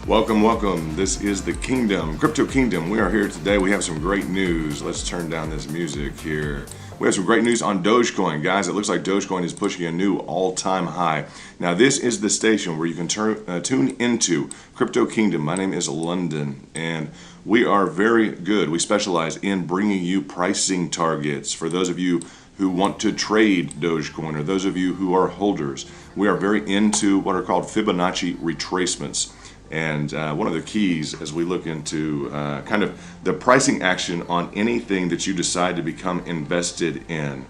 Welcome, welcome. This is the Kingdom, Crypto Kingdom. We are here today. We have some great news. Let's turn down this music here. We have some great news on Dogecoin, guys. It looks like Dogecoin is pushing a new all-time high. Now, this is the station where you can tune into Crypto Kingdom. My name is London, and we are very good. We specialize in bringing you pricing targets for those of you who want to trade Dogecoin or those of you who are holders. We are very into what are called Fibonacci retracements. And one of the keys as we look into kind of the pricing action on anything that you decide to become invested in.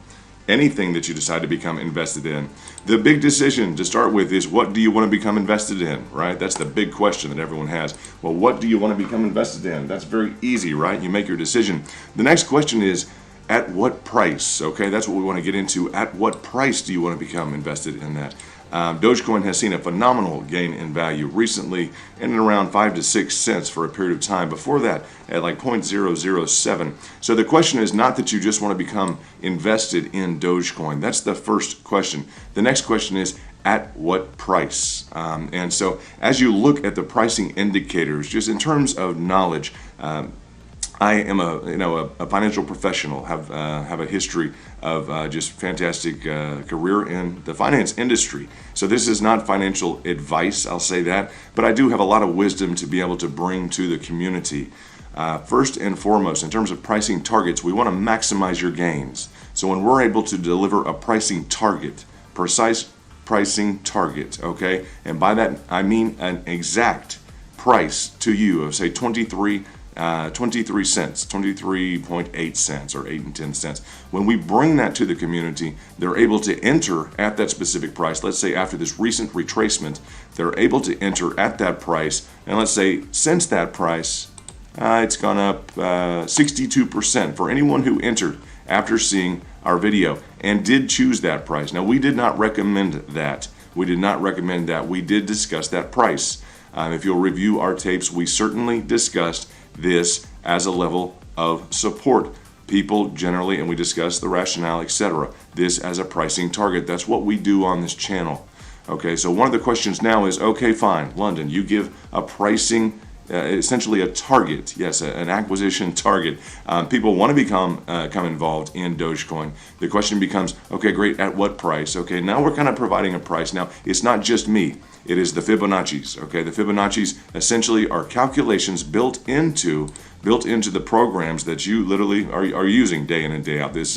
Anything that you decide to become invested in. The big decision to start with is, what do you want to become invested in, right? That's the big question that everyone has. Well, what do you want to become invested in? That's very easy, right? You make your decision. The next question is, at what price? Okay, that's what we want to get into. At what price do you want to become invested in that? Dogecoin has seen a phenomenal gain in value recently, in and around 5 to 6 cents for a period of time. Before that, at like 0.007. So the question is not that you just want to become invested in Dogecoin. That's the first question. The next question is, at what price? And so as you look at the pricing indicators, just in terms of knowledge, I am a financial professional, have a history of just fantastic career in the finance industry. So this is not financial advice, I'll say that, but I do have a lot of wisdom to be able to bring to the community. First and foremost, in terms of pricing targets, we want to maximize your gains. So when we're able to deliver a pricing target, precise pricing target, okay, and by that I mean an exact price to you of say 23 cents, 23.8 cents, or 8 and 10 cents. When we bring that to the community, they're able to enter at that specific price. Let's say after this recent retracement, they're able to enter at that price. And let's say since that price, it's gone up 62% for anyone who entered after seeing our video and did choose that price. Now, we did not recommend that. We did not recommend that. We did discuss that price. If you'll review our tapes, we certainly discussed this as a level of support. People generally, and we discuss the rationale, etc. This as a pricing target. That's what we do on this channel. Okay, so one of the questions now is, okay, fine, London, you give a pricing, essentially a target, yes, an acquisition target. People want to become involved in Dogecoin. The question becomes, okay, great, at what price? Okay, now we're kind of providing a price. Now, it's not just me. It is the Fibonacci's. Okay, the Fibonacci's essentially are calculations built into the programs that you literally are using day in and day out. This,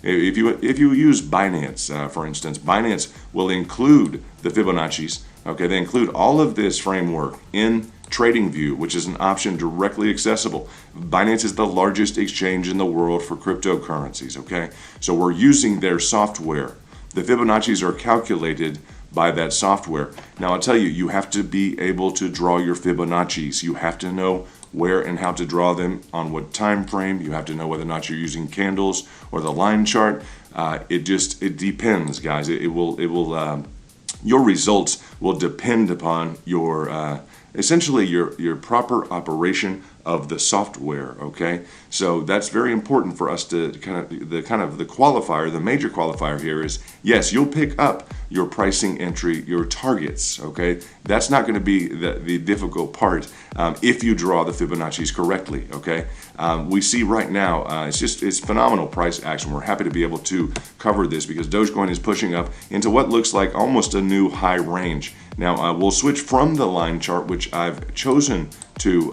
if you use Binance, for instance, Binance will include the Fibonacci's. Okay, they include all of this framework in TradingView, which is an option directly accessible. Binance is the largest exchange in the world for cryptocurrencies. Okay, so we're using their software. The Fibonacci's are calculated by that software. Now, I'll tell you, you have to be able to draw your Fibonacci's. You have to know where and how to draw them, on what time frame. You have to know whether or not you're using candles or the line chart. It depends, guys. Your results will depend upon your essentially your proper operation of the software. Okay, so that's very important for us to the qualifier. The major qualifier here is, yes, you'll pick up your pricing entry, your targets. Okay, that's not going to be the difficult part if you draw the Fibonacci's correctly. Okay, we see right now it's phenomenal price action. We're happy to be able to cover this because Dogecoin is pushing up into what looks like almost a new high range. Now we'll switch from the line chart, which I've chosen to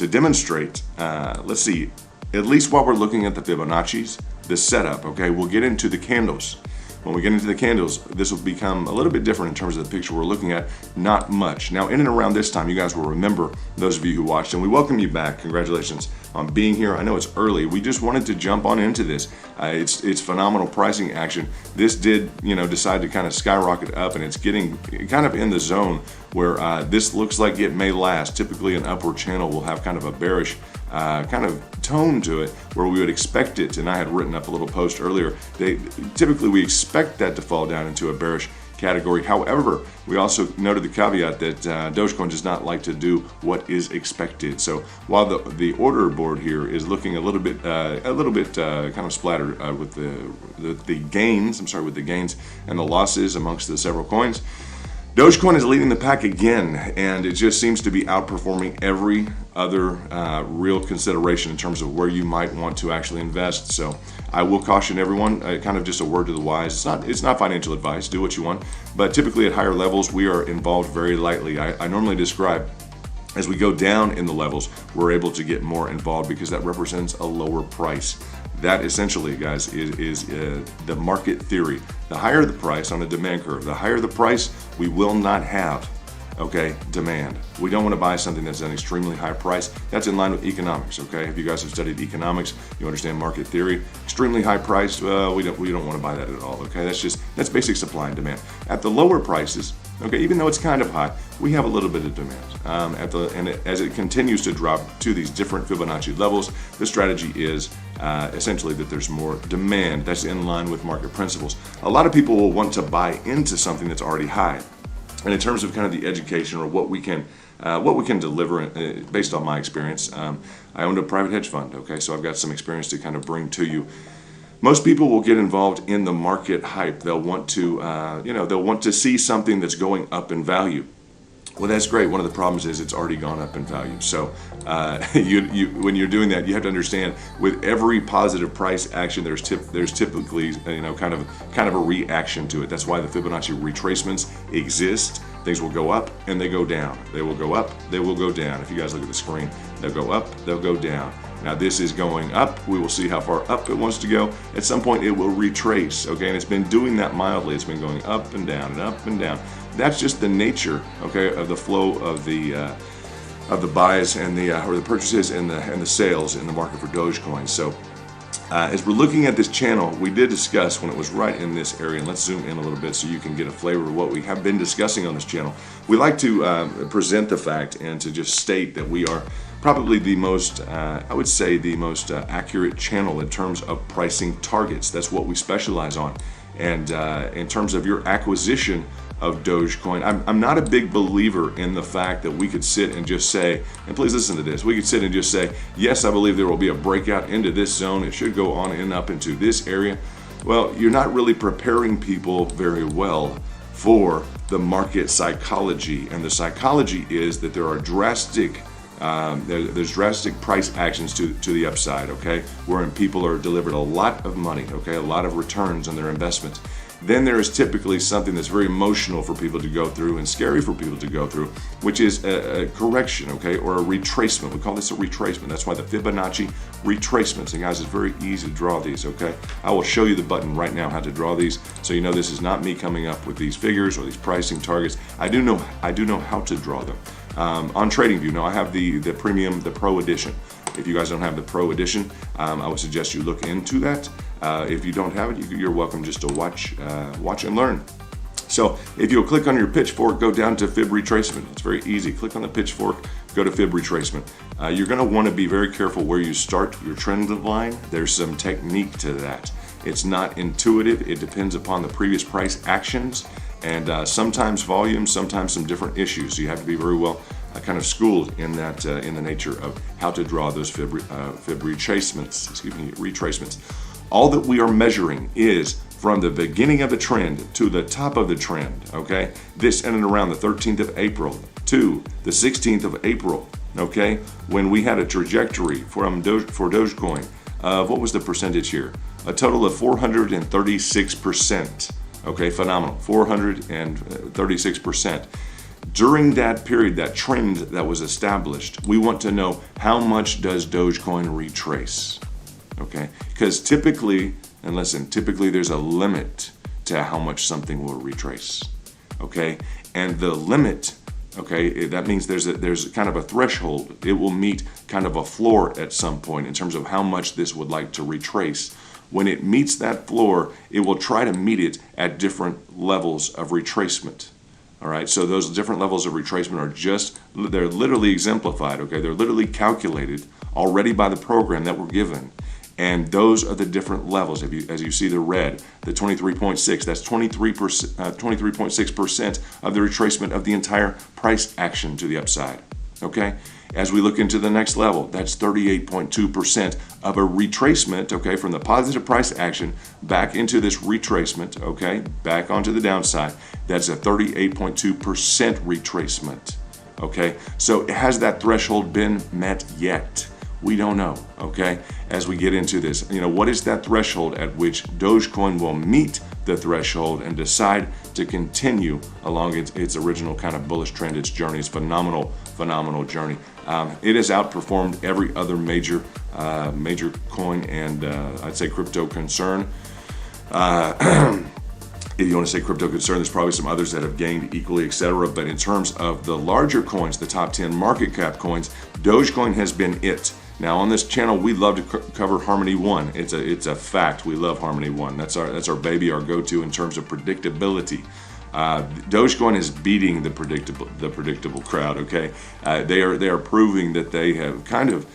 demonstrate. Let's see, at least while we're looking at the Fibonacci's, the setup. Okay, we'll get into the candles. When we get into the candles, this will become a little bit different in terms of the picture we're looking at. Not much. Now, in and around this time, you guys will remember, those of you who watched, and we welcome you back. Congratulations on being here. I know it's early. We just wanted to jump on into this. It's phenomenal pricing action. This did, decide to kind of skyrocket up, and it's getting kind of in the zone where this looks like it may last. Typically, an upward channel will have kind of a bearish kind of tone to it, where we would expect it, and I had written up a little post earlier, typically we expect that to fall down into a bearish category. However, we also noted the caveat that Dogecoin does not like to do what is expected. So while the order board here is looking a little bit kind of splattered with the gains, with the gains and the losses amongst the several coins, Dogecoin is leading the pack again, and it just seems to be outperforming every other real consideration in terms of where you might want to actually invest. So I will caution everyone, kind of just a word to the wise. It's not financial advice. Do what you want, but typically at higher levels, we are involved very lightly. I normally describe as we go down in the levels, we're able to get more involved because that represents a lower price. That essentially, guys, is the market theory. The higher the price on a demand curve, the higher the price, we will not have, okay, demand. We don't want to buy something that's an extremely high price. That's in line with economics, okay? If you guys have studied economics, you understand market theory. Extremely high price, we don't want to buy that at all, okay? That's basic supply and demand. At the lower prices, okay, even though it's kind of high, we have a little bit of demand. As it continues to drop to these different Fibonacci levels, the strategy is essentially that there's more demand. That's in line with market principles. A lot of people will want to buy into something that's already high. And in terms of kind of the education or what we can deliver based on my experience, I owned a private hedge fund. Okay, so I've got some experience to kind of bring to you. Most people will get involved in the market hype. They'll want to, they'll want to see something that's going up in value. Well, that's great. One of the problems is it's already gone up in value. So when you're doing that, you have to understand with every positive price action, there's typically kind of a reaction to it. That's why the Fibonacci retracements exist. Things will go up and they go down. They will go up, they will go down. If you guys look at the screen, they'll go up, they'll go down. Now this is going up. We will see how far up it wants to go. At some point it will retrace, okay? And it's been doing that mildly. It's been going up and down and up and down. That's just the nature, okay, of the flow of the buys and the purchases and the sales in the market for Dogecoin. So as we're looking at this channel, we did discuss when it was right in this area, and let's zoom in a little bit so you can get a flavor of what we have been discussing on this channel. We like to present the fact and to just state that we are probably the most, I would say, the most accurate channel in terms of pricing targets. That's what we specialize on. And in terms of your acquisition of Dogecoin, I'm not a big believer in the fact that we could sit and just say, and please listen to this, we could sit and just say, yes, I believe there will be a breakout into this zone. It should go on and up into this area. Well, you're not really preparing people very well for the market psychology. And the psychology is that there are drastic there's drastic price actions to the upside, okay, wherein people are delivered a lot of money, okay, a lot of returns on their investments. Then there is typically something that's very emotional for people to go through and scary for people to go through, which is a correction, okay, or a retracement. We call this a retracement. That's why the Fibonacci retracements. And guys, it's very easy to draw these, okay? I will show you the button right now how to draw these, so you know this is not me coming up with these figures or these pricing targets. I do know how to draw them. On TradingView, now I have the premium, the Pro Edition. If you guys don't have the Pro Edition, I would suggest you look into that. If you don't have it, you're welcome just to watch and learn. So if you'll click on your pitchfork, go down to Fib Retracement. It's very easy. Click on the pitchfork, go to Fib Retracement. You're going to want to be very careful where you start your trend line. There's some technique to that. It's not intuitive. It depends upon the previous price actions and sometimes volume, sometimes some different issues. So you have to be very well kind of schooled in that in the nature of how to draw those Fib retracements. Retracements. All that we are measuring is from the beginning of the trend to the top of the trend, okay? This in and around the 13th of April to the 16th of April, okay? When we had a trajectory for Dogecoin of, what was the percentage here? A total of 436%, okay? Phenomenal, 436%. During that period, that trend that was established, we want to know how much does Dogecoin retrace, okay? Because typically, and listen, typically there's a limit to how much something will retrace, okay? And the limit, okay, that means there's kind of a threshold. It will meet kind of a floor at some point in terms of how much this would like to retrace. When it meets that floor, it will try to meet it at different levels of retracement. All right, so those different levels of retracement are they're literally exemplified, okay? They're literally calculated already by the program that we're given. And those are the different levels. As you see the red, the 23.6, that's 23.6% of the retracement of the entire price action to the upside. Okay, as we look into the next level, that's 38.2% of a retracement, okay, from the positive price action back into this retracement, okay, back onto the downside. That's a 38.2% retracement, okay. So has that threshold been met yet? We don't know, okay, as we get into this. What is that threshold at which Dogecoin will meet the threshold and decide to continue along its original kind of bullish trend, its journey, its phenomenal journey. It has outperformed every other major coin and I'd say crypto concern. If you want to say crypto concern, there's probably some others that have gained equally, etc. But in terms of the larger coins, the top 10 market cap coins, Dogecoin has been it. Now on this channel, we love to cover Harmony One. It's a fact. We love Harmony One. That's our baby, our go-to in terms of predictability. Dogecoin is beating the predictable crowd. Okay, they are proving that they have kind of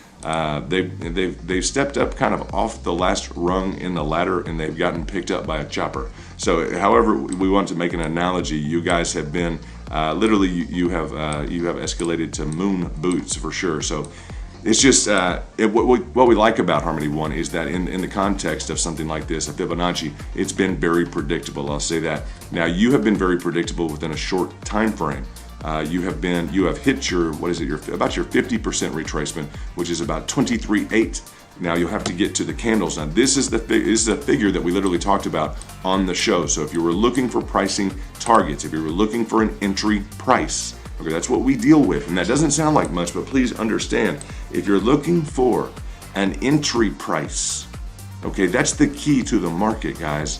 they've stepped up kind of off the last rung in the ladder, and they've gotten picked up by a chopper. So, however we want to make an analogy, you guys have been literally you have escalated to moon boots for sure. So. It's just what we like about Harmony One is that in the context of something like this, a Fibonacci, it's been very predictable. I'll say that. Now you have been very predictable within a short time frame. You have hit your about your 50% retracement, which is about 23.8. Now you'll have to get to the candles. Now this is a figure that we literally talked about on the show. So if you were looking for pricing targets, if you were looking for an entry price. Okay, that's what we deal with, and that doesn't sound like much, but please understand, if you're looking for an entry price, okay, that's the key to the market, guys.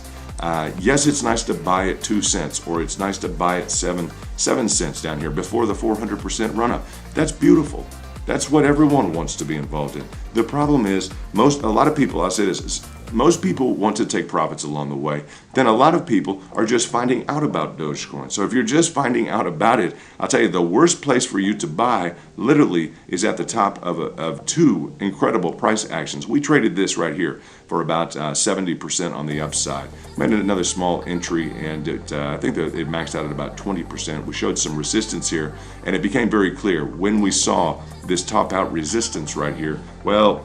Yes, it's nice to buy at 2 cents, or it's nice to buy at 7 cents down here before the 400% run up. That's beautiful. That's what everyone wants to be involved in. The problem is, a lot of people, I'll say this, most people want to take profits along the way. Then a lot of people are just finding out about Dogecoin. So if you're just finding out about it, I'll tell you the worst place for you to buy literally is at the top of two incredible price actions. We traded this right here for about 70% on the upside. Made another small entry, and I think that it maxed out at about 20%. We showed some resistance here, and it became very clear when we saw this top out resistance right here. Well,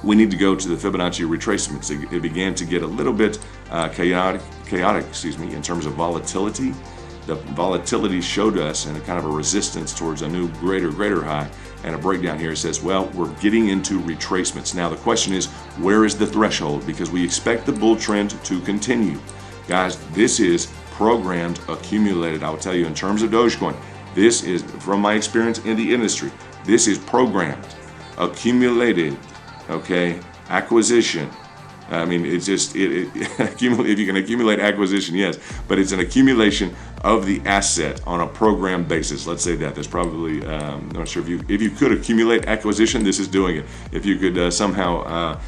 we need to go to the Fibonacci retracements. It began to get a little bit chaotic, in terms of volatility. The volatility showed us and a kind of a resistance towards a new greater high, and a breakdown here says, well, we're getting into retracements. Now the question is, where is the threshold? Because we expect the bull trend to continue. Guys, this is programmed, accumulated. I will tell you in terms of Dogecoin, this is, from my experience in the industry, this is programmed, accumulated, okay, acquisition. I mean, it's just if you can accumulate acquisition, yes, but it's an accumulation of the asset on a program basis. Let's say that. There's probably I'm not sure if you could accumulate acquisition, this is doing it. If you could somehow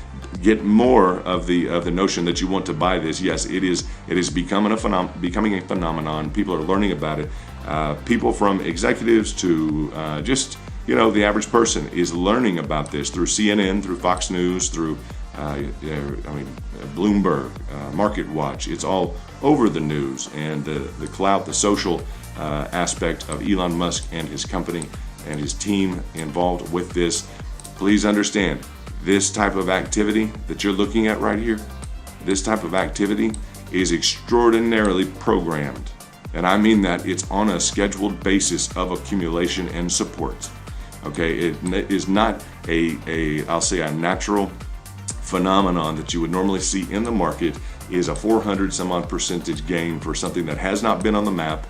get more of the notion that you want to buy this, yes, it is becoming a phenomenon. People are learning about it. People from executives to just the average person is learning about this through CNN, through Fox News, through Bloomberg, Market Watch. It's all over the news, and the clout, the social aspect of Elon Musk and his company and his team involved with this. Please understand, this type of activity that you're looking at right here, this type of activity is extraordinarily programmed. And I mean that it's on a scheduled basis of accumulation and support. Okay, it is not I'll say a natural phenomenon that you would normally see in the market. Is a 400 some odd percentage gain for something that has not been on the map.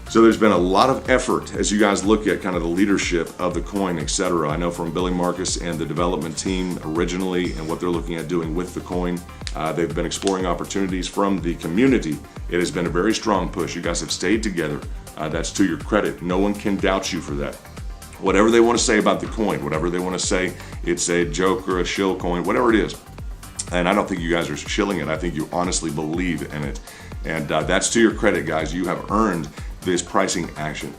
So there's been a lot of effort as you guys look at kind of the leadership of the coin, etc. I know from Billy Marcus and the development team originally and what they're looking at doing with the coin. They've been exploring opportunities from the community. It has been a very strong push. You guys have stayed together. That's to your credit. No one can doubt you for that. Whatever they want to say about the coin, whatever they want to say, it's a joke or a shill coin, whatever it is. And I don't think you guys are shilling it. I think you honestly believe in it. And that's to your credit, guys. You have earned this pricing action.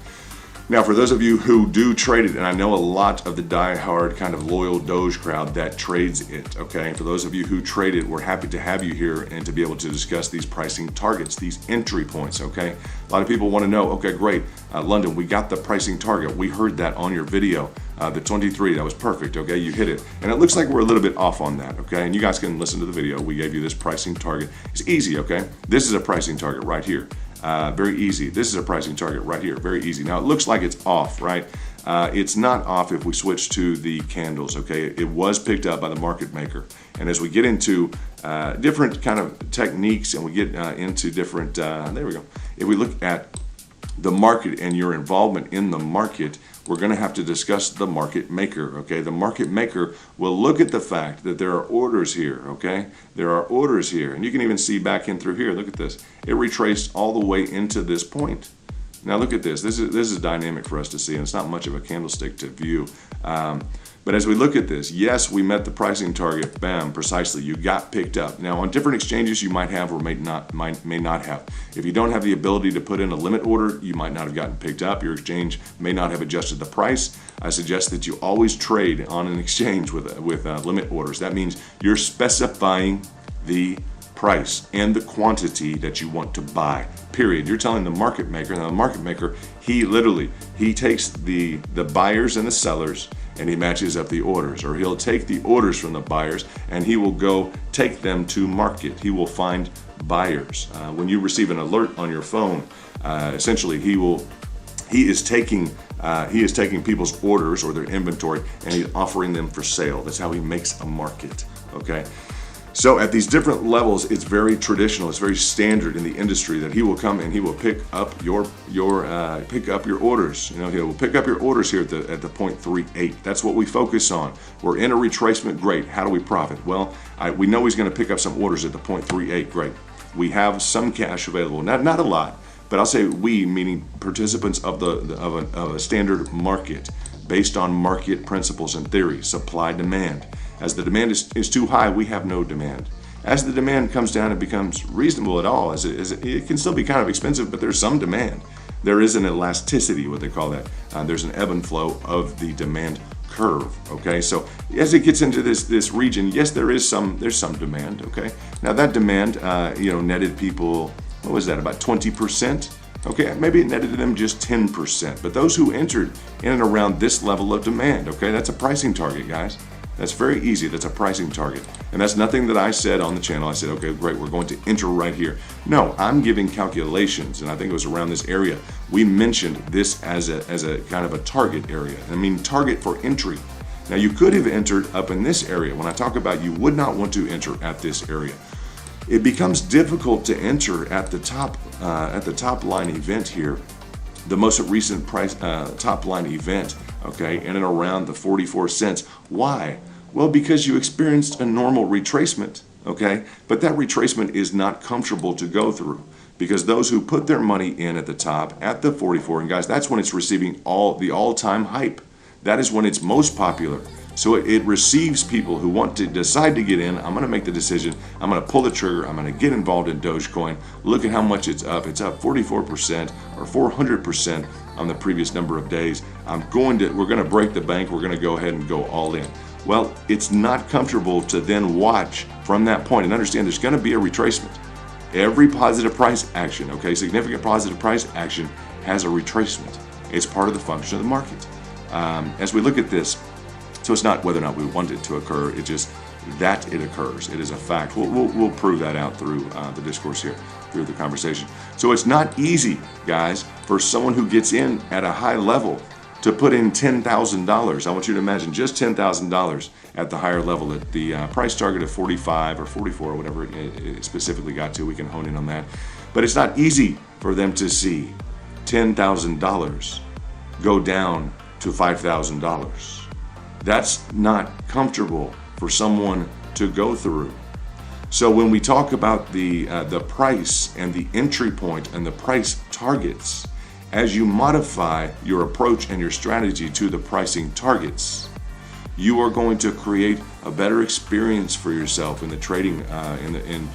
Now, for those of you who do trade it, and I know a lot of the die-hard kind of loyal Doge crowd that trades it, okay? For those of you who trade it, we're happy to have you here and to be able to discuss these pricing targets, these entry points, okay? A lot of people want to know, okay, great, London, we got the pricing target. We heard that on your video, the 23, that was perfect, okay? You hit it. And it looks like we're a little bit off on that, okay? And you guys can listen to the video. We gave you this pricing target. It's easy, okay? This is a pricing target right here. Very easy. This is a pricing target right here. Very easy. Now it looks like it's off, right? It's not off if we switch to the candles, okay? It was picked up by the market maker. And as we get into different kind of techniques and we get into different, there we go. If we look at the market and your involvement in the market, we're going to have to discuss the market maker, okay? The market maker will look at the fact that there are orders here, okay? There are orders here, and you can even see back in through here. Look at this. It retraced all the way into this point. Now look at this. This is dynamic for us to see, and it's not much of a candlestick to view. But as we look at this, yes, we met the pricing target. Bam, precisely. You got picked up. Now, on different exchanges, you might have or may not have. If you don't have the ability to put in a limit order, you might not have gotten picked up. Your exchange may not have adjusted the price. I suggest that you always trade on an exchange with limit orders. That means you're specifying the price and the quantity that you want to buy, period. You're telling the market maker. Now the market maker, he takes the buyers and the sellers and he matches up the orders, or he'll take the orders from the buyers and he will go take them to market. He will find buyers. When you receive an alert on your phone, essentially he is taking people's orders or their inventory and he's offering them for sale. That's how he makes a market, okay? So at these different levels, it's very traditional, it's very standard in the industry that he will come and he will pick up your orders. You know, he will pick up your orders here at the 0.38. That's what we focus on. We're in a retracement, great. How do we profit? Well, we know he's going to pick up some orders at the 0.38, great. We have some cash available, not a lot, but I'll say we, meaning participants of a standard market based on market principles and theory, supply demand. As the demand is too high, we have no demand. As the demand comes down, it becomes reasonable at all. It can still be kind of expensive, but there's some demand. There is an elasticity, what they call that. There's an ebb and flow of the demand curve. Okay, so as it gets into this region, yes, there's some demand. Okay, now that demand, netted people. What was that? About 20%. Okay, maybe it netted them just 10%. But those who entered in and around this level of demand, okay, that's a pricing target, guys. That's very easy. That's a pricing target. And that's nothing that I said on the channel. I said, okay, great, we're going to enter right here. No, I'm giving calculations, and I think it was around this area. We mentioned this as a kind of a target area. I mean, target for entry. Now, you could have entered up in this area. When I talk about you would not want to enter at this area, it becomes difficult to enter at the top line event here. The most recent price top line event, okay, in and around the 44 cents. Why? Well, because you experienced a normal retracement, okay, but that retracement is not comfortable to go through because those who put their money in at the top at the 44, and guys, that's when it's receiving the all-time hype. That is when it's most popular. So it receives people who want to decide to get in. I'm going to make the decision. I'm going to pull the trigger. I'm going to get involved in Dogecoin. Look at how much it's up. It's up 44% or 400% on the previous number of days. We're going to break the bank. We're going to go ahead and go all in. Well, it's not comfortable to then watch from that point and understand there's going to be a retracement. Every positive price action, okay, significant positive price action has a retracement. It's part of the function of the market. As we look at this, so it's not whether or not we want it to occur, it's just that it occurs. It is a fact. We'll prove that out through the discourse here, through the conversation. So it's not easy, guys, for someone who gets in at a high level to put in $10,000. I want you to imagine just $10,000 at the higher level at the price target of 45 or 44 or whatever it specifically got to. We can hone in on that. But it's not easy for them to see $10,000 go down to $5,000. That's not comfortable for someone to go through. So when we talk about the price and the entry point and the price targets, as you modify your approach and your strategy to the pricing targets, you are going to create a better experience for yourself in the trading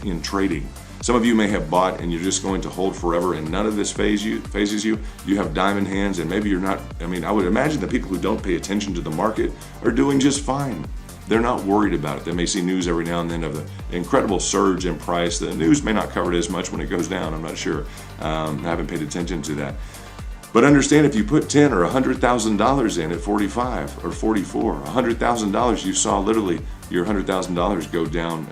in trading. Some of you may have bought and you're just going to hold forever and none of this phases you. You have diamond hands and maybe you're not. I mean, I would imagine the people who don't pay attention to the market are doing just fine. They're not worried about it. They may see news every now and then of the incredible surge in price. The news may not cover it as much when it goes down. I'm not sure. I haven't paid attention to that. But understand, if you put $10,000 or $100,000 in at 45 or 44, $100,000, you saw literally your $100,000 go down,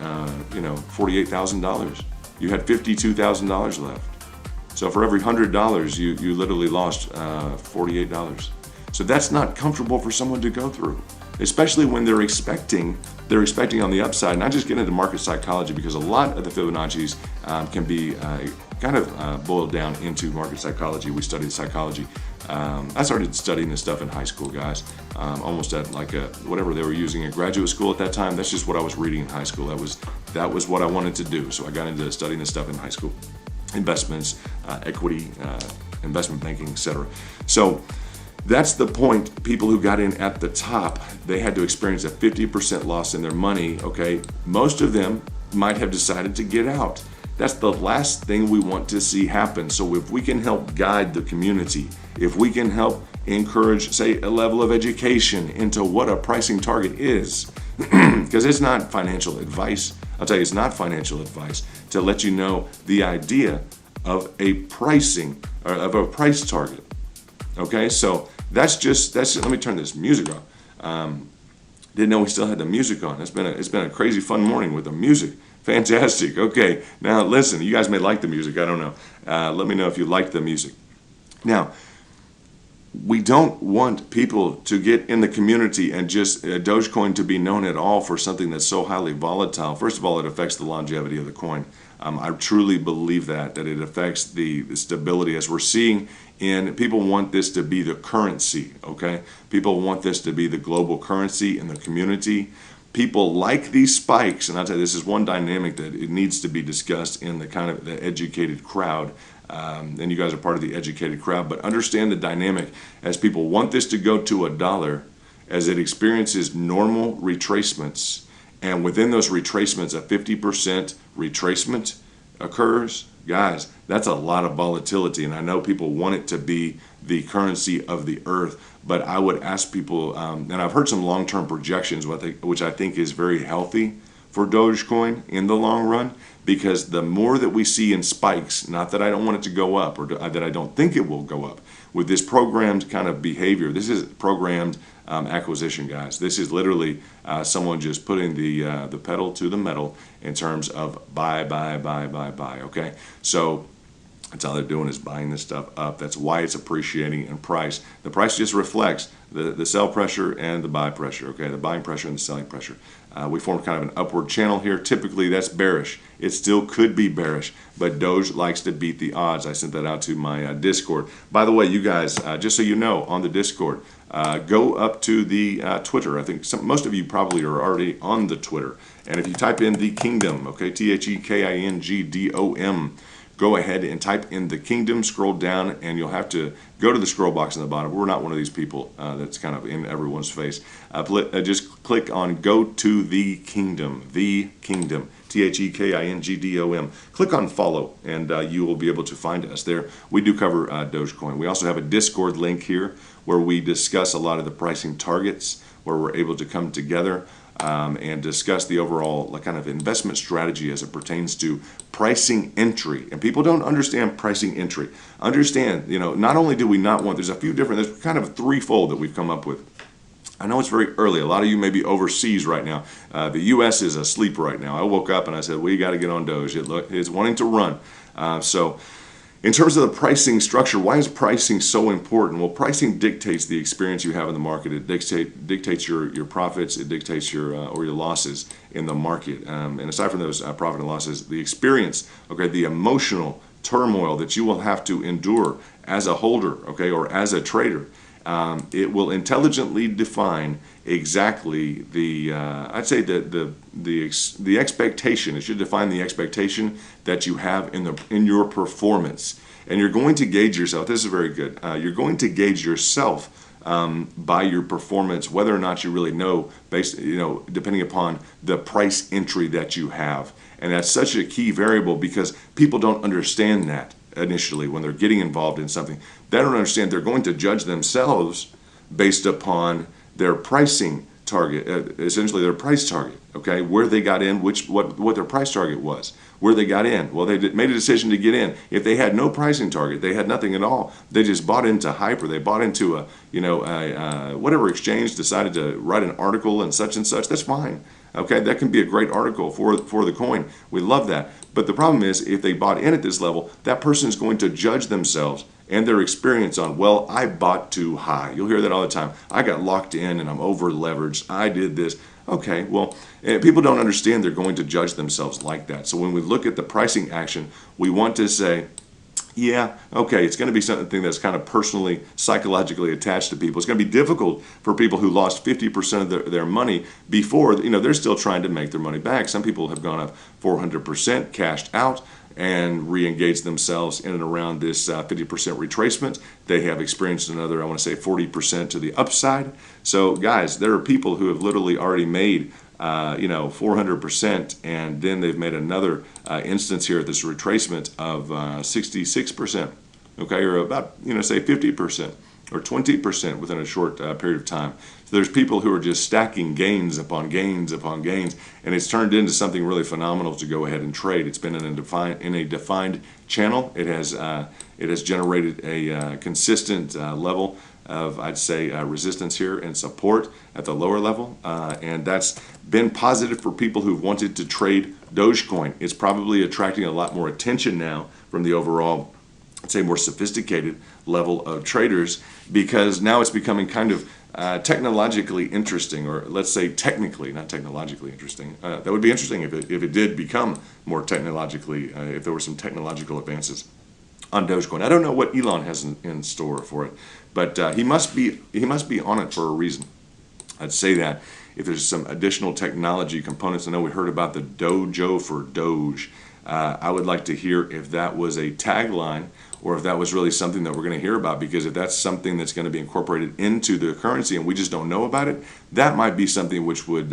$48,000. You had $52,000 left. So for every $100, you literally lost $48. So that's not comfortable for someone to go through, especially when they're expecting on the upside. And I just get into market psychology because a lot of the Fibonacci's can be kind of boiled down into market psychology. We studied psychology. I started studying this stuff in high school, guys, almost at like whatever they were using in graduate school at that time. That's just what I was reading in high school. That was what I wanted to do. So I got into studying this stuff in high school. Investments, equity, investment banking, etc. So that's the point. People who got in at the top, they had to experience a 50% loss in their money. Okay, most of them might have decided to get out. That's the last thing we want to see happen. So if we can help guide the community, if we can help encourage, say, a level of education into what a pricing target is, because it's not financial advice. I'll tell you, it's not financial advice to let you know the idea of a pricing or of a price target. Okay, so that's just let me turn this music off. Didn't know we still had the music on. It's been a crazy fun morning with the music. Fantastic. Okay, now listen, you guys may like the music. I don't know. Let me know if you like the music. Now, we don't want people to get in the community and just Dogecoin to be known at all for something that's so highly volatile. First of all, it affects the longevity of the coin. I truly believe that it affects the stability, as we're seeing people want this to be the currency, okay? People want this to be the global currency in the community. People like these spikes, and I'll tell you, this is one dynamic that it needs to be discussed in the kind of the educated crowd. And you guys are part of the educated crowd, but understand the dynamic as people want this to go to $1, as it experiences normal retracements, and within those retracements, a 50% retracement occurs. Guys, that's a lot of volatility, and I know people want it to be the currency of the earth, but I would ask people, and I've heard some long-term projections, which I think is very healthy for Dogecoin in the long run, because the more that we see in spikes, not that I don't want it to go up or that I don't think it will go up, with this programmed kind of behavior. This is programmed acquisition, guys. This is literally someone just putting the pedal to the metal in terms of buy, okay? So that's all they're doing, is buying this stuff up. That's why it's appreciating in price. The price just reflects the sell pressure and the buy pressure, okay? The buying pressure and the selling pressure. We formed kind of an upward channel here. Typically, that's bearish. It still could be bearish, but Doge likes to beat the odds. I sent that out to my Discord. By the way, you guys, just so you know, on the Discord, go up to the Twitter. I think most of you probably are already on the Twitter. And if you type in the Kingdom, okay, TheKingdom, go ahead and type in the Kingdom, scroll down, and you'll have to go to the scroll box in the bottom. We're not one of these people that's kind of in everyone's face. Just click on Go to the Kingdom, TheKingdom. Click on follow, and you will be able to find us there. We do cover Dogecoin. We also have a Discord link here where we discuss a lot of the pricing targets, where we're able to come together and discuss the overall kind of investment strategy as it pertains to pricing entry. And people don't understand pricing entry. Understand, not only do we not want, there's kind of a threefold that we've come up with. I know it's very early. A lot of you may be overseas right now. The U.S. is asleep right now. I woke up and I said, we got to get on Doge. It's wanting to run. So in terms of the pricing structure, why is pricing so important? Well, pricing dictates the experience you have in the market. It dictates your profits. It dictates your losses in the market. And aside from those profit and losses, the experience, okay, the emotional turmoil that you will have to endure as a holder, okay, or as a trader, it will intelligently define exactly the expectation. It should define the expectation that you have in your performance, and you're going to gauge yourself. This is very good. You're going to gauge yourself by your performance, whether or not you really know, based, depending upon the price entry that you have. And that's such a key variable because people don't understand that initially when they're getting involved in something. They don't understand they're going to judge themselves based upon their pricing target, essentially their price target, okay? Where they got in, what their price target was, where they got in. Well, they made a decision to get in. If they had no pricing target, they had nothing at all. They just bought into hype, or they bought into whatever exchange decided to write an article and such. That's fine. Okay, that can be a great article for the coin. We love that. But the problem is, if they bought in at this level, that person is going to judge themselves and their experience on, well, I bought too high. You'll hear that all the time. I got locked in and I'm over leveraged. I did this. Okay, well, people don't understand they're going to judge themselves like that. So when we look at the pricing action, we want to say, yeah, okay, it's going to be something that's kind of personally, psychologically attached to people. It's going to be difficult for people who lost 50% of their money before. They're still trying to make their money back. Some people have gone up 400%, cashed out, and re-engaged themselves in and around this 50% retracement. They have experienced another, I want to say, 40% to the upside. So, guys, there are people who have literally already made 400%, and then they've made another instance here at this retracement of 66%, okay, or about, say 50% or 20% within a short period of time. So there's people who are just stacking gains upon gains upon gains, and it's turned into something really phenomenal to go ahead and trade. It's been in a defined channel. It has generated a consistent level of, I'd say, resistance here and support at the lower level, and that's been positive for people who've wanted to trade Dogecoin. It's probably attracting a lot more attention now from the overall, I'd say, more sophisticated level of traders, because now it's becoming kind of technologically interesting, or let's say technically, not technologically interesting. That would be interesting if it did become more technologically, if there were some technological advances on Dogecoin. I don't know what Elon has in store for it, but he must be on it for a reason. I'd say that if there's some additional technology components. I know we heard about the Dojo for Doge. I would like to hear if that was a tagline, or if that was really something that we're going to hear about, because if that's something that's going to be incorporated into the currency and we just don't know about it, that might be something which would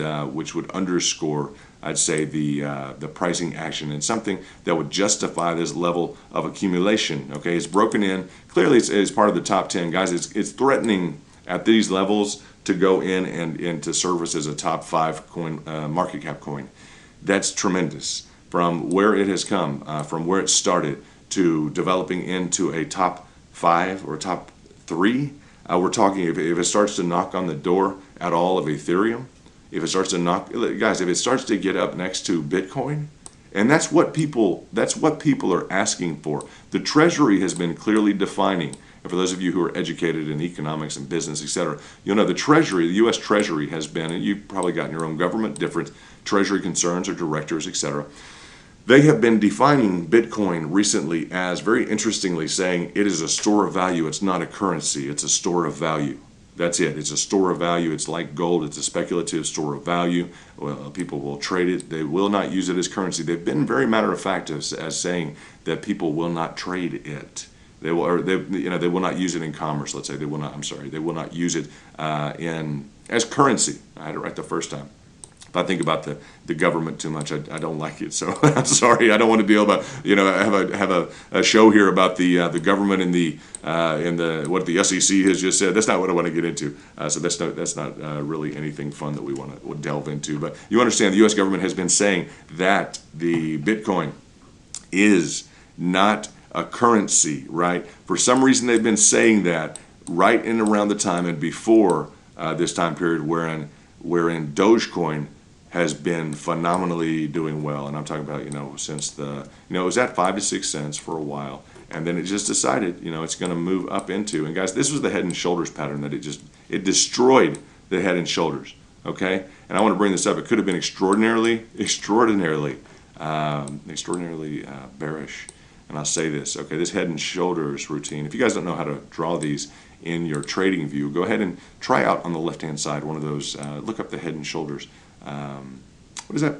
underscore, I'd say, the pricing action, and something that would justify this level of accumulation. Okay, it's broken in. Clearly, it's part of the top 10. Guys, it's threatening at these levels to go in and to service as a top 5 coin, market cap coin. That's tremendous. From where it has come, from where it started, to developing into a top 5 or top 3. We're talking, if it starts to knock on the door at all of Ethereum, if it starts to knock, guys, if it starts to get up next to Bitcoin, and that's what people are asking for. The Treasury has been clearly defining, and for those of you who are educated in economics and business, etc., you'll know the Treasury, the U.S. Treasury has been, and you've probably got in your own government different Treasury concerns or directors, etc. They have been defining Bitcoin recently as, very interestingly, saying it is a store of value. It's not a currency. It's a store of value. That's it. It's a store of value. It's like gold. It's a speculative store of value. Well, people will trade it. They will not use it as currency. They've been very matter of fact as saying that people will not trade it. They will not use it in commerce. Let's say they will not. I'm sorry. They will not use it as currency. I had it right the first time. If I think about the government too much, I don't like it. So I'm sorry. I don't want to deal about, have a show here about the government and the what the SEC has just said. That's not what I want to get into. So that's not really anything fun that we want to delve into. But you understand, the U.S. government has been saying that the Bitcoin is not a currency, right? For some reason, they've been saying that right in around the time and before this time period wherein Dogecoin has been phenomenally doing well. And I'm talking about, since it was at 5 to 6 cents for a while. And then it just decided, it's going to move up into. And guys, this was the head and shoulders pattern that it destroyed the head and shoulders. Okay? And I want to bring this up. It could have been extraordinarily bearish. And I'll say this. Okay, this head and shoulders routine. If you guys don't know how to draw these in your trading view, go ahead and try out on the left-hand side one of those. Look up the head and shoulders. What is that?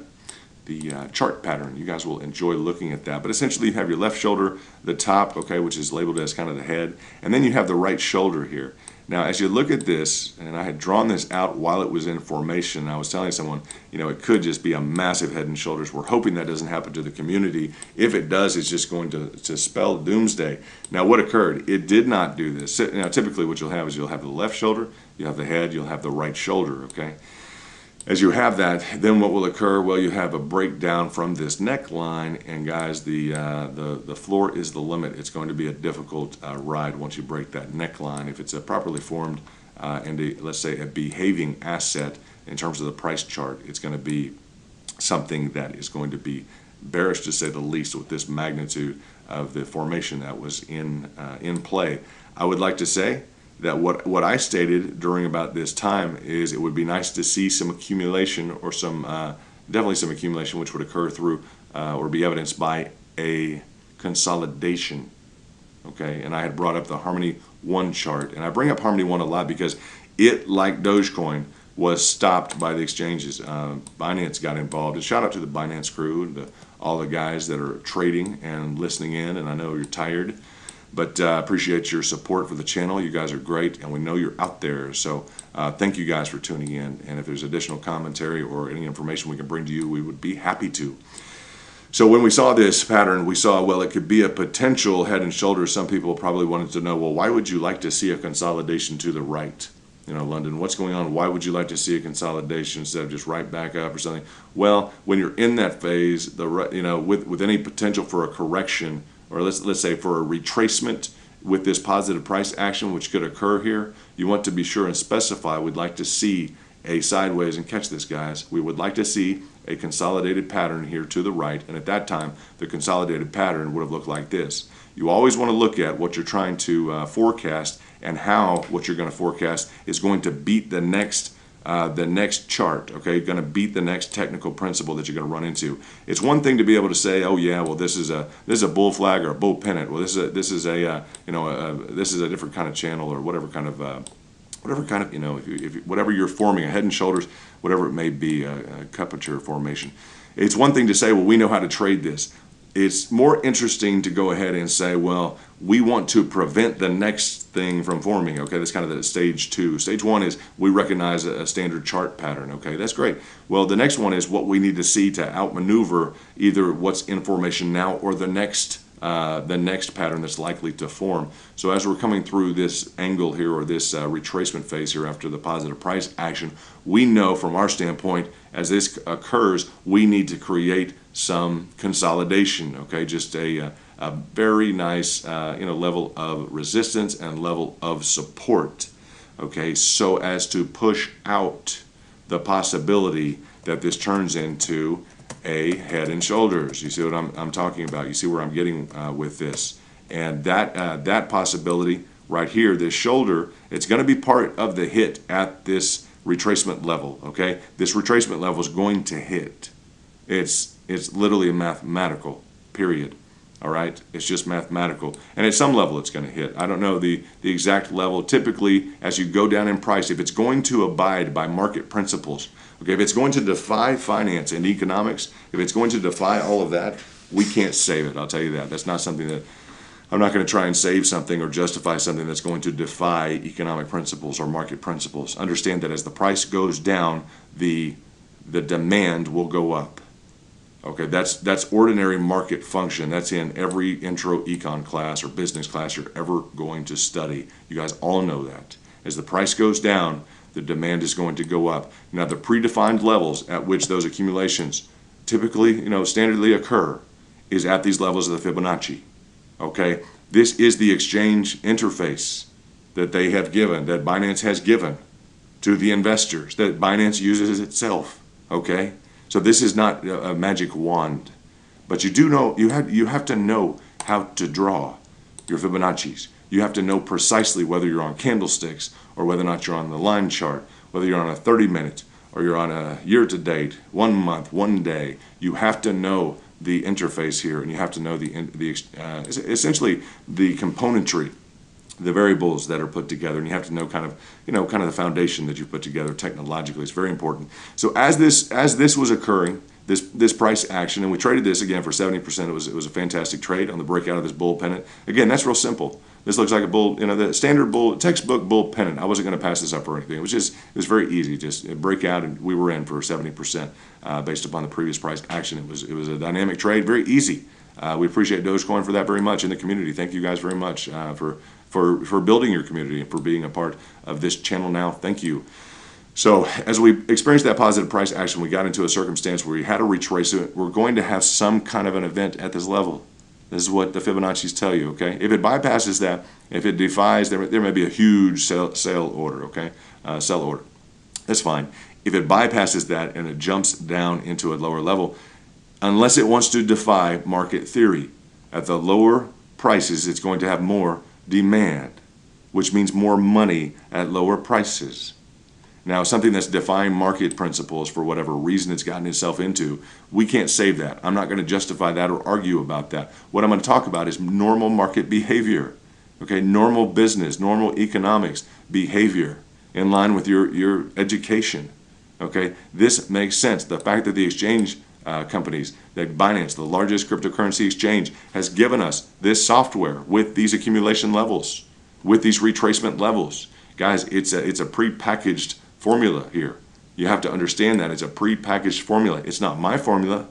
The chart pattern. You guys will enjoy looking at that. But essentially, you have your left shoulder, the top, okay, which is labeled as kind of the head, and then you have the right shoulder here. Now, as you look at this, and I had drawn this out while it was in formation, I was telling someone, it could just be a massive head and shoulders. We're hoping that doesn't happen to the community. If it does, it's just going to spell doomsday. Now, what occurred? It did not do this. Now, typically what you'll have is you'll have the left shoulder, you'll have the head, you'll have the right shoulder, okay? As you have that, then what will occur? Well, you have a breakdown from this neckline, and guys, the floor is the limit. It's going to be a difficult ride once you break that neckline. If it's a properly formed and let's say a behaving asset in terms of the price chart, it's going to be something that is going to be bearish to say the least with this magnitude of the formation that was in play. I would like to say that what I stated during about this time is it would be nice to see some accumulation or definitely some accumulation which would occur through or be evidenced by a consolidation. Okay, and I had brought up the Harmony 1 chart, and I bring up Harmony 1 a lot because it, like Dogecoin, was stopped by the exchanges. Binance got involved. And shout out to the Binance crew and all the guys that are trading and listening in, and I know you're tired. But appreciate your support for the channel. You guys are great, and we know you're out there. So thank you guys for tuning in. And if there's additional commentary or any information we can bring to you, we would be happy to. So when we saw this pattern, we saw, well, it could be a potential head and shoulders. Some people probably wanted to know, well, why would you like to see a consolidation to the right? London, what's going on? Why would you like to see a consolidation instead of just right back up or something? Well, when you're in that phase, with any potential for a correction, or let's say for a retracement with this positive price action which could occur here, you want to be sure and specify we'd like to see a sideways, and catch this guys, we would like to see a consolidated pattern here to the right, and at that time the consolidated pattern would have looked like this. You always want to look at what you're trying to forecast and how what you're going to forecast is going to beat the next chart, okay? Going to beat the next technical principle that you're going to run into. It's one thing to be able to say, oh yeah, well this is a bull flag or a bull pennant. Well, this is a different kind of channel or whatever kind of whatever you're forming, a head and shoulders, whatever it may be, a curvature formation. It's one thing to say, well, we know how to trade this. It's more interesting to go ahead and say, well, we want to prevent the next thing from forming. Okay, that's kind of the stage 2. Stage 1 is we recognize a standard chart pattern. Okay, that's great. Well, the next one is what we need to see to outmaneuver either what's in formation now or the next pattern that's likely to form. So as we're coming through this angle here, or this retracement phase here after the positive price action, we know from our standpoint, as this occurs, we need to create some consolidation. Okay, just a very nice level of resistance and level of support. Okay, so as to push out the possibility that this turns into a head and shoulders. You see what I'm talking about? You see where I'm getting with this? And that possibility right here, this shoulder, it's going to be part of the hit at this retracement level. Okay, this retracement level is going to hit. It's literally a mathematical period. All right, it's just mathematical, and at some level it's going to hit. I don't know the exact level. Typically, as you go down in price, if it's going to abide by market principles, okay, if it's going to defy finance and economics, if it's going to defy all of that, we can't save it. I'll tell you that. That's not something that I'm not going to try and save something or justify something that's going to defy economic principles or market principles. Understand that as the price goes down, the demand will go up. Okay, that's ordinary market function. That's in every intro econ class or business class you're ever going to study. You guys all know that. As the price goes down, the demand is going to go up. Now, the predefined levels at which those accumulations typically, standardly occur is at these levels of the Fibonacci. Okay, this is the exchange interface that they have given, that Binance has given to the investors, that Binance uses itself. Okay. So this is not a magic wand, but you do know, you have to know how to draw your Fibonacci's. You have to know precisely whether you're on candlesticks or whether or not you're on the line chart, whether you're on a 30-minute or you're on a year-to-date, 1 month, 1 day. You have to know the interface here, and you have to know essentially the componentry, the variables that are put together, and you have to know kind of the foundation that you put together technologically. It's very important. So as this was occurring, this price action, and we traded this again for 70%. It was a fantastic trade on the breakout of this bull pennant. Again, that's real simple. This looks like a bull, the standard bull, textbook bull pennant. I wasn't going to pass this up or anything. It was very easy. Just break out, and we were in for 70% based upon the previous price action. It was a dynamic trade, very easy. We appreciate Dogecoin for that very much in the community. Thank you guys very much for building your community and for being a part of this channel now. Thank you. So as we experienced that positive price action, we got into a circumstance where we had to retrace it. We're going to have some kind of an event at this level. This is what the Fibonacci's tell you, okay? If it bypasses that, if it defies, there may be a huge sell order, okay? Sell order. That's fine. If it bypasses that and it jumps down into a lower level, unless it wants to defy market theory, at the lower prices, it's going to have more demand, which means more money at lower prices. Now, something that's defying market principles for whatever reason it's gotten itself into, we can't save that. I'm not going to justify that or argue about that. What I'm going to talk about is normal market behavior, okay? Normal business, normal economics behavior in line with your education, okay? This makes sense. The fact that the exchange companies, that Binance, the largest cryptocurrency exchange, has given us this software with these accumulation levels, with these retracement levels. Guys, it's a pre-packaged formula here. You have to understand that it's a pre-packaged formula. It's not my formula,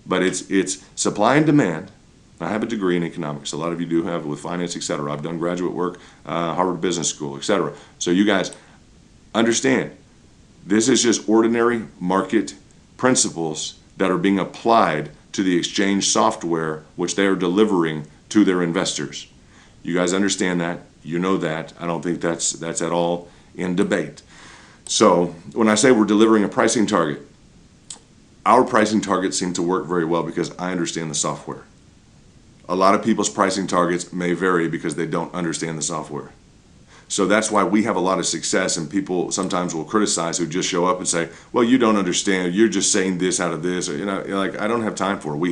but it's supply and demand. I have a degree in economics. A lot of you do have with finance, etc. I've done graduate work, Harvard Business School, etc. So you guys understand, this is just ordinary market principles that are being applied to the exchange software which they are delivering to their investors. You guys understand that. You know that. I don't think that's at all in debate. So when I say we're delivering a pricing target, our pricing targets seem to work very well because I understand the software. A lot of people's pricing targets may vary because they don't understand the software. So that's why we have a lot of success, and people sometimes will criticize who just show up and say, well, you don't understand, you're just saying this out of this, or, like, I don't have time for it. We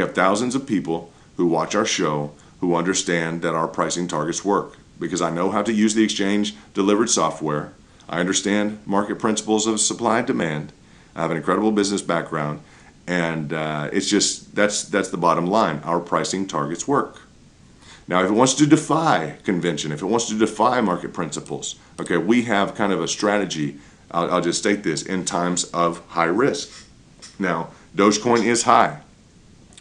have thousands of people who watch our show who understand that our pricing targets work because I know how to use the exchange delivered software. I understand market principles of supply and demand. I have an incredible business background, and it's just that's the bottom line. Our pricing targets work. Now, if it wants to defy convention, if it wants to defy market principles, okay, we have kind of a strategy. I'll just state this: in times of high risk. Now, Dogecoin is high.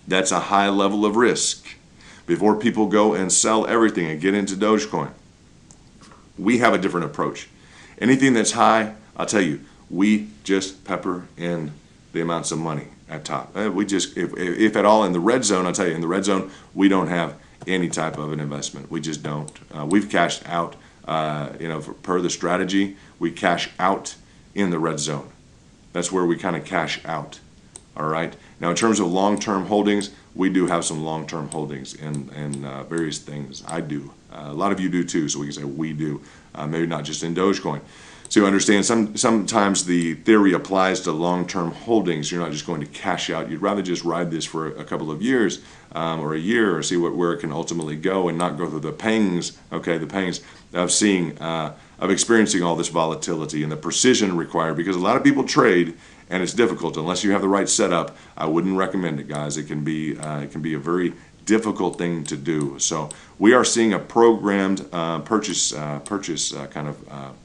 That's a high level of risk. Before people go and sell everything and get into Dogecoin, we have a different approach. Anything that's high, I'll tell you, we just pepper in the amounts of money at top. We just, if at all, in the red zone, I'll tell you, in the red zone, we don't have any type of an investment. We just don't. We've cashed out, per the strategy, we cash out in the red zone. That's where we kind of cash out. All right. Now, in terms of long-term holdings, we do have some long-term holdings in various things. I do. A lot of you do too, so we can say we do. Maybe not just in Dogecoin. So you understand, sometimes the theory applies to long-term holdings. You're not just going to cash out. You'd rather just ride this for a couple of years or a year, or see where it can ultimately go, and not go through the pangs, the pangs of seeing, of experiencing all this volatility and the precision required, because a lot of people trade and it's difficult unless you have the right setup. I wouldn't recommend it, guys. It can be a very difficult thing to do. So we are seeing a programmed purchase kind of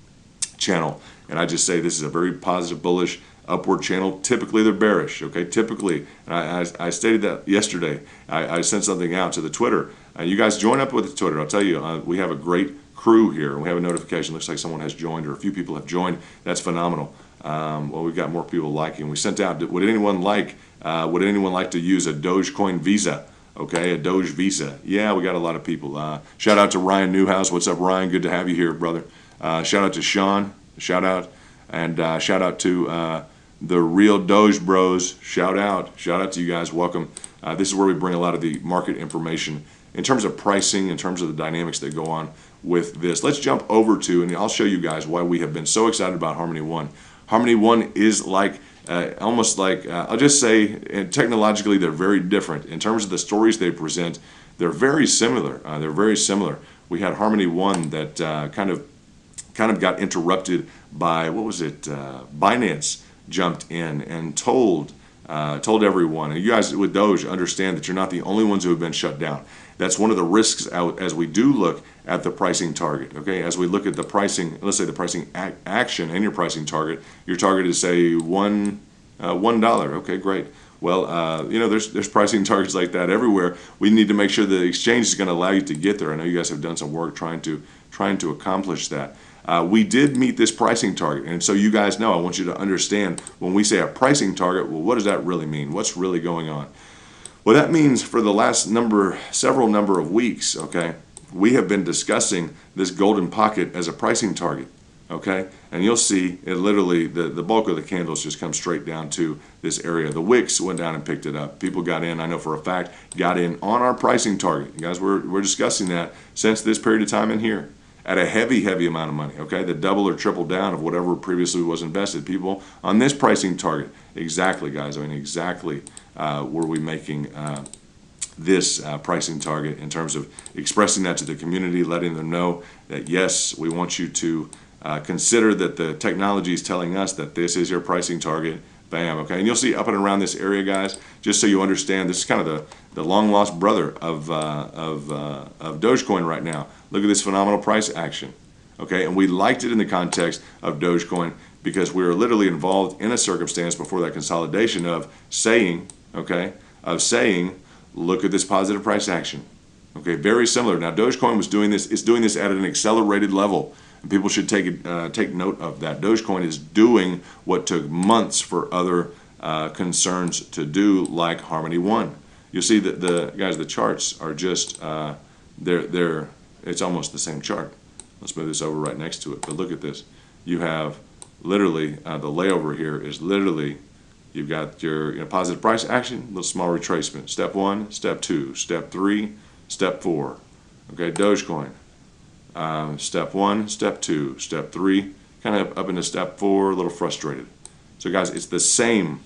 channel, and I just say this is a very positive, bullish, upward channel. Typically they're bearish, okay? Typically, and I stated that yesterday. I sent something out to the Twitter. You guys join up with the Twitter. I'll tell you, we have a great crew here. We have a notification. Looks like someone has joined, or a few people have joined. That's phenomenal. Well, we've got more people liking. We sent out, would anyone like to use a Dogecoin Visa? Okay, a Doge Visa. Yeah, we got a lot of people. Shout out to Ryan Newhouse. What's up, Ryan? Good to have you here, brother. Shout out to Sean. Shout out. And shout out to the Real Doge Bros. Shout out to you guys. Welcome. This is where we bring a lot of the market information in terms of pricing, in terms of the dynamics that go on with this. Let's jump over to, and I'll show you guys why we have been so excited about Harmony One. Harmony One is like almost like, I'll just say, technologically they're very different. In terms of the stories they present, they're very similar. We had Harmony One that kind of got interrupted by, what was it? Binance jumped in and told Told everyone, and you guys with Doge understand that you're not the only ones who have been shut down. That's one of the risks out as we do look at the pricing target. Okay, as we look at the pricing, let's say the pricing action and your pricing target. Your target is say $1. Okay, great. Well, you know, there's pricing targets like that everywhere. We need to make sure the exchange is going to allow you to get there. I know you guys have done some work trying to accomplish that. We did meet this pricing target, and so you guys know, I want you to understand when we say a pricing target, well, what does that really mean? What's really going on? Well, that means for the last several number of weeks, okay, we have been discussing this golden pocket as a pricing target, okay? And you'll see it literally, the bulk of the candles just come straight down to this area. The wicks went down and picked it up. People got in, I know for a fact, got in on our pricing target. You guys, we're discussing that since this period of time in here at a heavy amount of money, okay? The double or triple down of whatever previously was invested. People on this pricing target, exactly, guys, I mean, exactly were we making this pricing target in terms of expressing that to the community, letting them know that, yes, we want you to consider that the technology is telling us that this is your pricing target. Bam, okay? And you'll see up and around this area, guys, just so you understand, this is kind of the long-lost brother of Dogecoin right now. Look at this phenomenal price action, okay? And we liked it in the context of Dogecoin because we were literally involved in a circumstance before that consolidation of saying, okay, look at this positive price action, okay? Very similar. Now, Dogecoin was doing this, it's doing this at an accelerated level. And people should take note of that. Dogecoin is doing what took months for other concerns to do, like Harmony One. You'll see that the charts are just it's almost the same chart. Let's move this over right next to it. But look at this. You have literally the layover here is literally you've got your positive price action, little small retracement. Step 1, step 2, step 3, step 4. Okay, Dogecoin. Step 1, step 2, step 3, kind of up into step 4, a little frustrated. So guys, it's the same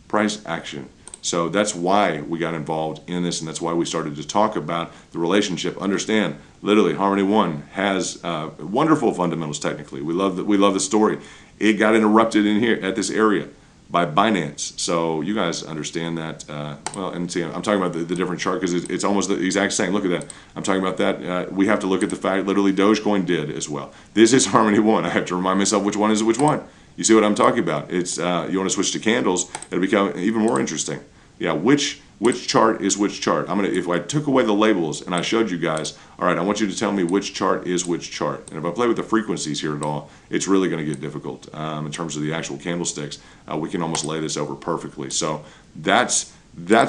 price action. So that's why we got involved in this, and that's why we started to talk about the relationship. Understand, literally, Harmony One has wonderful fundamentals technically. We love the story. It got interrupted in here at this area by Binance. So you guys understand that. Well, and see, I'm talking about the different chart because it's almost the exact same. Look at that. I'm talking about that. We have to look at the fact literally Dogecoin did as well. This is Harmony One. I have to remind myself which one is which one. You see what I'm talking about? It's you want to switch to candles, it'll become even more interesting. Yeah, which chart is which chart? If I took away the labels and I showed you guys, all right, I want you to tell me which chart is which chart. And if I play with the frequencies here at all, it's really going to get difficult in terms of the actual candlesticks. We can almost lay this over perfectly. So that's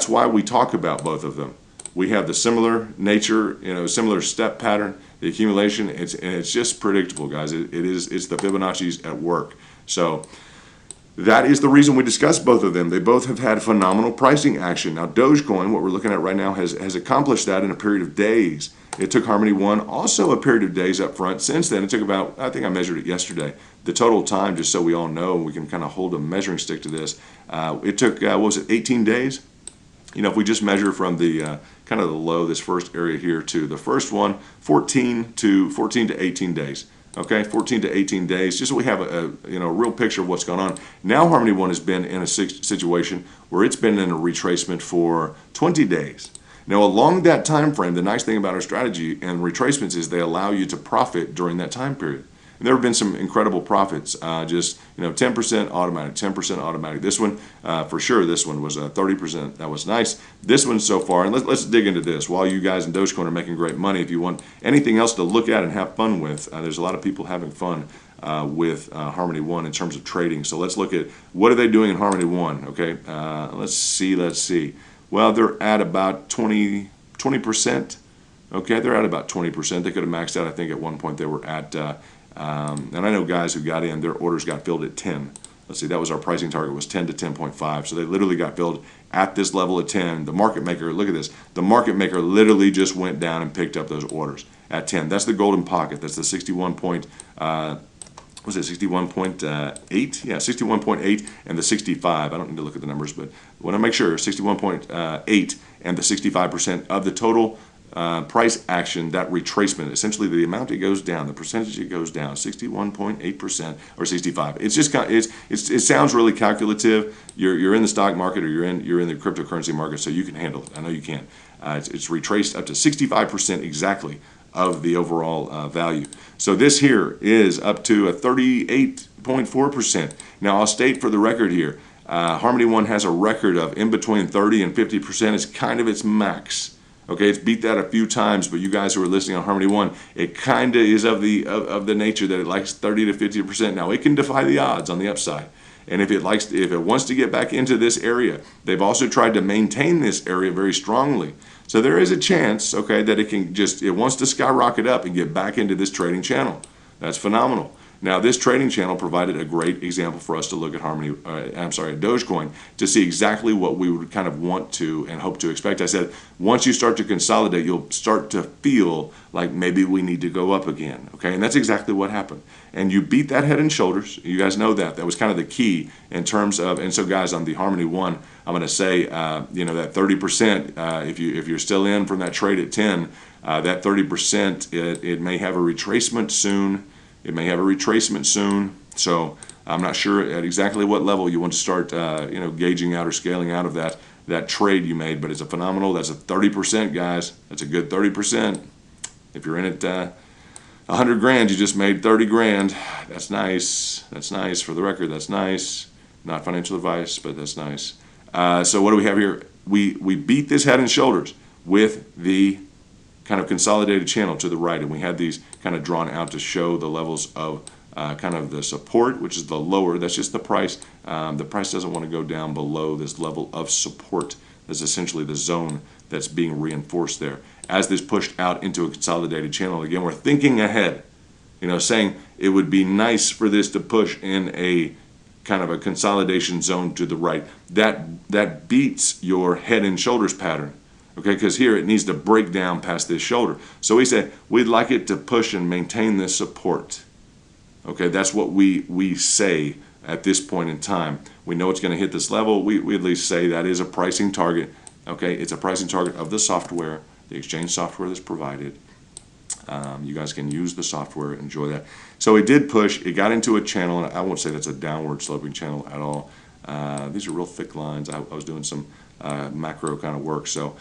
why we talk about both of them. We have the similar nature, similar step pattern, the accumulation. It's just predictable, guys. It's the Fibonacci's at work. So that is the reason we discussed both of them. They both have had phenomenal pricing action. Now, Dogecoin, what we're looking at right now, has accomplished that in a period of days. It took Harmony One also a period of days up front. Since then, it took about, I think I measured it yesterday, the total time, just so we all know, we can kind of hold a measuring stick to this. It took, what was it, 18 days? If we just measure from the kind of the low, this first area here, to the first one, 14 to 18 days. Okay, 14 to 18 days, just so we have a real picture of what's going on. Now Harmony One has been in a situation where it's been in a retracement for 20 days. Now along that time frame, the nice thing about our strategy and retracements is they allow you to profit during that time period. And there have been some incredible profits, just 10% automatic, 10% automatic. This one, for sure, this one was 30%. That was nice. This one so far, and let's dig into this. While you guys in Dogecoin are making great money, if you want anything else to look at and have fun with, there's a lot of people having fun with Harmony One in terms of trading. So let's look at what are they doing in Harmony One. Okay, let's see. Well, they're at about 20%. Okay, they're at about 20%. They could have maxed out. I think at one point they were at. And I know guys who got in, their orders got filled at 10. Let's see, that was our pricing target, was 10 to 10.5. So they literally got filled at this level at 10. The market maker, look at this. The market maker literally just went down and picked up those orders at 10. That's the golden pocket. That's the 61.8? Yeah, 61.8 and the 65. I don't need to look at the numbers, but I want to make sure 61.8 and the 65% of the total price action, that retracement, essentially the amount it goes down, the percentage it goes down, 61.8% or 65. It's just it sounds really calculative. You're in the stock market, or you're in the cryptocurrency market, so you can handle it. I know you can. It's retraced up to 65% exactly of the overall value. So this here is up to a 38.4%. Now I'll state for the record here, Harmony One has a record of in between 30 and 50%. It's kind of its max. Okay, it's beat that a few times, but you guys who are listening on Harmony One, it kind of is of the nature that it likes 30 to 50%. Now it can defy the odds on the upside, and if it wants to get back into this area, they've also tried to maintain this area very strongly. So there is a chance, okay, that it wants to skyrocket up and get back into this trading channel. That's phenomenal. Now, this trading channel provided a great example for us to look at Dogecoin, to see exactly what we would kind of want to and hope to expect. I said, once you start to consolidate, you'll start to feel like maybe we need to go up again, okay? And that's exactly what happened. And you beat that head and shoulders. You guys know that. That was kind of the key in terms of, and so guys, on the Harmony One, I'm going to say, that 30%, if you're still in from that trade at 10, that 30%, it may have a retracement soon. It may have a retracement soon, so I'm not sure at exactly what level you want to start, gauging out or scaling out of that trade you made. But it's a phenomenal. That's a 30%, guys. That's a good 30%. If you're in it, 100 grand, you just made 30 grand. That's nice. That's nice. For the record, that's nice. Not financial advice, but that's nice. So what do we have here? We beat this head and shoulders with the kind of consolidated channel to the right, and we had these kind of drawn out to show the levels of kind of the support, which is the lower. That's just the price. The price doesn't want to go down below this level of support. That's essentially the zone that's being reinforced there. As this pushed out into a consolidated channel, again, we're thinking ahead, saying it would be nice for this to push in a kind of a consolidation zone to the right. That beats your head and shoulders pattern. Okay, because here it needs to break down past this shoulder. So we said we'd like it to push and maintain this support. Okay, that's what we say at this point in time. We know it's going to hit this level. We at least say that is a pricing target. Okay, it's a pricing target of the software, the exchange software that's provided. You guys can use the software, enjoy that. So it did push. It got into a channel, and I won't say that's a downward sloping channel at all. These are real thick lines. I was doing some macro kind of work, so.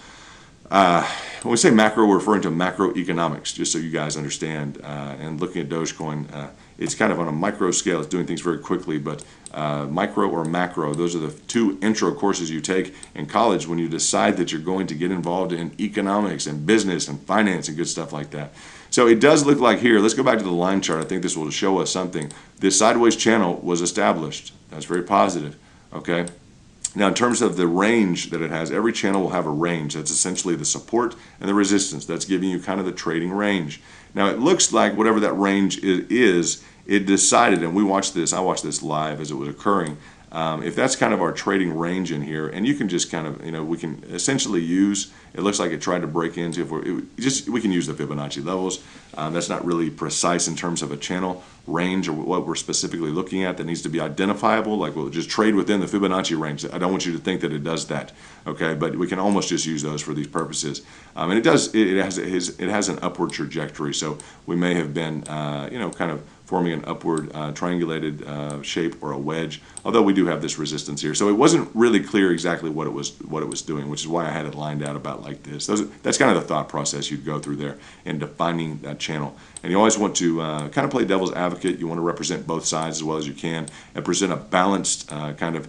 When we say macro, we're referring to macroeconomics, just so you guys understand. And looking at Dogecoin, it's kind of on a micro scale. It's doing things very quickly, but micro or macro, those are the two intro courses you take in college when you decide that you're going to get involved in economics and business and finance and good stuff like that. So it does look like here, let's go back to the line chart. I think this will show us something. This sideways channel was established. That's very positive, okay? Now, in terms of the range that it has, every channel will have a range. That's essentially the support and the resistance. That's giving you kind of the trading range. Now, it looks like whatever that range is, it decided, and I watched this live as it was occurring. If that's kind of our trading range in here, and you can just kind of, we can essentially use, it looks like it tried to break into, we can use the Fibonacci levels. That's not really precise in terms of a channel range or what we're specifically looking at. That needs to be identifiable, like we'll just trade within the Fibonacci range. I don't want you to think that it does that, okay? But we can almost just use those for these purposes. And it does, it has an upward trajectory, so we may have been, kind of forming an upward triangulated shape or a wedge, although we do have this resistance here. So it wasn't really clear exactly what it was doing, which is why I had it lined out about like this. That's kind of the thought process you'd go through there in defining that channel. And you always want to kind of play devil's advocate. You want to represent both sides as well as you can and present a balanced kind of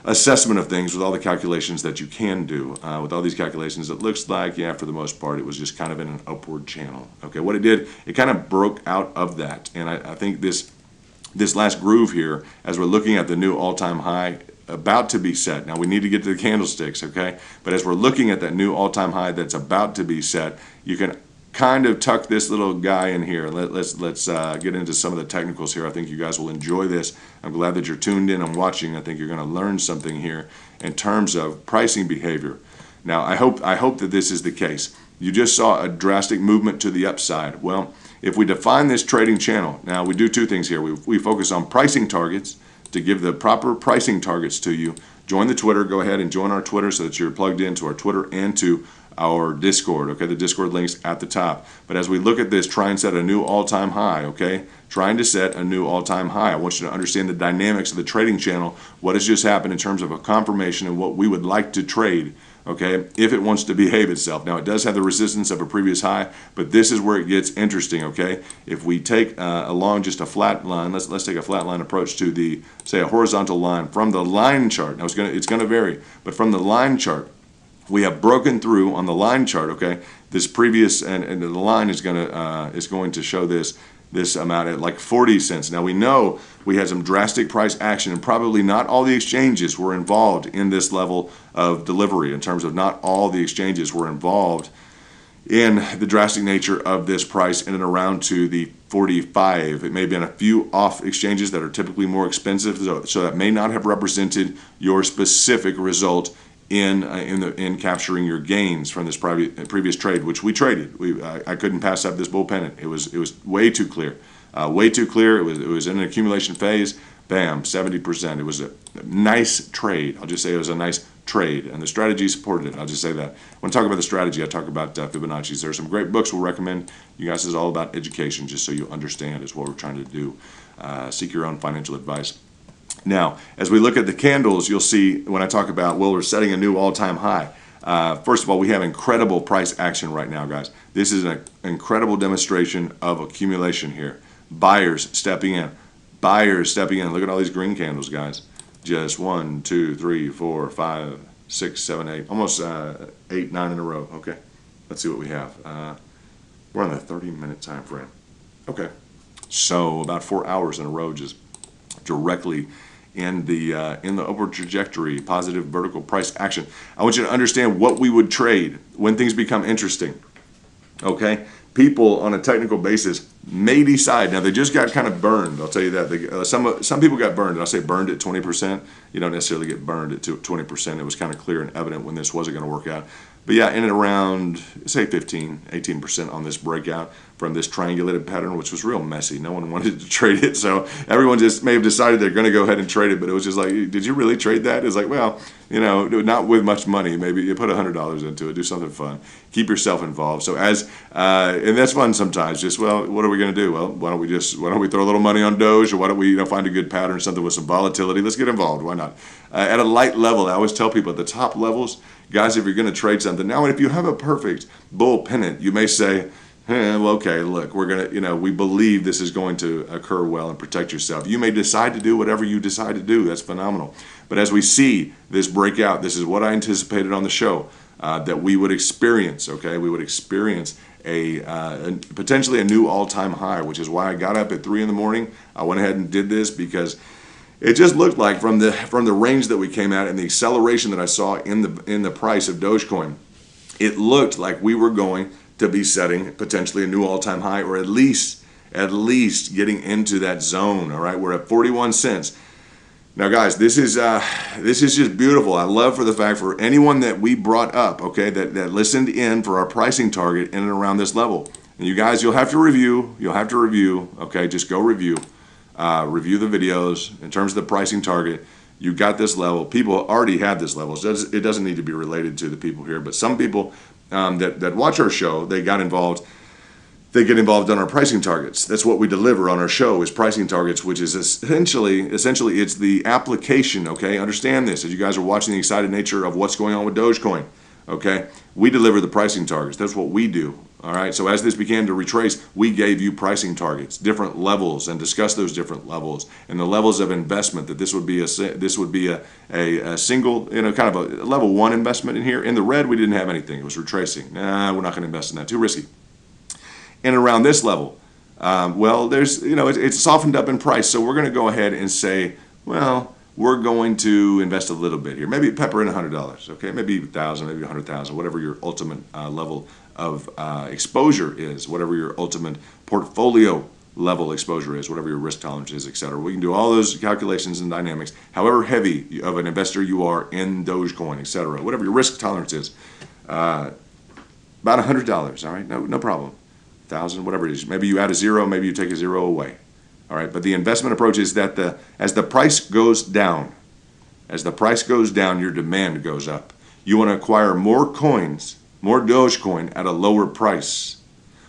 assessment of things with all the calculations that you can do. With all these calculations, it looks like, yeah, for the most part, it was just kind of in an upward channel. Okay, what it did, it kind of broke out of that. And I think this last groove here, as we're looking at the new all-time high about to be set. Now, we need to get to the candlesticks, okay? But as we're looking at that new all-time high that's about to be set, you can kind of tuck this little guy in here. Let's get into some of the technicals here. I think you guys will enjoy this. I'm glad that you're tuned in and watching. I think you're going to learn something here in terms of pricing behavior. Now, I hope that this is the case. You just saw a drastic movement to the upside. Well, if we define this trading channel, now we do two things here. We focus on pricing targets to give the proper pricing targets to you. Join the Twitter. Go ahead and join our Twitter so that you're plugged into our Twitter and to our Discord. Okay, the Discord link's at the top. But as we look at this, try and set a new all-time high. Okay, trying to set a new all-time high. I want you to understand the dynamics of the trading channel. What has just happened in terms of a confirmation and what we would like to trade. Okay, if it wants to behave itself. Now, it does have the resistance of a previous high, but this is where it gets interesting. Okay, if we take along just a flat line, let's take a flat line approach to the, say, a horizontal line from the line chart. Now, it's gonna vary, but from the line chart, we have broken through on the line chart. Okay, this previous and the line is going to show this amount at like 40 cents. Now, we know we had some drastic price action, and probably not all the exchanges were involved in this level of delivery. In terms of not all the exchanges were involved in the drastic nature of this price in and around to the 45. It may have been a few off exchanges that are typically more expensive, so that may not have represented your specific result in capturing your gains from this previous trade, which we traded. I couldn't pass up this bull pennant. It was way too clear, way too clear. It was in an accumulation phase. Bam, 70%. It was a nice trade. I'll just say it was a nice trade, and the strategy supported it. I'll just say that. When I talk about the strategy, I talk about Fibonacci's. There are some great books we'll recommend. You guys, is all about education, just so you understand is what we're trying to do. Seek your own financial advice. Now, as we look at the candles, you'll see when I talk about, well, we're setting a new all-time high. First of all, we have incredible price action right now, guys. This is an incredible demonstration of accumulation here. Buyers stepping in. Buyers stepping in. Look at all these green candles, guys. Just 1, 2, 3, 4, 5, 6, 7, 8. Almost 8, 9 in a row. Okay. Let's see what we have. We're on the 30-minute time frame. Okay. So about 4 hours in a row, just directly in the upward trajectory, positive vertical price action. I want you to understand what we would trade when things become interesting. Okay, people on a technical basis may decide. Now, they just got kind of burned. I'll tell you that. Some people got burned. And I'll say burned at 20%. You don't necessarily get burned at 20%. It was kind of clear and evident when this wasn't going to work out. But yeah, in and around, say 15, 18% on this breakout from this triangulated pattern, which was real messy. No one wanted to trade it, so everyone just may have decided they're going to go ahead and trade it, but it was just like, did you really trade that? It's like, well, you know, not with much money. Maybe you put $100 into it, do something fun, keep yourself involved. So and that's fun sometimes. Just, well, what are we going to do? Well, why don't we throw a little money on Doge, or why don't we find a good pattern, something with some volatility? Let's get involved. Why not? At a light level, I always tell people at the top levels, guys, if you're going to trade something now, and if you have a perfect bull pennant, you may say, well, okay, look, we're going to, we believe this is going to occur well, and protect yourself. You may decide to do whatever you decide to do. That's phenomenal. But as we see this breakout, this is what I anticipated on the show, that we would experience, okay? We would experience potentially a new all-time high, which is why I got up at 3 in the morning. I went ahead and did this because it just looked like from the range that we came at and the acceleration that I saw in the price of Dogecoin, it looked like we were going to be setting potentially a new all-time high, or at least getting into that zone. All right, we're at 41 cents. Now, guys, this is just beautiful. I love for the fact for anyone that we brought up, okay, that listened in for our pricing target in and around this level. And you guys, you'll have to review. Okay, just go review. Review the videos in terms of the pricing target. You got this level. People already had this level. So it doesn't need to be related to the people here. But some people that watch our show, they get involved on our pricing targets. That's what we deliver on our show, is pricing targets, which is essentially it's the application. Okay, understand this as you guys are watching the excited nature of what's going on with Dogecoin. Okay, we deliver the pricing targets. That's what we do. All right. So as this began to retrace, we gave you pricing targets, different levels, and discussed those different levels and the levels of investment. That this would be a single, kind of a level 1 investment in here. In the red, we didn't have anything. It was retracing. Nah, we're not going to invest in that. Too risky. And around this level, well, there's it's softened up in price. So we're going to go ahead and say, well, we're going to invest a little bit here. Maybe pepper in $100. Okay, maybe 1,000, maybe 100,000, whatever your ultimate level of exposure is, whatever your ultimate portfolio level exposure is, whatever your risk tolerance is, etc. We can do all those calculations and dynamics, however heavy of an investor you are in Dogecoin, etc. Whatever your risk tolerance is, about $100. All right, no problem. 1,000, whatever it is. Maybe you add a zero, maybe you take a zero away. All right, but the investment approach is that as the price goes down, your demand goes up. You want to acquire more coins more Dogecoin at a lower price.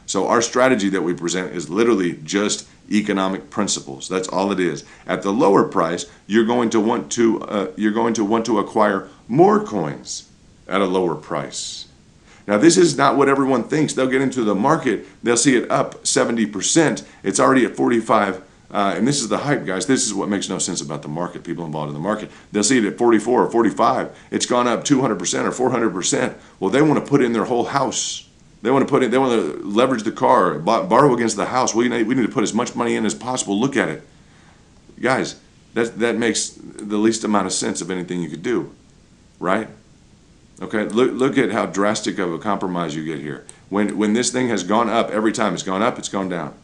So our strategy that we present is literally just economic principles. That's all it is. At the lower price, you're going to want to acquire more coins at a lower price. Now, this is not what everyone thinks. They'll get into the market, they'll see it up 70%. It's already at 45, and this is the hype, guys. This is what makes no sense about the market, people involved in the market. They'll see it at 44 or 45. It's gone up 200% or 400%. Well, they want to put in their whole house. They want to leverage the car, borrow against the house. We need to put as much money in as possible. Look at it. Guys, that makes the least amount of sense of anything you could do, right? Okay, look at how drastic of a compromise you get here. When this thing has gone up every time, it's gone up, it's gone down.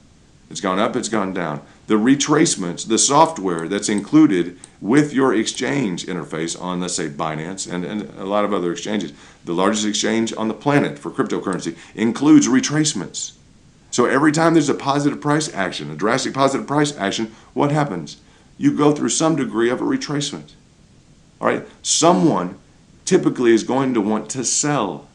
It's gone up, it's gone down. The retracements, the software that's included with your exchange interface on, let's say, Binance and a lot of other exchanges, the largest exchange on the planet for cryptocurrency, includes retracements. So every time there's a positive price action, a drastic positive price action, what happens? You go through some degree of a retracement. All right? Someone typically is going to want to sell.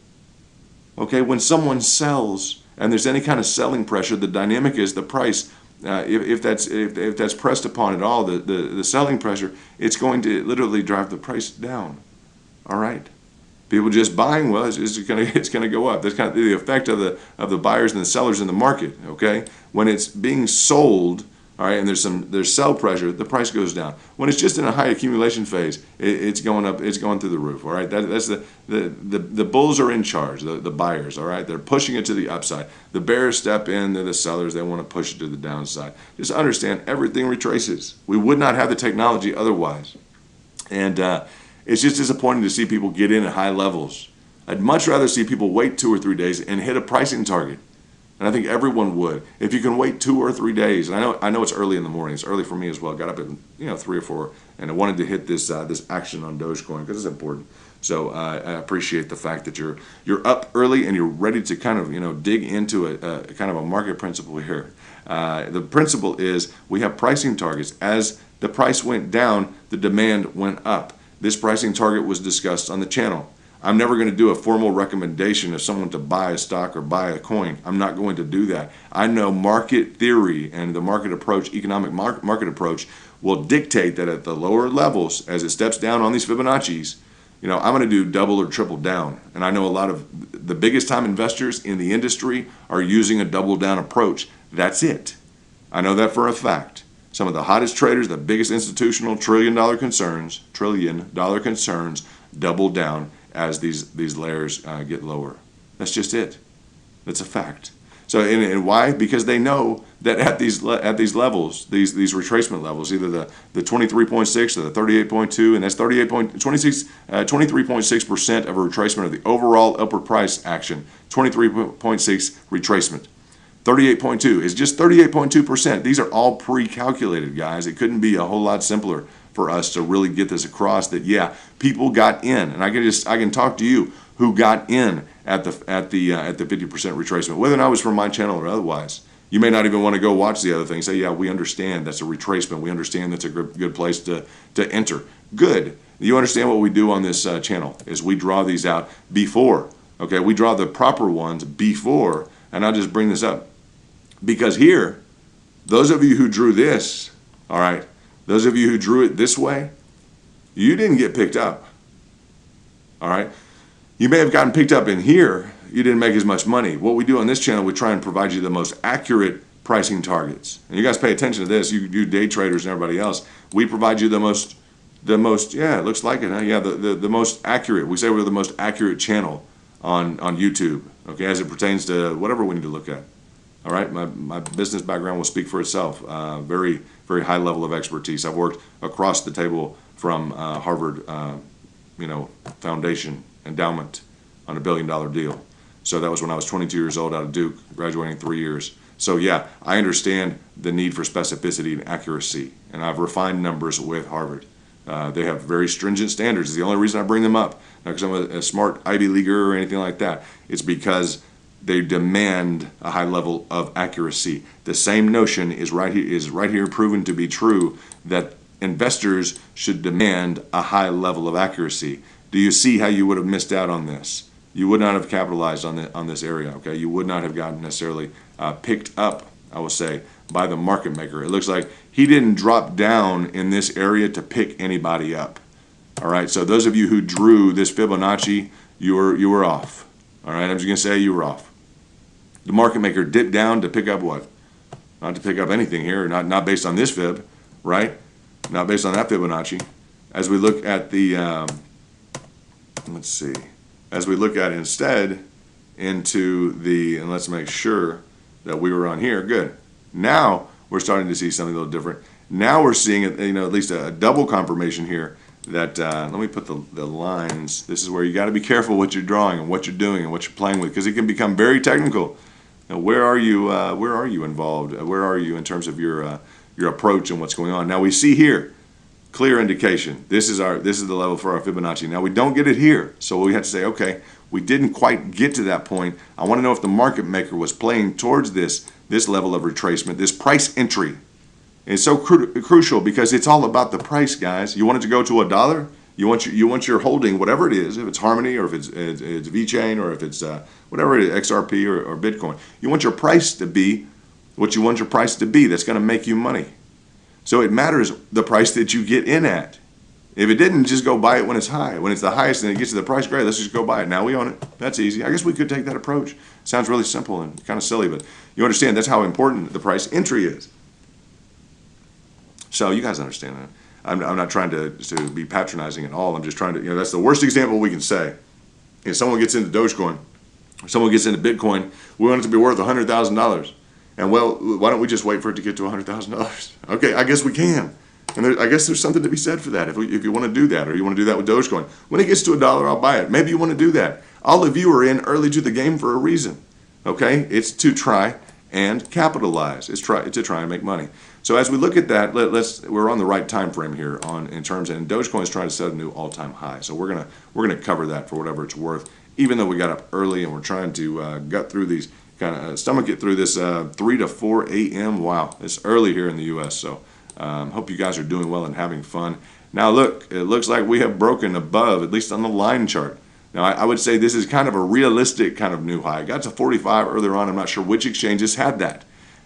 Okay? When someone sells and there's any kind of selling pressure, the dynamic is the price. If that's pressed upon at all, the selling pressure, it's going to literally drive the price down. All right? People just buying, well, it's going to go up. That's kind of the effect of the buyers and the sellers in the market. Okay, when it's being sold, all right, and there's sell pressure, the price goes down. When it's just in a high accumulation phase, it's going up. It's going through the roof. All right, that's the bulls are in charge. The buyers, all right, they're pushing it to the upside. The bears step in. They're the sellers. They want to push it to the downside. Just understand, everything retraces. We would not have the technology otherwise, and it's just disappointing to see people get in at high levels. I'd much rather see people wait 2 or 3 days and hit a pricing target. And I think everyone would. If you can wait 2 or 3 days, and I know it's early in the morning. It's early for me as well. Got up at 3 or 4, and I wanted to hit this action on Dogecoin because it's important. So I appreciate the fact that you're up early and you're ready to kind of dig into a kind of a market principle here. The principle is we have pricing targets. As the price went down, the demand went up. This pricing target was discussed on the channel. I'm never going to do a formal recommendation of someone to buy a stock or buy a coin. I'm not going to do that. I know market theory and the market approach, economic market approach, will dictate that at the lower levels, as it steps down on these Fibonacci's, I'm going to do double or triple down. And I know a lot of the biggest time investors in the industry are using a double down approach. That's it. I know that for a fact. Some of the hottest traders, the biggest institutional trillion-dollar concerns, double down as these layers get lower. That's just it. That's a fact. So, and why? Because they know that at these levels, these retracement levels, either the 23.6 or the 38.2, and that's 23.6% of a retracement of the overall upward price action. 23.6 retracement. 38.2 is just 38.2%. These are all pre-calculated, guys. It couldn't be a whole lot simpler for us to really get this across that, yeah, people got in, and I can talk to you who got in at the 50% retracement, whether or not it was from my channel or otherwise. You may not even want to go watch the other thing. Say, yeah, we understand that's a retracement. We understand that's a good place to enter. Good. You understand what we do on this channel is we draw these out before. Okay, we draw the proper ones before, and I'll just bring this up. Because here, those of you who drew this, all right, those of you who drew it this way, you didn't get picked up, all right? You may have gotten picked up in here. You didn't make as much money. What we do on this channel, we try and provide you the most accurate pricing targets. And you guys pay attention to this. You day traders and everybody else. We provide you the most, yeah, it looks like it, huh? Yeah, the most accurate. We say we're the most accurate channel on YouTube, okay, as it pertains to whatever we need to look at. All right, my business background will speak for itself. Very, very high level of expertise. I've worked across the table from Harvard, foundation, endowment on $1 billion deal. So that was when I was 22 years old out of Duke, graduating 3 years. So yeah, I understand the need for specificity and accuracy, and I've refined numbers with Harvard. They have very stringent standards. It's the only reason I bring them up. Not because I'm a smart Ivy Leaguer or anything like that. It's because they demand a high level of accuracy. The same notion is right here proven to be true, that investors should demand a high level of accuracy. Do you see how you would have missed out on this? you would not have capitalized on this area. Okay, you would not have gotten necessarily picked up, I will say, by the market maker. It looks like he didn't drop down in this area to pick anybody up. All right, so those of you who drew this Fibonacci, you were off. All right, I'm just gonna say you were off. The market maker dipped down to pick up what? Not to pick up anything here, not based on this fib, right? Not based on that Fibonacci. As we look at the, let's see, as we look at instead into the, and let's make sure that we were on here, good. Now we're starting to see something a little different. Now we're seeing it, at least a double confirmation here that, let me put the lines. This is where you got to be careful what you're drawing and what you're doing and what you're playing with, because it can become very technical. Now, where are you involved? Where are you in terms of your approach and what's going on? Now we see here, clear indication. This is the level for our Fibonacci. Now we don't get it here, so we have to say, okay, we didn't quite get to that point. I want to know if the market maker was playing towards this level of retracement, this price entry. It's so crucial because it's all about the price, guys. You want it to go to $1? You want your holding, whatever it is, if it's Harmony or if it's VeChain or if it's whatever it is, XRP or Bitcoin. You want your price to be what you want your price to be. That's going to make you money. So it matters the price that you get in at. If it didn't, just go buy it when it's high. When it's the highest and it gets to the price, great, let's just go buy it. Now we own it. That's easy. I guess we could take that approach. Sounds really simple and kind of silly, but you understand that's how important the price entry is. So you guys understand that. I'm not trying to be patronizing at all. I'm just trying to, that's the worst example we can say. If someone gets into Dogecoin, or someone gets into Bitcoin, we want it to be worth $100,000. And well, why don't we just wait for it to get to $100,000? Okay, I guess we can. And I guess there's something to be said for that if you want to do that, or you want to do that with Dogecoin. When it gets to $1, I'll buy it. Maybe you want to do that. All of you are in early to the game for a reason. Okay, it's to try and capitalize. It's to try and make money. So as we look at that, we're on the right time frame here in terms, and Dogecoin is trying to set a new all-time high. So we're gonna cover that for whatever it's worth. Even though we got up early and we're trying to gut through these, stomach it through this 3 to 4 a.m. Wow, it's early here in the U.S. So hope you guys are doing well and having fun. Now look, it looks like we have broken above, at least on the line chart. Now I would say this is kind of a realistic kind of new high. It got to 45 earlier on. I'm not sure which exchanges had that.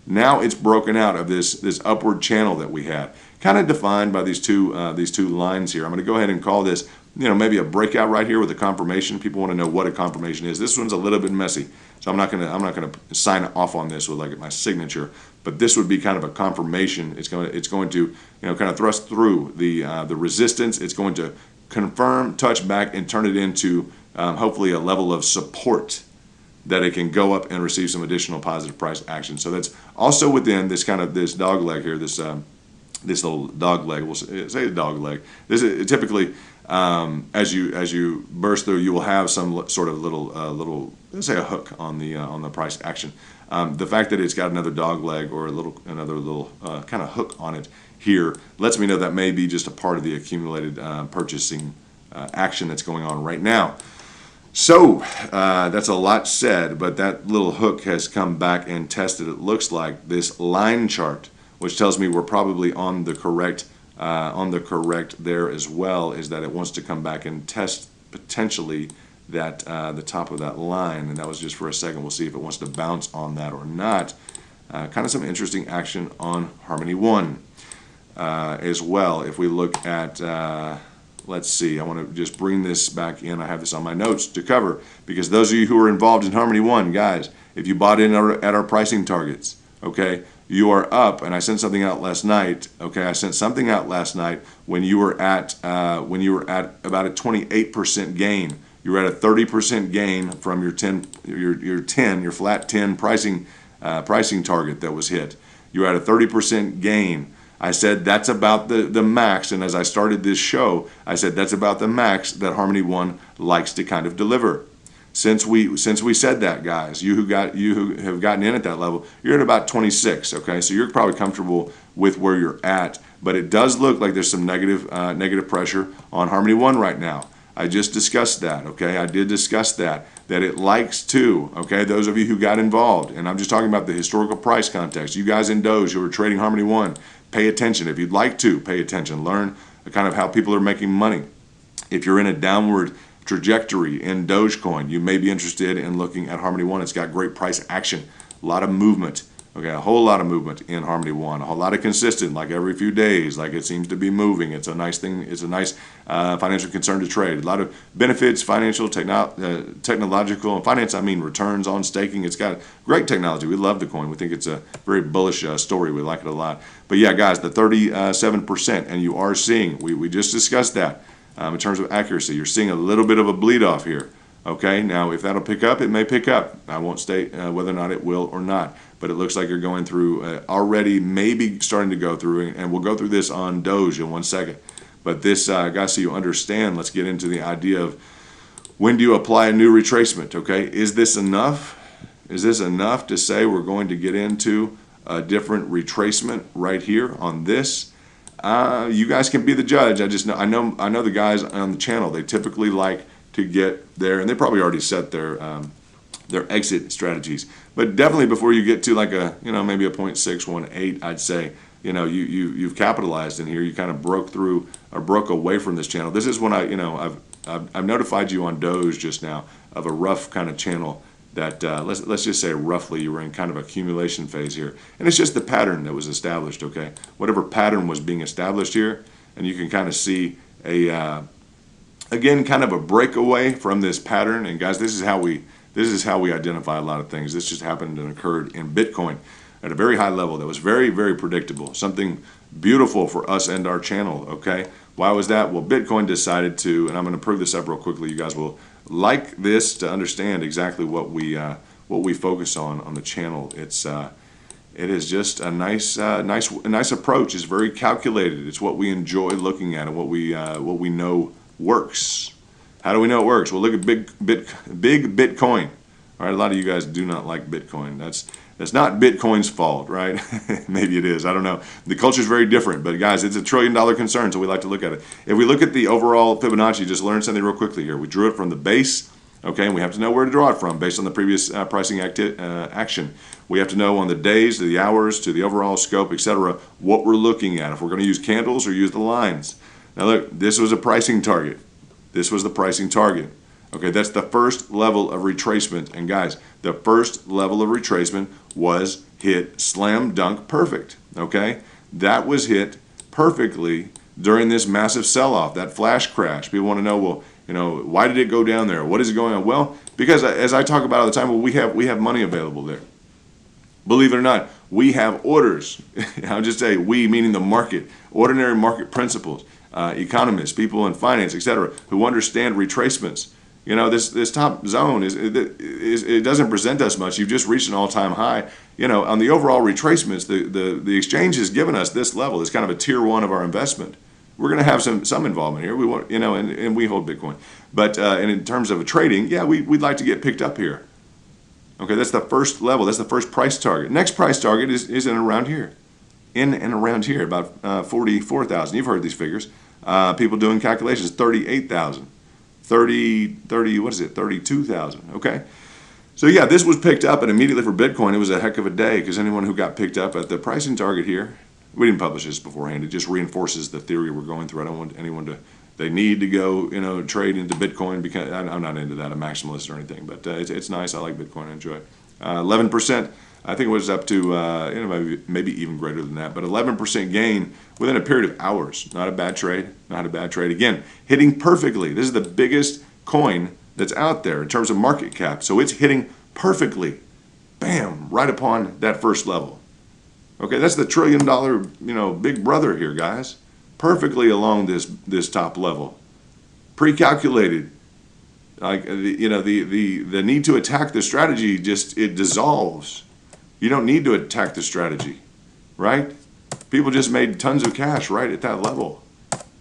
Now it's broken out of this upward channel that we had, kind of defined by these two lines here. I'm going to go ahead and call this, maybe a breakout right here with a confirmation. People want to know what a confirmation is. This one's a little bit messy, so I'm not going to sign off on this with like my signature. But this would be kind of a confirmation. It's going to kind of thrust through the resistance. It's going to confirm, touch back, and turn it into hopefully a level of support that it can go up and receive some additional positive price action. So that's also within this dog leg here, this little dog leg. We'll say a dog leg. This is typically as you burst through, you will have some sort of little let's say a hook on the price action. The fact that it's got another dog leg or another little kind of hook on it here lets me know that may be just a part of the accumulated purchasing action that's going on right now. So that's a lot said, but that little hook has come back and tested, it looks like, this line chart, which tells me we're probably on the correct there as well, is that it wants to come back and test potentially that the top of that line, and that was just for a second. We'll see if it wants to bounce on that or not. Kind of some interesting action on Harmony One as well. If we look at let's see, I want to just bring this back in. I have this on my notes to cover, because those of you who are involved in Harmony One, guys, if you bought in at our pricing targets, okay, you are up. And I sent something out last night. Okay, I sent something out last night when you were at about a 28% gain. You were at a 30% gain from your flat 10 pricing target that was hit. You were at a 30% gain. I said that's about the max, and as I started this show, I said that's about the max that Harmony One likes to kind of deliver. Since we said that, guys, you who have gotten in at that level, you're at about 26. Okay, so you're probably comfortable with where you're at, but it does look like there's some negative pressure on Harmony One right now. I just discussed that. Okay, I did discuss that it likes to. Okay, those of you who got involved, and I'm just talking about the historical price context. You guys in Doge who are trading Harmony One, pay attention. If you'd like to, pay attention. Learn kind of how people are making money. If you're in a downward trajectory in Dogecoin. You may be interested in looking at Harmony One. It's got great price action, a lot of movement. Okay, a whole lot of movement in Harmony One, a whole lot of consistent, like every few days, like it seems to be moving. It's a nice thing. It's a nice financial concern to trade. A lot of benefits, financial, technological, and finance. I mean, returns on staking. It's got great technology. We love the coin. We think it's a very bullish story. We like it a lot. But yeah, guys, the 37%, and you are seeing. We just discussed that in terms of accuracy. You're seeing a little bit of a bleed off here. Okay, now if that'll pick up, it may pick up. I won't state whether or not it will or not, but it looks like you're going through already, maybe starting to go through, and we'll go through this on Doge in 1 second. But this, guys, so you understand, let's get into the idea of when do you apply a new retracement, okay? Is this enough? Is this enough to say we're going to get into a different retracement right here on this? You guys can be the judge. I know the guys on the channel, they typically like to get there, and they probably already set their exit strategies. But definitely before you get to like a maybe a 0.618, I'd say you've capitalized in here. You kind of broke through or broke away from this channel. This is when I've notified you on Doge just now of a rough kind of channel that let's just say roughly you were in kind of accumulation phase here, and it's just the pattern that was established. Okay, whatever pattern was being established here, and you can kind of see a again, kind of a breakaway from this pattern. And guys, this is how we identify a lot of things. This just happened and occurred in Bitcoin at a very high level that was very, very predictable. Something beautiful for us and our channel, okay? Why was that? Well, Bitcoin decided to, and I'm going to prove this up real quickly. You guys will like this to understand exactly what we focus on the channel. It is just a nice approach. It's very calculated. It's what we enjoy looking at and what we know works. How do we know it works? Well, look at big Bitcoin. All right, a lot of you guys do not like Bitcoin. That's not Bitcoin's fault, right? Maybe it is. I don't know. The culture is very different, but guys, it's $1 trillion concern, so we like to look at it. If we look at the overall Fibonacci, just learn something real quickly here. We drew it from the base, okay, and we have to know where to draw it from based on the previous pricing action. We have to know on the days, to the hours, to the overall scope, etc., what we're looking at. If we're going to use candles or use the lines. Now look, this was a pricing target. This was the pricing target. Okay, that's the first level of retracement. And guys, the first level of retracement was hit slam dunk perfect. Okay, that was hit perfectly during this massive sell-off, that flash crash. People want to know, well, why did it go down there? What is it going on? Well, because as I talk about all the time, well, we have money available there. Believe it or not, we have orders. I'll just say we, meaning the market, ordinary market principles. Economists, people in finance, etc., who understand retracements. This top zone it doesn't present us much. You've just reached an all-time high. On the overall retracements, the exchange has given us this level. It's kind of a tier 1 of our investment. We're going to have some involvement here. We want, and we hold Bitcoin. But and in terms of trading, yeah, we'd like to get picked up here. Okay, that's the first level. That's the first price target. Next price target is in and around here. In and around here, about 44,000. You've heard these figures. People doing calculations, 38,000. 30, what is it, 32,000, okay? So yeah, this was picked up, and immediately for Bitcoin, it was a heck of a day, because anyone who got picked up at the pricing target here, we didn't publish this beforehand, it just reinforces the theory we're going through. I don't want anyone to, they need to go, trade into Bitcoin, because I'm not into that, a maximalist or anything, but it's nice, I like Bitcoin, I enjoy it. 11%, I think it was up to, maybe even greater than that, but 11% gain within a period of hours. Not a bad trade, not a bad trade. Again, hitting perfectly. This is the biggest coin that's out there in terms of market cap. So it's hitting perfectly, bam, right upon that first level. Okay, that's the $1 trillion, big brother here, guys. Perfectly along this top level. Pre-calculated. Like, the need to attack the strategy it dissolves. You don't need to attack the strategy, right? People just made tons of cash right at that level.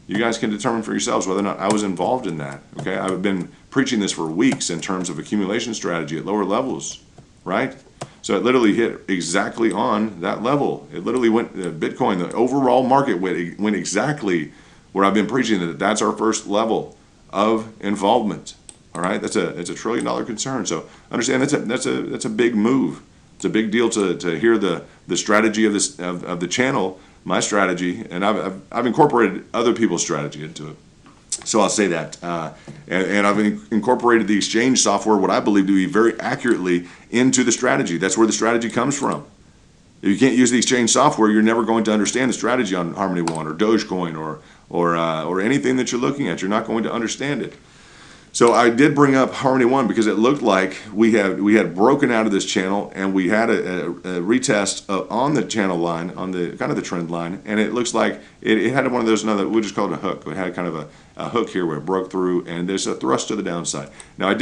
You guys can determine for yourselves whether or not I was involved in that, okay? I've been preaching this for weeks in terms of accumulation strategy at lower levels, right? So it literally hit exactly on that level. It literally went, Bitcoin, the overall market went exactly where I've been preaching that's our first level of involvement, all right? It's a $1 trillion concern. So understand that's a big move. It's a big deal to hear the strategy of the channel, my strategy, and I've incorporated other people's strategy into it. So I'll say that. And I've incorporated the exchange software, what I believe to be very accurately, into the strategy. That's where the strategy comes from. If you can't use the exchange software, you're never going to understand the strategy on Harmony One or Dogecoin or anything that you're looking at. You're not going to understand it. So I did bring up Harmony One because it looked like we had broken out of this channel, and we had a retest on the channel line, on the kind of the trend line, and it looks like it had one of those, we'll just call it a hook. It had kind of a hook here where it broke through, and there's a thrust to the downside. Now I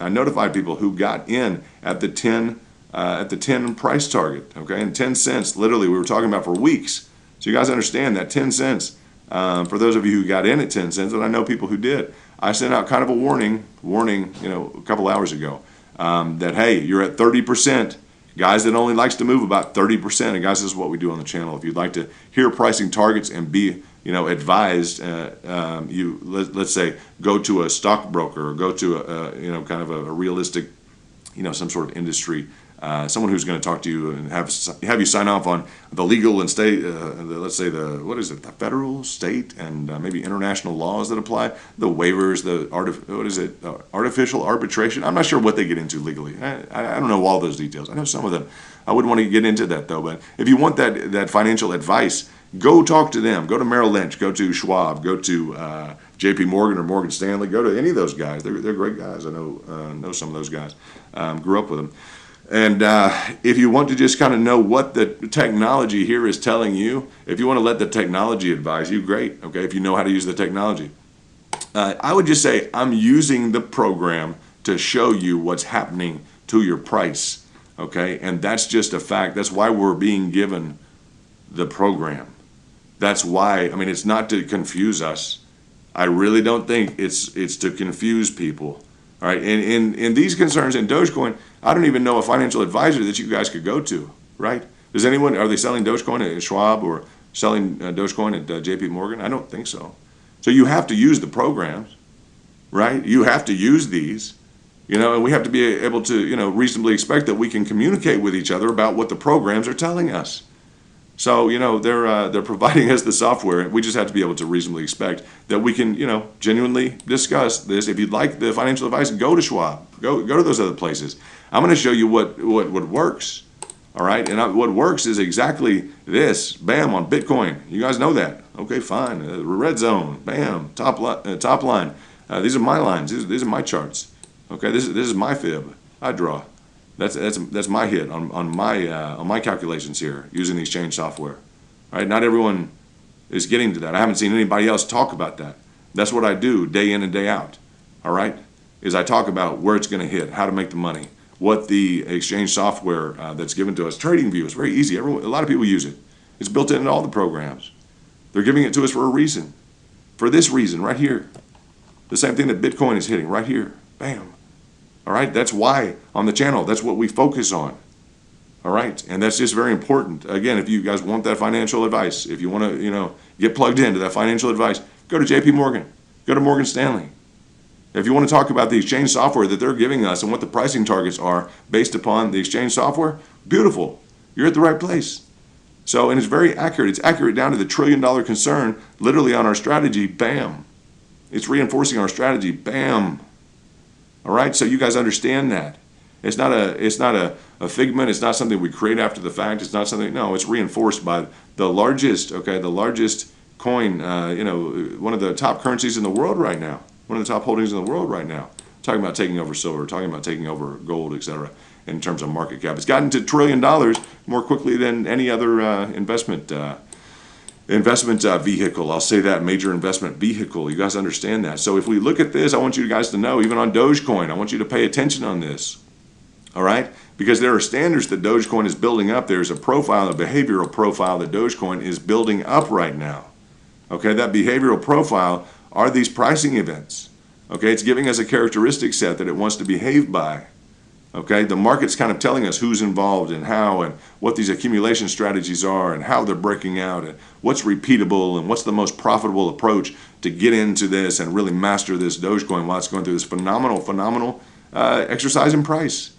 notified people who got in at the 10 price target, okay, and 10 cents. Literally, we were talking about for weeks. So you guys understand that 10 cents. For those of you who got in at 10 cents, and I know people who did, I sent out kind of a warning, a couple hours ago, that hey, you're at 30%. Guys, that only likes to move about 30%. And guys, this is what we do on the channel. If you'd like to hear pricing targets and be, advised, let's say go to a stockbroker or go to a, kind of a realistic, some sort of industry. Someone who's going to talk to you and have you sign off on the legal and state, let's say the federal, state, and maybe international laws that apply, the waivers, artificial arbitration. I'm not sure what they get into legally. I don't know all those details. I know some of them. I wouldn't want to get into that though. But if you want that financial advice, go talk to them. Go to Merrill Lynch. Go to Schwab. Go to J.P. Morgan or Morgan Stanley. Go to any of those guys. They're great guys. I know some of those guys. Grew up with them. And if you want to just kind of know what the technology here is telling you, if you want to let the technology advise you, great. Okay, if you know how to use the technology. I would just say I'm using the program to show you what's happening to your price. Okay, and that's just a fact. That's why we're being given the program. That's why, it's not to confuse us. I really don't think it's to confuse people. All right, and in these concerns in Dogecoin, I don't even know a financial advisor that you guys could go to, right? Are they selling Dogecoin at Schwab or selling Dogecoin at J.P. Morgan? I don't think so. So you have to use the programs, right? You have to use these, and we have to be able to, reasonably expect that we can communicate with each other about what the programs are telling us. So, they're providing us the software. We just have to be able to reasonably expect that we can, genuinely discuss this. If you'd like the financial advice, go to Schwab. Go to those other places. I'm going to show you what works. All right? And what works is exactly this. Bam, on Bitcoin. You guys know that. Okay, fine. Red zone. Bam. Top line. These are my lines. These are my charts. Okay, this is my fib. I draw. That's my hit on my calculations here using the exchange software. All right, not everyone is getting to that. I haven't seen anybody else talk about that. That's what I do day in and day out. All right, is I talk about where it's going to hit, how to make the money, what the exchange software that's given to us. TradingView is very easy. A lot of people use it. It's built into all the programs. They're giving it to us for a reason. For this reason right here. The same thing that Bitcoin is hitting right here. Bam. All right, that's why on the channel, that's what we focus on. All right, and that's just very important. Again, if you guys want that financial advice, if you want to, get plugged into that financial advice, go to J.P. Morgan, go to Morgan Stanley. If you want to talk about the exchange software that they're giving us and what the pricing targets are based upon the exchange software, beautiful. You're at the right place. So, and it's very accurate. It's accurate down to the $1 trillion concern, literally on our strategy, bam. It's reinforcing our strategy, bam. All right, so you guys understand that. It's not a figment. It's not something we create after the fact. It's not something, no, it's reinforced by the largest coin, one of the top currencies in the world right now, one of the top holdings in the world right now. Talking about taking over silver, talking about taking over gold, etc. in terms of market cap. It's gotten to $1 trillion more quickly than any other investment vehicle. I'll say that, major investment vehicle. You guys understand that. So if we look at this, I want you guys to know, even on Dogecoin, I want you to pay attention on this. All right? Because there are standards that Dogecoin is building up. There's a profile, a behavioral profile that Dogecoin is building up right now. Okay, that behavioral profile are these pricing events. Okay, it's giving us a characteristic set that it wants to behave by. Okay, the market's kind of telling us who's involved and how and what these accumulation strategies are and how they're breaking out and what's repeatable and what's the most profitable approach to get into this and really master this Dogecoin while it's going through this phenomenal exercise in price.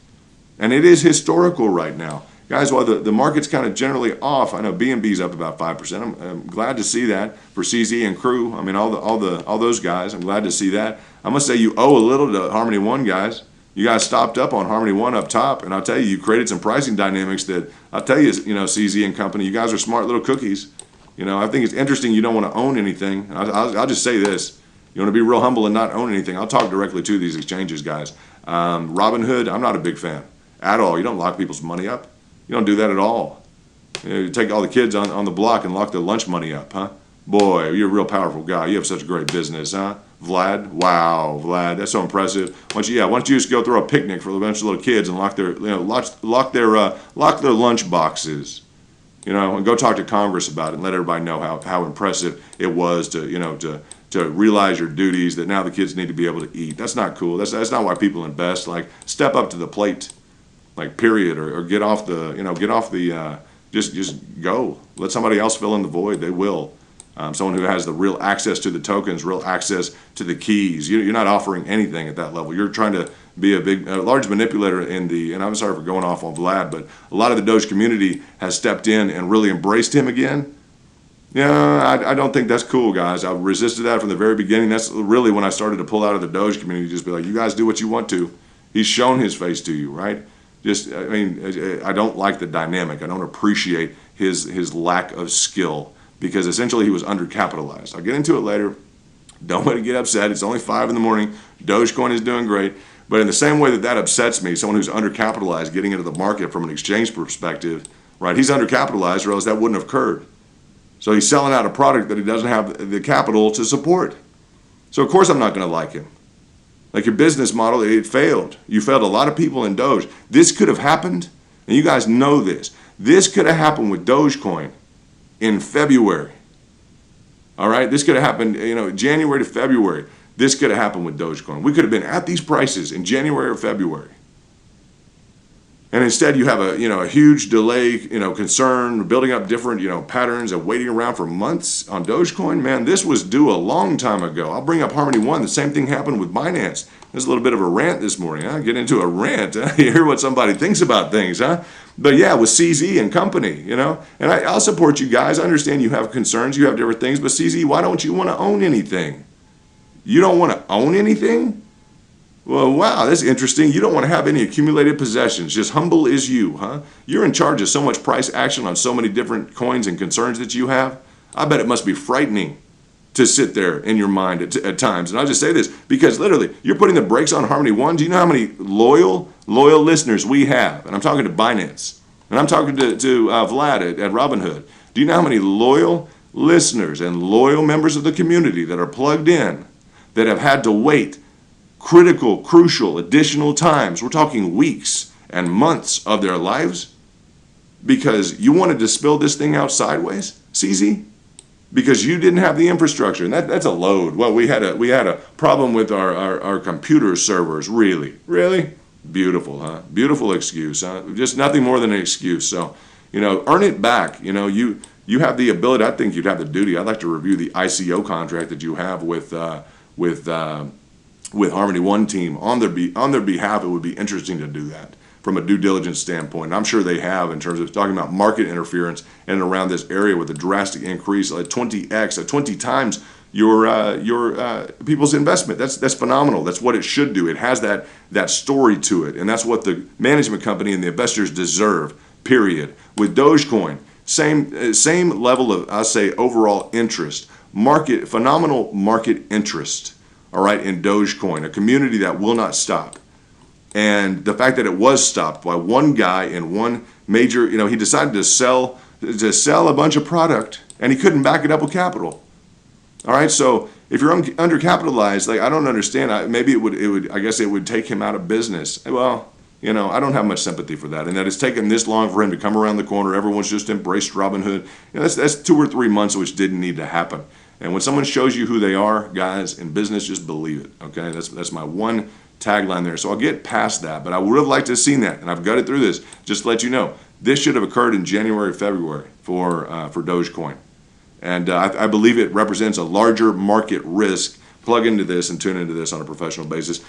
And it is historical right now. guys, while the market's kind of generally off, I know BNB's up about 5%. I'm glad to see that for CZ and crew. I mean, all those guys. I'm glad to see that. I must say you owe a little to Harmony One, guys. You guys stopped up on Harmony One up top, and I'll tell you, you created some pricing dynamics that I'll tell you, CZ and company, you guys are smart little cookies. I think it's interesting you don't want to own anything. I'll just say this. You want to be real humble and not own anything. I'll talk directly to these exchanges, guys. Robinhood, I'm not a big fan at all. You don't lock people's money up. You don't do that at all. You take all the kids on the block and lock their lunch money up, huh? Boy, you're a real powerful guy. You have such a great business, huh? Vlad, wow, Vlad, that's so impressive. Why don't you just go throw a picnic for a bunch of little kids and lock their lunch boxes, and go talk to Congress about it and let everybody know how impressive it was to realize your duties, that now the kids need to be able to eat. That's not cool. That's not why people invest. Like, step up to the plate, like, period, or get off the just go. Let somebody else fill in the void. They will. Someone who has the real access to the tokens, real access to the keys. You're not offering anything at that level. You're trying to be a large manipulator and I'm sorry for going off on Vlad, but a lot of the Doge community has stepped in and really embraced him again. Yeah, I don't think that's cool, guys. I resisted that from the very beginning. That's really when I started to pull out of the Doge community, just be like, you guys do what you want to. He's shown his face to you, right? I don't like the dynamic. I don't appreciate his lack of skill, because essentially he was undercapitalized. I'll get into it later. Don't let it get upset. It's only 5 in the morning. Dogecoin is doing great. But in the same way that upsets me, someone who's undercapitalized getting into the market from an exchange perspective, right? He's undercapitalized, or else that wouldn't have occurred. So he's selling out a product that he doesn't have the capital to support. So of course I'm not going to like him. Like, your business model, it failed. You failed a lot of people in Doge. This could have happened, and you guys know this. This could have happened with Dogecoin in February. All right, this could have happened, January to February. This could have happened with Dogecoin. We could have been at these prices in January or February. And instead you have a huge delay, concern, building up different, patterns of waiting around for months on Dogecoin. Man, this was due a long time ago. I'll bring up Harmony One. The same thing happened with Binance. There's a little bit of a rant this morning, huh? Get into a rant. Huh? You hear what somebody thinks about things, huh? But yeah, with CZ and company, and I'll support you guys. I understand you have concerns, you have different things, but CZ, why don't you want to own anything? You don't want to own anything? Well, wow, that's interesting. You don't want to have any accumulated possessions. Just humble as you, huh? You're in charge of so much price action on so many different coins and concerns that you have. I bet it must be frightening to sit there in your mind at times. And I'll just say this, because literally, you're putting the brakes on Harmony One. Do you know how many loyal listeners we have? And I'm talking to Binance. And I'm talking to Vlad at Robinhood. Do you know how many loyal listeners and loyal members of the community that are plugged in that have had to wait crucial, additional times? We're talking weeks and months of their lives because you wanted to spill this thing out sideways, CZ? Because you didn't have the infrastructure, and that's a load. Well, we had a problem with our computer servers. Really? Beautiful, huh? Beautiful excuse, huh? Just nothing more than an excuse. So, earn it back. You have the ability. I think you'd have the duty. I'd like to review the ICO contract that you have with Harmony One team on their behalf. It would be interesting to do that from a due diligence standpoint. And I'm sure they have, in terms of talking about market interference and around this area with a drastic increase, like 20x, 20 times your people's investment. That's phenomenal. That's what it should do. It has that story to it, and that's what the management company and the investors deserve. Period. With Dogecoin, same level of, I say, overall interest, phenomenal market interest. All right, in Dogecoin, a community that will not stop. And the fact that it was stopped by one guy in one major, he decided to sell a bunch of product, and he couldn't back it up with capital. All right, so if you're undercapitalized, like, I don't understand. Maybe I guess it would take him out of business. Well, I don't have much sympathy for that, and that it's taken this long for him to come around the corner. Everyone's just embraced Robinhood. That's 2 or 3 months, which didn't need to happen. And when someone shows you who they are, guys, in business, just believe it, okay? That's my one tagline there. So I'll get past that, but I would have liked to have seen that, and I've gutted through this. Just to let you know, this should have occurred in January, February for Dogecoin. And I believe it represents a larger market risk. Plug into this and tune into this on a professional basis.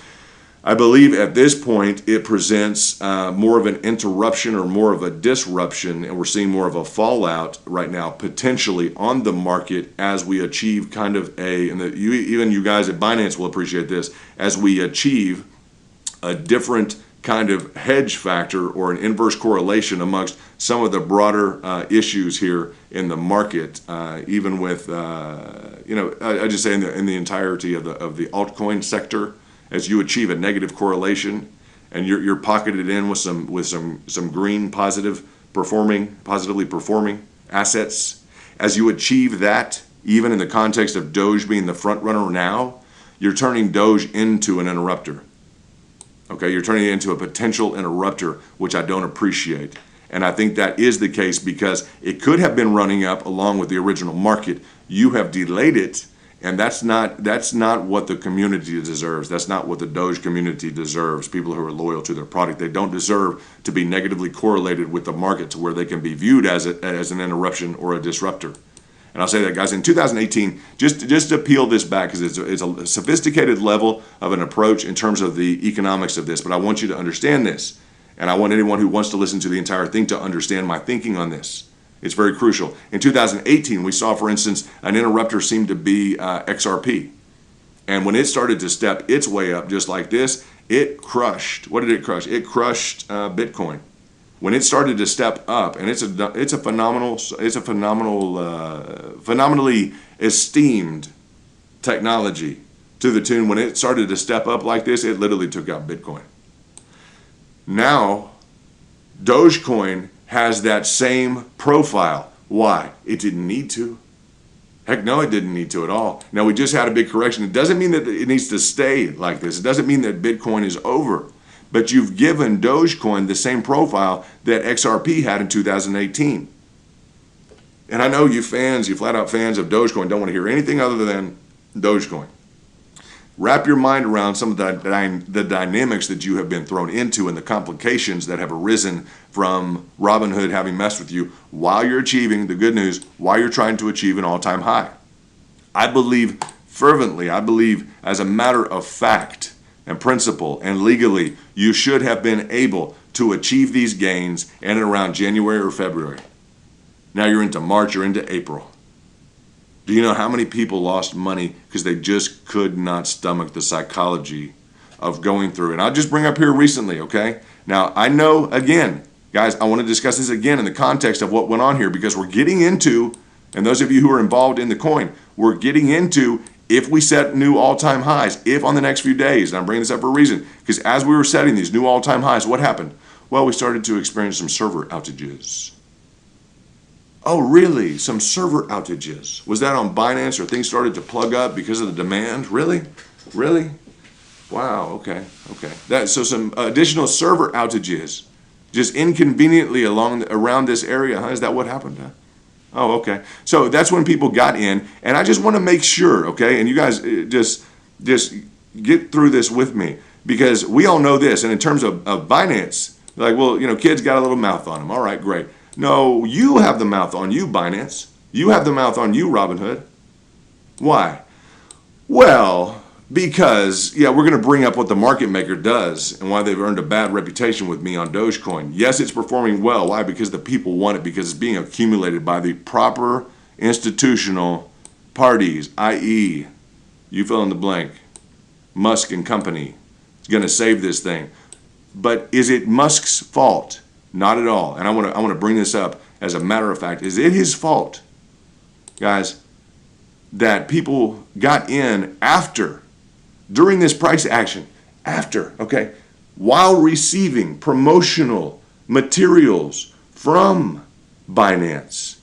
I believe at this point it presents more of an interruption or more of a disruption, and we're seeing more of a fallout right now potentially on the market as we achieve kind of even you guys at Binance will appreciate this, as we achieve a different kind of hedge factor or an inverse correlation amongst some of the broader issues here in the market, even with I just say in the entirety of the altcoin sector. As you achieve a negative correlation, and you're pocketed in with some green positively performing assets, as you achieve that, even in the context of Doge being the front runner now, you're turning Doge into an interrupter. Okay, you're turning it into a potential interrupter, which I don't appreciate. And I think that is the case because it could have been running up along with the original market. You have delayed it. And that's not what the community deserves. That's not what the Doge community deserves. People who are loyal to their product, they don't deserve to be negatively correlated with the market to where they can be viewed as an interruption or a disruptor. And I'll say that, guys, in 2018, just to peel this back, because it's a sophisticated level of an approach in terms of the economics of this. But I want you to understand this, and I want anyone who wants to listen to the entire thing to understand my thinking on this. It's very crucial. In 2018, we saw, for instance, an interrupter seemed to be XRP. And when it started to step its way up just like this, it crushed. What did it crush? It crushed Bitcoin. When it started to step up, and it's a phenomenally esteemed technology to the tune, when it started to step up like this, it literally took out Bitcoin. Now, Dogecoin has that same profile. Why? It didn't need to. Heck no, it didn't need to at all. Now, we just had a big correction. It doesn't mean that it needs to stay like this. It doesn't mean that Bitcoin is over. But you've given Dogecoin the same profile that XRP had in 2018. And I know you flat out fans of Dogecoin don't want to hear anything other than Dogecoin. Wrap your mind around some of the dynamics that you have been thrown into and the complications that have arisen from Robinhood having messed with you while you're achieving the good news, while you're trying to achieve an all-time high. I believe fervently, as a matter of fact and principle and legally, you should have been able to achieve these gains in and around January or February. Now you're into March, you're into April. Do you know how many people lost money because they just could not stomach the psychology of going through? And I'll just bring up here recently, okay? Now, I know, again, guys, I want to discuss this again in the context of what went on here because we're getting into, and those of you who are involved in the coin, we're getting into if we set new all-time highs, if on the next few days, and I'm bringing this up for a reason, because as we were setting these new all-time highs, what happened? Well, we started to experience some server outages. Oh, really? Some server outages. Was that on Binance or things started to plug up because of the demand? Really? Really? Wow, okay. So some additional server outages just inconveniently around this area, huh? Is that what happened? Huh? Oh, okay. So that's when people got in, and I just want to make sure, okay, and you guys just get through this with me because we all know this, and in terms of Binance, like, well, kids got a little mouth on them. All right, great. No, you have the mouth on you, Binance. You have the mouth on you, Robinhood. Why? Well, because, we're going to bring up what the market maker does and why they've earned a bad reputation with me on Dogecoin. Yes, it's performing well. Why? Because the people want it, because it's being accumulated by the proper institutional parties, i.e., you fill in the blank, Musk and company. It's going to save this thing. But is it Musk's fault? Not at all. And I want to bring this up as a matter of fact. Is it his fault, guys, that people got in during this price action, while receiving promotional materials from Binance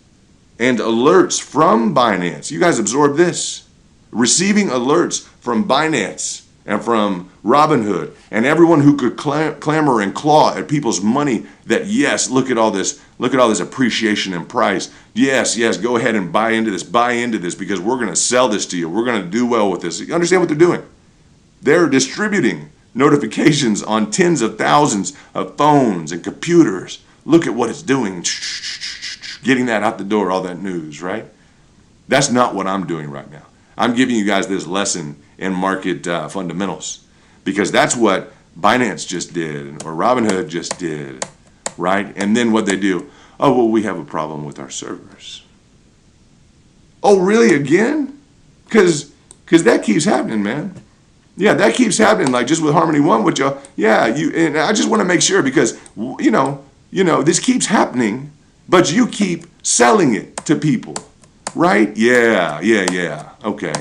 and alerts from Binance? You guys absorb this. Receiving alerts from Binance and from Robinhood and everyone who could clamor and claw at people's money that, yes, look at all this appreciation in price. Yes, go ahead and buy into this because we're going to sell this to you. We're going to do well with this. You understand what they're doing? They're distributing notifications on tens of thousands of phones and computers. Look at what it's doing. Getting that out the door, all that news, right? That's not what I'm doing right now. I'm giving you guys this lesson in market fundamentals. because that's what Binance just did or Robinhood just did, right? And then what they do, oh, well, we have a problem with our servers. Oh, really, again? Because that keeps happening, man. Yeah, that keeps happening, like just with Harmony One, which and I just want to make sure because this keeps happening, but you keep selling it to people, right? Yeah. Okay.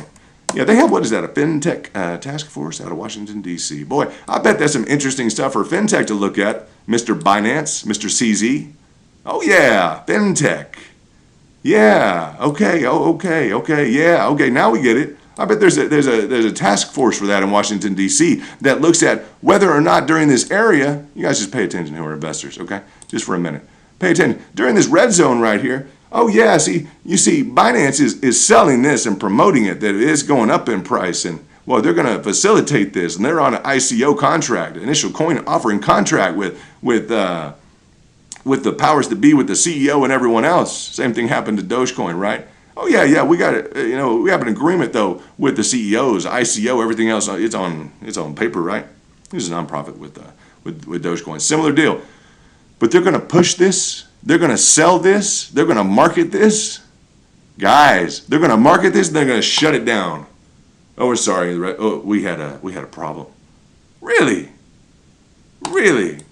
Yeah, they have, what is that, a FinTech task force out of Washington, D.C. Boy, I bet that's some interesting stuff for FinTech to look at, Mr. Binance, Mr. CZ. Oh, yeah, FinTech. Yeah, okay, yeah, okay, now we get it. I bet there's a task force for that in Washington, D.C. that looks at whether or not during this area, you guys just pay attention who are investors, okay? Just for a minute. Pay attention. During this red zone right here, oh yeah, you see Binance is selling this and promoting it, that it is going up in price, and well, they're going to facilitate this, and they're on an ICO contract, initial coin offering contract with the powers that be, with the CEO and everyone else. Same thing happened to Dogecoin, right? Oh yeah, we got it. We have an agreement though with the CEOs, ICO, everything else. It's on paper, right? This is a nonprofit with Dogecoin. Similar deal, but they're going to push this. They're going to sell this. They're going to market this, guys. They're going to market this. And they're going to shut it down. Oh, we're sorry. Oh, we had a problem. Really?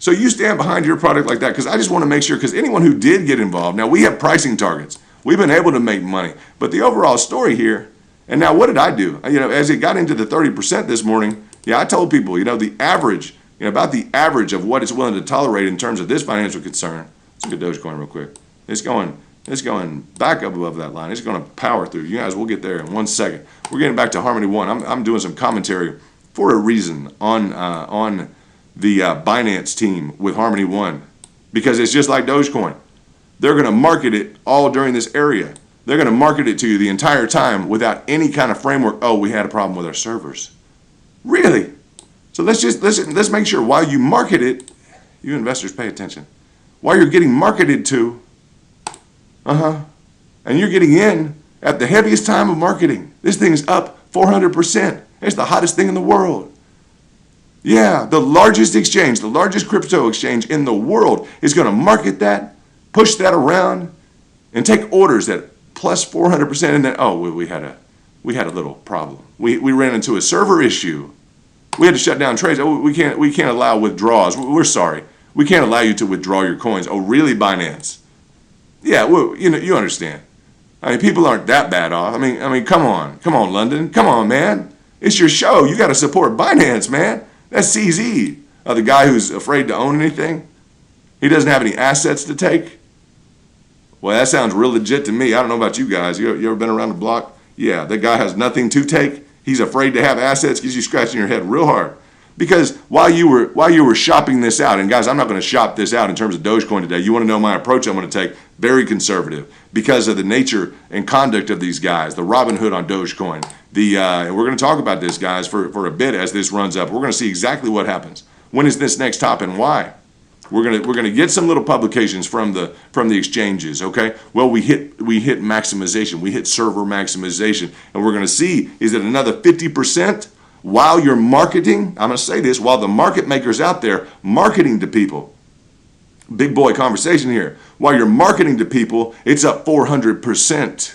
So you stand behind your product like that? Because I just want to make sure. Because anyone who did get involved, now we have pricing targets. We've been able to make money. But the overall story here, and now what did I do? As it got into the 30% this morning, I told people, the average, about the average of what it's willing to tolerate in terms of this financial concern. Let's look at Dogecoin real quick. It's going back up above that line. It's going to power through. You guys, we'll get there in 1 second. We're getting back to Harmony One. I'm doing some commentary for a reason on the Binance team with Harmony One, because it's just like Dogecoin. They're going to market it all during this area. They're going to market it to you the entire time without any kind of framework. Oh, we had a problem with our servers. Really? So let's make sure while you market it, you investors pay attention. While you're getting marketed to, and you're getting in at the heaviest time of marketing. This thing's up 400%. It's the hottest thing in the world. Yeah, the largest exchange, the largest crypto exchange in the world is going to market that, push that around, and take orders at plus 400%. And then, we had a little problem. We ran into a server issue. We had to shut down trades. Oh, we can't allow withdrawals. We're sorry. We can't allow you to withdraw your coins. Oh, really, Binance? Yeah, well, you understand. I mean, people aren't that bad off. I mean, come on, London, come on, man. It's your show. You got to support Binance, man. That's CZ, the guy who's afraid to own anything. He doesn't have any assets to take. Well, that sounds real legit to me. I don't know about you guys. You ever been around the block? Yeah, that guy has nothing to take. He's afraid to have assets. Gets you scratching your head real hard. Because while you were shopping this out, and guys, I'm not going to shop this out in terms of Dogecoin today. You want to know my approach I'm going to take? Very conservative because of the nature and conduct of these guys. The Robinhood on Dogecoin. And we're going to talk about this, guys, for a bit as this runs up. We're going to see exactly what happens. When is this next top and why? We're going to get some little publications from the exchanges, okay? Well, we hit maximization. We hit server maximization. And we're going to see, is it another 50%? While you're marketing, I'm going to say this, while the market makers out there marketing to people, big boy conversation here, while you're marketing to people, it's up 400%.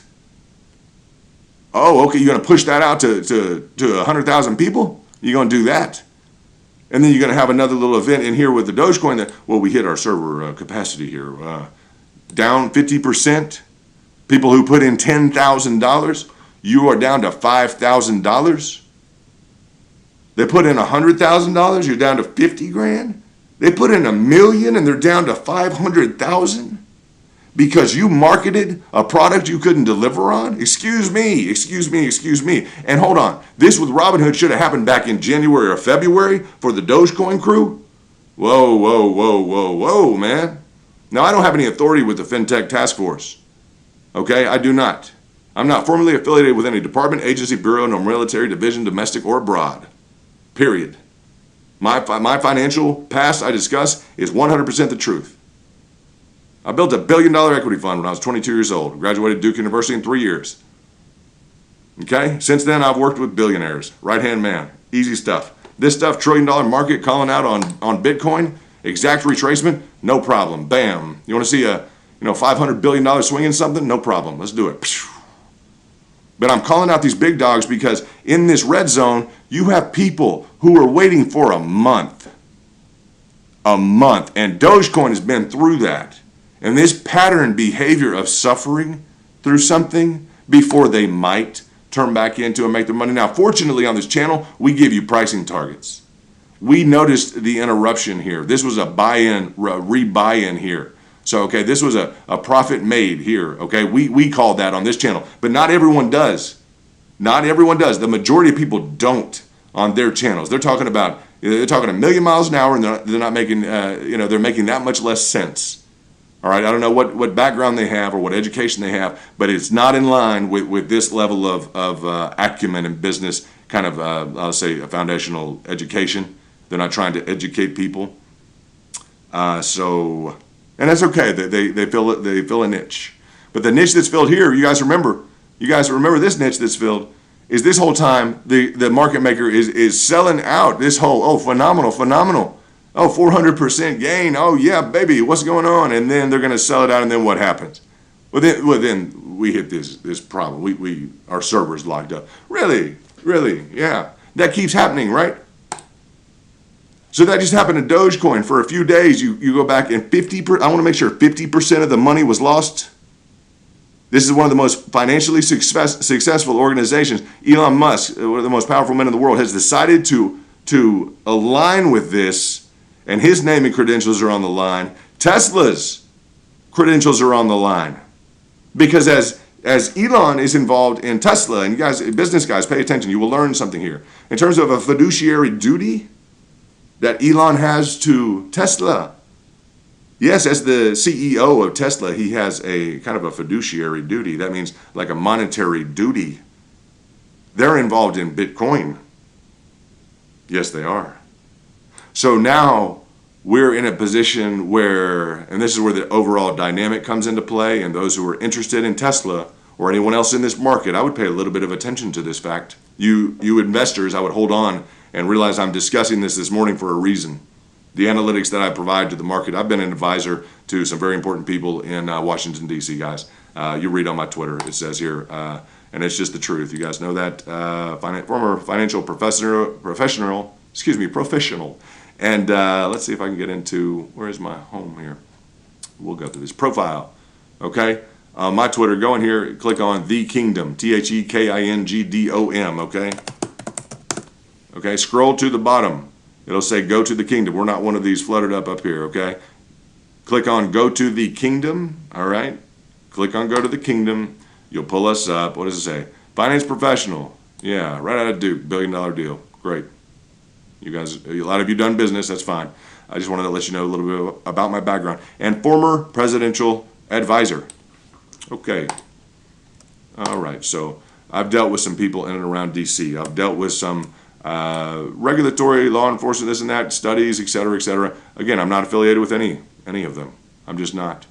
Oh, okay, you're going to push that out to 100,000 people? You're going to do that. And then you're going to have another little event in here with the Dogecoin that, well, we hit our server capacity here. Down 50%. People who put in $10,000, you are down to $5,000. They put in $100,000, you're down to 50 grand. They put in $1 million and they're down to 500,000 because you marketed a product you couldn't deliver on. Excuse me. And hold on, this with Robinhood should have happened back in January or February for the Dogecoin crew. Whoa, man. Now I don't have any authority with the FinTech task force. Okay, I do not. I'm not formally affiliated with any department, agency, bureau, nor military division, domestic or abroad. Period. My financial past I discuss is 100% the truth. I built $1 billion equity fund when I was 22 years old. Graduated Duke University in 3 years. Okay? Since then, I've worked with billionaires. Right-hand man. Easy stuff. This stuff, $1 trillion market calling out on Bitcoin, exact retracement, no problem. Bam. You want to see a $500 billion swing in something? No problem. Let's do it. But I'm calling out these big dogs because in this red zone, you have people who are waiting for a month. A month. And Dogecoin has been through that. And this pattern behavior of suffering through something before they might turn back into and make their money. Now, fortunately on this channel, we give you pricing targets. We noticed the interruption here. This was a buy-in, re-buy-in here. So, okay, this was a profit made here, okay? We call that on this channel, but not everyone does. Not everyone does. The majority of people don't on their channels. They're talking a million miles an hour, and they're not making, they're making that much less sense. All right, I don't know what background they have or what education they have, but it's not in line with this level of acumen in business, kind of, I'll say, a foundational education. They're not trying to educate people. And that's okay. They fill a niche. But the niche that's filled here, you guys remember this niche that's filled, is this whole time the market maker is selling out this whole, phenomenal. 400% gain. Oh yeah, baby, what's going on? And then they're going to sell it out, and then what happens? Well, then we hit this problem. Our server's locked up. Really, yeah. That keeps happening, right? So that just happened to Dogecoin for a few days. You go back and I want to make sure 50% of the money was lost. This is one of the most financially successful organizations. Elon Musk, one of the most powerful men in the world, has decided to align with this, and his name and credentials are on the line. Tesla's credentials are on the line. Because as Elon is involved in Tesla, and you guys, business guys, pay attention, you will learn something here. In terms of a fiduciary duty that Elon has to Tesla, yes, as the CEO of Tesla, he has a kind of a fiduciary duty. That means like a monetary duty. They're involved in Bitcoin. Yes, they are. So now we're in a position where, and this is where the overall dynamic comes into play, and those who are interested in Tesla or anyone else in this market, I would pay a little bit of attention to this fact. You investors, I would hold on and realize I'm discussing this morning for a reason. The analytics that I provide to the market, I've been an advisor to some very important people in Washington, D.C., guys. You read on my Twitter, it says here, and it's just the truth. You guys know that. Former financial professional. And let's see if I can get into, where is my home here? We'll go through this profile, okay? My Twitter, go in here, click on The Kingdom, TheKingdom, okay? Okay, scroll to the bottom. It'll say go to the kingdom. We're not one of these fluttered up here, okay? Click on go to the kingdom, all right? Click on go to the kingdom. You'll pull us up. What does it say? Finance professional. Yeah, right out of Duke, $1 billion deal. Great. You guys, a lot of you done business, that's fine. I just wanted to let you know a little bit about my background. And former presidential advisor. Okay. All right, so I've dealt with some people in and around D.C. I've dealt with some regulatory, law enforcement, this and that, studies, et cetera, et cetera. Again, I'm not affiliated with any of them. I'm just not.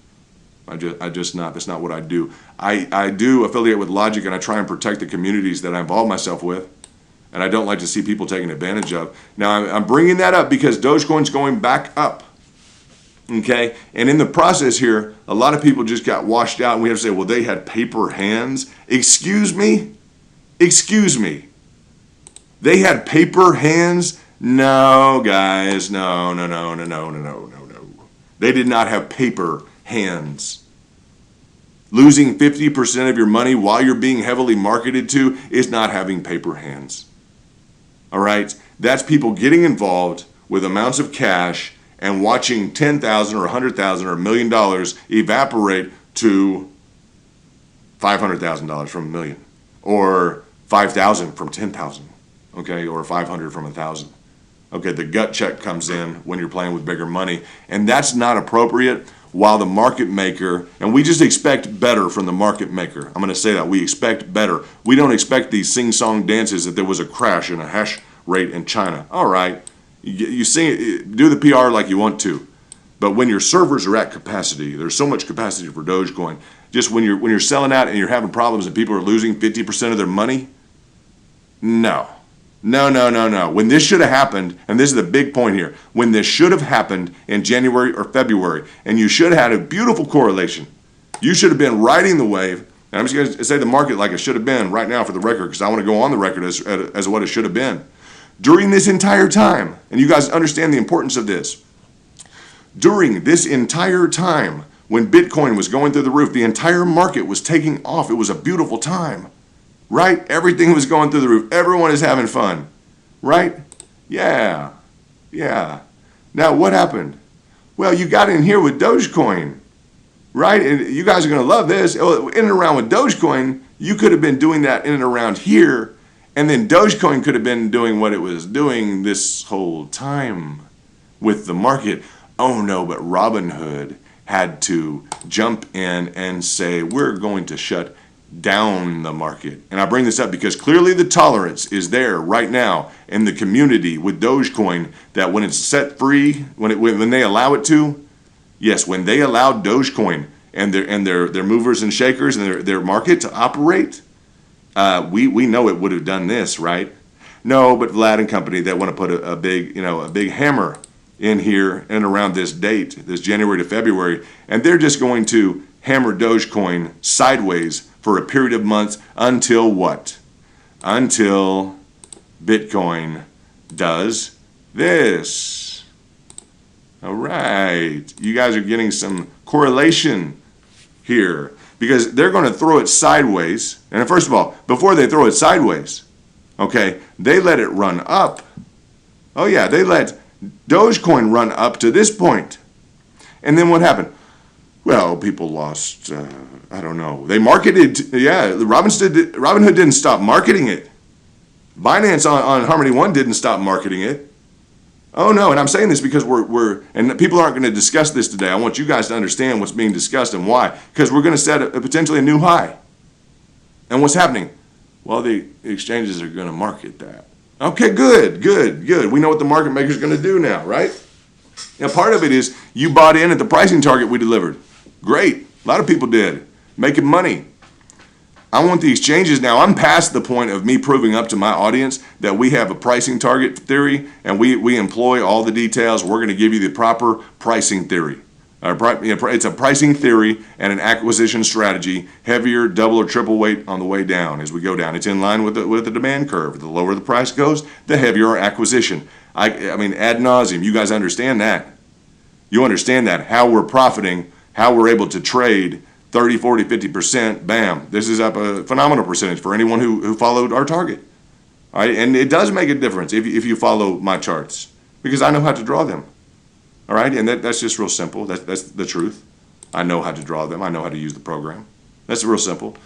I just not. That's not what I do. I do affiliate with logic, and I try and protect the communities that I involve myself with. And I don't like to see people taken advantage of. Now, I'm bringing that up because Dogecoin's going back up. Okay? And in the process here, a lot of people just got washed out, and we have to say, well, they had paper hands. Excuse me? Excuse me. They had paper hands? No, guys. No. They did not have paper hands. Losing 50% of your money while you're being heavily marketed to is not having paper hands. All right? That's people getting involved with amounts of cash and watching $10,000 or $100,000 or $1 million evaporate to $500,000 from $1 million, or $5,000 from $10,000, okay, or $500 from $1,000. Okay, the gut check comes in when you're playing with bigger money, and that's not appropriate. While the market maker, and we just expect better from the market maker. I'm going to say that. We expect better. We don't expect these sing-song dances that there was a crash in a hash rate in China. All right, you sing it, do the PR like you want to, but when your servers are at capacity, there's so much capacity for Dogecoin. Just when you're selling out and you're having problems and people are losing 50% of their money, no, No, no, no, no. When this should have happened, and this is the big point here, when this should have happened in January or February, and you should have had a beautiful correlation. You should have been riding the wave. And I'm just going to say the market like it should have been right now for the record, because I want to go on the record as what it should have been. During this entire time, and you guys understand the importance of this, during this entire time when Bitcoin was going through the roof, the entire market was taking off. It was a beautiful time. Right? Everything was going through the roof. Everyone is having fun. Right? Yeah. Yeah. Now, what happened? Well, you got in here with Dogecoin. Right? And you guys are going to love this. In and around with Dogecoin, you could have been doing that in and around here. And then Dogecoin could have been doing what it was doing this whole time with the market. Oh, no, but Robinhood had to jump in and say, we're going to shut down the market. And I bring this up because clearly the tolerance is there right now in the community with Dogecoin, that when it's set free, when they allow it to, yes, when they allow Dogecoin and their movers and shakers and their market to operate, we know it would have done this, right? No, but Vlad and company, they want to put a big hammer in here and around this date, this January to February, and they're just going to hammer Dogecoin sideways for a period of months until what? Until Bitcoin does this. All right. You guys are getting some correlation here because they're going to throw it sideways. And first of all, before they throw it sideways, okay, they let it run up. Oh, yeah, they let Dogecoin run up to this point. And then what happened? Well, people lost, I don't know. They marketed, Robinhood didn't stop marketing it. Binance on Harmony One didn't stop marketing it. Oh, no, and I'm saying this because and people aren't going to discuss this today. I want you guys to understand what's being discussed and why. Because we're going to set potentially a new high. And what's happening? Well, the exchanges are going to market that. Okay, good. We know what the market maker is going to do now, right? Now, part of it is you bought in at the pricing target we delivered. Great. A lot of people did. Making money. I want the exchanges now. I'm past the point of me proving up to my audience that we have a pricing target theory and we employ all the details. We're going to give you the proper pricing theory. It's a pricing theory and an acquisition strategy, heavier, double or triple weight on the way down as we go down. It's in line with the demand curve. The lower the price goes, the heavier our acquisition. I mean, ad nauseum, you guys understand that. You understand that, how we're profiting, how we're able to trade 30, 40, 50%, bam. This is up a phenomenal percentage for anyone who followed our target. All right, and it does make a difference if you follow my charts because I know how to draw them. All right, and that's just real simple. That's the truth. I know how to draw them. I know how to use the program. That's real simple.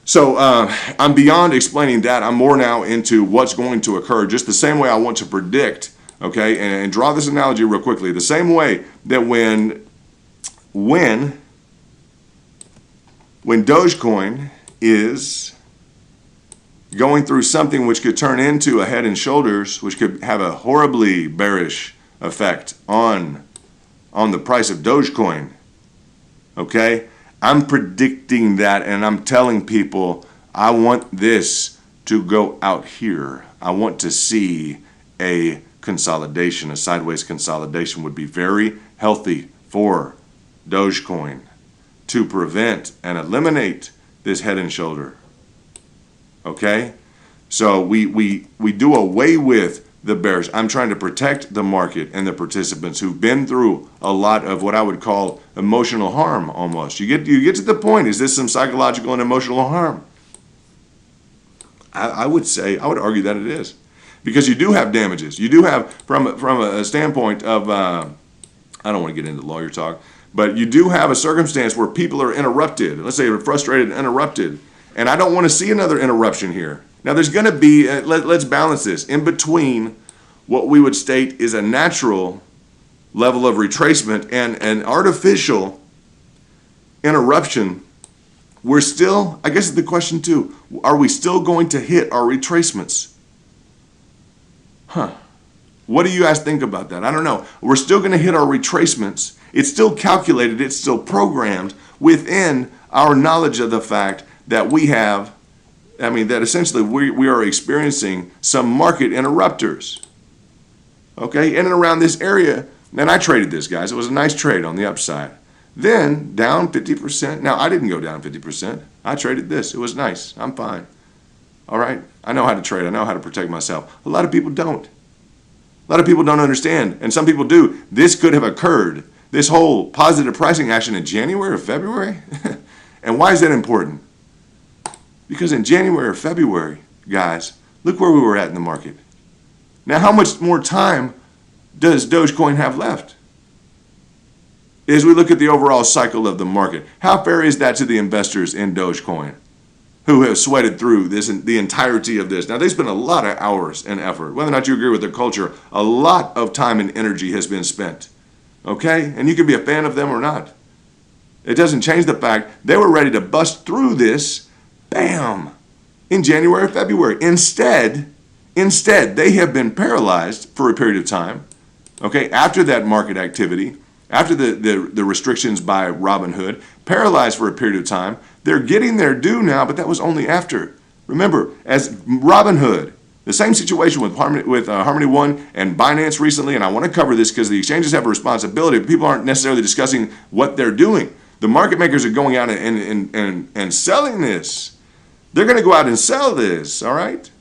So I'm beyond explaining that. I'm more now into what's going to occur, just the same way I want to predict, okay, and draw this analogy real quickly. The same way that when Dogecoin is going through something which could turn into a head and shoulders, which could have a horribly bearish effect on the price of Dogecoin, okay? I'm predicting that, and I'm telling people I want this to go out here. I want to see a consolidation, a sideways consolidation would be very healthy for Dogecoin to prevent and eliminate this head and shoulder. Okay? So we do away with the bears. I'm trying to protect the market and the participants who've been through a lot of what I would call emotional harm almost. You get to the point, is this some psychological and emotional harm? I would argue that it is. Because you do have damages. You do have, from a standpoint of, I don't want to get into lawyer talk, but you do have a circumstance where people are interrupted. Let's say they're frustrated and interrupted. And I don't want to see another interruption here. Now there's going to be, let's balance this, in between what we would state is a natural level of retracement and an artificial interruption. We're still, I guess the question too, are we still going to hit our retracements? What do you guys think about that? I don't know. We're still going to hit our retracements. It's still calculated, it's still programmed within our knowledge of the fact that we have I mean, that essentially we are experiencing some market interrupters. Okay, in and around this area, and I traded this, guys. It was a nice trade on the upside. Then down 50%. Now, I didn't go down 50%. I traded this. It was nice. I'm fine. All right, I know how to trade. I know how to protect myself. A lot of people don't. A lot of people don't understand, and some people do. This could have occurred, this whole positive pricing action in January or February. And why is that important? Because in January or February, guys, look where we were at in the market. Now, how much more time does Dogecoin have left? As we look at the overall cycle of the market, how fair is that to the investors in Dogecoin who have sweated through this and the entirety of this? Now, they spend a lot of hours and effort. Whether or not you agree with their culture, a lot of time and energy has been spent. Okay? And you can be a fan of them or not. It doesn't change the fact they were ready to bust through this, bam, in January or February. Instead, they have been paralyzed for a period of time, okay, after that market activity, after the restrictions by Robinhood, paralyzed for a period of time. They're getting their due now, but that was only after. Remember, as Robinhood, the same situation with Harmony One and Binance recently, and I want to cover this because the exchanges have a responsibility, but people aren't necessarily discussing what they're doing. The market makers are going out and selling this. They're going to go out and sell this, all right?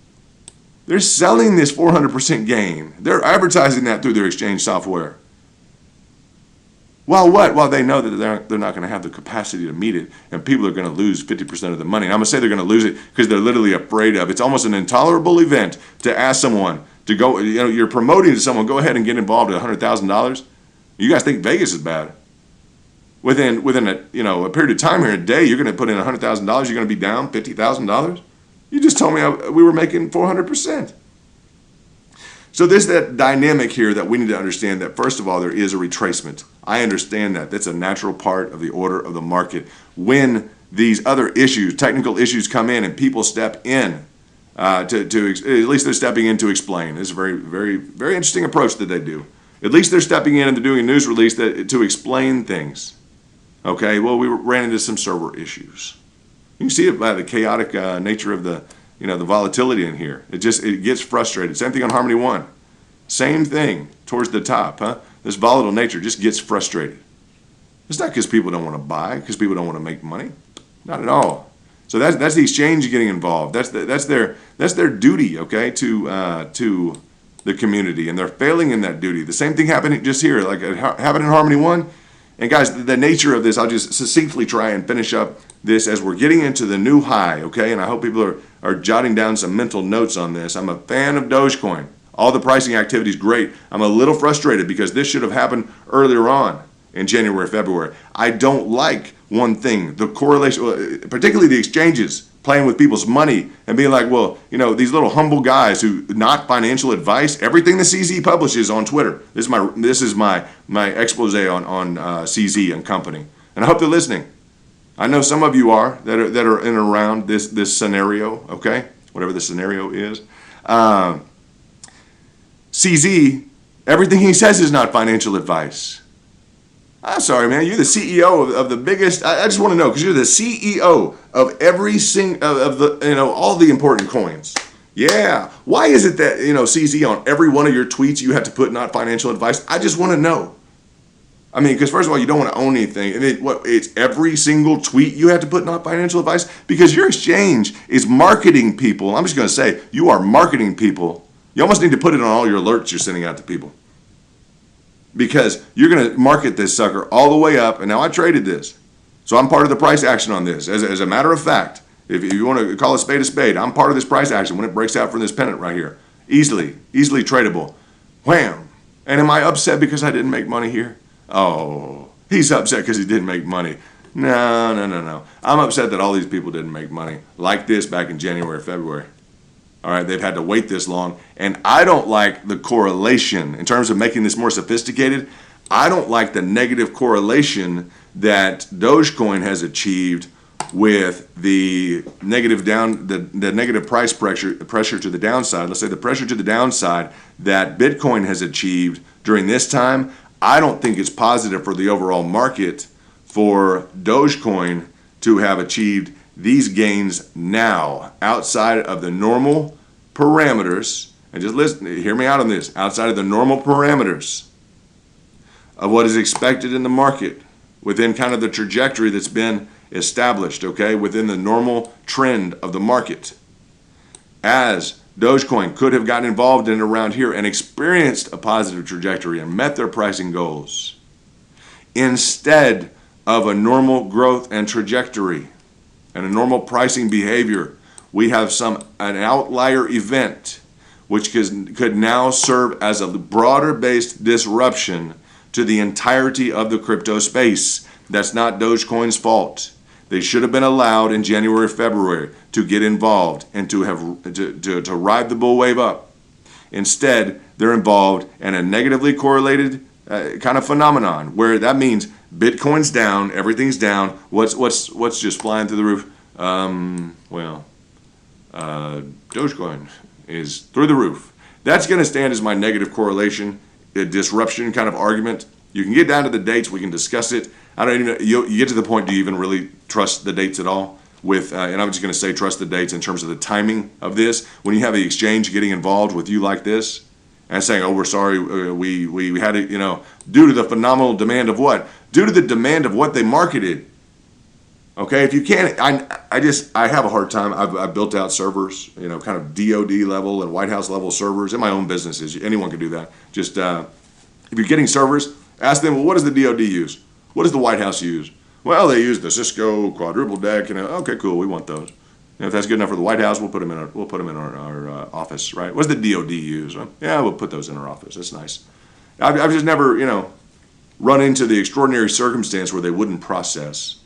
They're selling this 400% gain. They're advertising that through their exchange software. While what? While they know that they're not going to have the capacity to meet it, and people are going to lose 50% of the money. And I'm going to say they're going to lose it because they're literally afraid of it. It's almost an intolerable event to ask someone to go, you're promoting to someone, go ahead and get involved at $100,000. You guys think Vegas is bad. Within a period of time here, a day, you're going to put in $100,000, you're going to be down $50,000? You just told me we were making 400%. So there's that dynamic here that we need to understand that, first of all, there is a retracement. I understand that. That's a natural part of the order of the market. When these other issues, technical issues come in and people step in, at least they're stepping in to explain. It's a very, very, very interesting approach that they do. At least they're stepping in and they're doing a news release to explain things. Okay, well, we ran into some server issues. You can see it by the chaotic nature of the volatility in here. It gets frustrated. Same thing on Harmony One. Same thing towards the top, huh? This volatile nature just gets frustrated. It's not because people don't want to buy, because people don't want to make money. Not at all. So that's the exchange getting involved. That's their duty, okay, to the community, and they're failing in that duty. The same thing happened just here, like it happened in Harmony One. And guys, the nature of this, I'll just succinctly try and finish up this as we're getting into the new high, okay? And I hope people are jotting down some mental notes on this. I'm a fan of Dogecoin. All the pricing activity is great. I'm a little frustrated because this should have happened earlier on in January, February. I don't like one thing, the correlation, particularly the exchanges playing with people's money and being like, well, these little humble guys who not financial advice, everything the CZ publishes on Twitter. This is my expose on CZ and company. And I hope they're listening. I know some of you are that are in and around this scenario, okay? Whatever the scenario is. CZ, everything he says is not financial advice. I'm sorry, man. You're the CEO of the biggest. I just want to know, because you're the CEO of every of the all the important coins. Yeah. Why is it that CZ on every one of your tweets you have to put not financial advice? I just want to know. I mean, because first of all, you don't want to own anything, and it's every single tweet you have to put not financial advice, because your exchange is marketing people. I'm just going to say you are marketing people. You almost need to put it on all your alerts you're sending out to people. Because you're going to market this sucker all the way up, and now I traded this. So I'm part of the price action on this. As a matter of fact, if you want to call a spade, I'm part of this price action when it breaks out from this pennant right here. Easily tradable. Wham! And am I upset because I didn't make money here? Oh, he's upset because he didn't make money. No. I'm upset that all these people didn't make money like this back in January, February. All right, they've had to wait this long. And I don't like the correlation in terms of making this more sophisticated. I don't like the negative correlation that Dogecoin has achieved with the negative negative price pressure to the downside. Let's say the pressure to the downside that Bitcoin has achieved during this time. I don't think it's positive for the overall market for Dogecoin to have achieved these gains now outside of the normal parameters, and just listen, hear me out on this, outside of the normal parameters of what is expected in the market, within kind of the trajectory that's been established, okay, within the normal trend of the market, as Dogecoin could have gotten involved in around here and experienced a positive trajectory and met their pricing goals, instead of a normal growth and trajectory and a normal pricing behavior, we have an outlier event which could now serve as a broader based disruption to the entirety of the crypto space. That's not Dogecoin's fault. They should have been allowed in January, February to get involved and to ride the bull wave up. Instead, they're involved in a negatively correlated kind of phenomenon where that means Bitcoin's down, everything's down. What's just flying through the roof? Dogecoin is through the roof. That's going to stand as my negative correlation, a disruption kind of argument. You can get down to the dates. We can discuss it. I don't even. You get to the point. Do you even really trust the dates at all? And I'm just going to say trust the dates in terms of the timing of this. When you have the exchange getting involved with you like this and saying, "Oh, we're sorry, we had it," due to the phenomenal demand of what? Due to the demand of what they marketed. Okay, if you can't, I have a hard time. I've built out servers, kind of DoD level and White House level servers in my own businesses. Anyone can do that. Just if you're getting servers, ask them, well, what does the DoD use? What does the White House use? Well, they use the Cisco quadruple deck. Okay, cool. We want those. If that's good enough for the White House, we'll put them in our office, right? What does the DoD use? Yeah, we'll put those in our office. That's nice. I've just never, run into the extraordinary circumstance where they wouldn't process.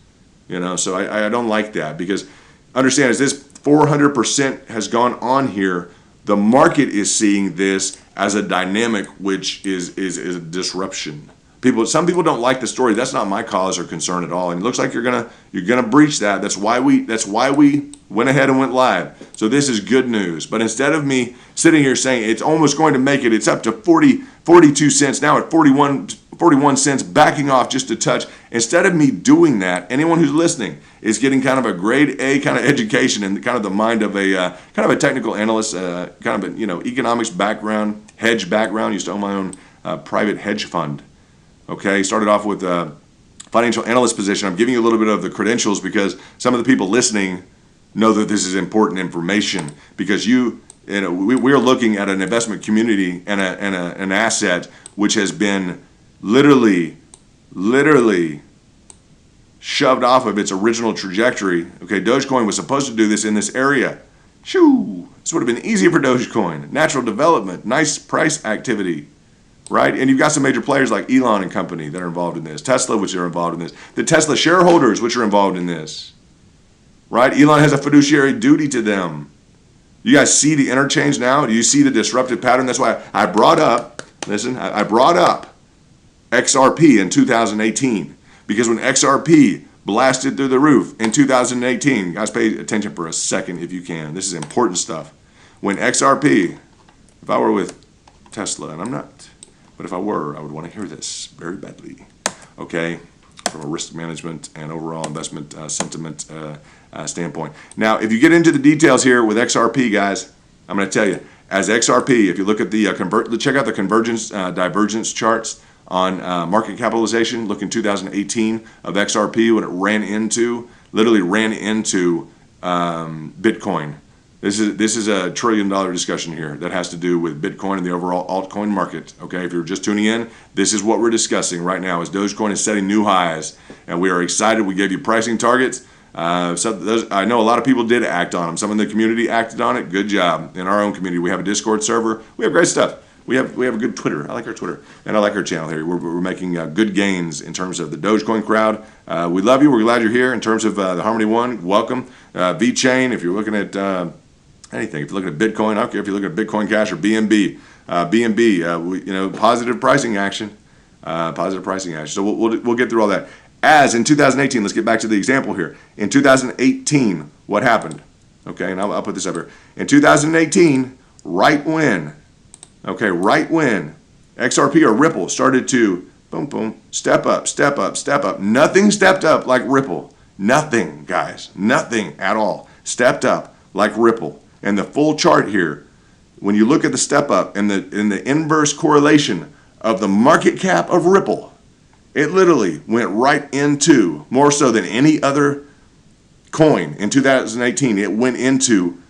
So I don't like that, because understand, as this 400% has gone on here, the market is seeing this as a dynamic which is a disruption. Some people don't like the story. That's not my cause or concern at all. And it looks like you're gonna breach that. That's why we went ahead and went live. So this is good news. But instead of me sitting here saying it's almost going to make it, it's up to 42 cents now at 41 cents, backing off just a touch. Instead of me doing that, anyone who's listening is getting kind of a grade A kind of education and kind of the mind of a kind of a technical analyst, kind of a economics background, hedge background. Used to own my own private hedge fund. Okay, started off with a financial analyst position. I'm giving you a little bit of the credentials because some of the people listening know that this is important information, because we are looking at an investment community and an asset which has been literally shoved off of its original trajectory. Okay, Dogecoin was supposed to do this in this area. Shoo! This would have been easy for Dogecoin. Natural development, nice price activity, right? And you've got some major players like Elon and company that are involved in this. Tesla, which are involved in this. The Tesla shareholders, which are involved in this, right? Elon has a fiduciary duty to them. You guys see the interchange now? Do you see the disruptive pattern? That's why I brought up XRP in 2018, because when XRP blasted through the roof in 2018, guys, pay attention for a second if you can. This is important stuff. When XRP, if I were with Tesla, and I'm not, but if I were, I would want to hear this very badly, okay, from a risk management and overall investment sentiment standpoint. Now, if you get into the details here with XRP, guys, I'm going to tell you, as XRP, if you look at the check out the convergence divergence charts on market capitalization, look in 2018 of XRP when it literally ran into Bitcoin. This is a $1 trillion discussion here that has to do with Bitcoin and the overall altcoin market. Okay, if you're just tuning in, this is what we're discussing right now. As Dogecoin is setting new highs, and we are excited. We gave you pricing targets. I know a lot of people did act on them. Some in the community acted on it. Good job. In our own community, we have a Discord server. We have great stuff. We have a good Twitter. I like our Twitter, and I like our channel here. We're making good gains in terms of the Dogecoin crowd. We love you. We're glad you're here. In terms of the Harmony One, welcome. VeChain, if you're looking at anything, if you're looking at Bitcoin, I don't care if you're looking at Bitcoin Cash or BNB. Positive pricing action. So we'll get through all that. As in 2018, let's get back to the example here. In 2018, what happened? Okay, and I'll put this up here. In 2018, right when XRP or Ripple started to boom, boom, step up. Nothing stepped up like Ripple Nothing, guys. Nothing at all. Stepped up like Ripple. And the full chart here, when you look at the step up and the inverse correlation of the market cap of Ripple, it literally went right into, more so than any other coin in 2018, it went into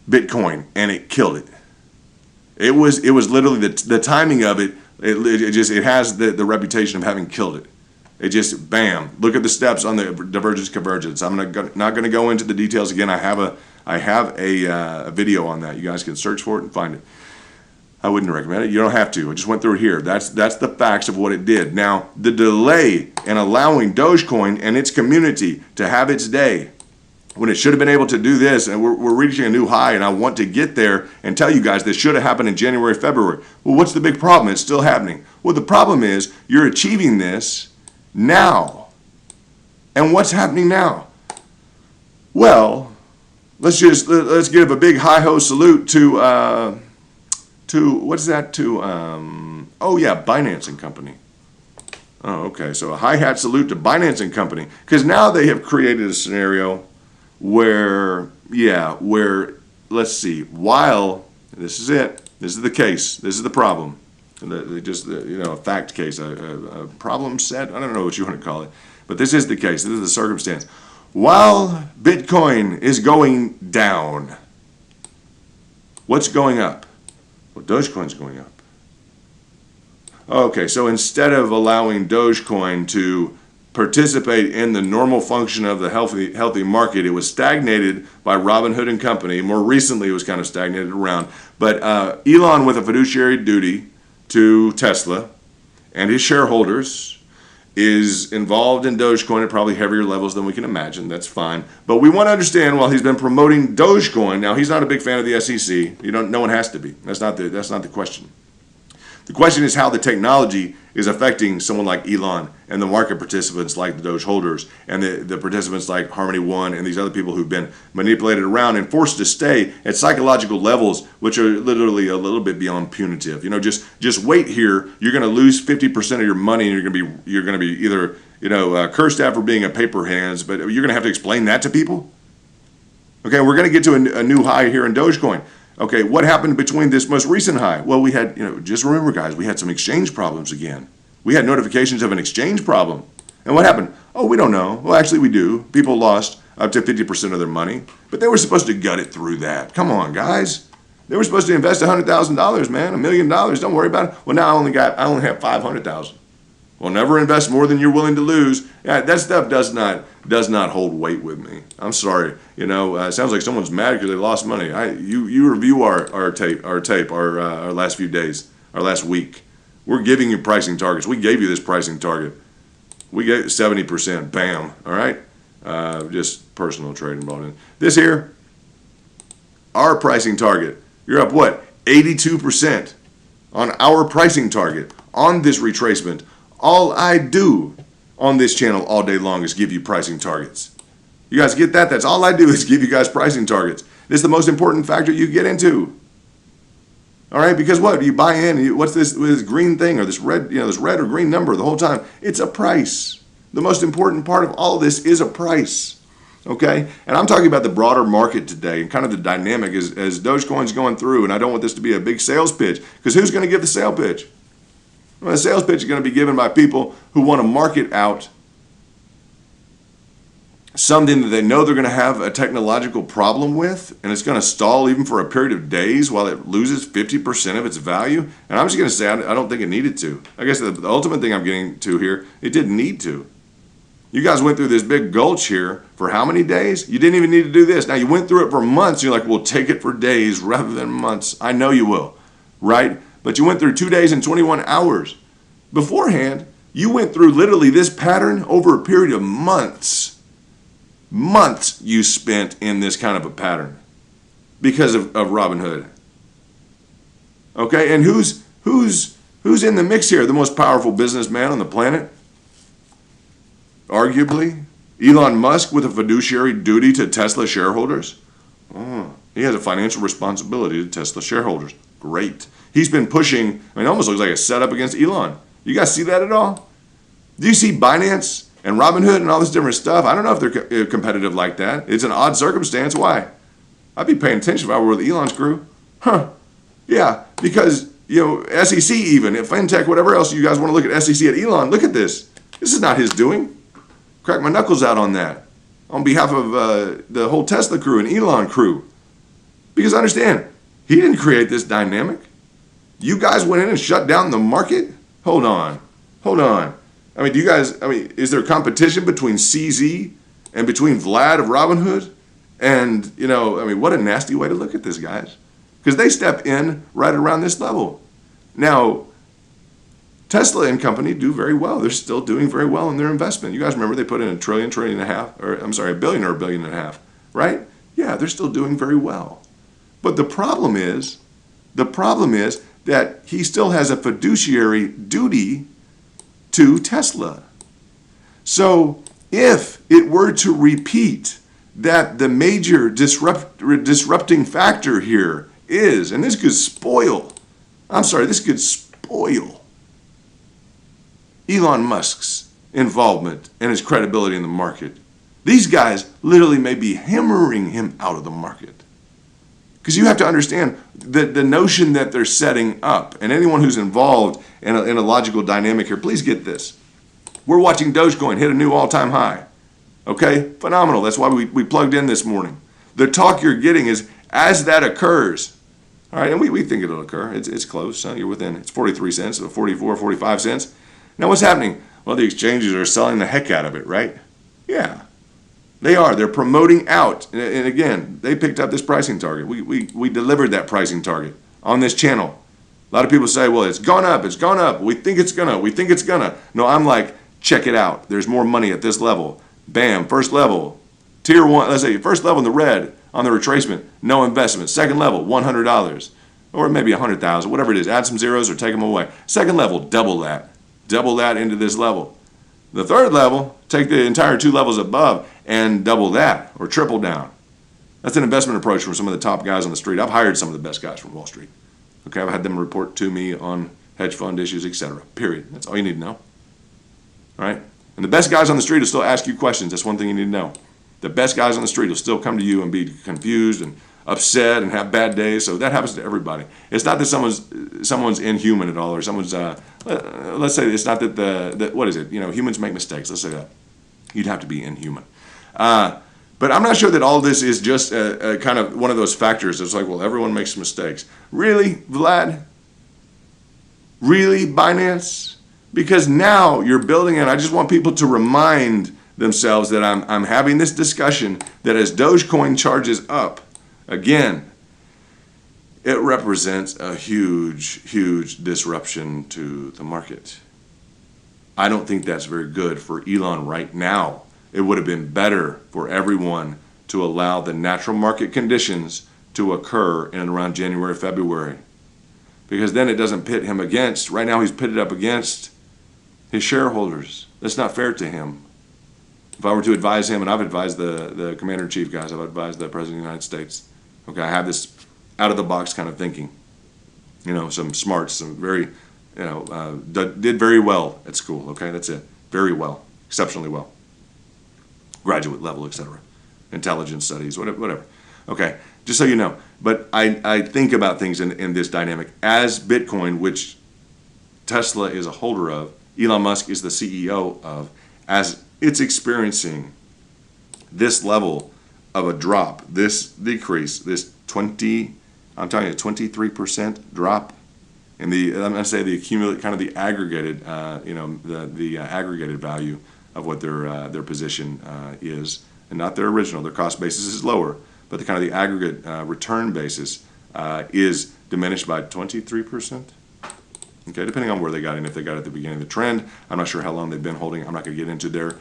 Bitcoin and it killed it. It was literally the timing of it. It has the reputation of having killed it. It just bam. Look at the steps on the divergence convergence. I'm not going to go into the details again. I have a video on that. You guys can search for it and find it. I wouldn't recommend it. You don't have to. I just went through it here. That's the facts of what it did. Now, the delay in allowing Dogecoin and its community to have its day, when it should have been able to do this, and we're reaching a new high, and I want to get there and tell you guys this should have happened in January, February. Well, what's the big problem? It's still happening. Well, the problem is you're achieving this now. And what's happening now? Well, let's give a big hi-ho salute to what's that? Binance and Company. Oh, okay. So a hi-hat salute to Binance and Company, because now they have created a scenario where let's see, while this is it, this is the case, this is the problem, a fact case, a problem set, I don't know what you want to call it, but this is the case, this is the circumstance. While Bitcoin is going down, what's going up? Well, Dogecoin's going up. Okay, so instead of allowing Dogecoin to participate in the normal function of the healthy market, it was stagnated by Robinhood and Company. More recently, it was kind of stagnated around. But Elon, with a fiduciary duty to Tesla and his shareholders, is involved in Dogecoin at probably heavier levels than we can imagine. That's fine. But we want to understand, while he's been promoting Dogecoin, now he's not a big fan of the SEC. No one has to be. That's not the question. The question is how the technology is affecting someone like Elon and the market participants like the Doge holders and the participants like Harmony One and these other people who've been manipulated around and forced to stay at psychological levels which are literally a little bit beyond punitive. Just wait here. You're going to lose 50% of your money, and you're going to be either cursed at for being a paper hands, but you're going to have to explain that to people. Okay, we're going to get to a new high here in Dogecoin. Okay, what happened between this most recent high? Well, we had, just remember, guys, we had some exchange problems again. We had notifications of an exchange problem. And what happened? Oh, we don't know. Well, actually, we do. People lost up to 50% of their money, but they were supposed to gut it through that. Come on, guys. They were supposed to invest $100,000, man, $1 million. Don't worry about it. Well, now I only have $500,000. Well, never invest more than you're willing to lose. Yeah, that stuff does not hold weight with me. I'm sorry. It sounds like someone's mad because they lost money. You review our tape, our last few days, our last week. We're giving you pricing targets. We gave you this pricing target. We gave 70%. Bam. All right. Just personal trading brought in. This here, our pricing target. You're up what? 82% on our pricing target on this retracement. All I do on this channel all day long is give you pricing targets. You guys get that? That's all I do is give you guys pricing targets. This is the most important factor you get into. All right, because what? You buy in, what's this green thing or this red, this red or green number the whole time? It's a price. The most important part of all of this is a price. Okay? And I'm talking about the broader market today and kind of the dynamic as Dogecoin's going through, and I don't want this to be a big sales pitch, because who's going to give the sales pitch? Well, the sales pitch is going to be given by people who want to market out something that they know they're going to have a technological problem with, and it's going to stall even for a period of days while it loses 50% of its value. And I'm just going to say I don't think it needed to. I guess the ultimate thing I'm getting to here, it didn't need to. You guys went through this big gulch here for how many days? You didn't even need to do this. Now, you went through it for months. You're like, well, take it for days rather than months. I know you will, right? But you went through 2 days and 21 hours. Beforehand, you went through literally this pattern over a period of months. Months you spent in this kind of a pattern because of Robinhood. Okay, and who's in the mix here? The most powerful businessman on the planet? Arguably, Elon Musk with a fiduciary duty to Tesla shareholders. Oh, he has a financial responsibility to Tesla shareholders. Great. He's been pushing, it almost looks like a setup against Elon. You guys see that at all? Do you see Binance And Robinhood and all this different stuff, I don't know if they're competitive like that. It's an odd circumstance. Why? I'd be paying attention if I were with Elon's crew. Huh. Yeah, because, SEC even, FinTech, whatever else you guys want to look at SEC at Elon, look at this. This is not his doing. Crack my knuckles out on that. On behalf of the whole Tesla crew and Elon crew. Because understand, he didn't create this dynamic. You guys went in and shut down the market? Hold on. Is there competition between CZ and between Vlad of Robinhood? And, what a nasty way to look at this, guys. Because they step in right around this level. Now, Tesla and company do very well. They're still doing very well in their investment. You guys remember they put in $1 trillion and a half, $1 billion or $1.5 billion, right? Yeah, they're still doing very well. But the problem is that he still has a fiduciary duty to Tesla. So if it were to repeat that the major disrupting factor here is, and this could spoil Elon Musk's involvement and his credibility in the market. These guys literally may be hammering him out of the market. Because you have to understand the notion that they're setting up, and anyone who's involved in a logical dynamic here, please get this. We're watching Dogecoin hit a new all-time high. Okay? Phenomenal. That's why we plugged in this morning. The talk you're getting is as that occurs, all right, and we think it'll occur. It's close. You're within. It's 43 cents, so 44, 45 cents. Now what's happening? Well, the exchanges are selling the heck out of it, right? Yeah. They are. They're promoting out. And again, they picked up this pricing target. We delivered that pricing target on this channel. A lot of people say, well, it's gone up. It's gone up. We think it's gonna. No, I'm like, check it out. There's more money at this level. Bam, first level. Tier 1, let's say first level in the red on the retracement, no investment. Second level, $100. Or maybe $100,000, whatever it is. Add some zeros or take them away. Second level, double that. Double that into this level. The third level, take the entire 2 levels above and double that or triple down. That's an investment approach from some of the top guys on the street. I've hired some of the best guys from Wall Street. Okay, I've had them report to me on hedge fund issues, etc. Period. That's all you need to know. All right? And the best guys on the street will still ask you questions. That's one thing you need to know. The best guys on the street will still come to you and be confused and upset and have bad days. So that happens to everybody. It's not that someone's inhuman at all, or someone's let's say it's not that what is it? Humans make mistakes. Let's say that. You'd have to be inhuman. But I'm not sure that all this is just a kind of one of those factors. It's like, well, everyone makes mistakes. Really, Vlad? Really, Binance? Because now you're building, and I just want people to remind themselves that I'm having this discussion that as Dogecoin charges up, again, it represents a huge, huge disruption to the market. I don't think that's very good for Elon right now. It would have been better for everyone to allow the natural market conditions to occur in and around January, February. Because then it doesn't pit him against, right now he's pitted up against his shareholders. That's not fair to him. If I were to advise him, and I've advised the commander-in-chief guys, I've advised the President of the United States. Okay, I have this out-of-the-box kind of thinking. Some smarts, some very, did very well at school. Okay, that's it. Very well, exceptionally well. Graduate level, etc. Intelligence studies, whatever. Okay, just so you know. But I think about things in this dynamic. As Bitcoin, which Tesla is a holder of, Elon Musk is the CEO of, as it's experiencing this level of a drop, this decrease, this 23% drop in the, I'm going to say the accumulated, kind of the aggregated, the aggregated value of what their position is, and not their original. Their cost basis is lower, but the kind of the aggregate return basis is diminished by 23%. Okay, depending on where they got in, if they got it at the beginning of the trend. I'm not sure how long they've been holding. I'm not going to get into their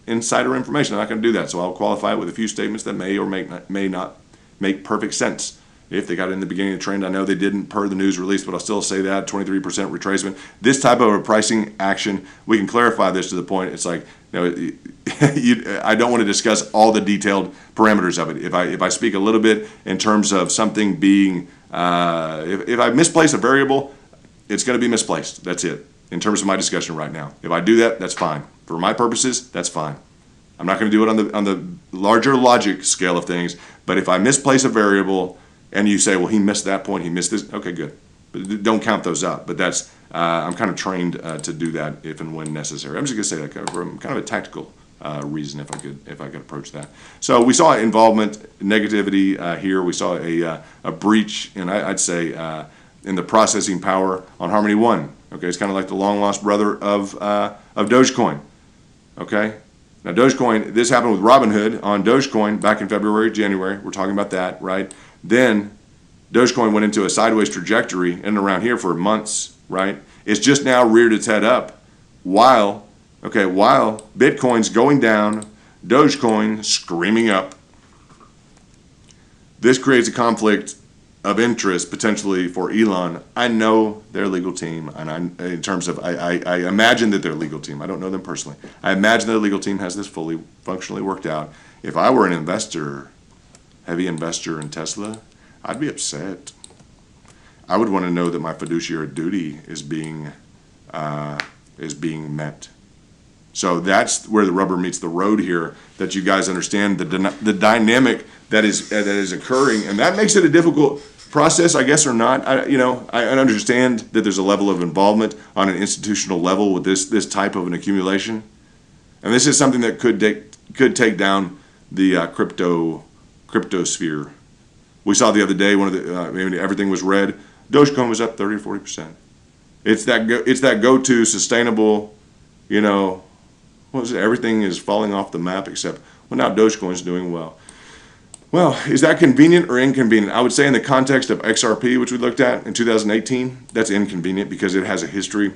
insider information. I'm not going to do that. So I'll qualify it with a few statements that may or may not make perfect sense. If they got it in the beginning of the trend, I know they didn't per the news release, but I'll still say that 23% retracement. This type of a pricing action, we can clarify this to the point. It's like, I don't want to discuss all the detailed parameters of it. If I speak a little bit in terms of something being, if I misplace a variable, it's going to be misplaced. That's it. in terms of my discussion right now. If I do that, that's fine. For my purposes, that's fine. I'm not going to do it on the larger logic scale of things, but if I misplace a variable and you say, well, he missed that point, he missed this, okay, good. But don't count those up. But that's, I'm kind of trained to do that if and when necessary. I'm just going to say that from kind of a tactical reason, if I could approach that. So we saw involvement, negativity here. We saw a breach, and I'd say in the processing power on Harmony One. Okay, it's kind of like the long lost brother of Dogecoin. Okay, now Dogecoin. This happened with Robinhood on Dogecoin back in February, January. We're talking about that, right? Then Dogecoin went into a sideways trajectory in and around here for months, right? It's just now reared its head up while Bitcoin's going down, Dogecoin screaming up. This creates a conflict of interest potentially for Elon. I know their legal team, and I imagine that their legal team, I don't know them personally, I imagine their legal team has this fully functionally worked out. If I were an investor, heavy investor in Tesla, I'd be upset. I would want to know that my fiduciary duty is being met. So that's where the rubber meets the road here, that you guys understand the dynamic that is occurring, and that makes it a difficult process, I guess, or not. I understand that there's a level of involvement on an institutional level with this type of an accumulation, and this is something that could take down the crypto sphere. We saw the other day everything was red. Dogecoin was up 30 or 40%. It's that go-to sustainable, what was it? Everything is falling off the map except, well, now Dogecoin's doing well. Well, is that convenient or inconvenient? I would say in the context of XRP, which we looked at in 2018, that's inconvenient because it has a history.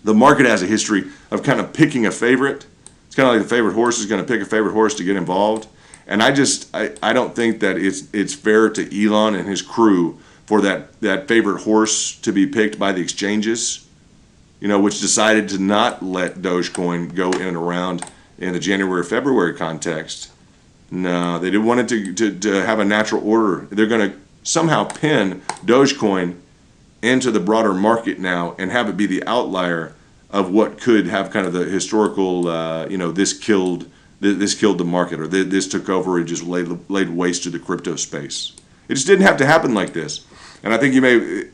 The market has a history of kind of picking a favorite. It's kind of like the favorite horse is going to pick a favorite horse to get involved. And I don't think that it's fair to Elon and his crew for that favorite horse to be picked by the exchanges, which decided to not let Dogecoin go in and around in the January-February context. No, they didn't want it to have a natural order. They're going to somehow pin Dogecoin into the broader market now and have it be the outlier of what could have kind of the historical, this killed the market, or this took over and just laid waste to the crypto space. It just didn't have to happen like this. And I think you may,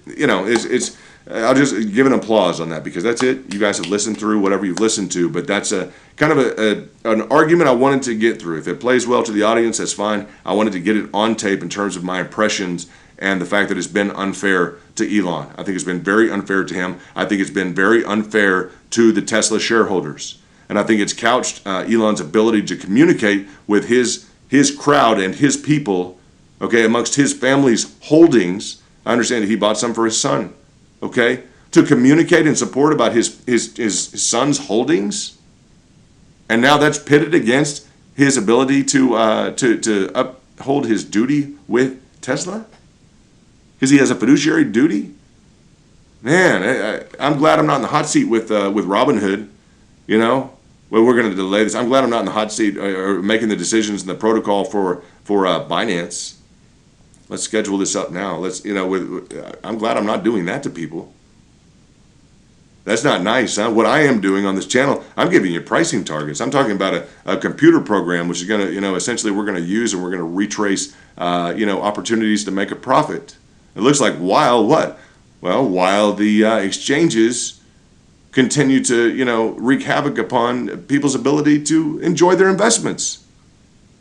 I'll just give an applause on that because that's it. You guys have listened through whatever you've listened to, but that's a kind of an argument I wanted to get through. If it plays well to the audience, that's fine. I wanted to get it on tape in terms of my impressions and the fact that it's been unfair to Elon. I think it's been very unfair to him. I think it's been very unfair to the Tesla shareholders. And I think it's couched Elon's ability to communicate with his crowd and his people, amongst his family's holdings. I understand that he bought some for his son, to communicate and support about his son's holdings. And now that's pitted against his ability to uphold his duty with Tesla because he has a fiduciary duty. Man, I'm glad I'm not in the hot seat with Robinhood. Well, we're going to delay this. I'm glad I'm not in the hot seat or making the decisions and the protocol for Binance. Let's schedule this up now. I'm glad I'm not doing that to people. That's not nice, huh? What I am doing on this channel, I'm giving you pricing targets. I'm talking about a computer program, which is going to, essentially we're going to use and we're going to retrace, opportunities to make a profit. It looks like while what? Well, while the exchanges continue to, wreak havoc upon people's ability to enjoy their investments.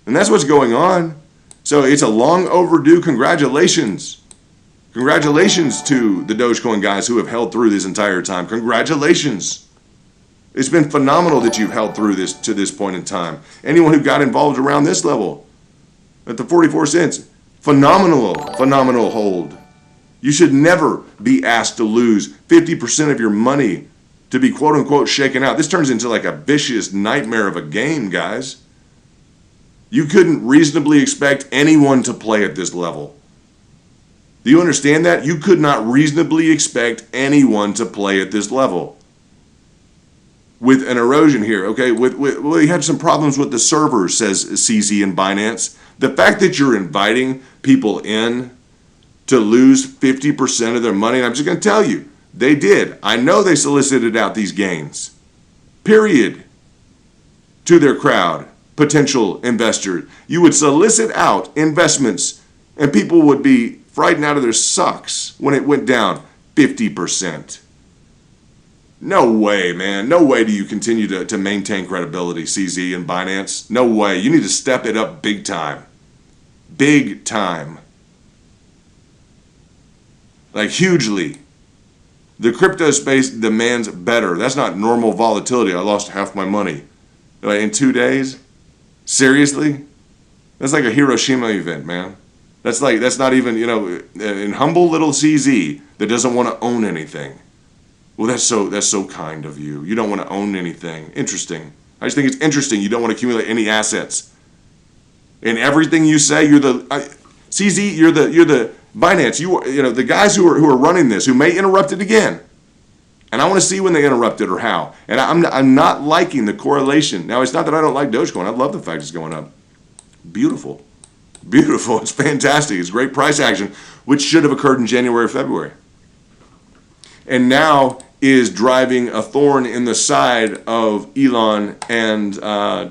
And that's what's going on. So it's a long overdue congratulations. Congratulations to the Dogecoin guys who have held through this entire time. Congratulations. It's been phenomenal that you've held through this to this point in time. Anyone who got involved around this level at the 44 cents, phenomenal hold. You should never be asked to lose 50% of your money to be quote unquote shaken out. This turns into like a vicious nightmare of a game, guys. You couldn't reasonably expect anyone to play at this level. Do you understand that? You could not reasonably expect anyone to play at this level. With an erosion here, we had some problems with the servers, says CZ and Binance. The fact that you're inviting people in to lose 50% of their money, and I'm just going to tell you, They did. I know they solicited out these gains. Period. To their crowd, potential investors. You would solicit out investments and people would be frightened out of their socks when it went down 50%. No way, man. No way do you continue to maintain credibility, CZ and Binance. No way. You need to step it up big time. Big time. Like hugely. The crypto space demands better. That's not normal volatility. I lost half my money in 2 days. Seriously? That's like a Hiroshima event, man. That's not even, in humble little CZ that doesn't want to own anything. Well, that's so kind of you. You don't want to own anything. Interesting. I just think it's interesting. You don't want to accumulate any assets. In everything you say, you're the CZ. You're the Binance. The guys who are running this, who may interrupt it again. And I want to see when they interrupt it or how. And I'm not liking the correlation. Now, it's not that I don't like Dogecoin. I love the fact it's going up. Beautiful. Beautiful. It's fantastic. It's great price action, which should have occurred in January or February. And now is driving a thorn in the side of Elon and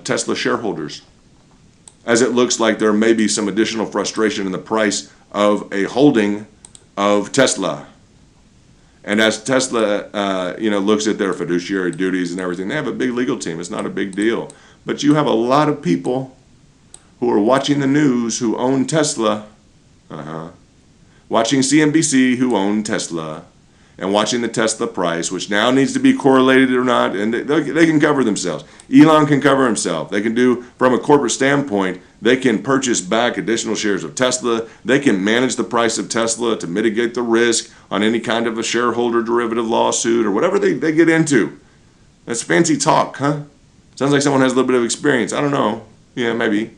Tesla shareholders, as it looks like there may be some additional frustration in the price of a holding of Tesla. And as Tesla, looks at their fiduciary duties and everything, they have a big legal team. It's not a big deal. But you have a lot of people who are watching the news who own Tesla, watching CNBC who own Tesla, and watching the Tesla price, which now needs to be correlated or not, and they can cover themselves. Elon can cover himself. They can do, from a corporate standpoint, they can purchase back additional shares of Tesla. They can manage the price of Tesla to mitigate the risk on any kind of a shareholder derivative lawsuit or whatever they get into. That's fancy talk, huh? Sounds like someone has a little bit of experience. I don't know. Yeah, maybe.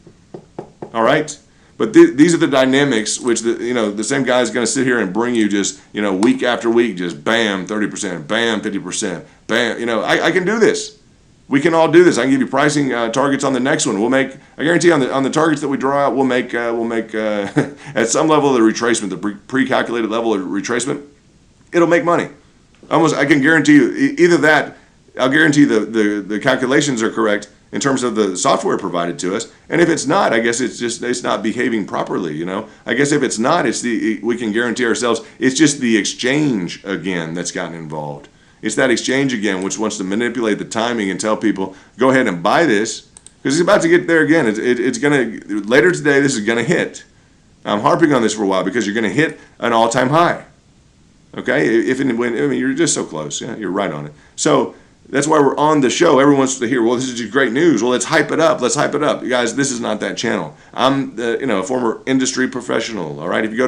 All right? But these are the dynamics which the same guy is going to sit here and bring you just, week after week, just bam, 30%, bam, 50%, bam. I can do this. We can all do this. I can give you pricing targets on the next one. I guarantee on the targets that we draw out, we'll make at some level of the retracement, the pre-calculated level of retracement, it'll make money. I can guarantee you either that. I'll guarantee the calculations are correct in terms of the software provided to us, and if it's not, I guess it's not behaving properly. I guess if it's not, we can guarantee ourselves it's just the exchange again that's gotten involved. It's that exchange again which wants to manipulate the timing and tell people go ahead and buy this because it's about to get there again. It's gonna later today. This is gonna hit. I'm harping on this for a while because you're gonna hit an all-time high. Okay, if and when you're just so close. Yeah, you're right on it. So. That's why we're on the show. Everyone wants to hear, well, this is just great news. Well, let's hype it up. Let's hype it up. You guys, this is not that channel. I'm a former industry professional, all right? If you go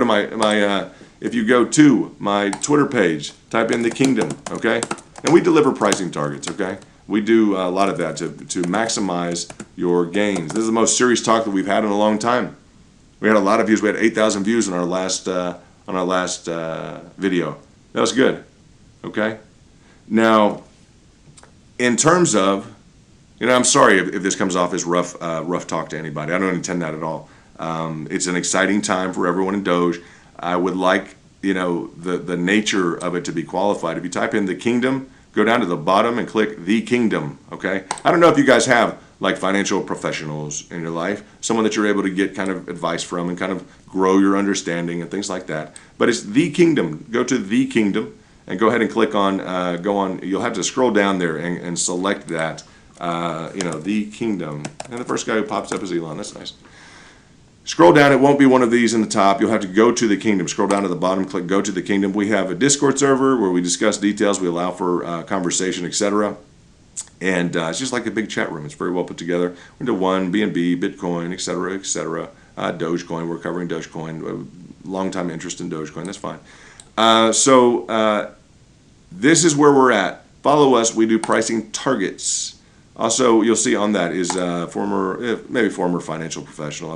to my Twitter page, type in the Kingdom, okay? And we deliver pricing targets, okay? We do a lot of that to maximize your gains. This is the most serious talk that we've had in a long time. We had a lot of views. We had 8,000 views on our last video. That was good, okay? Now, in terms of, I'm sorry if this comes off as rough talk to anybody. I don't intend that at all. It's an exciting time for everyone in Doge. I would like, the nature of it to be qualified. If you type in the Kingdom, go down to the bottom and click the Kingdom, okay? I don't know if you guys have like financial professionals in your life, someone that you're able to get kind of advice from and kind of grow your understanding and things like that. But it's the Kingdom. Go to the Kingdom. And go ahead and click on, you'll have to scroll down there and select that, the Kingdom. And the first guy who pops up is Elon. That's nice. Scroll down. It won't be one of these in the top. You'll have to go to the Kingdom. Scroll down to the bottom, click Go to the Kingdom. We have a Discord server where we discuss details. We allow for conversation, etc. And it's just like a big chat room. It's very well put together. We're into One, BNB, Bitcoin, etc., etc. Dogecoin. We're covering Dogecoin. Long time interest in Dogecoin. That's fine. This is where we're at. Follow us. We do pricing targets. Also, you'll see on that is former financial professional.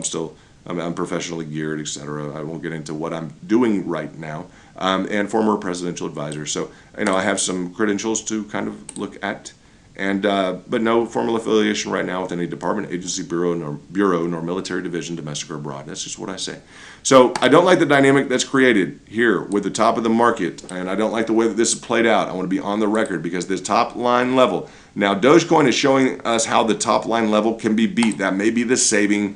I'm professionally geared, etc. I won't get into what I'm doing right now. And former presidential advisor. So, I have some credentials to kind of look at And but no formal affiliation right now with any department, agency, bureau, nor military division, domestic or abroad. That's just what I say. So I don't like the dynamic that's created here with the top of the market, and I don't like the way that this is played out. I want to be on the record because this top line level. Now Dogecoin is showing us how the top line level can be beat. That may be the saving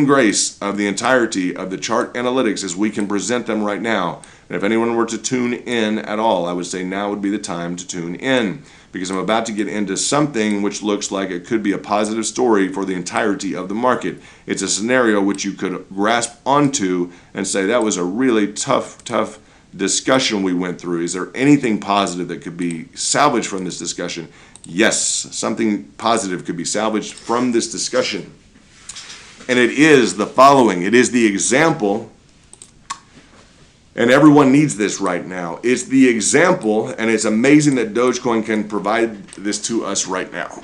grace of the entirety of the chart analytics as we can present them right now. And if anyone were to tune in at all, I would say now would be the time to tune in, because I'm about to get into something which looks like it could be a positive story for the entirety of the market. It's a scenario which you could grasp onto and say that was a really tough discussion we went through. Is there anything positive that could be salvaged from this discussion? Yes, something positive could be salvaged from this discussion. And it is the following. It is the example, and everyone needs this right now. It's the example, and it's amazing that Dogecoin can provide this to us right now.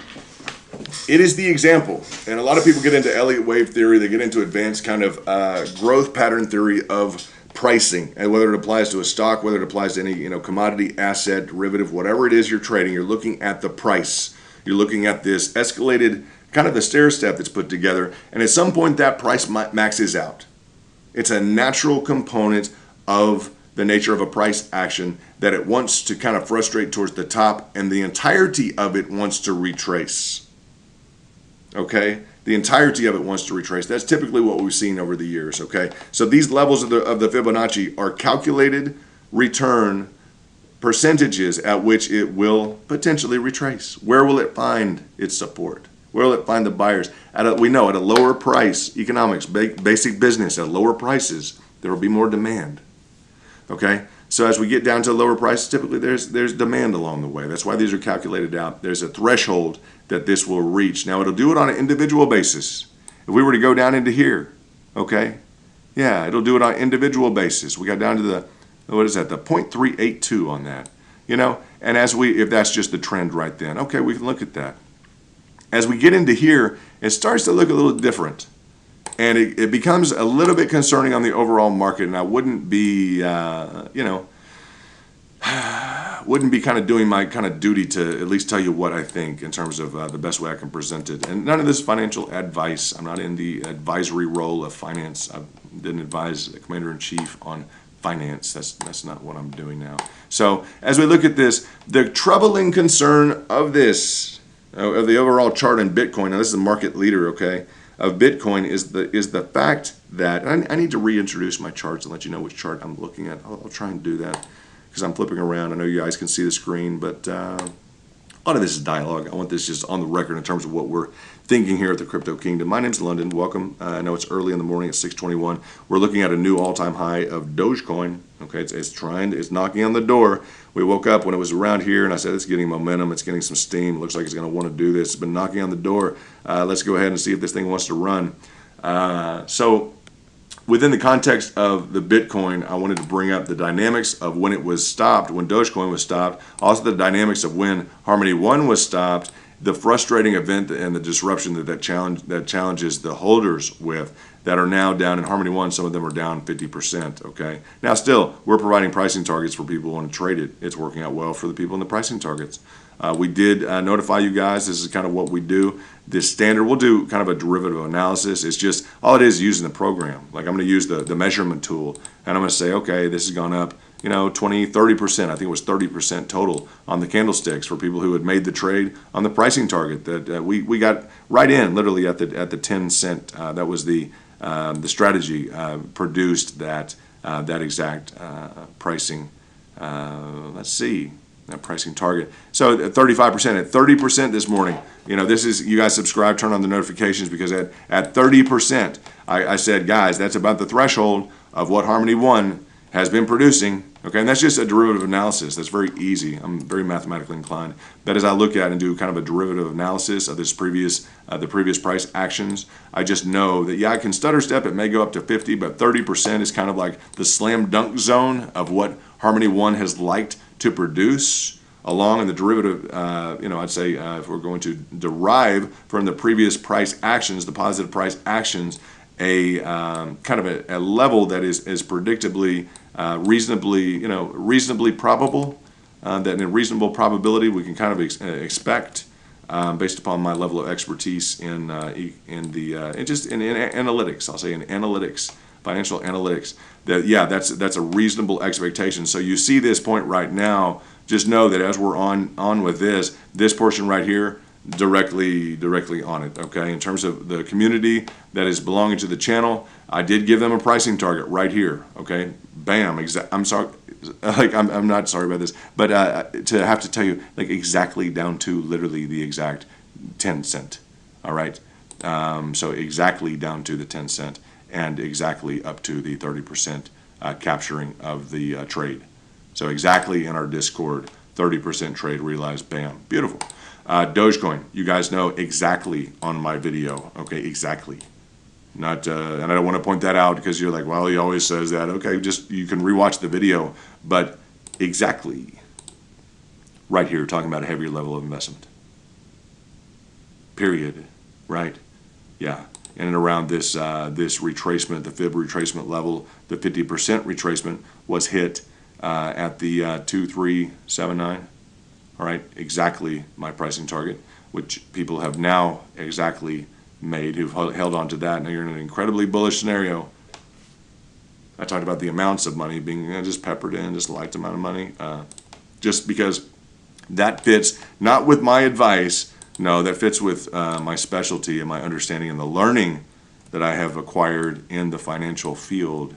It is the example, and a lot of people get into Elliott wave theory. They get into advanced kind of growth pattern theory of pricing, and whether it applies to a stock, whether it applies to any commodity, asset, derivative, whatever it is you're trading, you're looking at the price. You're looking at this escalated kind of the stair step that's put together, and at some point that price maxes out. It's a natural component of the nature of a price action that it wants to kind of frustrate towards the top, and the entirety of it wants to retrace. Okay? The entirety of it wants to retrace. That's typically what we've seen over the years. Okay? So these levels of the Fibonacci are calculated return percentages at which it will potentially retrace. Where will it find its support? Where will it find the buyers? We know at a lower price, economics, basic business, at lower prices, there will be more demand. Okay? So as we get down to lower prices, typically there's demand along the way. That's why these are calculated out. There's a threshold that this will reach. Now, it'll do it on an individual basis. If we were to go down into here, okay? Yeah, it'll do it on an individual basis. We got down to the 0.382 on that. And if that's just the trend right then, okay, we can look at that. As we get into here, it starts to look a little different. And it becomes a little bit concerning on the overall market. And I wouldn't be, wouldn't be kind of doing my kind of duty to at least tell you what I think in terms of the best way I can present it. And none of this financial advice. I'm not in the advisory role of finance. I didn't advise the commander-in-chief on finance. That's not what I'm doing now. So as we look at this, the troubling concern of this, of the overall chart in Bitcoin, now this is the market leader, okay, of Bitcoin is the fact that, I need to reintroduce my charts and let you know which chart I'm looking at. I'll try and do that because I'm flipping around. I know you guys can see the screen, but a lot of this is dialogue. I want this just on the record in terms of what we're thinking here at the Crypto Kingdom. My name's London. Welcome. I know it's early in the morning at 6:21. We're looking at a new all-time high of Dogecoin. Okay, it's knocking on the door. We woke up when it was around here, and I said it's getting momentum. It's getting some steam. It looks like it's going to want to do this. It's been knocking on the door. Let's go ahead and see if this thing wants to run. So within the context of the Bitcoin, I wanted to bring up the dynamics of when it was stopped, when Dogecoin was stopped, also the dynamics of when Harmony One was stopped, the frustrating event and the disruption that challenges the holders with that are now down in Harmony One. Some of them are down 50%. Okay. Now, still, we're providing pricing targets for people who want to trade it. It's working out well for the people in the pricing targets. We did notify you guys. This is kind of what we do. This standard, we'll do kind of a derivative analysis. It's just all it is using the program. Like I'm going to use the measurement tool, and I'm going to say, okay, this has gone up, 20, 30%. I think it was 30% total on the candlesticks for people who had made the trade on the pricing target that we got right in, literally at the 10 cent. That was the strategy produced that exact pricing. Let's see. That pricing target. So at 35%, at 30% this morning, this is, you guys subscribe, turn on the notifications, because at 30%, I said, guys, that's about the threshold of what Harmony One has been producing. Okay, and that's just a derivative analysis. That's very easy. I'm very mathematically inclined. But as I look at and do kind of a derivative analysis of this the previous price actions, I just know that, yeah, I can stutter step. It may go up to 50, but 30% is kind of like the slam dunk zone of what Harmony One has liked to produce along in the derivative. I'd say if we're going to derive from the previous price actions, the positive price actions, a kind of a level that is predictably reasonably probable that in a reasonable probability we can kind of expect based upon my level of expertise in analytics. I'll say in analytics, financial analytics. That that's a reasonable expectation. So you see this point right now. Just know that as we're on with this portion right here, directly on it. Okay, in terms of the community that is belonging to the channel, I did give them a pricing target right here. Okay, bam. I'm sorry. Like I'm not sorry about this, but to have to tell you like exactly down to literally the exact 10 cent. All right, so exactly down to the 10 cent and exactly up to the 30% capturing of the trade. So exactly in our Discord, 30% trade realized. Bam, beautiful. Dogecoin, you guys know exactly on my video. Okay, exactly. Not, and I don't want to point that out because you're like, well, he always says that. Okay, just you can rewatch the video, but exactly right here, talking about a heavier level of investment. Period. Right? Yeah. In and around this this retracement, the fib retracement level, the 50% retracement was hit at the 2379. All right, exactly my pricing target, which people have now exactly made, who've held on to that. Now you're in an incredibly bullish scenario. I talked about the amounts of money being just peppered in, just a light amount of money, just because that fits not with my advice. No, that fits with my specialty and my understanding and the learning that I have acquired in the financial field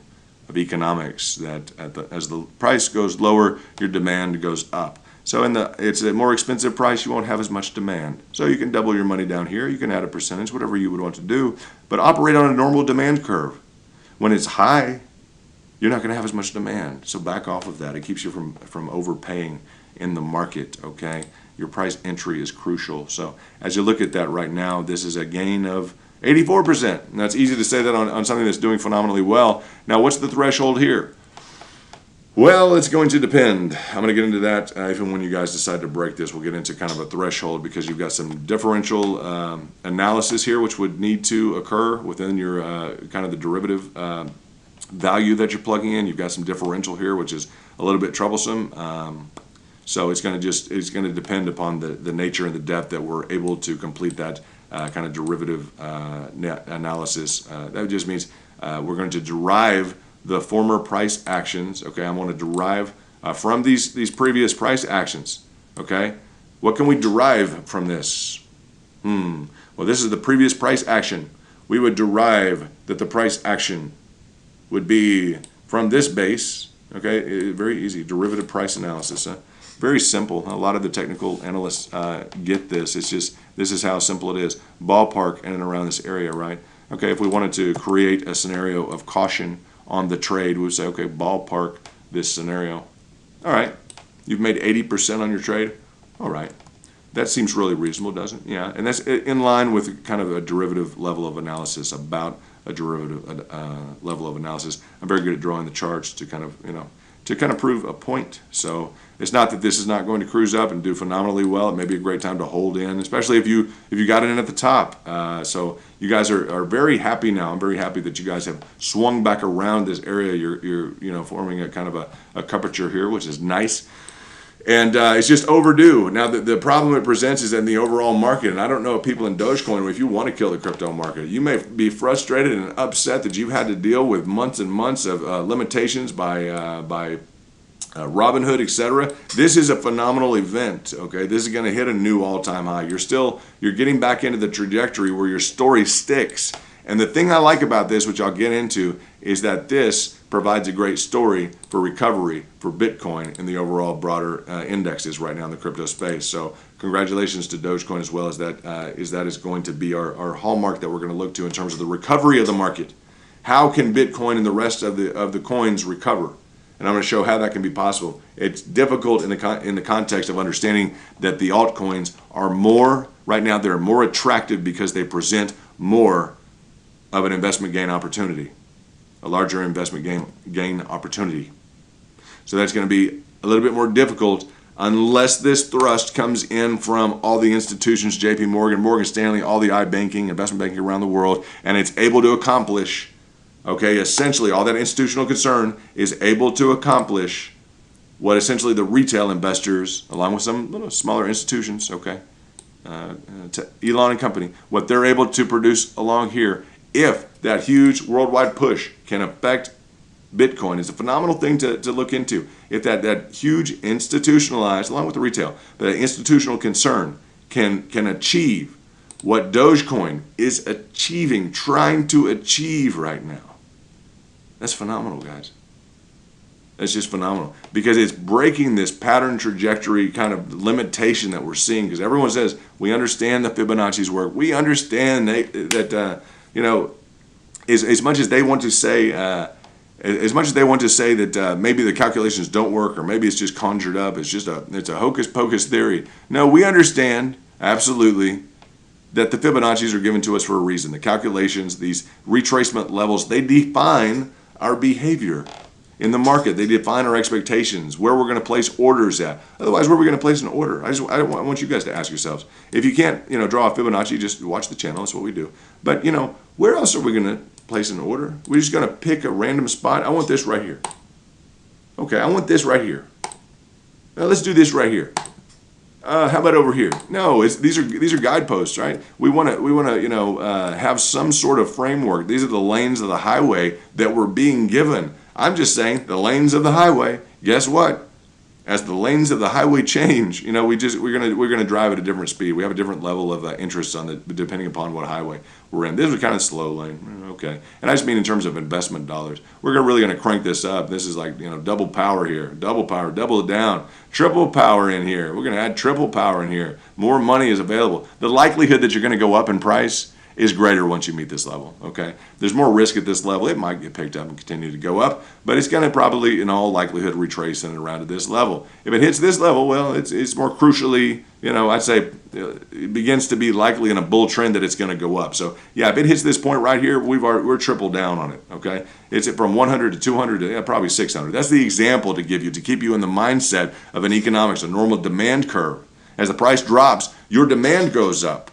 of economics. That as the price goes lower, your demand goes up. So it's a more expensive price, you won't have as much demand. So you can double your money down here, you can add a percentage, whatever you would want to do, but operate on a normal demand curve. When it's high, you're not going to have as much demand. So back off of that. It keeps you from overpaying in the market, okay? Your price entry is crucial. So as you look at that right now, this is a gain of 84%. And that's easy to say that on something that's doing phenomenally well. Now, what's the threshold here? Well, it's going to depend. I'm going to get into that even when you guys decide to break this. We'll get into kind of a threshold because you've got some differential analysis here which would need to occur within your kind of the derivative value that you're plugging in. You've got some differential here which is a little bit troublesome. So it's going to depend upon the nature and the depth that we're able to complete that kind of derivative analysis. That just means we're going to derive the former price actions. Okay, I want to derive from these previous price actions. Okay, what can we derive from this? Well, this is the previous price action. We would derive that the price action would be from this base. Okay, very easy derivative price analysis. Very simple. A lot of the technical analysts get this. It's just this is how simple it is. Ballpark in and around this area, right? Okay, if we wanted to create a scenario of caution on the trade, we would say, okay, ballpark this scenario. All right, you've made 80% on your trade. All right, that seems really reasonable, doesn't it? Yeah, and that's in line with kind of a derivative level of analysis, about a derivative level of analysis. I'm very good at drawing the charts to kind of prove a point. So it's not that this is not going to cruise up and do phenomenally well. It may be a great time to hold in, especially if you got it in at the top. So you guys are very happy now. I'm very happy that you guys have swung back around this area. You're forming a kind of a curvature here, which is nice. And it's just overdue. Now, the problem it presents is in the overall market. And I don't know if people in Dogecoin, if you want to kill the crypto market, you may be frustrated and upset that you've had to deal with months and months of limitations by Robinhood, etc. This is a phenomenal event. Okay, this is going to hit a new all-time high. You're getting back into the trajectory where your story sticks. And the thing I like about this, which I'll get into, is that this provides a great story for recovery for Bitcoin and the overall broader indexes right now in the crypto space. So congratulations to Dogecoin as well, as that is going to be our hallmark that we're going to look to in terms of the recovery of the market. How can Bitcoin and the rest of the coins recover? And I'm going to show how that can be possible. It's difficult in the context of understanding that the altcoins are more, right now they're more attractive because they present more of an investment gain opportunity, a larger investment gain opportunity. So that's going to be a little bit more difficult unless this thrust comes in from all the institutions, JP Morgan, Morgan Stanley, all the iBanking, investment banking around the world, and it's able to accomplish, okay, essentially all that institutional concern is able to accomplish what essentially the retail investors, along with some little smaller institutions, okay, to Elon and company, what they're able to produce along here, if that huge worldwide push can affect Bitcoin, is a phenomenal thing to look into. If that huge institutionalized, along with the retail, the institutional concern can achieve what Dogecoin is achieving, trying to achieve right now, that's phenomenal, guys. That's just phenomenal, because it's breaking this pattern trajectory kind of limitation that we're seeing. Because everyone says, we understand the Fibonacci's work. We understand that as much as they want to say, that maybe the calculations don't work, or maybe it's just conjured up, it's a hocus pocus theory. No, we understand absolutely that the Fibonacci's are given to us for a reason. The calculations, these retracement levels, they define our behavior in the market. They define our expectations, where we're going to place orders at. Otherwise, where are we going to place an order? I want you guys to ask yourselves. If you can't, draw a Fibonacci, just watch the channel. That's what we do. But, where else are we going to place an order? We're just going to pick a random spot. I want this right here. Okay, I want this right here. Now, let's do this right here. How about over here? No, these are guideposts, right? We want to have some sort of framework. These are the lanes of the highway that we're being given. I'm just saying, the lanes of the highway. Guess what? As the lanes of the highway change, we're gonna drive at a different speed. We have a different level of interest depending upon what highway we're in. This is kind of slow lane, okay. And I just mean in terms of investment dollars. We're really gonna crank this up. This is like double power here, double power, double it down, triple power in here. We're gonna add triple power in here. More money is available. The likelihood that you're gonna go up in price is greater once you meet this level, okay? There's more risk at this level. It might get picked up and continue to go up, but it's going to probably, in all likelihood, retrace in and around at this level. If it hits this level, well, it's more crucially, I'd say it begins to be likely in a bull trend that it's going to go up. So, yeah, if it hits this point right here, we're triple down on it, okay? It's from 100 to 200 to probably 600. That's the example to give you, to keep you in the mindset of an economics, a normal demand curve. As the price drops, your demand goes up,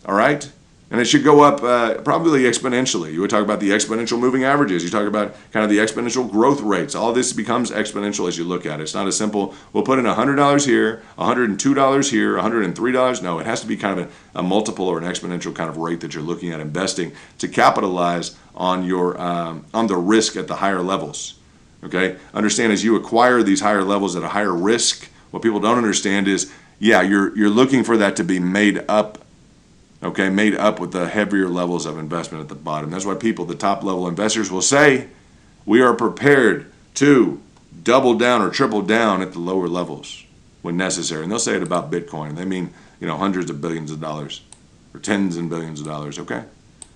all right? And it should go up probably exponentially. You would talk about the exponential moving averages. You talk about kind of the exponential growth rates. All this becomes exponential as you look at it. It's not as simple, we'll put in $100 here, $102 here, $103. No, it has to be kind of a multiple or an exponential kind of rate that you're looking at investing to capitalize on your on the risk at the higher levels. Okay? Understand, as you acquire these higher levels at a higher risk, what people don't understand is, yeah, you're looking for that to be made up. Okay, made up with the heavier levels of investment at the bottom. That's why people, the top level investors, will say, we are prepared to double down or triple down at the lower levels when necessary. And they'll say it about Bitcoin. They mean, hundreds of billions of dollars or tens and billions of dollars, okay?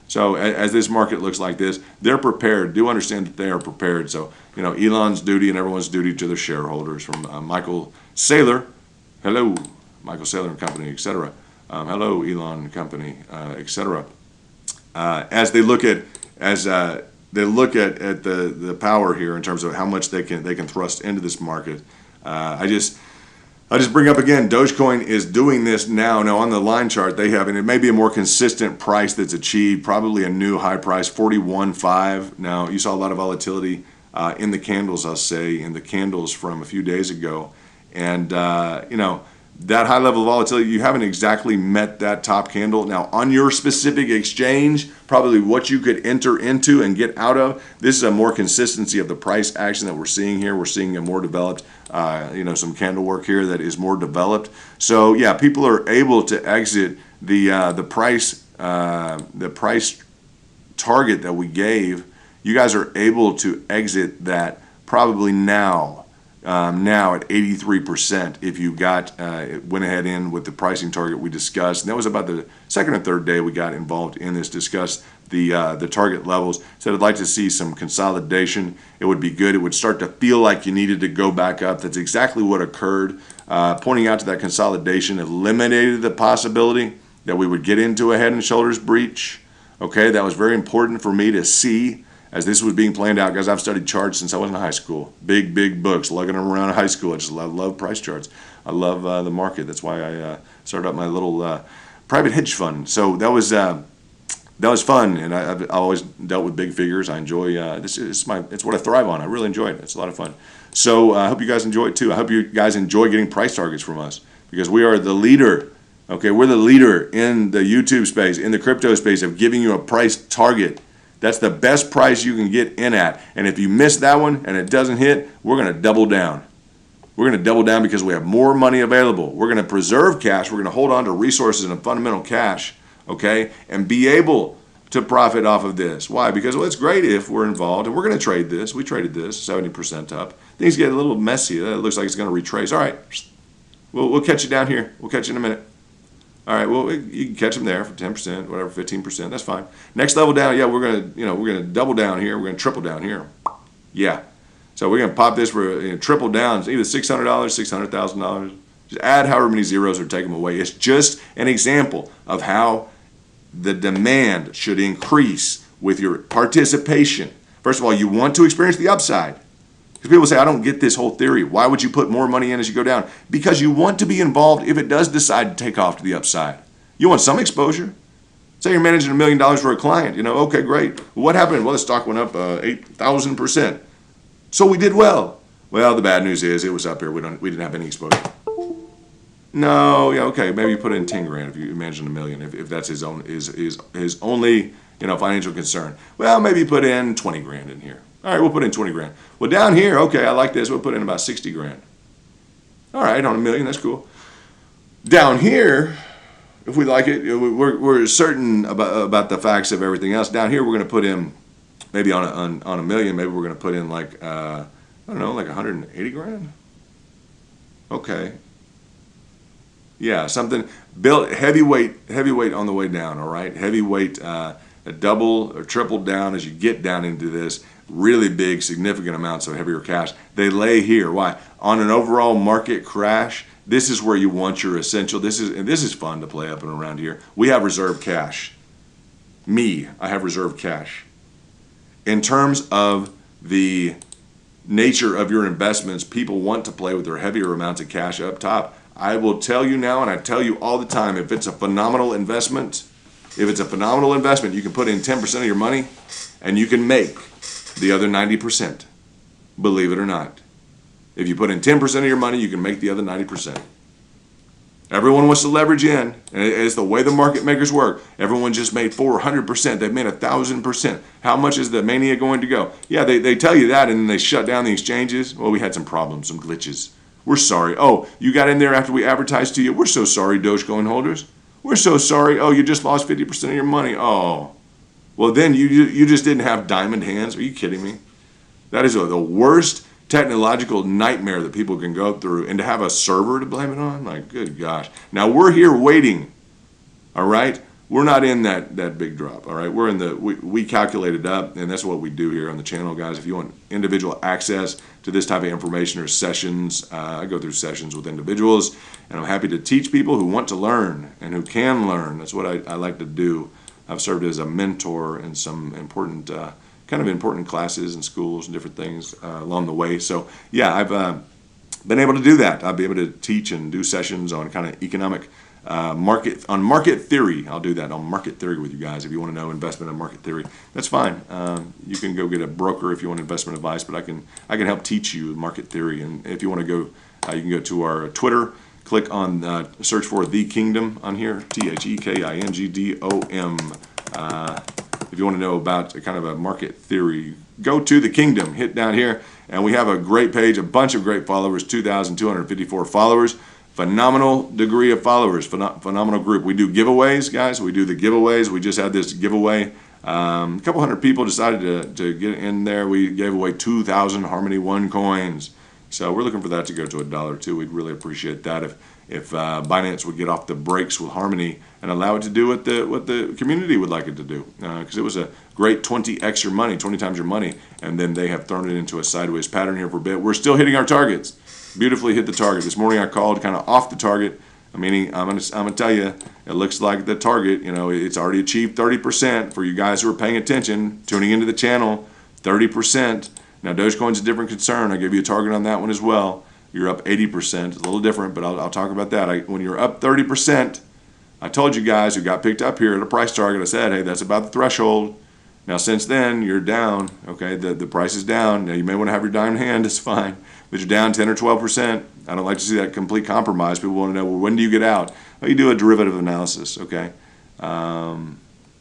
So as this market looks like this, they're prepared. Do understand that they are prepared. So, Elon's duty and everyone's duty to their shareholders, from Michael Saylor, hello, Michael Saylor and company, etc. Hello, Elon Company, etc. As they look at the power here in terms of how much they can thrust into this market, I just bring up again, Dogecoin is doing this now. Now on the line chart they have, and it may be a more consistent price that's achieved, probably a new high price, 41.5. Now you saw a lot of volatility in the candles. I'll say in the candles from a few days ago, and that high level of volatility, you haven't exactly met that top candle. Now, on your specific exchange, probably what you could enter into and get out of, this is a more consistency of the price action that we're seeing here. We're seeing a more developed, some candle work here that is more developed. So, yeah, people are able to exit the price target that we gave. You guys are able to exit that probably now at 83% if you went ahead in with the pricing target we discussed. And that was about the second or third day we got involved in this, discussed the target levels. Said I'd like to see some consolidation. It would be good. It would start to feel like you needed to go back up. That's exactly what occurred. Pointing out to that consolidation eliminated the possibility that we would get into a head and shoulders breach. Okay, that was very important for me to see as this was being planned out. Guys, I've studied charts since I was in high school. Big books, lugging them around in high school. I just love price charts. I love the market. That's why I started up my little private hedge fund. So that was that was fun, and I've always dealt with big figures. I enjoy it's what I thrive on. I really enjoy it. It's a lot of fun. So I hope you guys enjoy it too. I hope you guys enjoy getting price targets from us, because we are the leader. Okay, we're the leader in the YouTube space, in the crypto space, of giving you a price target. That's the best price you can get in at. And if you miss that one and it doesn't hit, we're going to double down. We're going to double down because we have more money available. We're going to preserve cash. We're going to hold on to resources and fundamental cash, okay, and be able to profit off of this. Why? Because, well, it's great if we're involved, and we're going to trade this. We traded this 70% up. Things get a little messy. It looks like it's going to retrace. All right, we'll catch you down here. We'll catch you in a minute. All right, well, you can catch them there for 10%, whatever, 15%. That's fine. Next level down, yeah, we're gonna double down here. We're gonna triple down here. Yeah. So we're gonna pop this for triple downs, either $600, $600,000. Just add however many zeros or take them away. It's just an example of how the demand should increase with your participation. First of all, you want to experience the upside. Because people say, I don't get this whole theory. Why would you put more money in as you go down? Because you want to be involved if it does decide to take off to the upside. You want some exposure. Say you're managing $1 million for a client. Okay, great. Well, what happened? Well, the stock went up 8,000%. So we did well. Well, the bad news is it was up here. We didn't have any exposure. No, yeah, okay. Maybe you put in 10 grand if you manage $1 million, if that's his only financial concern. Well, maybe you put in 20 grand in here. All right, we'll put in 20 grand. Well, down here, okay, I like this. We'll put in about 60 grand. All right, on $1 million, that's cool. Down here, if we like it, we're certain about the facts of everything else. Down here, we're going to put in, maybe on $1 million, maybe we're going to put in like, I don't know, like 180 grand? Okay. Yeah, something, built heavyweight on the way down, all right? Heavyweight, a double or triple down as you get down into this. Really big, significant amounts of heavier cash. They lay here. Why? On an overall market crash, this is where you want your essential. This is fun to play up and around here. We have reserve cash. I have reserve cash. In terms of the nature of your investments, people want to play with their heavier amounts of cash up top. I will tell you now, and I tell you all the time, if it's a phenomenal investment, you can put in 10% of your money and you can make the other 90%. Believe it or not. If you put in 10% of your money, you can make the other 90%. Everyone wants to leverage in, and it's the way the market makers work. Everyone just made 400%. They've made 1,000%. How much is the mania going to go? Yeah, they tell you that, and then they shut down the exchanges. Well, we had some problems, some glitches. We're sorry. Oh, you got in there after we advertised to you. We're so sorry, Dogecoin holders. We're so sorry. Oh, you just lost 50% of your money. Oh. Well, then you just didn't have diamond hands. Are you kidding me? That is the worst technological nightmare that people can go through. And to have a server to blame it on? Like, good gosh. Now, we're here waiting, all right? We're not in that big drop, all right? We're in we calculate it up, and that's what we do here on the channel, guys. If you want individual access to this type of information or sessions, I go through sessions with individuals, and I'm happy to teach people who want to learn and who can learn. That's what I like to do. I've served as a mentor in some important, kind of important classes and schools and different things along the way. So, yeah, I've been able to do that. I'll be able to teach and do sessions on kind of economic market theory. I'll do that on market theory with you guys. If you want to know investment and market theory, that's fine. You can go get a broker if you want investment advice, but I can help teach you market theory. And if you want to go, you can go to our Twitter. Click on search for The Kingdom on here, TheKingdom. If you want to know about kind of a market theory, go to The Kingdom. Hit down here, and we have a great page, a bunch of great followers, 2,254 followers. Phenomenal degree of followers, phenomenal group. We do giveaways, guys. We do the giveaways. We just had this giveaway. A couple hundred people decided to get in there. We gave away 2,000 Harmony One coins. So we're looking for that to go to $1 too. We'd really appreciate that if Binance would get off the brakes with Harmony and allow it to do what the community would like it to do. Because it was a great 20x your money, 20 times your money, and then they have thrown it into a sideways pattern here for a bit. We're still hitting our targets. Beautifully hit the target. This morning I called kind of off the target. Meaning I'm gonna tell you, it looks like the target. It's already achieved 30% for you guys who are paying attention, tuning into the channel. 30%. Now, Dogecoin's a different concern. I gave you a target on that one as well. You're up 80%. It's a little different, but I'll talk about that. When you're up 30%, I told you guys who got picked up here at a price target, I said, hey, that's about the threshold. Now, since then, you're down. Okay, the price is down. Now, you may want to have your dime in hand. It's fine. But you're down 10 or 12%. I don't like to see that complete compromise. People want to know, well, when do you get out? Well, you do a derivative analysis, okay? And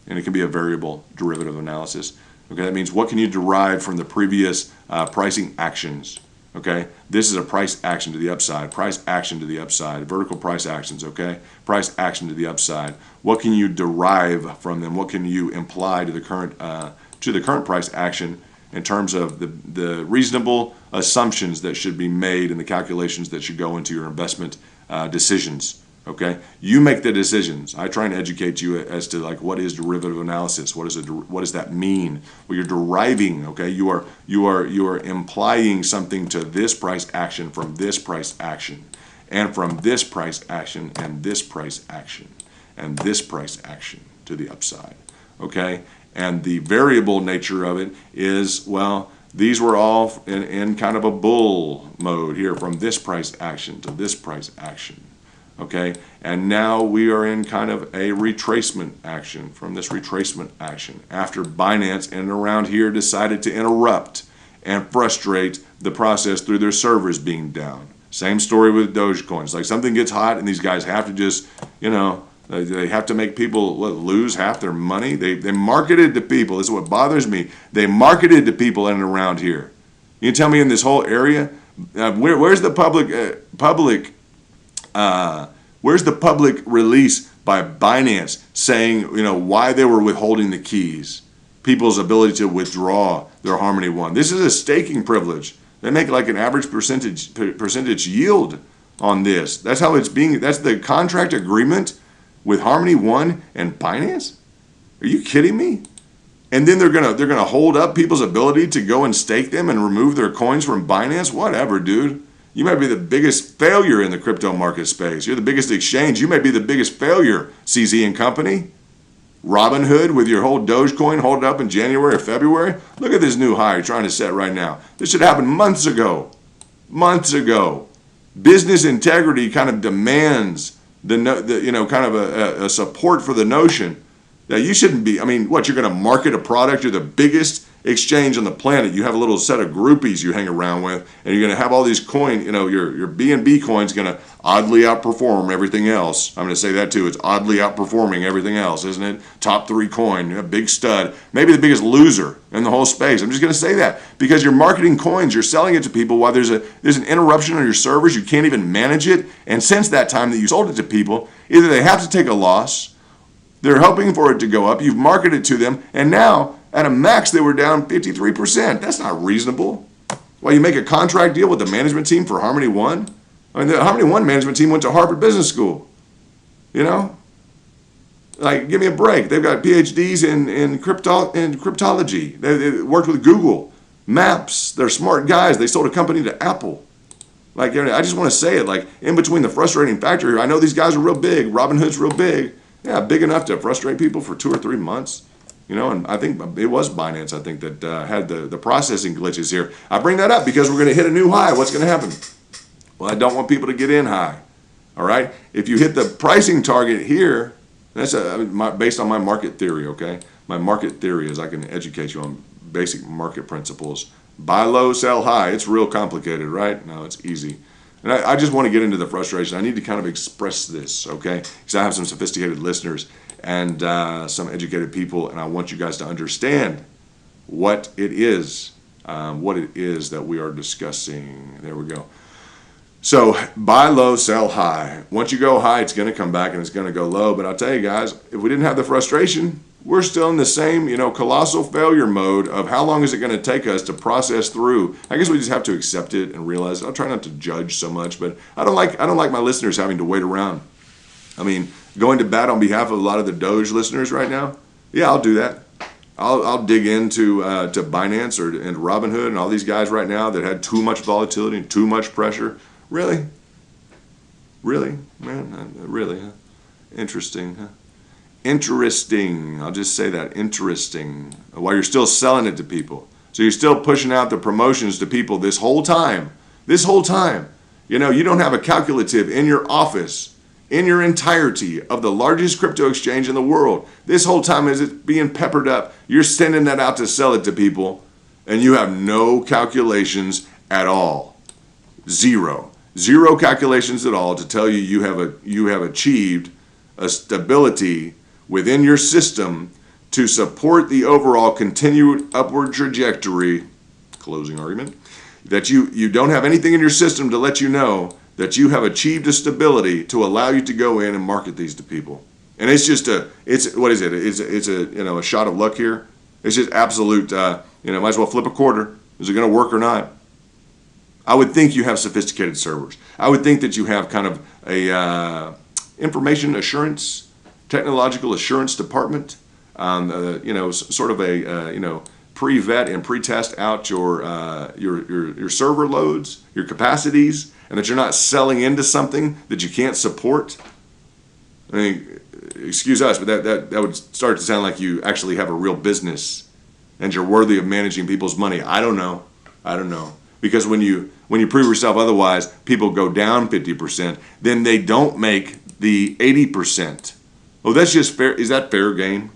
it can be a variable derivative analysis. Okay, that means what can you derive from the previous pricing actions? Okay, this is a price action to the upside, price action to the upside, vertical price actions, okay? Price action to the upside. What can you derive from them? What can you imply to the current price action in terms of the reasonable assumptions that should be made and the calculations that should go into your investment decisions? Okay, you make the decisions. I try and educate you as to like what is derivative analysis. What does that mean? Well, you're deriving. Okay, you are implying something to this price action from this price action, and from this price action and this price action and this price action to the upside. Okay, and the variable nature of it is, well, these were all in kind of a bull mode here from this price action to this price action. Okay, and now we are in kind of a retracement action from this retracement action after Binance and around here decided to interrupt and frustrate the process through their servers being down. Same story with Dogecoin. It's like something gets hot and these guys have to just, they have to make people lose half their money. They marketed to people. This is what bothers me. They marketed to people in and around here. You can tell me in this whole area, where's the where's the public release by Binance saying, why they were withholding the keys, people's ability to withdraw their Harmony One? This is a staking privilege. They make like an average percentage yield on this. That's how it's being. That's the contract agreement with Harmony One and Binance. Are you kidding me? And then they're gonna hold up people's ability to go and stake them and remove their coins from Binance. Whatever, dude. You might be the biggest failure in the crypto market space. You're the biggest exchange. You may be the biggest failure, CZ and Company. Robinhood with your whole Dogecoin, hold it up in January or February. Look at this new high you're trying to set right now. This should happen months ago. Months ago. Business integrity kind of demands kind of a support for the notion that you shouldn't be. I mean, what, you're going to market a product? You're the biggest exchange on the planet. You have a little set of groupies you hang around with, and you're going to have all these coins. Your BNB coin's going to oddly outperform everything else. I'm going to say that too. It's oddly outperforming everything else, isn't it? Top 3 coin, a big stud, maybe the biggest loser in the whole space. I'm just going to say that because you're marketing coins, you're selling it to people while there's an interruption on your servers. You can't even manage it, and since that time that you sold it to people, either they have to take a loss, they're hoping for it to go up, you've marketed to them, and now at a max they were down 53%. That's not reasonable. Well, you make a contract deal with the management team for Harmony One. I mean, the Harmony One management team went to Harvard Business School. Like, give me a break. They've got PhDs in cryptology. They worked with Google Maps. They're smart guys. They sold a company to Apple. Like, I just want to say it. Like, in between the frustrating factor here, I know these guys are real big. Robinhood's real big. Yeah, big enough to frustrate people for 2 or 3 months. And I think it was Binance, I think, that had the processing glitches here. I bring that up because we're going to hit a new high. What's going to happen? Well, I don't want people to get in high. All right? If you hit the pricing target here, that's based on my market theory, okay? My market theory is I can educate you on basic market principles. Buy low, sell high. It's real complicated, right? No, it's easy. And I just want to get into the frustration. I need to kind of express this, okay? Because I have some sophisticated listeners and some educated people, and I want you guys to understand what it is that we are discussing. There we go. So buy low, sell high. Once you go high, it's going to come back and it's going to go low. But I'll tell you guys, if we didn't have the frustration, we're still in the same, colossal failure mode of how long is it going to take us to process through. I guess we just have to accept it and realize. I'll try not to judge so much, but I don't like my listeners having to wait around. I mean, going to bat on behalf of a lot of the Doge listeners right now. Yeah, I'll do that. I'll dig into to Binance and Robinhood and all these guys right now that had too much volatility and too much pressure. Really, man, really, huh? Interesting, huh? Interesting. I'll just say that. Interesting. While you're still selling it to people. So you're still pushing out the promotions to people this whole time. You don't have a calculative in your office. in your entirety of the largest crypto exchange in the world. This whole time as it's being peppered up, you're sending that out to sell it to people, and you have no calculations at all. Zero calculations at all to tell you you have achieved a stability within your system to support the overall continued upward trajectory, closing argument, that you don't have anything in your system to let you know that you have achieved a stability to allow you to go in and market these to people. And it's just what is it? It's a shot of luck here. It's just absolute, might as well flip a quarter. Is it going to work or not? I would think you have sophisticated servers. I would think that you have kind of a information assurance, technological assurance department, sort of a, pre-vet and pre-test out your server loads, your capacities, and that you're not selling into something that you can't support. I mean, excuse us, but that would start to sound like you actually have a real business and you're worthy of managing people's money. I don't know. Because when you prove yourself otherwise, people go down 50%, then they don't make the 80%. Oh, that's just fair. Is that fair game?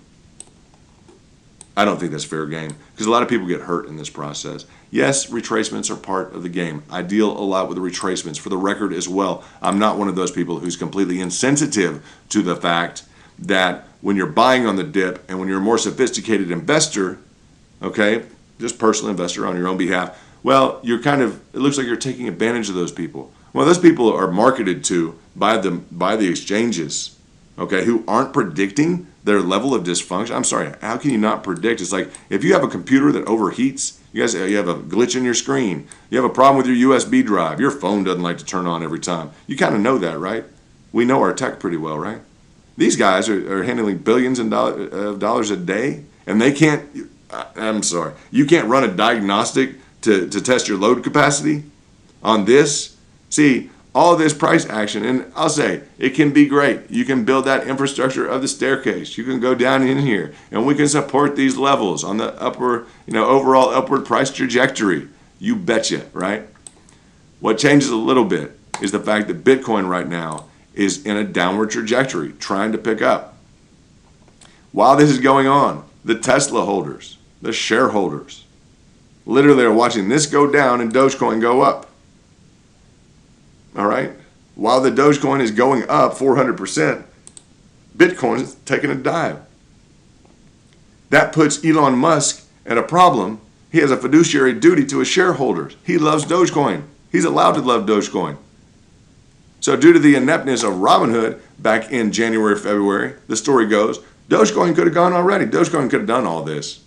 I don't think that's fair game because a lot of people get hurt in this process. Yes, retracements are part of the game. I deal a lot with the retracements. For the record as well, I'm not one of those people who's completely insensitive to the fact that when you're buying on the dip and when you're a more sophisticated investor, okay, just personal investor on your own behalf, well, it looks like you're taking advantage of those people. Well, those people are marketed to by the exchanges, okay, who aren't predicting their level of dysfunction. I'm sorry, how can you not predict? It's like if you have a computer that overheats, you have a glitch in your screen, you have a problem with your USB drive, your phone doesn't like to turn on every time. You kind of know that, right? We know our tech pretty well, right? These guys are handling billions of dollars a day, and they can't, I'm sorry, you can't run a diagnostic to test your load capacity on this. See, all this price action, and I'll say it can be great. You can build that infrastructure of the staircase. You can go down in here, and we can support these levels on the upper, overall upward price trajectory. You betcha, right? What changes a little bit is the fact that Bitcoin right now is in a downward trajectory, trying to pick up. While this is going on, the Tesla holders, the shareholders, literally are watching this go down and Dogecoin go up. All right? While the Dogecoin is going up 400%, Bitcoin is taking a dive. That puts Elon Musk at a problem. He has a fiduciary duty to his shareholders. He loves Dogecoin. He's allowed to love Dogecoin. So due to the ineptness of Robinhood back in January, February, the story goes, Dogecoin could have gone already. Dogecoin could have done all this.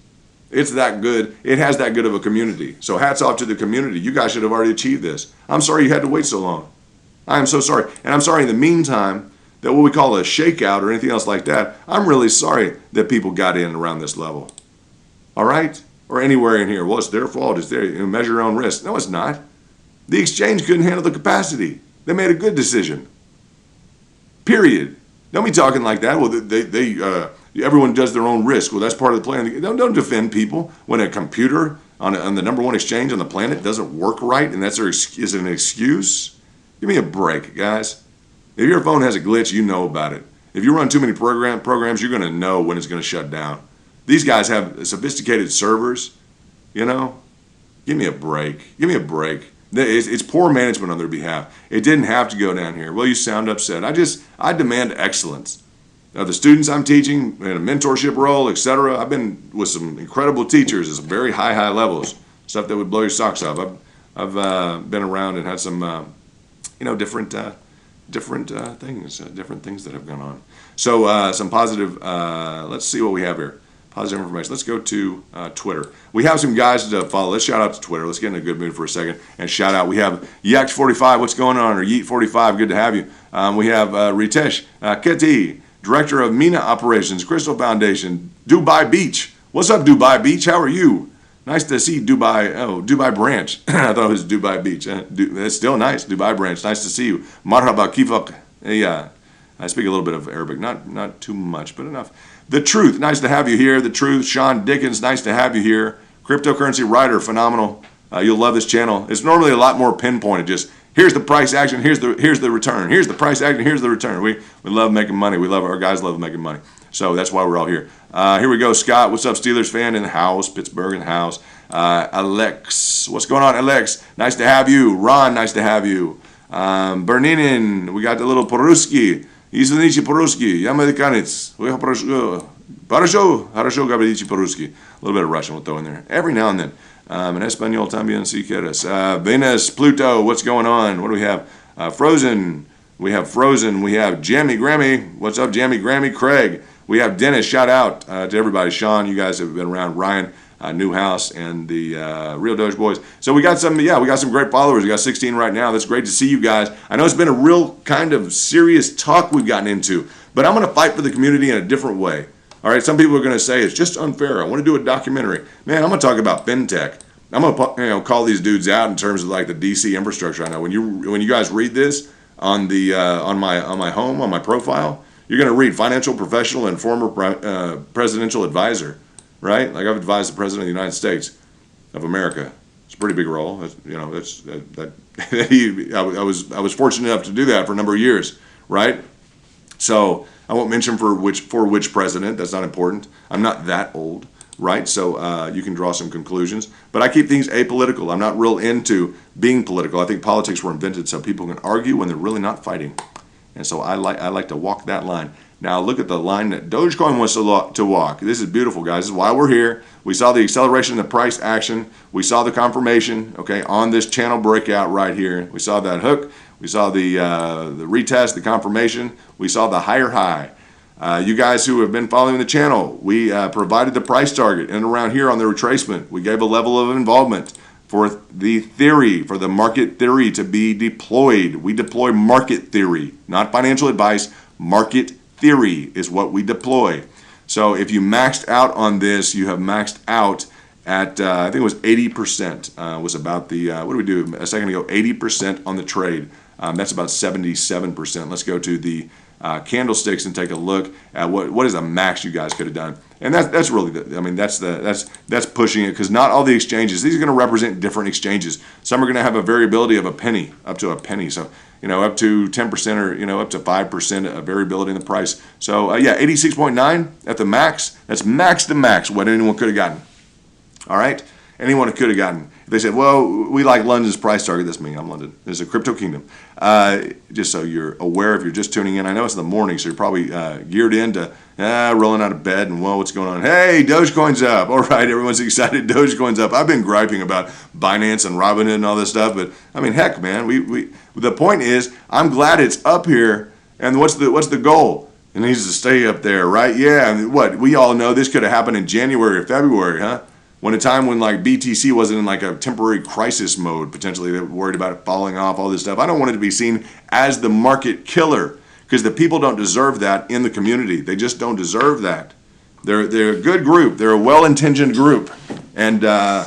It's that good. It has that good of a community. So hats off to the community. You guys should have already achieved this. I'm sorry you had to wait so long. I am so sorry. And I'm sorry in the meantime that what we call a shakeout or anything else like that, I'm really sorry that people got in around this level. All right? Or anywhere in here. Well, it's their fault. It's their, measure your own risk. No, it's not. The exchange couldn't handle the capacity. They made a good decision. Period. Don't be talking like that. Well, everyone does their own risk. Well, that's part of the plan. Don't defend people when a computer on the number one exchange on the planet doesn't work right, and that's is an excuse. Give me a break, guys. If your phone has a glitch, you know about it. If you run too many programs, you're going to know when it's going to shut down. These guys have sophisticated servers. Give me a break. Give me a break. It's poor management on their behalf. It didn't have to go down here. Well, you sound upset. I demand excellence. Now, the students I'm teaching in a mentorship role, etc., I've been with some incredible teachers at some very high levels, stuff that would blow your socks off. I've been around and had some, different things that have gone on. So some positive, let's see what we have here. Positive information. Let's go to Twitter. We have some guys to follow. Let's shout out to Twitter. Let's get in a good mood for a second and shout out. We have Yex45. What's going on? Or Yeet45. Good to have you. We have Ritesh Keti, Director of MENA Operations, Crystal Foundation, Dubai Beach. What's up, Dubai Beach? How are you? Nice to see Dubai. Oh, Dubai branch. I thought it was Dubai Beach. It's still nice. Dubai branch. Nice to see you. Marhaba kifak. Yeah, I speak a little bit of Arabic. Not too much, but enough. The Truth. Nice to have you here. The Truth. Sean Dickens. Nice to have you here. Cryptocurrency Writer. Phenomenal. You'll love this channel. It's normally a lot more pinpointed. Just Here's the price action. Here's the return. Here's the price action. Here's the return. We love making money. Our guys love making money. So that's why we're all here. Here we go. Scott, what's up? Steelers fan in the house. Pittsburgh in the house. Alex, what's going on, Alex? Nice to have you. Ron, nice to have you. Berninin, we got the little Poruski. Извините, по-русски. Я американец. Хорошо говорите по-русски. A little bit of Russian we'll throw in there. Every now and then. En español también si quieres. Venus, Pluto, what's going on? What do we have? Frozen. We have Frozen. We have Jammy Grammy. What's up, Jammy Grammy? Craig. We have Dennis. Shout out to everybody. Sean, you guys have been around. Ryan, Newhouse, and the Real Doge Boys. So we got some great followers. We got 16 right now. That's great to see you guys. I know it's been a real kind of serious talk we've gotten into, but I'm going to fight for the community in a different way. All right, some people are going to say it's just unfair. I want to do a documentary. Man, I'm going to talk about fintech. I'm going to call these dudes out in terms of like the DC infrastructure. I know when you guys read this on the on my home, on my profile, you're going to read financial professional and former presidential advisor, right? Like I've advised the president of the United States of America. It's a pretty big role. I was fortunate enough to do that for a number of years, right? So I won't mention for which president. That's not important. I'm not that old, right? So you can draw some conclusions. But I keep things apolitical. I'm not real into being political. I think politics were invented so people can argue when they're really not fighting. And so I like to walk that line. Now look at the line that Dogecoin wants to walk. This is beautiful, guys. This is why we're here. We saw the acceleration in the price action. We saw the confirmation, okay, on this channel breakout right here. We saw that hook. We saw the retest, the confirmation. We saw the higher high. You guys who have been following the channel, we provided the price target and around here on the retracement. We gave a level of involvement for the theory, for the market theory to be deployed. We deploy market theory, not financial advice. Market theory is what we deploy. So if you maxed out on this, you have maxed out at, I think it was 80%, was about the, what did we do a second ago? 80% on the trade. That's about 77%. Let's go to the candlesticks and take a look at what is the max you guys could have done. And that's really that's pushing it, because not all the exchanges, these are going to represent different exchanges. Some are going to have a variability of a penny, up to a penny. So, up to 10% or, up to 5% of variability in the price. So, yeah, 86.9 at the max. That's max to max what anyone could have gotten. All right? Anyone could have gotten. If they said, well, we like London's price target. That's me. I'm London. This is a crypto kingdom. Just so you're aware, if you're just tuning in, I know it's in the morning, so you're probably geared into rolling out of bed and, well, what's going on? Hey, Dogecoin's up. All right, everyone's excited. Dogecoin's up. I've been griping about Binance and Robinhood and all this stuff, but, I mean, heck, man, the point is, I'm glad it's up here, and what's the goal? It needs to stay up there, right? Yeah, and what? We all know this could have happened in January or February, huh? When a time when like BTC wasn't in like a temporary crisis mode, potentially they were worried about it falling off, all this stuff. I don't want it to be seen as the market killer, because the people don't deserve that in the community. They just don't deserve that. They're a good group. They're a well-intentioned group, and I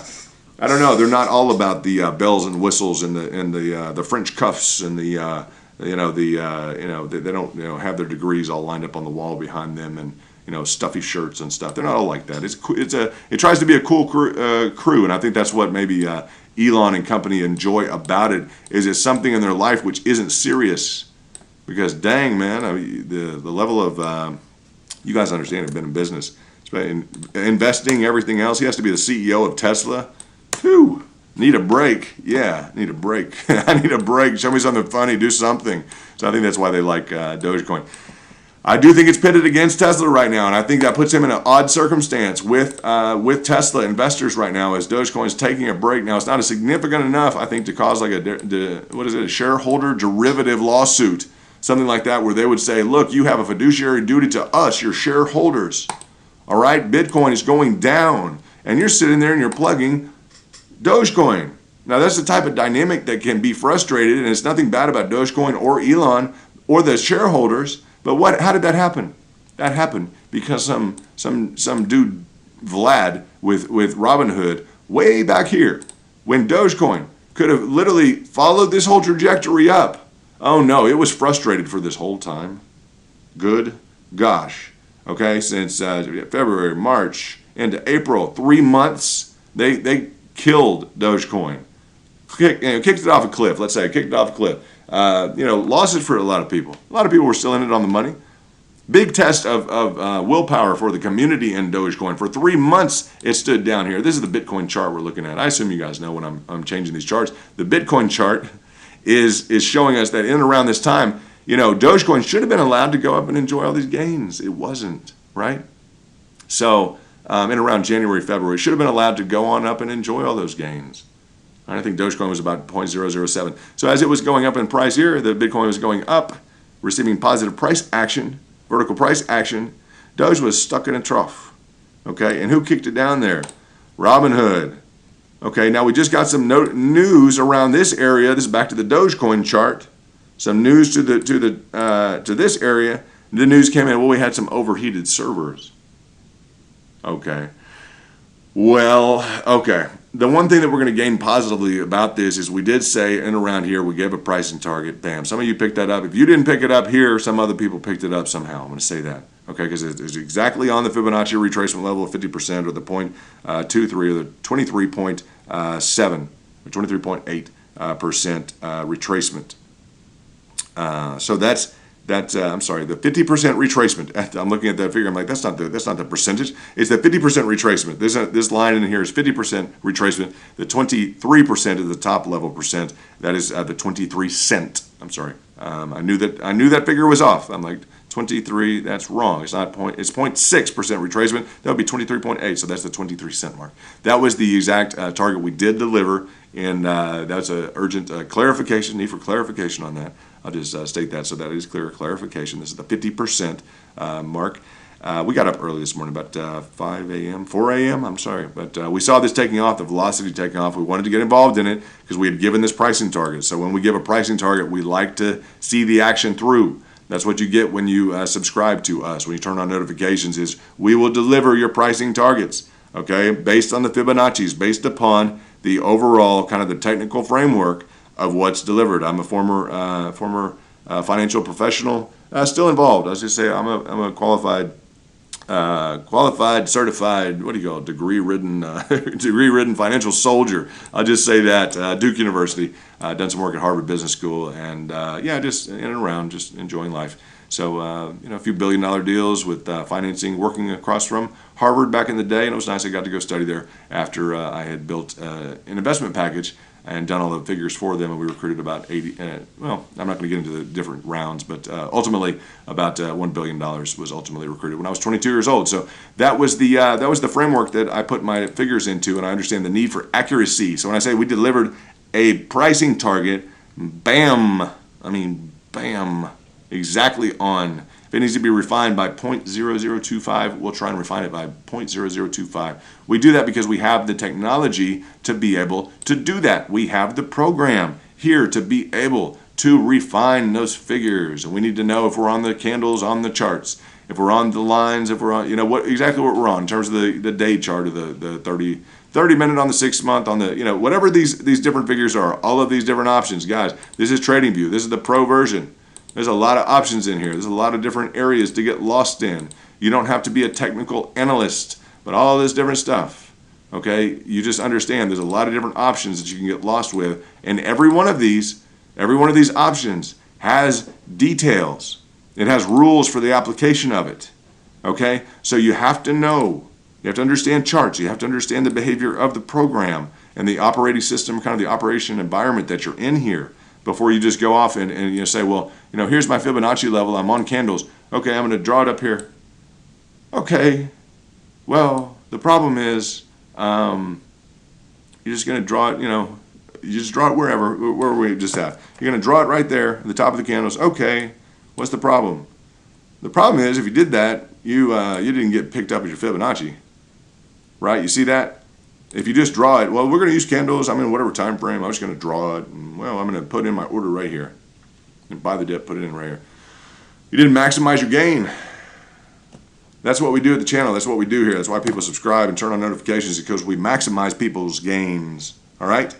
don't know. They're not all about the bells and whistles and the French cuffs and they don't have their degrees all lined up on the wall behind them and stuffy shirts and stuff. They're not all like that. It tries to be a cool crew, and I think that's what maybe Elon and company enjoy about it, is it's something in their life which isn't serious. Because dang, man, the level of you guys understand, have been in business, investing, everything else. He has to be the CEO of Tesla. Whew, need a break. Yeah, need a break. I need a break. Show me something funny. Do something. So I think that's why they like Dogecoin. I do think it's pitted against Tesla right now, and I think that puts him in an odd circumstance with Tesla investors right now, as Dogecoin is taking a break. Now, it's not significant enough, I think, to cause like a shareholder derivative lawsuit, something like that, where they would say, look, you have a fiduciary duty to us, your shareholders. All right, Bitcoin is going down, and you're sitting there and you're plugging Dogecoin. Now, that's the type of dynamic that can be frustrated, and it's nothing bad about Dogecoin or Elon or the shareholders. But how did that happen? That happened because some dude, Vlad, with Robinhood, way back here, when Dogecoin could have literally followed this whole trajectory up. Oh no, it was frustrated for this whole time. Good gosh. Okay, since February, March, into April, 3 months, they killed Dogecoin. kicked it off a cliff. Let's say kicked it off a cliff. Losses for a lot of people. A lot of people were still in it on the money. Big test of willpower for the community in Dogecoin. For 3 months, it stood down here. This is the Bitcoin chart we're looking at. I assume you guys know when I'm changing these charts. The Bitcoin chart is showing us that in and around this time, Dogecoin should have been allowed to go up and enjoy all these gains. It wasn't, right? So in around January, February, it should have been allowed to go on up and enjoy all those gains. I think Dogecoin was about 0.007. So as it was going up in price here, the Bitcoin was going up, receiving positive price action, vertical price action. Doge was stuck in a trough. Okay, and who kicked it down there? Robinhood. Okay, now we just got some news around this area. This is back to the Dogecoin chart. Some news to this area. The news came in. Well, we had some overheated servers. Okay. Well, okay. The one thing that we're going to gain positively about this is we did say in around here we gave a pricing target. Bam. Some of you picked that up. If you didn't pick it up here, some other people picked it up somehow. I'm going to say that. Okay, because it's exactly on the Fibonacci retracement level of 50% or the 0.23 or the 23.7 or 23.8% retracement. So that's I'm sorry, the 50% retracement. I'm looking at that figure. I'm like, that's not the percentage. It's the 50% retracement. This line in here is 50% retracement. The 23% is the top level percent. That is the 23 cent. I'm sorry. I knew that figure was off. I'm like 23. That's wrong. It's not point. It's 0.6% retracement. That would be 23.8. So that's the 23 cent mark. That was the exact target we did deliver, and that's an urgent clarification. Need for clarification on that. I'll just state that so that is clear clarification. This is the 50% mark. We got up early this morning, about 5 a.m., 4 a.m., I'm sorry. But we saw this taking off, the velocity taking off. We wanted to get involved in it because we had given this pricing target. So when we give a pricing target, we like to see the action through. That's what you get when you subscribe to us. When you turn on notifications is we will deliver your pricing targets, okay, based on the Fibonacci's, based upon the overall kind of the technical framework of what's delivered. I'm a former financial professional, still involved. I was just say I'm a qualified, certified, what do you call it, degree-ridden financial soldier. I'll just say that. Duke University, done some work at Harvard Business School, and just in and around, just enjoying life. So a few billion-dollar deals with financing, working across from Harvard back in the day, and it was nice. I got to go study there after I had built an investment package and done all the figures for them, and we recruited about 80, I'm not going to get into the different rounds, but ultimately about $1 billion was ultimately recruited when I was 22 years old. So that was the framework that I put my figures into, and I understand the need for accuracy. So when I say we delivered a pricing target, bam, exactly on. If it needs to be refined by 0.0025, we'll try and refine it by 0.0025. We do that because we have the technology to be able to do that. We have the program here to be able to refine those figures. And we need to know if we're on the candles, on the charts, if we're on the lines, if we're on, exactly what we're on in terms of the day chart or the 30 minute on the 6 month, on the, whatever these different figures are, all of these different options. Guys, this is TradingView. This is the pro version. There's a lot of options in here. There's a lot of different areas to get lost in. You don't have to be a technical analyst, but all this different stuff, okay? You just understand there's a lot of different options that you can get lost with, and every one of these options has details. It has rules for the application of it, okay? So you have to know. You have to understand charts. You have to understand the behavior of the program and the operating system, kind of the operation environment that you're in here, before you just go off and say, well, here's my Fibonacci level. I'm on candles. Okay, I'm going to draw it up here. Okay, well, the problem is you're just going to draw it, you just draw it where we just have. You're going to draw it right there at the top of the candles. Okay, what's the problem? The problem is if you did that, you didn't get picked up as your Fibonacci, right? You see that? If you just draw it, well, we're going to use candles. I'm in whatever time frame. I'm just going to draw it. And, well, I'm going to put in my order right here. And buy the dip, put it in right here. You didn't maximize your gain. That's what we do at the channel. That's what we do here. That's why people subscribe and turn on notifications, because we maximize people's gains. All right?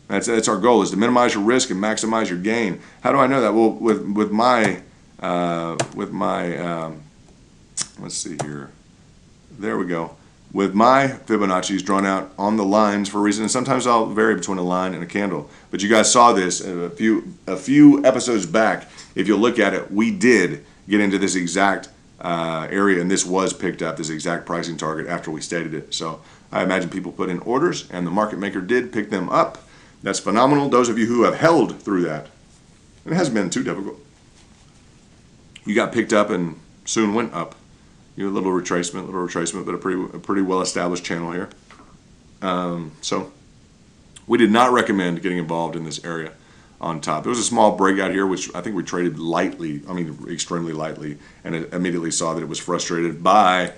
That's our goal, is to minimize your risk and maximize your gain. How do I know that? Well, with my let's see here. There we go. with my Fibonacci's drawn out on the lines for a reason. And sometimes I'll vary between a line and a candle. But you guys saw this a few episodes back. If you look at it, we did get into this exact area, and this was picked up, this exact pricing target after we stated it. So I imagine people put in orders, and the market maker did pick them up. That's phenomenal. Those of you who have held through that, and it hasn't been too difficult. You got picked up and soon went up. You had a little retracement, but a pretty well-established channel here. So we did not recommend getting involved in this area on top. It was a small breakout here, which I think we traded lightly, extremely lightly, and it immediately saw that it was frustrated by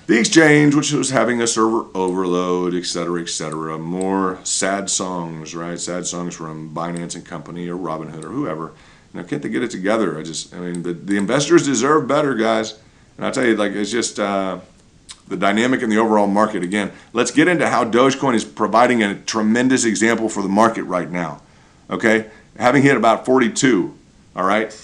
the exchange, which was having a server overload, et cetera, more sad songs, right? Sad songs from Binance and Company or Robinhood or whoever. Can't they get it together? The investors deserve better, guys. And I'll tell you, it's just the dynamic in the overall market. Again, let's get into how Dogecoin is providing a tremendous example for the market right now. Okay? Having hit about 42, all right?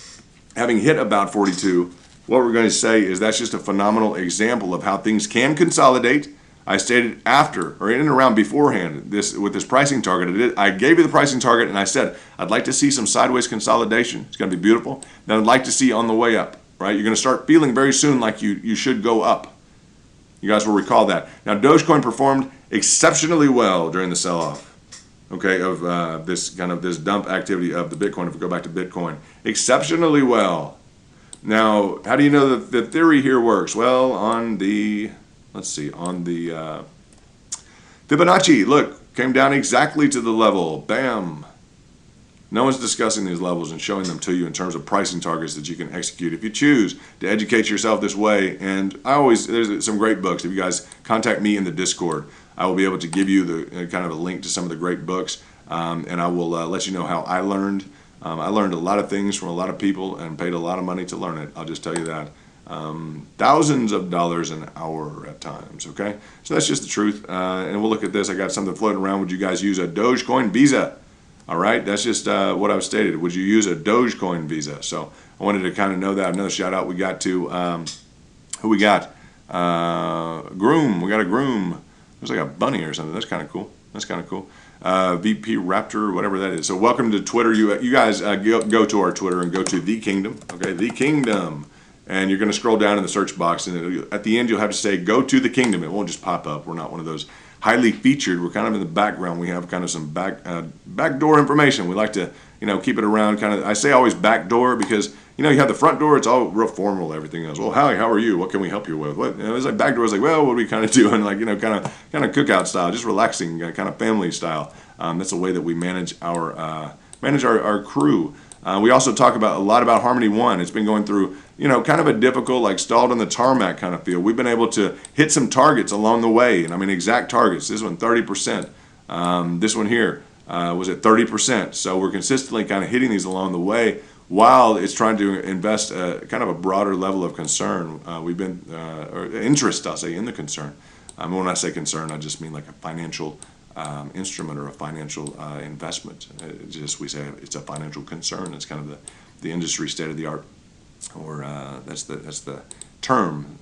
Having hit about 42, what we're going to say is that's just a phenomenal example of how things can consolidate. I stated after, or in and around beforehand, with this pricing target, I gave you the pricing target, and I said, I'd like to see some sideways consolidation. It's going to be beautiful. Then I'd like to see on the way up, right? You're going to start feeling very soon like you should go up. You guys will recall that. Now, Dogecoin performed exceptionally well during the sell-off, okay, of this dump activity of the Bitcoin. If we go back to Bitcoin, exceptionally well. Now, how do you know that the theory here works? Well, on the Fibonacci, look, came down exactly to the level. Bam. No one's discussing these levels and showing them to you in terms of pricing targets that you can execute if you choose to educate yourself this way. And there's some great books. If you guys contact me in the Discord, I will be able to give you the kind of a link to some of the great books, and I will let you know how I learned. I learned a lot of things from a lot of people and paid a lot of money to learn it. I'll just tell you that. Thousands of dollars an hour at times, okay? So that's just the truth. And we'll look at this. I got something floating around. Would you guys use a Dogecoin Visa? All right, that's just what I've stated. Would you use a Dogecoin Visa? So I wanted to kind of know that. Another shout out we got to, who we got? Groom. We got a Groom. There's like a bunny or something. That's kind of cool. VP Raptor, whatever that is. So welcome to Twitter. You guys go to our Twitter and go to The Kingdom. Okay, The Kingdom. And you're going to scroll down in the search box, and at the end you'll have to say, go to The Kingdom. It won't just pop up. We're not one of those highly featured. We're kind of in the background. We have kind of some backdoor information. We like to, keep it around kind of, I say always backdoor because, you have the front door. It's all real formal, everything else. Well, hi, how are you? What can we help you with? It's like backdoor is like, well, what are we kind of doing? Like, kind of cookout style, just relaxing, kind of family style. That's the way that we manage our crew. We also talk a lot about Harmony One. It's been going through, kind of a difficult, like stalled on the tarmac kind of feel. We've been able to hit some targets along the way, and exact targets. This one, 30%. This one here was at 30%. So we're consistently kind of hitting these along the way while it's trying to invest kind of a broader level of concern. We've been, or interest, I'll say, in the concern. When I say concern, I just mean like a financial instrument or a financial investment. We say it's a financial concern. It's kind of the industry state of the art, or that's the term.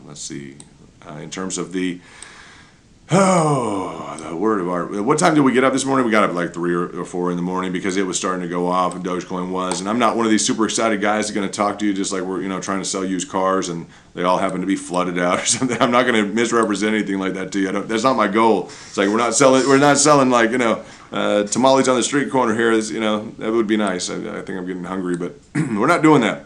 Let's see, in terms of the word of art. What time did we get up this morning? We got up like 3 or 4 in the morning because it was starting to go off, and Dogecoin was. And I'm not one of these super excited guys that's going to talk to you just like we're trying to sell used cars and they all happen to be flooded out or something. I'm not going to misrepresent anything like that to you. That's not my goal. It's like we're not selling like tamales on the street corner here. That would be nice. I think I'm getting hungry, but we're not doing that.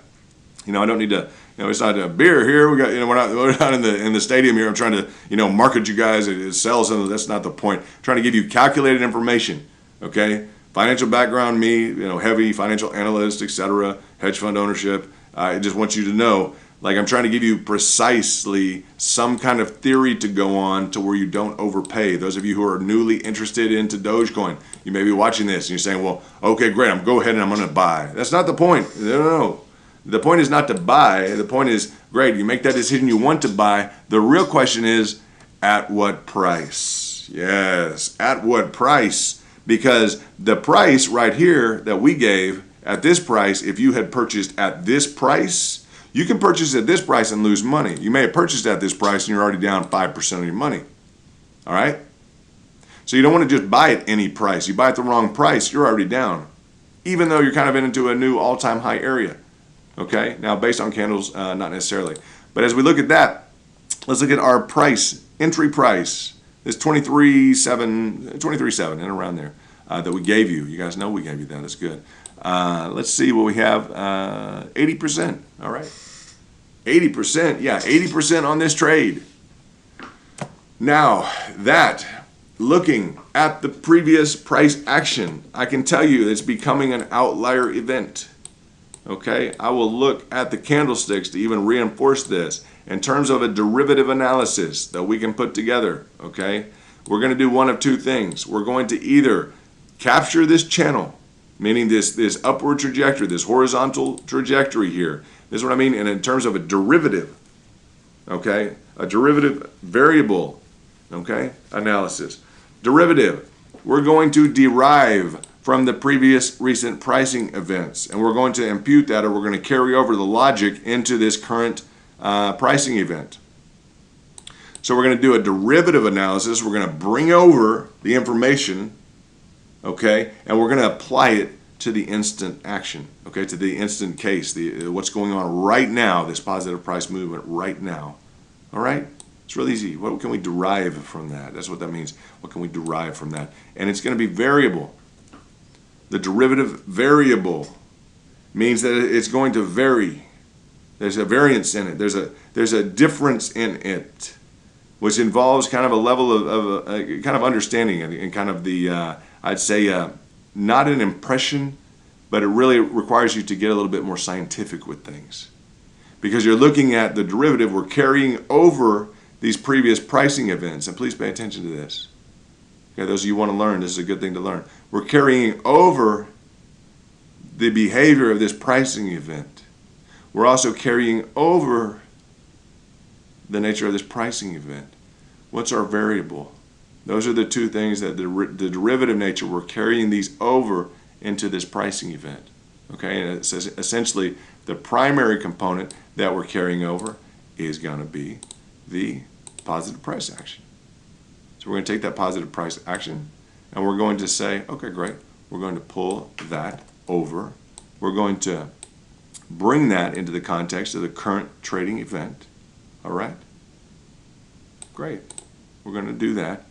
I don't need to. It's not a beer here. We got. We're not in the stadium here. I'm trying to market you guys. Sell something. That's not the point. I'm trying to give you calculated information. Okay. Financial background, me. Heavy financial analyst, etc. Hedge fund ownership. I just want you to know. Like I'm trying to give you precisely some kind of theory to go on to where you don't overpay. Those of you who are newly interested into Dogecoin, you may be watching this and you're saying, well, okay, great. I'm go ahead and I'm going to buy. That's not the point. No. The point is not to buy. The point is, great, you make that decision you want to buy. The real question is, at what price? Yes, at what price? Because the price right here that we gave, at this price, if you had purchased at this price, You can purchase at this price and lose money. You may have purchased at this price and you're already down 5% of your money. All right? So you don't want to just buy at any price. You buy at the wrong price, you're already down, even though you're kind of into a new all-time high area. Okay? Now, based on candles, not necessarily. But as we look at that, let's look at our price, entry price. It's 23.7 and around there that we gave you. You guys know we gave you that. That's good. Let's see what we have. 80%. All right. 80%. Yeah, 80% on this trade. Now, that, looking at the previous price action, I can tell you it's becoming an outlier event. Okay? I will look at the candlesticks to even reinforce this. In terms of a derivative analysis that we can put together, okay, we're going to do one of two things. We're going to either capture this channel, meaning this upward trajectory, this horizontal trajectory here. This is what I mean, and in terms of a derivative, okay, a derivative variable, okay, analysis. Derivative, we're going to derive from the previous recent pricing events, and we're going to impute that, or we're going to carry over the logic into this current pricing event. So we're going to do a derivative analysis. We're going to bring over the information, okay, and we're going to apply it to the instant action, okay, to the instant case, what's going on right now, this positive price movement right now. All right? It's real easy. What can we derive from that? That's what that means. What can we derive from that? And it's going to be variable. The derivative variable means that it's going to vary. There's a variance in it. There's a difference in it, which involves kind of a level of kind of understanding and kind of the I'd say not an impression, but it really requires you to get a little bit more scientific with things, because you're looking at the derivative. We're carrying over these previous pricing events, and please pay attention to this. Okay, those of you who want to learn, this is a good thing to learn. We're carrying over the behavior of this pricing event. We're also carrying over the nature of this pricing event. What's our variable? Those are the two things that the derivative nature, we're carrying these over into this pricing event. Okay, and it's essentially the primary component that we're carrying over is going to be the positive price action. So we're going to take that positive price action and we're going to say, okay, great. We're going to pull that over. We're going to bring that into the context of the current trading event. All right? Great. We're going to do that.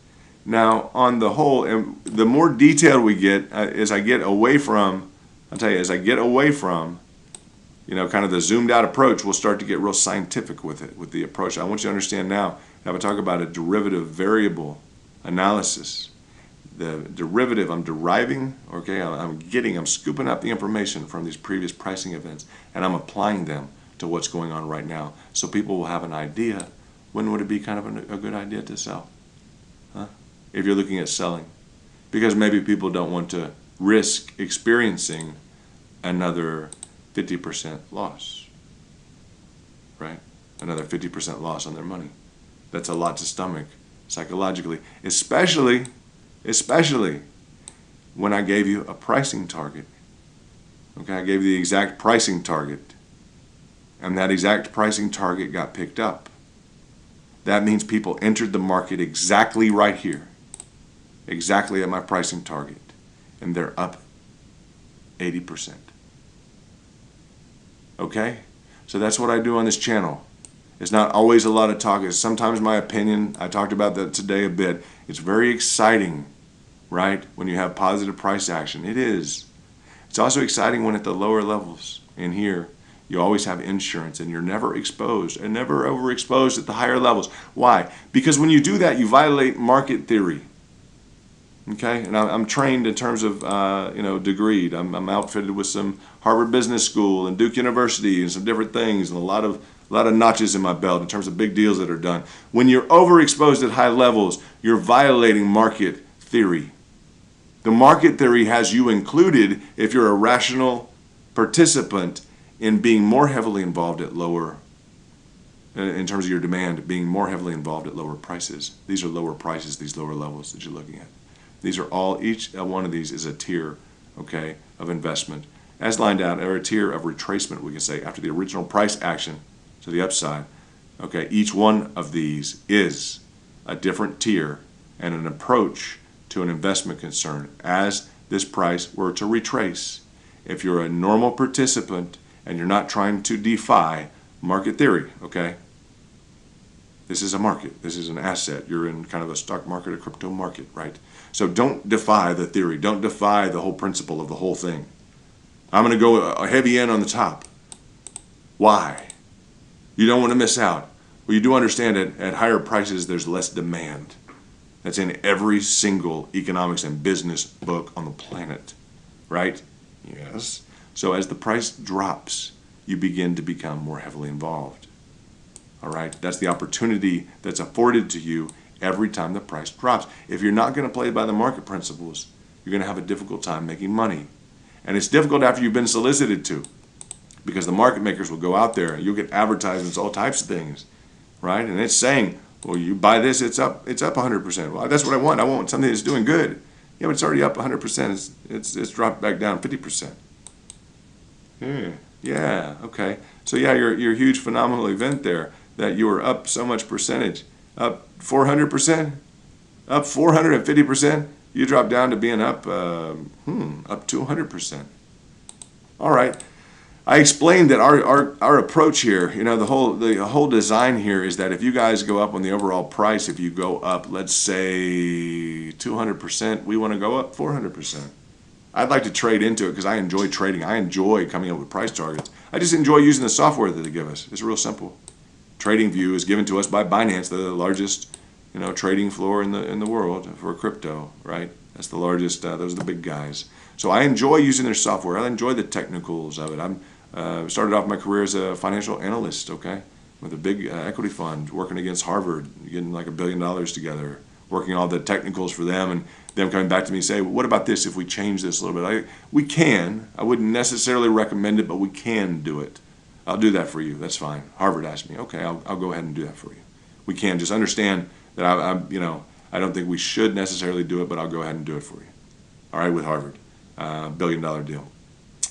Now, on the whole, and the more detailed we get, as I get away from, I'll tell you, as I get away from, kind of the zoomed out approach, we'll start to get real scientific with it, with the approach. I want you to understand now, that we talk about a derivative variable analysis. The derivative, I'm deriving, okay, I'm scooping up the information from these previous pricing events, and I'm applying them to what's going on right now, so people will have an idea. When would it be kind of a good idea to sell? Huh? If you're looking at selling. Because maybe people don't want to risk experiencing another 50% loss, right? Another 50% loss on their money. That's a lot to stomach psychologically, especially when I gave you a pricing target. Okay, I gave you the exact pricing target, and that exact pricing target got picked up. That means people entered the market exactly right here, exactly at my pricing target, and they're up 80%. Okay? So that's what I do on this channel. It's not always a lot of talk. It's sometimes my opinion. I talked about that today a bit. It's very exciting, right, when you have positive price action. It is. It's also exciting when at the lower levels in here, you always have insurance and you're never exposed and never overexposed at the higher levels. Why? Because when you do that, you violate market theory. Okay, and I'm trained in terms of, degreed. I'm outfitted with some Harvard Business School and Duke University and some different things and a lot of notches in my belt in terms of big deals that are done. When you're overexposed at high levels, you're violating market theory. The market theory has you included if you're a rational participant in being more heavily involved at lower, in terms of your demand, being more heavily involved at lower prices. These are lower prices, these lower levels that you're looking at. These are all, each one of these is a tier, okay, of investment. as lined out, or a tier of retracement, we can say, after the original price action to the upside. Okay, each one of these is a different tier and an approach to an investment concern as this price were to retrace. If you're a normal participant and you're not trying to defy market theory, okay, this is a market. This is an asset. You're in kind of a stock market, a crypto market, right? So don't defy the theory. Don't defy the whole principle of the whole thing. I'm going to go a heavy in on the top. Why? You don't want to miss out. Well, you do understand that at higher prices, there's less demand. That's in every single economics and business book on the planet, right? Yes. So as the price drops, you begin to become more heavily involved. All right? That's the opportunity that's afforded to you every time the price drops. If you're not going to play by the market principles, you're going to have a difficult time making money. And it's difficult after you've been solicited to, because the market makers will go out there and you'll get advertisements, all types of things, right? And it's saying, well, you buy this, it's up 100%. Well, that's what I want. I want something that's doing good. Yeah, but it's already up 100%. It's dropped back down 50%. Yeah, okay. So yeah, your huge phenomenal event there, that you were up so much percentage, up 400%, up 450%. You drop down to being up 200%. All right. I explained that our approach here, you know, the whole design here is that if you guys go up on the overall price, if you go up, let's say 200%, we want to go up 400%. I'd like to trade into it because I enjoy trading. I enjoy coming up with price targets. I just enjoy using the software that they give us. It's real simple. TradingView is given to us by Binance, the largest, you know, trading floor in the world for crypto, right? That's the largest. Those are the big guys. So I enjoy using their software. I enjoy the technicals of it. I started off my career as a financial analyst, okay, with a big equity fund, working against Harvard, getting like $1 billion together, working all the technicals for them, and them coming back to me and say, what about this if we change this a little bit? We can. I wouldn't necessarily recommend it, but we can do it. I'll do that for you. That's fine. Harvard asked me. Okay, I'll go ahead and do that for you. We can. Just understand that I don't think we should necessarily do it, but I'll go ahead and do it for you. All right, with Harvard, $1 billion deal.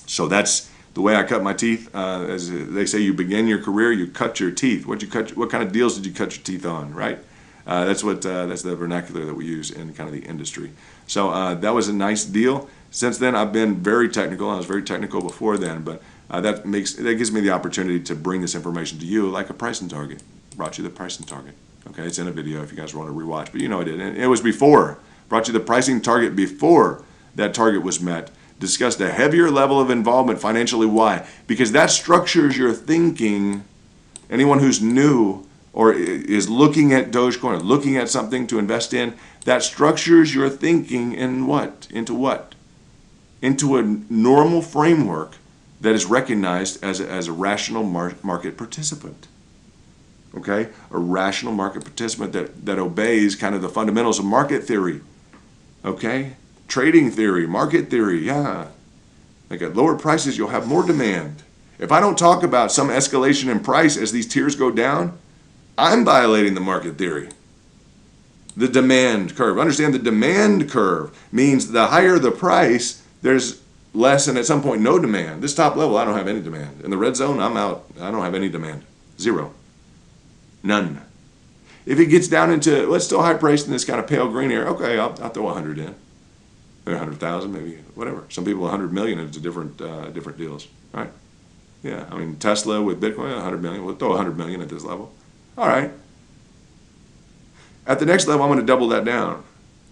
So that's the way I cut my teeth. As they say, you begin your career, you cut your teeth. What kind of deals did you cut your teeth on? Right. That's the vernacular that we use in kind of the industry. So that was a nice deal. Since then, I've been very technical. I was very technical before then, but that gives me the opportunity to bring this information to you like a pricing target. Brought you the pricing target. Okay, it's in a video if you guys want to rewatch, but you know I did. And it was before. Brought you the pricing target before that target was met. Discussed a heavier level of involvement financially. Why? Because that structures your thinking. Anyone who's new or is looking at Dogecoin, or looking at something to invest in, that structures your thinking in what? Into what? Into a normal framework that is recognized as a rational market participant. Okay? A rational market participant that obeys kind of the fundamentals of market theory. Okay? Trading theory, market theory, yeah. Like at lower prices, you'll have more demand. If I don't talk about some escalation in price as these tiers go down, I'm violating the market theory. The demand curve. Understand the demand curve means the higher the price, there's less and at some point no demand. This top level, I don't have any demand. In the red zone, I'm out. I don't have any demand. Zero. None. If it gets down into, well, it's still high priced in this kind of pale green area, okay, I'll throw 100 in. Maybe 100,000, maybe whatever. Some people 100 million into different deals, right? Yeah, I mean Tesla with Bitcoin, 100 million. We'll throw 100 million at this level. All right. At the next level, I'm going to double that down.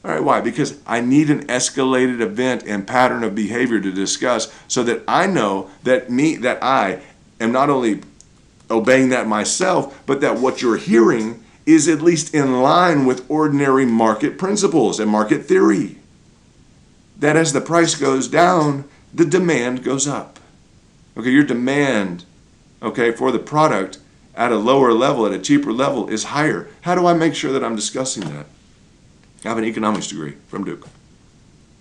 All right, why? Because I need an escalated event and pattern of behavior to discuss so that I know that I am not only obeying that myself, but that what you're hearing is at least in line with ordinary market principles and market theory. That as the price goes down, the demand goes up. Okay, your demand, okay, for the product at a lower level, at a cheaper level, is higher. How do I make sure that I'm discussing that? I have an economics degree from Duke.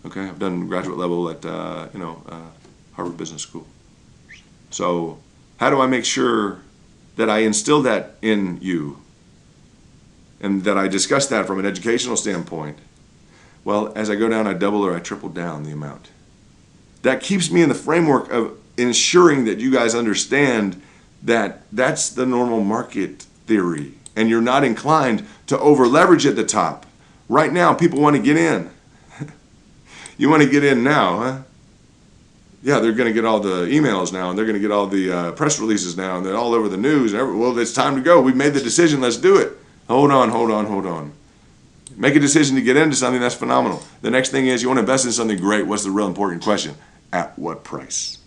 Okay, I've done graduate level at Harvard Business School. So how do I make sure that I instill that in you and that I discuss that from an educational standpoint? Well, as I go down, I double or I triple down the amount. that keeps me in the framework of ensuring that you guys understand that that's the normal market theory, and you're not inclined to over leverage at the top. Right now, people want to get in. You want to get in now, huh? Yeah, they're going to get all the emails now, and they're going to get all the press releases now, and they're all over the news. Well, it's time to go. We've made the decision. Let's do it. Hold on. Make a decision to get into something. That's phenomenal. The next thing is you want to invest in something great. What's the real important question? At what price?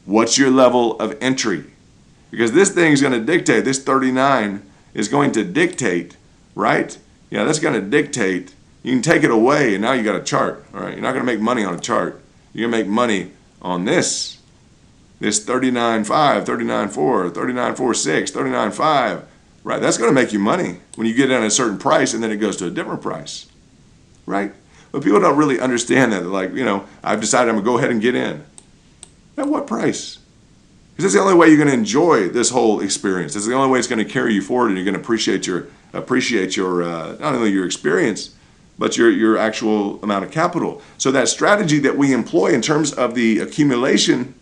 What's your level of entry? Because this thing's going to dictate. This 39 is going to dictate, right? Yeah, that's going to dictate. You can take it away, and now you got a chart. All right, you're not going to make money on a chart. You're going to make money on this 39.5, 39.4, 39.46, 39.5. Right, that's going to make you money when you get in at a certain price and then it goes to a different price, right? But people don't really understand that. They're like, I've decided I'm going to go ahead and get in. At what price? Because that's the only way you're going to enjoy this whole experience. That's the only way it's going to carry you forward, and you're going to appreciate your not only your experience, but your actual amount of capital. So that strategy that we employ in terms of the accumulation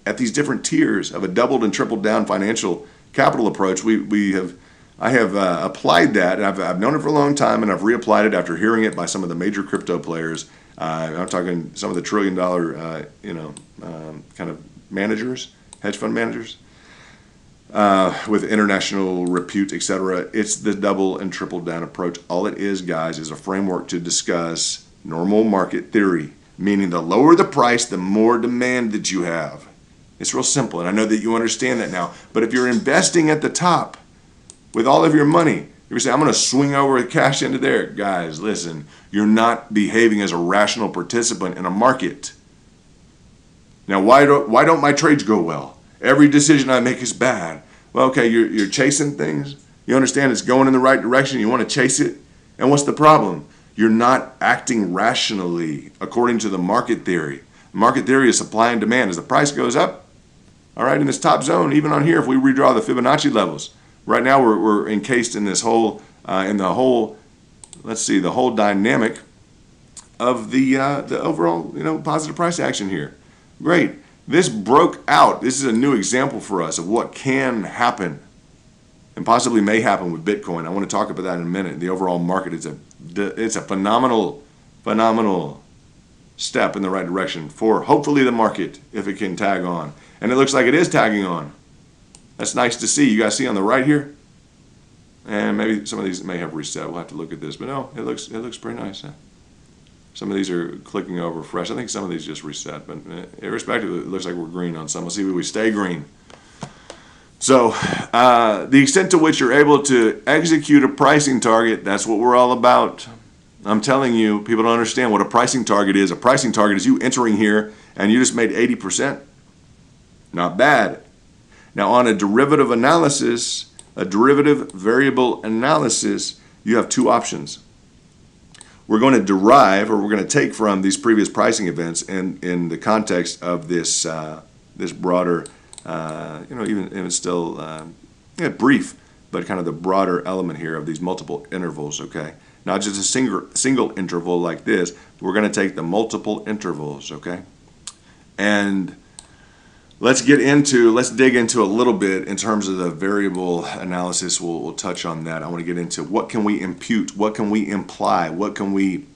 at these different tiers of a doubled and tripled down financial capital approach, I have applied that, and I've known it for a long time, and I've reapplied it after hearing it by some of the major crypto players. I'm talking some of the $1 trillion kind of managers, hedge fund managers, with international repute, etc. It's the double and triple down approach. All it is, guys, is a framework to discuss normal market theory, meaning the lower the price, the more demand that you have. It's real simple, and I know that you understand that now. But if you're investing at the top with all of your money, if you say, I'm going to swing over with cash into there, guys, listen, you're not behaving as a rational participant in a market. Now, why don't my trades go well? Every decision I make is bad. Well, okay, you're chasing things. You understand it's going in the right direction. You want to chase it. And what's the problem? You're not acting rationally according to the market theory. Market theory is supply and demand. As the price goes up, all right, in this top zone, even on here, if we redraw the Fibonacci levels, right now we're encased in this whole, the whole dynamic of the overall, positive price action here. Great. This broke out. This is a new example for us of what can happen and possibly may happen with Bitcoin. I want to talk about that in a minute. The overall market is it's a phenomenal step in the right direction for hopefully the market if it can tag on. And it looks like it is tagging on. That's nice to see. You guys see on the right here? And maybe some of these may have reset. We'll have to look at this. But no, it looks pretty nice. Huh? Some of these are clicking over fresh. I think some of these just reset. But irrespective, it looks like we're green on some. We'll see if we stay green. So the extent to which you're able to execute a pricing target, that's what we're all about. I'm telling you, people don't understand what a pricing target is. A pricing target is you entering here and you just made 80%. Not bad. Now on a derivative analysis, a derivative variable analysis, you have two options. We're going to derive, or we're going to take from these previous pricing events in the context of this broader, even if it's still brief, but kind of the broader element here of these multiple intervals, okay? Not just a single interval like this. We're going to take the multiple intervals, okay? And let's dig into a little bit in terms of the variable analysis. We'll touch on that. I want to get into what can we impute, what can we imply, what can we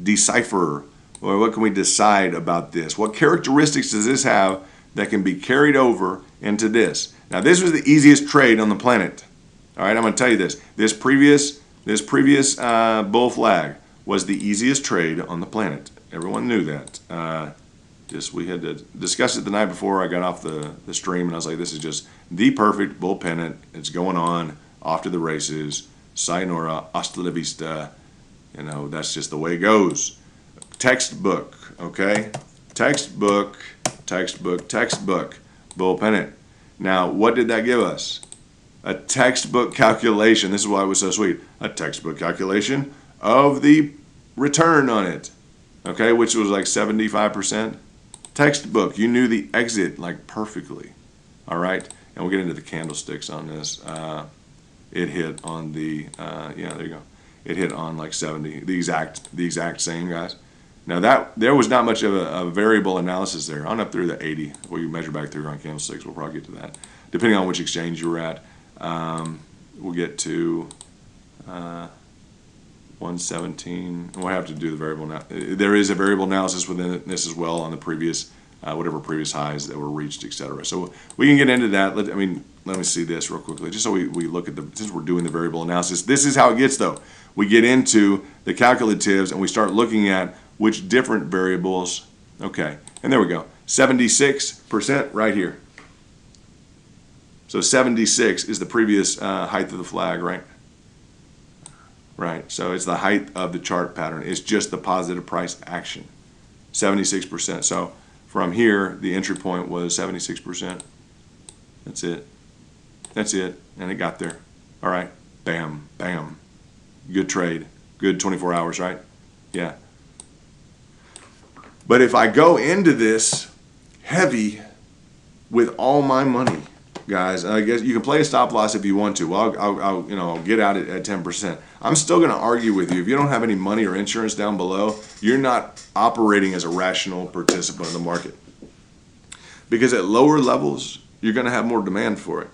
decipher, or what can we decide about this? What characteristics does this have that can be carried over into this? Now, this was the easiest trade on the planet. All right, I'm going to tell you this. This previous bull flag was the easiest trade on the planet. Everyone knew that. We had to discuss it the night before I got off the stream, and I was like, this is just the perfect bull pennant. It's going on, off to the races. Sayonara, hasta la vista. That's just the way it goes. Textbook, okay? Textbook, bull pennant. Now, what did that give us? A textbook calculation. This is why it was so sweet. A textbook calculation of the return on it, okay, which was like 75%. Textbook. You knew the exit like perfectly. All right, and we'll get into the candlesticks on this. It hit on the there you go. It hit on like 70. The exact same, guys. Now there was not much of a variable analysis there. On up through the 80, we measure back through on candlesticks. We'll probably get to that, depending on which exchange you were at. We'll get to 117. We'll have to do the variable now. There is a variable analysis within this as well on the previous, whatever previous highs that were reached, etc. So we can get into that. Let me see this real quickly, just so we look at since we're doing the variable analysis. This is how it gets though. We get into the calculatives and we start looking at which different variables. Okay, and there we go. 76% right here. So 76 is the previous height of the flag, right? Right, so it's the height of the chart pattern. It's just the positive price action, 76%. So from here, the entry point was 76%. That's it. That's it, and it got there. All right, bam, bam. Good trade, good 24 hours, right? Yeah. But if I go into this heavy with all my money, guys, I guess you can play a stop loss if you want to. Well, I'll get out at 10%. I'm still going to argue with you. If you don't have any money or insurance down below, you're not operating as a rational participant in the market. Because at lower levels, you're going to have more demand for it.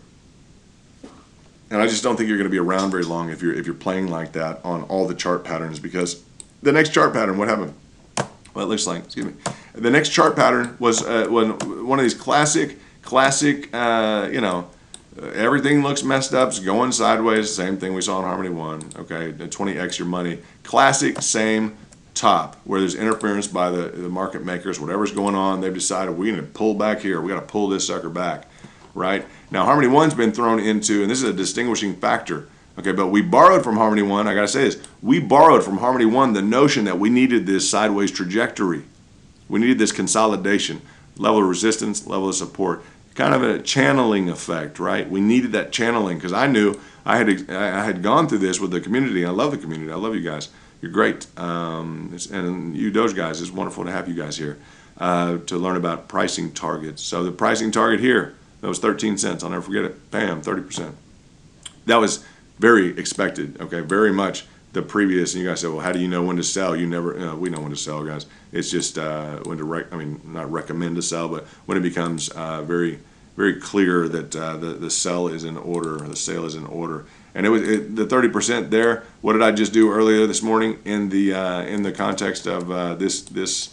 And I just don't think you're going to be around very long if you're playing like that on all the chart patterns. Because the next chart pattern, what happened? Well, it looks like, excuse me. The next chart pattern was one of these classic, everything looks messed up, it's going sideways, same thing we saw in Harmony 1, okay, 20x your money. Classic, same top, where there's interference by the market makers, whatever's going on, they've decided we need to pull back here, we got to pull this sucker back, right? Now, Harmony 1's been thrown into, and this is a distinguishing factor, okay, but we borrowed from Harmony 1, I got to say this, we borrowed from Harmony 1 the notion that we needed this sideways trajectory. We needed this consolidation, level of resistance, level of support, kind of a channeling effect, right? We needed that channeling because I knew I had gone through this with the community. I love the community. I love you guys. You're great. And you Doge guys, it's wonderful to have you guys here to learn about pricing targets. So the pricing target here, that was 13 cents. I'll never forget it. Bam, 30%. That was very expected, okay, very much. The previous, and you guys say, well, how do you know when to sell? You never, we know when to sell, guys. It's just when to, not recommend to sell, but when it becomes very, very clear that the sell is in order, or the sale is in order. And the 30% there. What did I just do earlier this morning in the context of this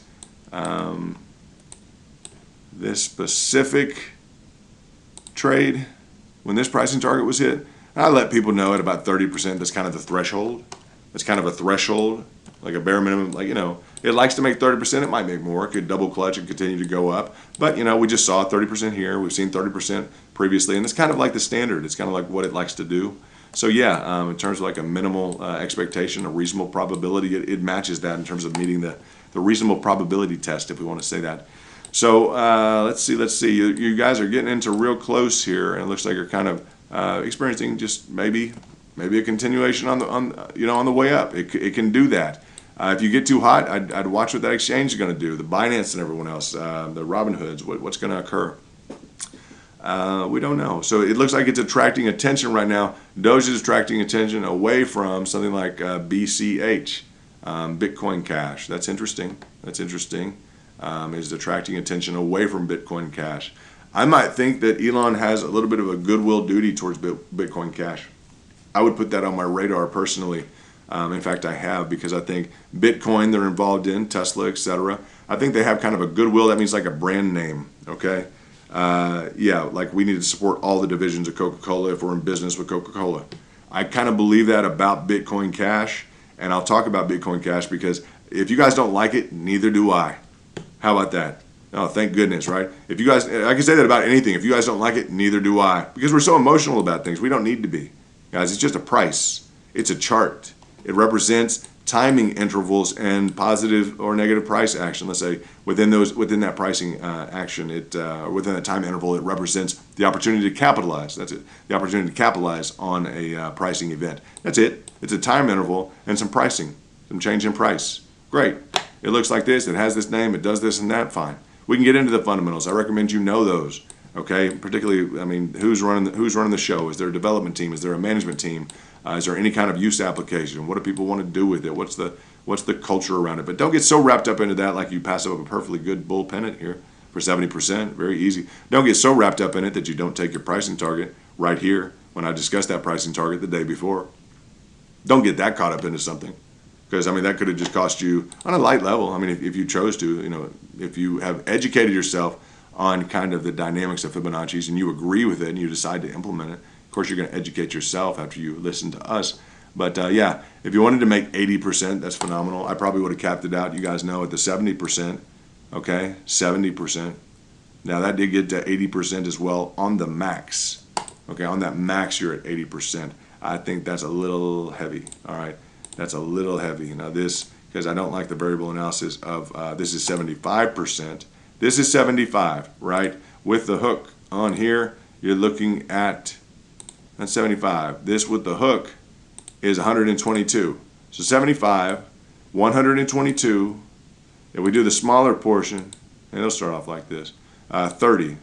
specific trade? When this pricing target was hit, I let people know at about 30%. That's kind of the threshold. It's kind of a threshold, like a bare minimum, it likes to make 30%, it might make more, it could double clutch and continue to go up, but we just saw 30% here, we've seen 30% previously, and it's kind of like the standard, it's kind of like what it likes to do. So yeah, in terms of like a minimal expectation, a reasonable probability, it matches that in terms of meeting the reasonable probability test, if we want to say that. So let's see, you guys are getting into real close here, and it looks like you're kind of experiencing just maybe a continuation on the way up. It can do that. If you get too hot, I'd watch what that exchange is going to do. The Binance and everyone else, the Robinhoods, what's going to occur? We don't know. So it looks like it's attracting attention right now. Doge is attracting attention away from something like BCH, Bitcoin Cash. That's interesting. That's interesting. Is attracting attention away from Bitcoin Cash. I might think that Elon has a little bit of a goodwill duty towards Bitcoin Cash. I would put that on my radar personally. In fact, I have, because I think Bitcoin they're involved in, Tesla, etc. I think they have kind of a goodwill. That means like a brand name, okay? Yeah, like we need to support all the divisions of Coca-Cola if we're in business with Coca-Cola. I kind of believe that about Bitcoin Cash, and I'll talk about Bitcoin Cash because if you guys don't like it, neither do I. How about that? Oh, thank goodness, right? If you guys, I can say that about anything. If you guys don't like it, neither do I. Because we're so emotional about things. We don't need to be. Guys, it's just a price. It's a chart. It represents timing intervals and positive or negative price action. Let's say within that pricing action, within that time interval, it represents the opportunity to capitalize. That's it. The opportunity to capitalize on a pricing event. That's it. It's a time interval and some pricing, some change in price. Great. It looks like this. It has this name. It does this and that. Fine. We can get into the fundamentals. I recommend you know those. Okay, particularly, I mean, who's running the show? Is there a development team? Is there a management team? Is there any kind of use application? What do people want to do with it? What's the culture around it? But don't get so wrapped up into that like you pass up a perfectly good bull pennant here for 70%. Very easy. Don't get so wrapped up in it that you don't take your pricing target right here when I discussed that pricing target the day before. Don't get that caught up into something, because I mean that could have just cost you on a light level. I mean, if you chose to, you know, if you have educated yourself on kind of the dynamics of Fibonacci's and you agree with it and you decide to implement it, of course you're going to educate yourself after you listen to us. But yeah, if you wanted to make 80%, that's phenomenal. I probably would have capped it out, you guys know, at the 70%. Okay, 70%. Now that did get to 80% as well on the max. Okay, on that max you're at 80%. I think that's a little heavy. All right, that's a little heavy. Now this, because I don't like the variable analysis of this is 75%. This is 75, right? With the hook on here, you're looking at, that's 75. This with the hook is 122. So 75, 122. If we do the smaller portion, and it'll start off like this, 30,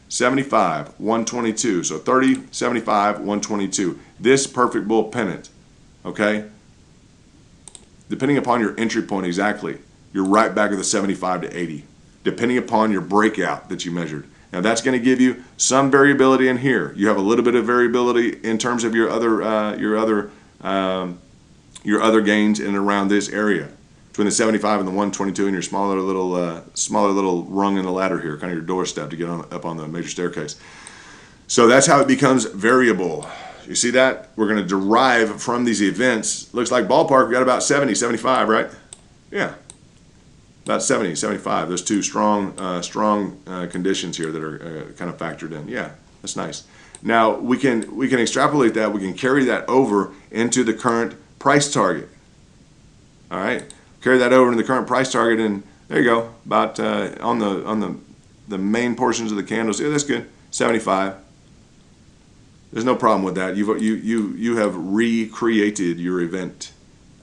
75, 122. So 30, 75, 122. This perfect bull pennant, okay? Depending upon your entry point exactly, you're right back at the 75 to 80. Depending upon your breakout that you measured. Now that's going to give you some variability in here. You have a little bit of variability in terms of your other gains in and around this area between the 75 and the 122 and your smaller little rung in the ladder here, kind of your doorstep to get up on the major staircase. So that's how it becomes variable. You see that? We're going to derive from these events. Looks like ballpark, we got about 70, 75, right? Yeah. About 70, 75. Those two strong conditions here that are kind of factored in. Yeah, that's nice. Now we can extrapolate that. We can carry that over into the current price target. All right, carry that over into the current price target, and there you go. About on the main portions of the candles. Yeah, that's good. 75. There's no problem with that. You have recreated your event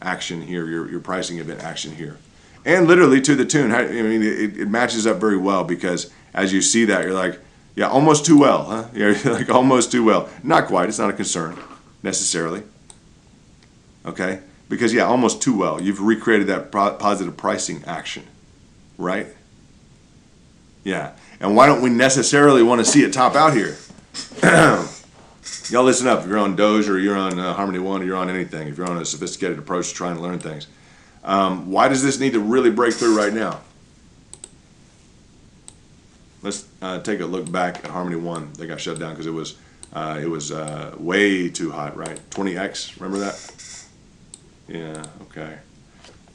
action here, your pricing event action here. And literally to the tune. I mean, it matches up very well, because as you see that, you're like, yeah, almost too well, huh? You're like almost too well. Not quite. It's not a concern necessarily. Okay? Because, yeah, almost too well. You've recreated that positive pricing action, right? Yeah. And why don't we necessarily want to see it top out here? Y'all listen up. If you're on Doge or you're on Harmony One or you're on anything, if you're on a sophisticated approach to trying to learn things, why does this need to really break through right now? Let's take a look back at Harmony One. They got shut down because it was way too hot, right? 20x, remember that? Yeah, okay.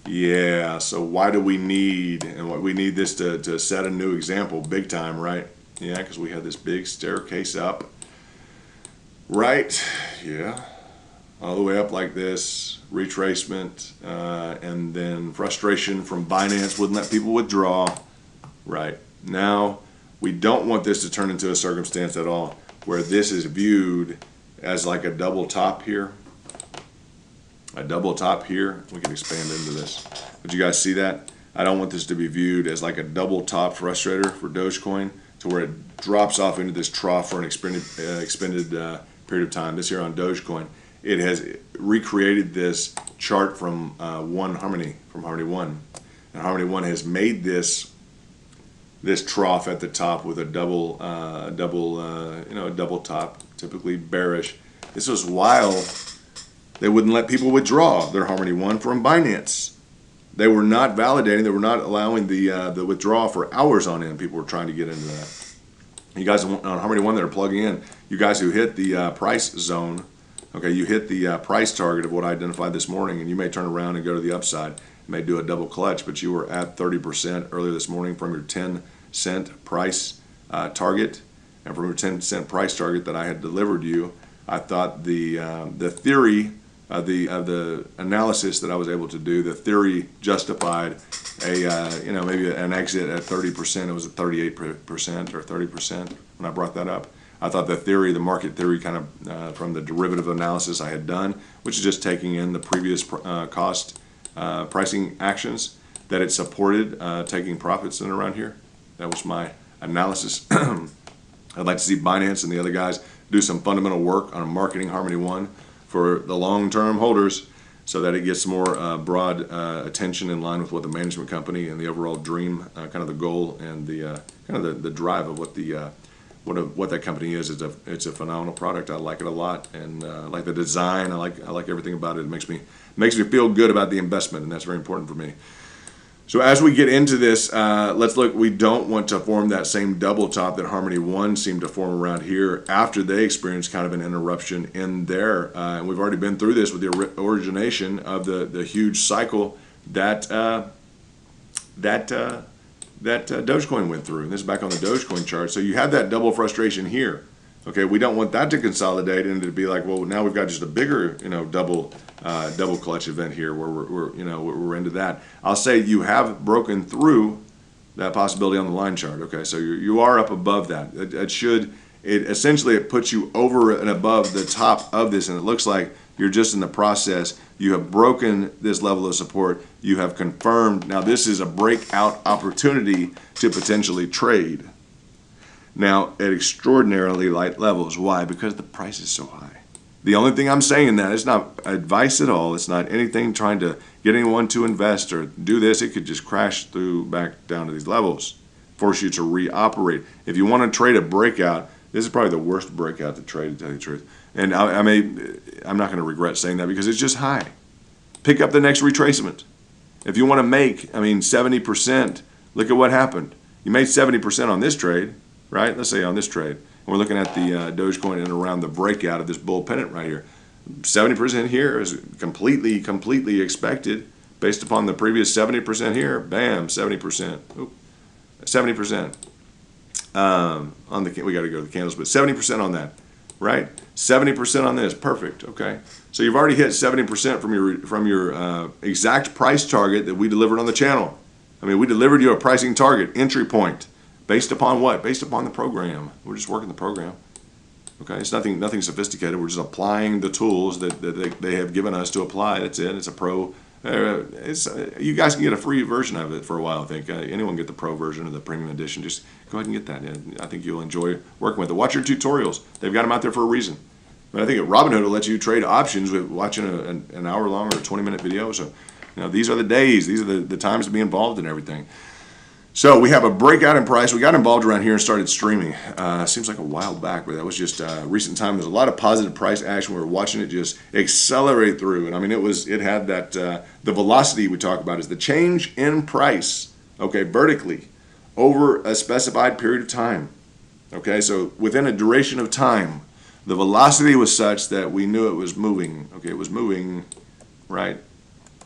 Yeah, so why do we need, and what we need this to set a new example big time, right? Yeah, because we had this big staircase up, right? Yeah. All the way up like this, retracement, and then frustration from Binance wouldn't let people withdraw. Right. Now, we don't want this to turn into a circumstance at all where this is viewed as like a double top here. A double top here. We can expand into this. But you guys see that? I don't want this to be viewed as like a double top frustrator for Dogecoin to where it drops off into this trough for an extended period of time. This here on Dogecoin. It has recreated this chart from Harmony One, and Harmony One has made this trough at the top with a double top, typically bearish. This was while they wouldn't let people withdraw their Harmony One from Binance. They were not validating. They were not allowing the withdrawal for hours on end. People were trying to get into that. You guys on Harmony One that are plugging in, you guys who hit the price zone. Okay, you hit the price target of what I identified this morning, and you may turn around and go to the upside. You may do a double clutch, but you were at 30% earlier this morning from your 10-cent price target, and from your 10-cent price target that I had delivered you. I thought the theory of the analysis that I was able to do, the theory justified maybe an exit at 30%. It was at 38% or 30% when I brought that up. I thought the market theory kind of from the derivative analysis I had done, which is just taking in the previous cost pricing actions, that it supported taking profits in around here. That was my analysis I'd like to see Binance and the other guys do some fundamental work on marketing Harmony One for the long-term holders, so that it gets more broad attention in line with what the management company and the overall dream, kind of the goal and the kind of the drive of what the what that company is. It's a phenomenal product. I like it a lot, and I like the design. I like everything about it. It makes me feel good about the investment, and that's very important for me. So as we get into this, let's look. We don't want to form that same double top that Harmony One seemed to form around here after they experienced kind of an interruption in there. And we've already been through this with the origination of the huge cycle that Dogecoin went through. And this is back on the Dogecoin chart. So you have that double frustration here. Okay, we don't want that to consolidate and to be like, well, now we've got just a bigger, double clutch event here where we're into that. I'll say you have broken through that possibility on the line chart. Okay, so you are up above that. It puts you over and above the top of this, and it looks like you're just in the process. You have broken this level of support. You have confirmed. Now this is a breakout opportunity to potentially trade. Now, at extraordinarily light levels. Why? Because the price is so high. The only thing I'm saying in that, it's not advice at all. It's not anything trying to get anyone to invest or do this. It could just crash through back down to these levels, force you to reoperate. If you want to trade a breakout, this is probably the worst breakout to trade, to tell you the truth. And I'm not going to regret saying that because it's just high. Pick up the next retracement. If you want to make, 70%, look at what happened. You made 70% on this trade. Right? Let's say on this trade. We're looking at the Dogecoin and around the breakout of this bull pennant right here. 70% here is completely expected based upon the previous 70% here. Bam, 70%. Oop, 70%. On the we got to go to the candles, but 70% on that, right? 70% on this. Perfect. Okay. So you've already hit 70% from your exact price target that we delivered on the channel. We delivered you a pricing target, entry point. Based upon what? Based upon the program. We're just working the program. Okay, it's nothing sophisticated. We're just applying the tools that they have given us to apply. That's it. It's a pro. You guys can get a free version of it for a while. I think anyone can get the pro version or the premium edition. Just go ahead and get that. I think you'll enjoy working with it. Watch your tutorials. They've got them out there for a reason. But I think at Robinhood will let you trade options with watching an hour long or a 20-minute video. So these are the days. These are the times to be involved in everything. So we have a breakout in price. We got involved around here and started streaming. Seems like a while back, but that was just recent time. There's a lot of positive price action. We were watching it just accelerate through, and it had that the velocity we talk about is the change in price. Okay, vertically over a specified period of time. Okay, so within a duration of time, the velocity was such that we knew it was moving. Okay, it was moving, right?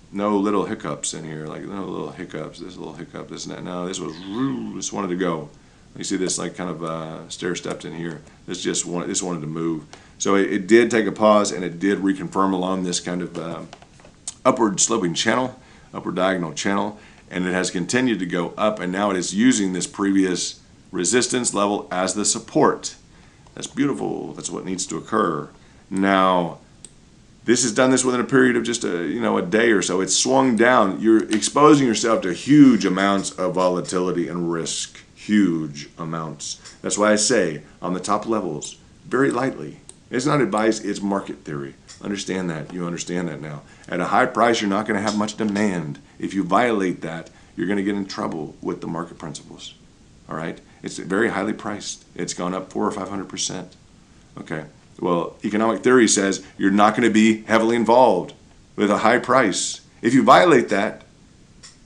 No little hiccups in here, like no little hiccups. This little hiccup, this and that. No, this wanted to go. You see this like kind of stair stepped in here. This wanted to move. So it did take a pause, and it did reconfirm along this kind of upward sloping channel, upward diagonal channel, and it has continued to go up, and now it is using this previous resistance level as the support. That's beautiful. That's what needs to occur. Now, this has done this within a period of just a day or so. It's swung down. You're exposing yourself to huge amounts of volatility and risk. Huge amounts. That's why I say on the top levels, very lightly. It's not advice, it's market theory. Understand that. You understand that now. At a high price, you're not going to have much demand. If you violate that, you're going to get in trouble with the market principles. All right? It's very highly priced. It's gone up 400 or 500%. Okay. Well, economic theory says you're not going to be heavily involved with a high price. If you violate that,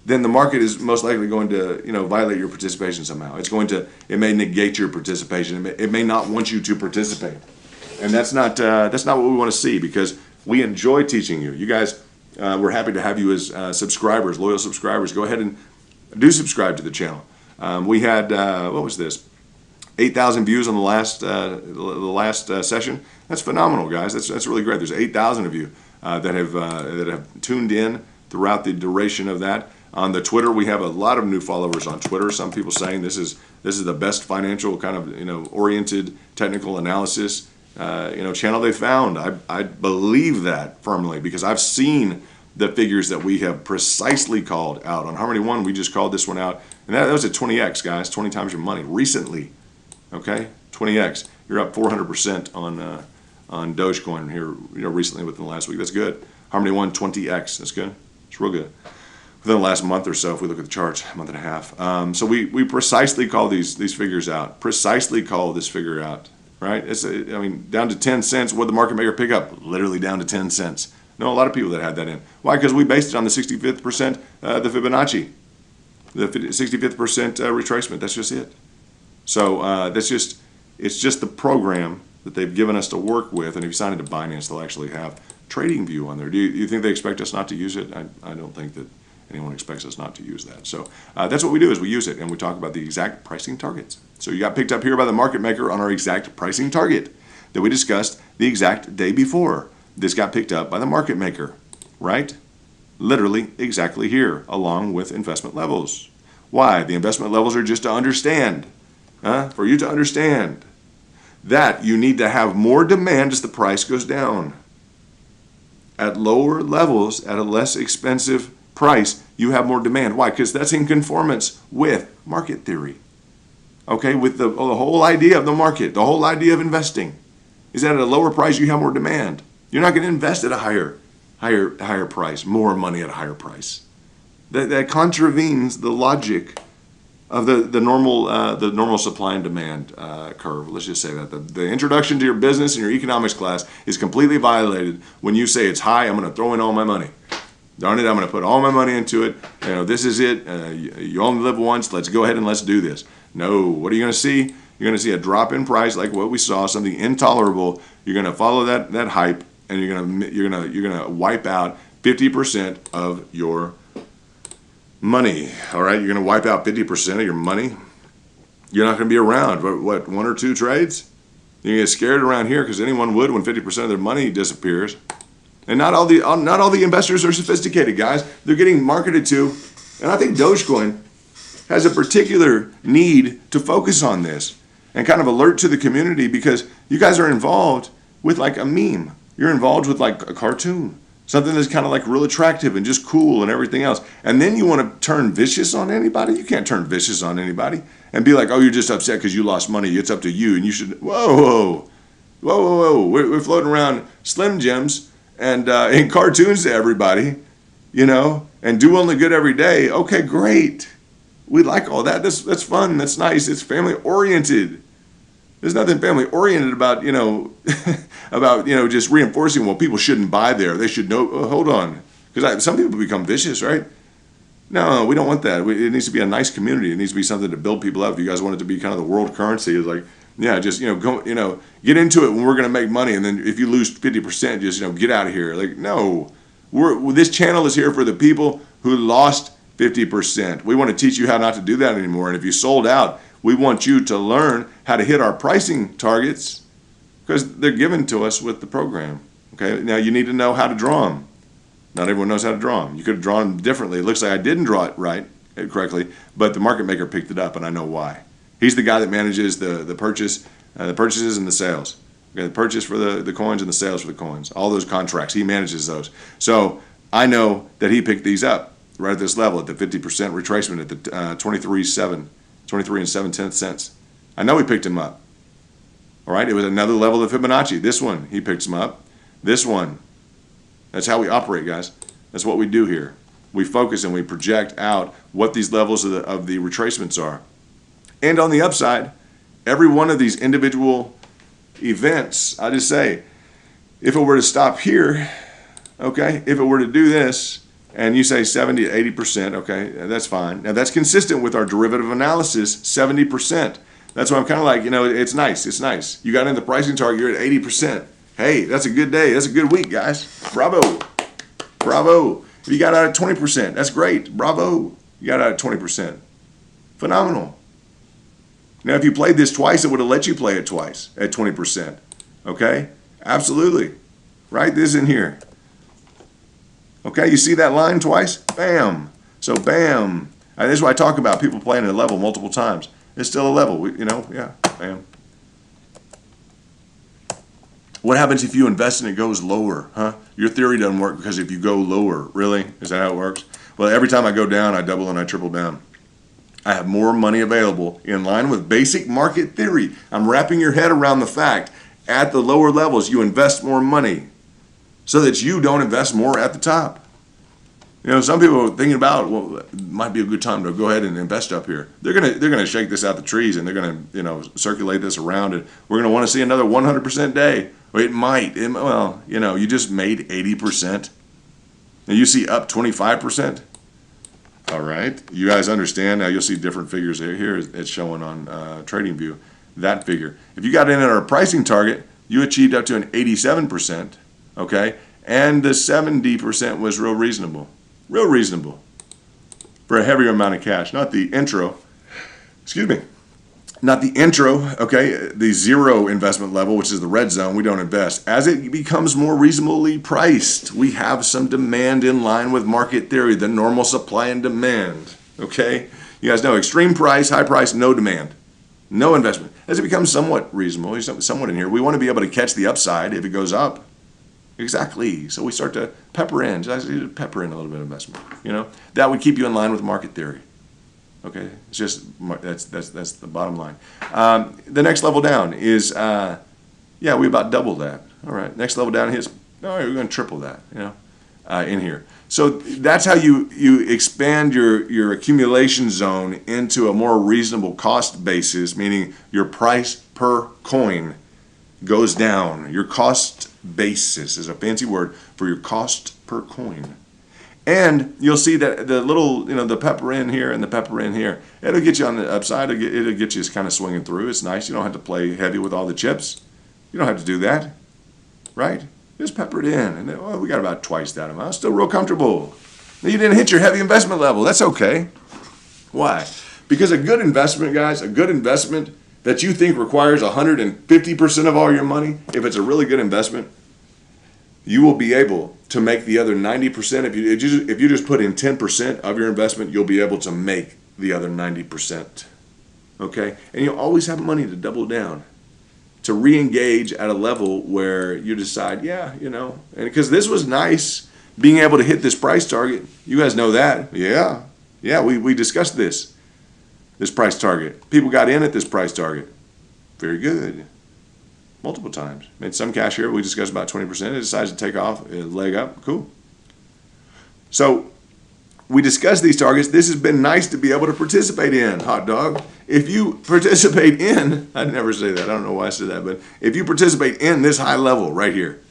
then the market is most likely going to, violate your participation somehow. It may negate your participation. It may not want you to participate, and that's not what we want to see, because we enjoy teaching you. You guys, we're happy to have you as subscribers, loyal subscribers. Go ahead and do subscribe to the channel. We had what was this? 8,000 views on the last session. That's phenomenal, guys. That's really great. There's 8,000 of you that have tuned in throughout the duration of that. On the Twitter, we have a lot of new followers on Twitter. Some people saying this is the best financial kind of oriented technical analysis channel they found. I believe that firmly, because I've seen the figures that we have precisely called out on Harmony One. We just called this one out, and that was a 20x, guys, 20 times your money recently. Okay, 20x. You're up 400% on Dogecoin here, recently within the last week. That's good. Harmony One 20x. That's good. It's real good. Within the last month or so, if we look at the charts, month and a half. So we precisely call these figures out. Precisely call this figure out. Right? Down to 10 cents. What the market maker pick up? Literally down to 10 cents. No, a lot of people that had that in. Why? Because we based it on the 65th percent, the Fibonacci, the 65th percent retracement. That's just it. So it's just the program that they've given us to work with. And if you sign into Binance, they'll actually have TradingView on there. Do you think they expect us not to use it? I don't think that anyone expects us not to use that. So that's what we do, is we use it, and we talk about the exact pricing targets. So you got picked up here by the market maker on our exact pricing target that we discussed the exact day before. This got picked up by the market maker, right? Literally exactly here, along with investment levels. Why? The investment levels are just to understand, for you to understand that you need to have more demand as the price goes down. At lower levels, at a less expensive price, you have more demand. Why? Because that's in conformance with market theory. Okay, with the whole idea of the market, the whole idea of investing is that at a lower price you have more demand. You're not going to invest at a higher price, more money at a higher price. That contravenes the logic of the normal supply and demand curve. Let's just say that the introduction to your business and your economics class is completely violated when you say it's high. I'm going to throw in all my money. Darn it, I'm going to put all my money into it. This is it. You only live once. Let's go ahead and let's do this. No. What are you going to see? You're going to see a drop in price like what we saw, something intolerable. You're going to follow that hype, and you're going to wipe out 50% of your money. All right, you're going to wipe out 50% of your money. You're not going to be around. What, one or two trades? You get scared around here because anyone would when 50% of their money disappears. And not all the investors are sophisticated, guys. They're getting marketed to, and I think Dogecoin has a particular need to focus on this and kind of alert to the community, because you guys are involved with like a meme. You're involved with like a cartoon, something that's kind of like real attractive and just cool and everything else. And then you want to turn vicious on anybody? You can't turn vicious on anybody and be like, oh, you're just upset because you lost money. It's up to you, and you should. Whoa. We're floating around Slim Jims and in cartoons to everybody, and do only good every day. Okay, great. We like all that. That's fun. That's nice. It's family oriented. There's nothing family oriented about, just reinforcing, well, people shouldn't buy there. They should know. Hold on, because some people become vicious, right? No, we don't want that. It needs to be a nice community. It needs to be something to build people up. If you guys want it to be kind of the world currency, it's like, yeah, just go, get into it when we're going to make money, and then if you lose 50%, just get out of here. Like, no, this channel is here for the people who lost 50%. We want to teach you how not to do that anymore. And if you sold out, we want you to learn how to hit our pricing targets, because they're given to us with the program. Okay, now you need to know how to draw them. Not everyone knows how to draw them. You could have drawn them differently. It looks like I didn't draw it correctly, but the market maker picked it up, and I know why. He's the guy that manages the purchase, the purchases and the sales. Okay, the purchase for the coins and the sales for the coins. All those contracts, he manages those. So I know that he picked these up right at this level, at the 50% retracement at the 23 and 7/10 cents. I know he picked him up. All right, it was another level of Fibonacci. This one, he picks him up. This one, that's how we operate, guys. That's what we do here. We focus and we project out what these levels of the retracements are. And on the upside, every one of these individual events, I just say, if it were to stop here, okay, if it were to do this, and you say 70 to 80%, okay, that's fine. Now that's consistent with our derivative analysis, 70%. That's why I'm kind of like, it's nice, it's nice. You got in the pricing target, you're at 80%. Hey, that's a good day, that's a good week, guys. Bravo, bravo. If you got out at 20%, that's great, bravo. You got out at 20%, phenomenal. Now, if you played this twice, it would have let you play it twice at 20%. Okay? Absolutely. Right? This in here. Okay? You see that line twice? Bam. So, bam. And this is what I talk about, people playing at a level multiple times. It's still a level. Yeah. Bam. What happens if you invest and it goes lower? Huh? Your theory doesn't work because if you go lower, really? Is that how it works? Well, every time I go down, I double and I triple down. I have more money available in line with basic market theory. I'm wrapping your head around the fact at the lower levels you invest more money so that you don't invest more at the top. Some people are thinking about, well, it might be a good time to go ahead and invest up here. They're gonna shake this out the trees, and they're gonna circulate this around, and we're gonna want to see another 100% day. Well, it might. You just made 80%, and you see up 25%. All right, you guys understand now. You'll see different figures here. It's showing on TradingView that figure. If you got in at our pricing target, you achieved up to an 87%. Okay, and the 70% was real reasonable. Real reasonable for a heavier amount of cash, not the intro, okay, the zero investment level, which is the red zone, we don't invest. As it becomes more reasonably priced, we have some demand in line with market theory, the normal supply and demand, okay? You guys know extreme price, high price, no demand, no investment. As it becomes somewhat reasonable, somewhat in here, we want to be able to catch the upside if it goes up. Exactly. So we start to pepper in a little bit of investment. That would keep you in line with market theory. Okay, it's just that's the bottom line. The next level down is we about double that. All right, next level down is we're going to triple that. In here. So that's how you expand your accumulation zone into a more reasonable cost basis, meaning your price per coin goes down. Your cost basis is a fancy word for your cost per coin. And you'll see that the little, the pepper in here and the pepper in here, it'll get you on the upside. It'll get you kind of swinging through. It's nice. You don't have to play heavy with all the chips. You don't have to do that, right? Just pepper it in. And we got about twice that amount. Still real comfortable. You didn't hit your heavy investment level. That's okay. Why? Because a good investment, guys, a good investment that you think requires 150% of all your money, if it's a really good investment, you will be able to make the other 90%. If you just put in 10% of your investment, you'll be able to make the other 90%. Okay? And you'll always have money to double down, to re-engage at a level where you decide, and because this was nice, being able to hit this price target. You guys know that. Yeah, we discussed this price target. People got in at this price target. Very good. Multiple times. Made some cash here. We discussed about 20%. It decides to take off, leg up. Cool. So we discussed these targets. This has been nice to be able to participate in, hot dog. If you participate in, I'd never say that. I don't know why I said that, but if you participate in this high level right here,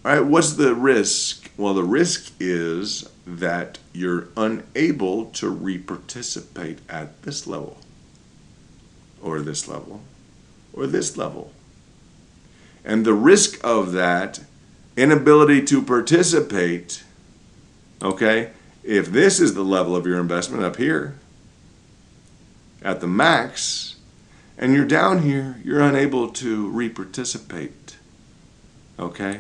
all right, what's the risk? Well, the risk is that you're unable to re-participate at this level, or this level, or this level. And the risk of that inability to participate, okay, if this is the level of your investment up here at the max, and you're down here, you're unable to re-participate, okay?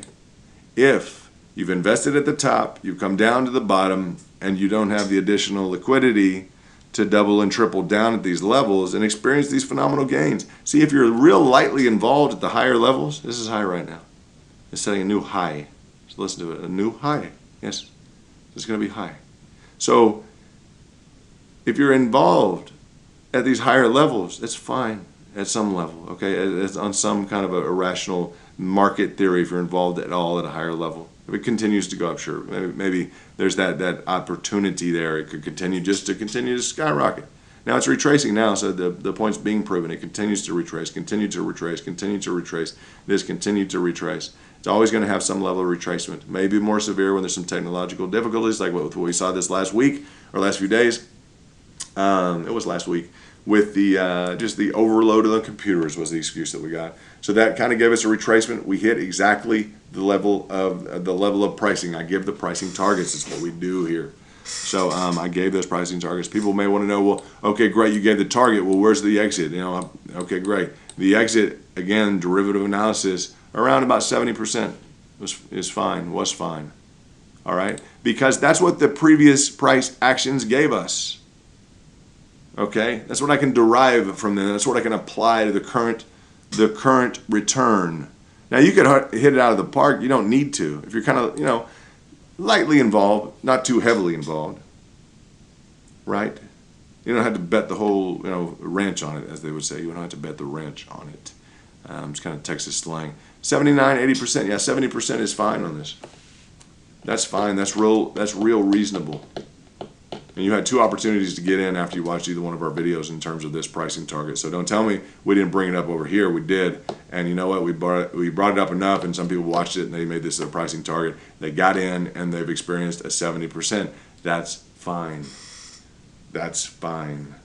If you've invested at the top, you've come down to the bottom, and you don't have the additional liquidity to double and triple down at these levels and experience these phenomenal gains. See, if you're real lightly involved at the higher levels, this is high right now. It's setting a new high. So listen to it, a new high. Yes, it's going to be high. So if you're involved at these higher levels, it's fine at some level, okay? It's on some kind of a irrational market theory if you're involved at all at a higher level. If it continues to go up, sure, maybe there's that opportunity there. It could continue to skyrocket. Now it's retracing now, so the point's being proven. It continues to retrace, continue to retrace, continue to retrace. This continue to retrace. It's always going to have some level of retracement. Maybe more severe when there's some technological difficulties, like what we saw this last week or last few days. It was last week with the just the overload of the computers was the excuse that we got. So that kind of gave us a retracement. We hit exactly the level of pricing. I give the pricing targets. That's what we do here. So I gave those pricing targets. People may want to know, well, okay, great, you gave the target. Well, where's the exit? Okay, great. The exit, again, derivative analysis, around about 70% was fine. All right? Because that's what the previous price actions gave us. Okay? That's what I can derive from them. That's what I can apply to the current return. Now, you could hit it out of the park. You don't need to. If you're kind of, lightly involved, not too heavily involved, right? You don't have to bet the whole, ranch on it, as they would say. You don't have to bet the wrench on it. It's kind of Texas slang. 79, 80%. Yeah, 70% is fine on this. That's fine. That's real reasonable. And you had two opportunities to get in after you watched either one of our videos in terms of this pricing target. So don't tell me we didn't bring it up over here. We did. And you know what? We brought it up enough, and some people watched it and they made this their pricing target. They got in and they've experienced a 70%. That's fine. That's fine.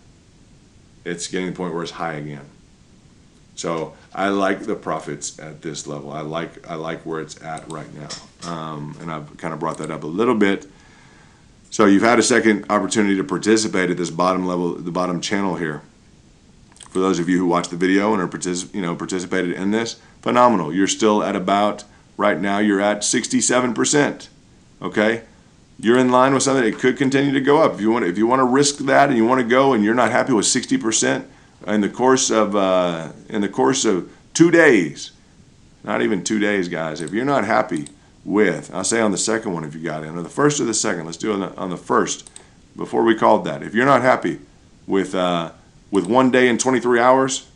It's getting to the point where it's high again. So I like the profits at this level. I like where it's at right now. And I've kind of brought that up a little bit. So you've had a second opportunity to participate at this bottom level, the bottom channel here. For those of you who watched the video and are participated in this, phenomenal. You're still at about, right now you're at 67%. Okay? You're in line with something that could continue to go up. If you want to risk that and you want to go and you're not happy with 60% in the course of 2 days, not even 2 days, guys. If you're not happy with, I'll say on the second one if you got in, or the first or the second. Let's do it on the first before we called that. If you're not happy with 1 day and 23 hours,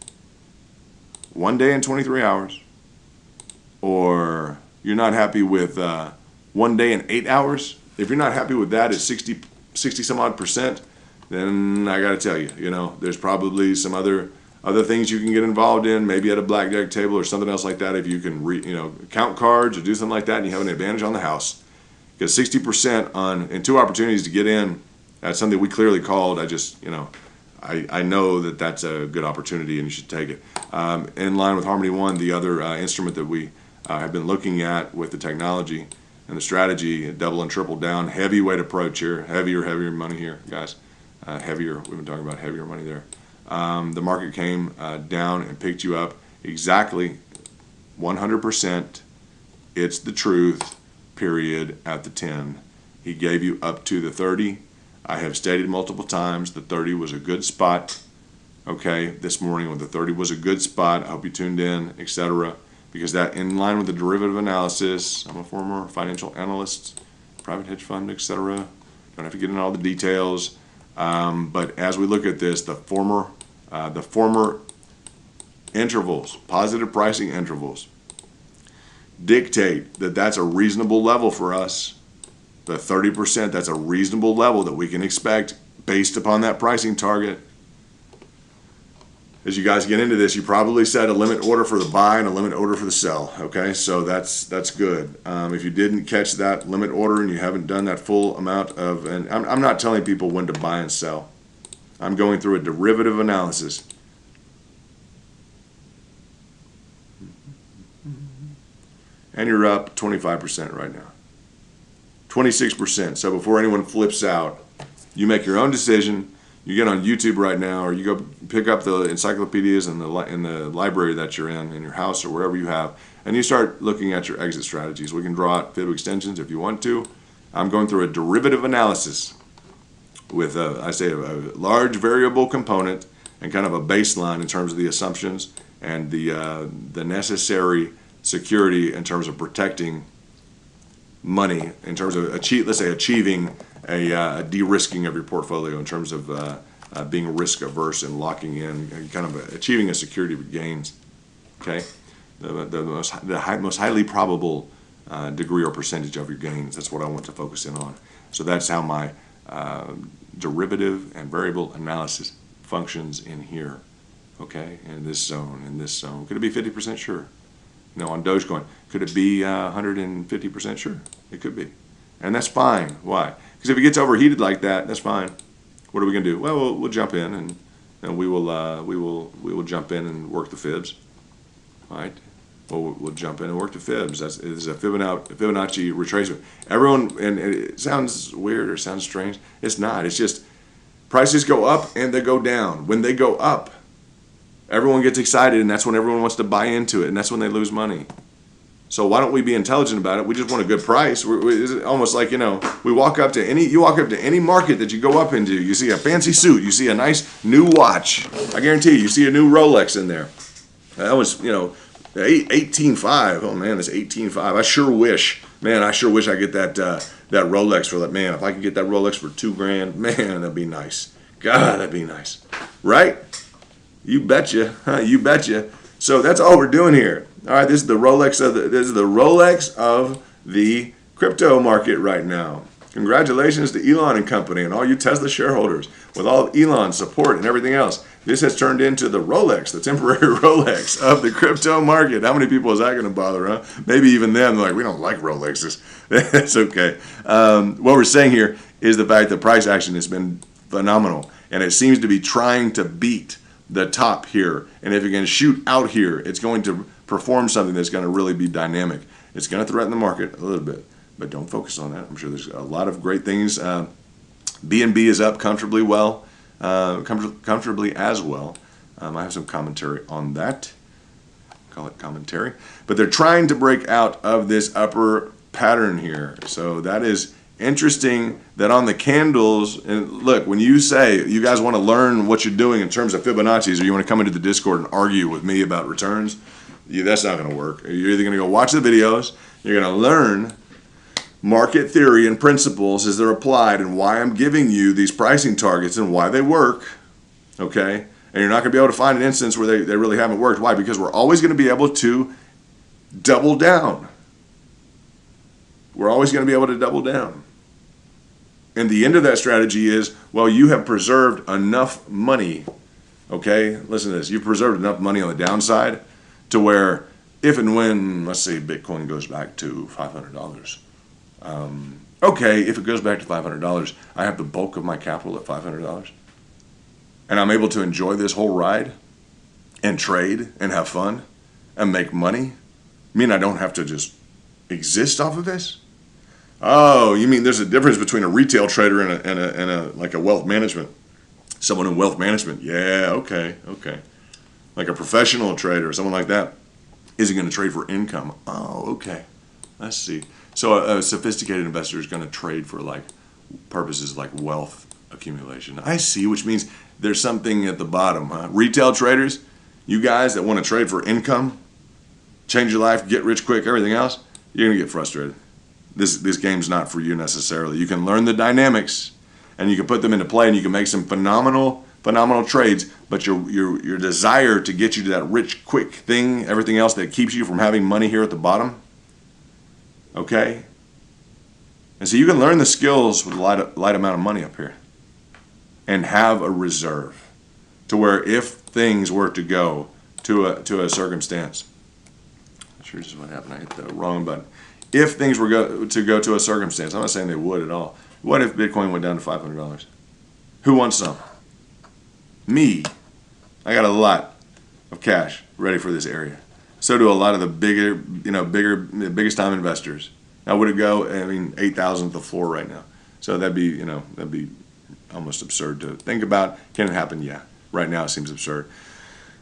1 day and 23 hours, or you're not happy with 1 day and 8 hours, if you're not happy with that at 60 some odd percent, then I got to tell you, there's probably some other things you can get involved in, maybe at a blackjack table or something else like that. If you can count cards or do something like that, and you have an advantage on the house, because 60% in two opportunities to get in, that's something we clearly called. I know that that's a good opportunity and you should take it. In line with Harmony One, the other instrument that we have been looking at with the technology and the strategy, double and triple down, heavyweight approach here, heavier money here, guys. Heavier, we've been talking about heavier money there. The market came down and picked you up exactly 100%. It's the truth, period, at the 10. He gave you up to the 30. I have stated multiple times the 30 was a good spot. Okay, this morning when the 30 was a good spot, I hope you tuned in, etc. Because that, in line with the derivative analysis, I'm a former financial analyst, private hedge fund, etc. Don't have to get into all the details. But as we look at this, the former intervals, positive pricing intervals, dictate that that's a reasonable level for us. The 30%, that's a reasonable level that we can expect based upon that pricing target. As you guys get into this, you probably set a limit order for the buy and a limit order for the sell. Okay, so that's good. If you didn't catch that limit order and you haven't done that full amount of, and I'm not telling people when to buy and sell. I'm going through a derivative analysis. And you're up 25% right now. 26%. So before anyone flips out, you make your own decision. You get on YouTube right now, or you go pick up the encyclopedias in the library that you're in your house or wherever you have, and you start looking at your exit strategies. We can draw out fib extensions if you want to. I'm going through a derivative analysis with I say a large variable component and kind of a baseline in terms of the assumptions and the necessary security in terms of protecting money, in terms of achieving a de-risking of your portfolio, in terms of being risk averse and locking in and kind of achieving a security of gains. Okay, the most highly probable degree or percentage of your gains. That's what I want to focus in on. So that's how my derivative and variable analysis functions in here. Okay, in this zone. Could it be 50% sure? On Dogecoin, could it be 150% sure? It could be, and that's fine. Why? Because if it gets overheated like that, that's fine. What are we going to do? Well, we'll jump in and we will jump in and work the fibs. All right. Well, we'll jump in and work the fibs. It's a Fibonacci retracement. Everyone, and it sounds weird or sounds strange. It's not. It's just prices go up and they go down. When they go up, everyone gets excited, and that's when everyone wants to buy into it, and that's when they lose money. So why don't we be intelligent about it? We just want a good price. It's almost like, we walk up to any market that you go up into. You see a fancy suit. You see a nice new watch. I guarantee you see a new Rolex in there. That was, 18.5. Oh man, that's 18.5. I sure wish I get that Rolex for that. Man, if I could get that Rolex for $2,000, man, that'd be nice. God, that'd be nice, right? You betcha, huh? You betcha. So that's all we're doing here. All right, this is the Rolex of the crypto market right now. Congratulations to Elon and company and all you Tesla shareholders. With all of Elon's support and everything else, this has turned into the Rolex, the temporary Rolex of the crypto market. How many people is that going to bother, huh? Maybe even them, like, we don't like Rolexes. That's okay. What we're saying here is the fact that price action has been phenomenal, and it seems to be trying to beat the top here. And if it can shoot out here, it's going to perform something that's going to really be dynamic. It's going to threaten the market a little bit, but don't focus on that. I'm sure there's a lot of great things. BNB is up comfortably as well. I have some commentary on that. Call it commentary. But they're trying to break out of this upper pattern here. So that is interesting that on the candles, and look, when you say you guys want to learn what you're doing in terms of Fibonacci's, or you want to come into the Discord and argue with me about returns, that's not going to work. You're either going to go watch the videos, you're going to learn market theory and principles as they're applied and why I'm giving you these pricing targets and why they work, okay? And you're not going to be able to find an instance where they really haven't worked. Why? Because we're always going to be able to double down. We're always going to be able to double down. And the end of that strategy is, well, you have preserved enough money, okay? Listen to this. You've preserved enough money on the downside to where if and when, let's say, Bitcoin goes back to $500, okay, if it goes back to $500, I have the bulk of my capital at $500, and I'm able to enjoy this whole ride and trade and have fun and make money. I mean, I don't have to just exist off of this. Oh, you mean there's a difference between a retail trader and a like a wealth management, someone in wealth management? Yeah, okay. Like a professional trader or someone like that isn't going to trade for income. Oh, okay. Let's see. So a sophisticated investor is going to trade for like purposes like wealth accumulation. I see, which means there's something at the bottom. Huh? Retail traders, you guys that want to trade for income, change your life, get rich quick, everything else, you're going to get frustrated. This game's not for you necessarily. You can learn the dynamics and you can put them into play and you can make some phenomenal trades, but your desire to get you to that rich quick thing, everything else that keeps you from having money here at the bottom, okay? And so you can learn the skills with a light amount of money up here and have a reserve to where if things were to go to a circumstance, not sure just what happened, I hit the wrong button. If things were to go to a circumstance, I'm not saying they would at all. What if Bitcoin went down to $500? Who wants some? Me. I got a lot of cash ready for this area. So do a lot of the biggest time investors. Now would it go? I mean, 8,000 at the floor right now. So that'd be almost absurd to think about. Can it happen? Yeah. Right now it seems absurd.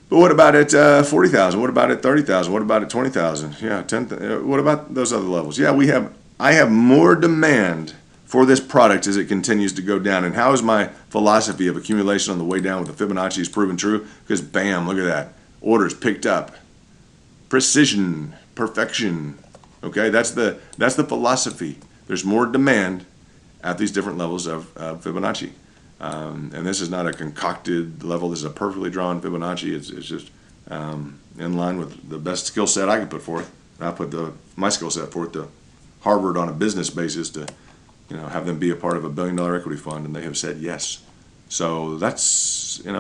But what about at 40,000? What about at 30,000? What about at 20,000? Yeah, 10. What about those other levels? Yeah, I have more demand for this product as it continues to go down. And how is my philosophy of accumulation on the way down with the Fibonacci proven true? Because bam, look at that. Orders picked up. Precision, perfection. Okay, that's the philosophy. There's more demand at these different levels of Fibonacci. And this is not a concocted level. This is a perfectly drawn Fibonacci. It's just in line with the best skill set I could put forth. And I put my skill set forth to Harvard on a business basis to have them be a part of $1 billion equity fund, and they have said yes. So that's a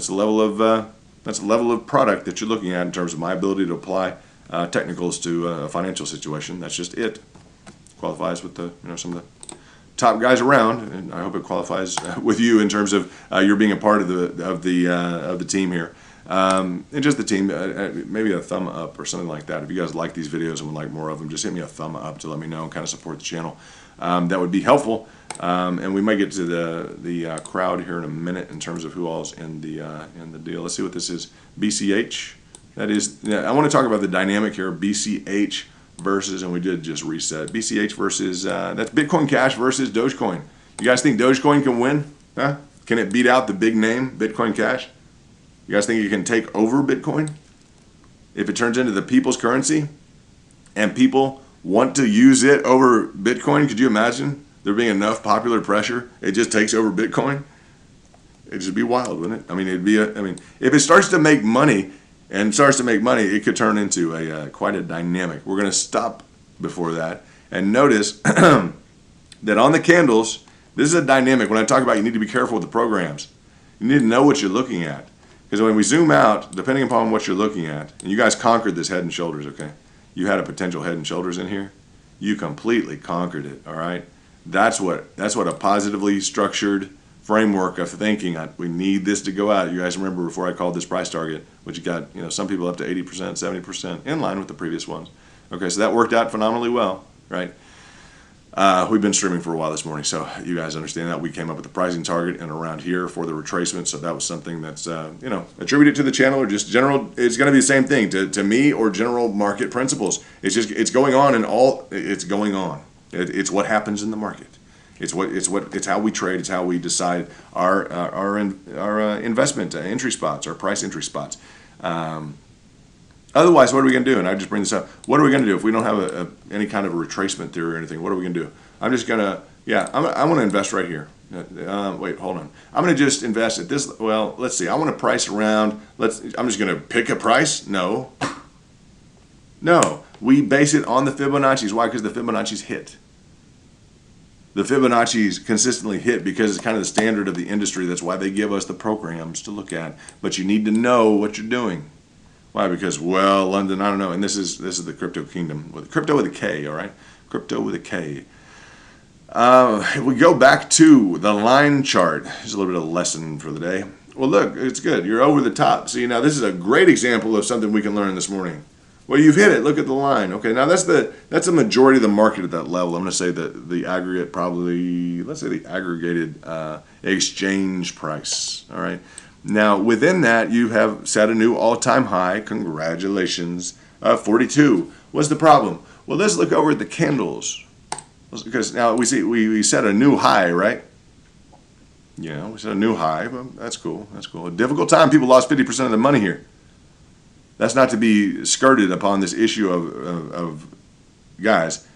level of product that you're looking at in terms of my ability to apply technicals to a financial situation. That's just it. Qualifies with some of the top guys around, and I hope it qualifies with you in terms of you're being a part of the team here, and just the team. Maybe a thumb up or something like that. If you guys like these videos and would like more of them, just hit me a thumb up to let me know and kind of support the channel. That would be helpful, and we might get to the crowd here in a minute in terms of who all's in the deal. Let's see what this is. BCH. That is. I want to talk about the dynamic here. BCH. Versus, and we did just reset, BCH versus, that's Bitcoin Cash versus Dogecoin. You guys think Dogecoin can win? Huh? Can it beat out the big name, Bitcoin Cash? You guys think it can take over Bitcoin? If it turns into the people's currency and people want to use it over Bitcoin, could you imagine there being enough popular pressure, it just takes over Bitcoin? It'd just be wild, wouldn't it? I mean, if it starts to make money it could turn into a quite a dynamic. We're going to stop before that and notice that on the candles, this is a dynamic. When I talk about you need to be careful with the programs, you need to know what you're looking at. Because when we zoom out, depending upon what you're looking at, and you guys conquered this head and shoulders, okay? You had a potential head and shoulders in here. You completely conquered it, all right? That's what a positively structured framework of thinking. We need this to go out. You guys remember before I called this price target, which you got, some people up to 80%, 70%, in line with the previous ones. Okay, so that worked out phenomenally well, right? We've been streaming for a while this morning, so you guys understand that. We came up with the pricing target and around here for the retracement, so that was something that's, attributed to the channel or just general. It's going to be the same thing to me or general market principles. It's going on it's going on. It's what happens in the market. It's how we trade. It's how we decide our investment entry spots, our price entry spots. Otherwise, what are we going to do? And I just bring this up. What are we going to do if we don't have any kind of a retracement theory or anything? What are we going to do? I'm just going to, I want to invest right here. Wait, hold on. I'm going to just invest at this. Well, let's see. I want to price around. I'm just going to pick a price. No. We base it on the Fibonacci's. Why? Because the Fibonacci's hit. The Fibonacci's consistently hit because it's kind of the standard of the industry. That's why they give us the programs to look at. But you need to know what you're doing. Why? Because, well, London, I don't know. And this is the crypto kingdom. Crypto with a K, all right? Crypto with a K. If we go back to the line chart, here's a little bit of a lesson for the day. Well, look, it's good. You're over the top. See, now this is a great example of something we can learn this morning. Well, you've hit it. Look at the line. Okay, now that's a majority of the market at that level. I'm going to say that the aggregate probably, let's say the aggregated exchange price, all right? Now, within that, you have set a new all-time high. Congratulations. 42. What's the problem? Well, let's look over at the candles. Because now we see we set a new high, right? Yeah, we set a new high. But that's cool. That's cool. A difficult time. People lost 50% of their money here. That's not to be skirted upon this issue of guys.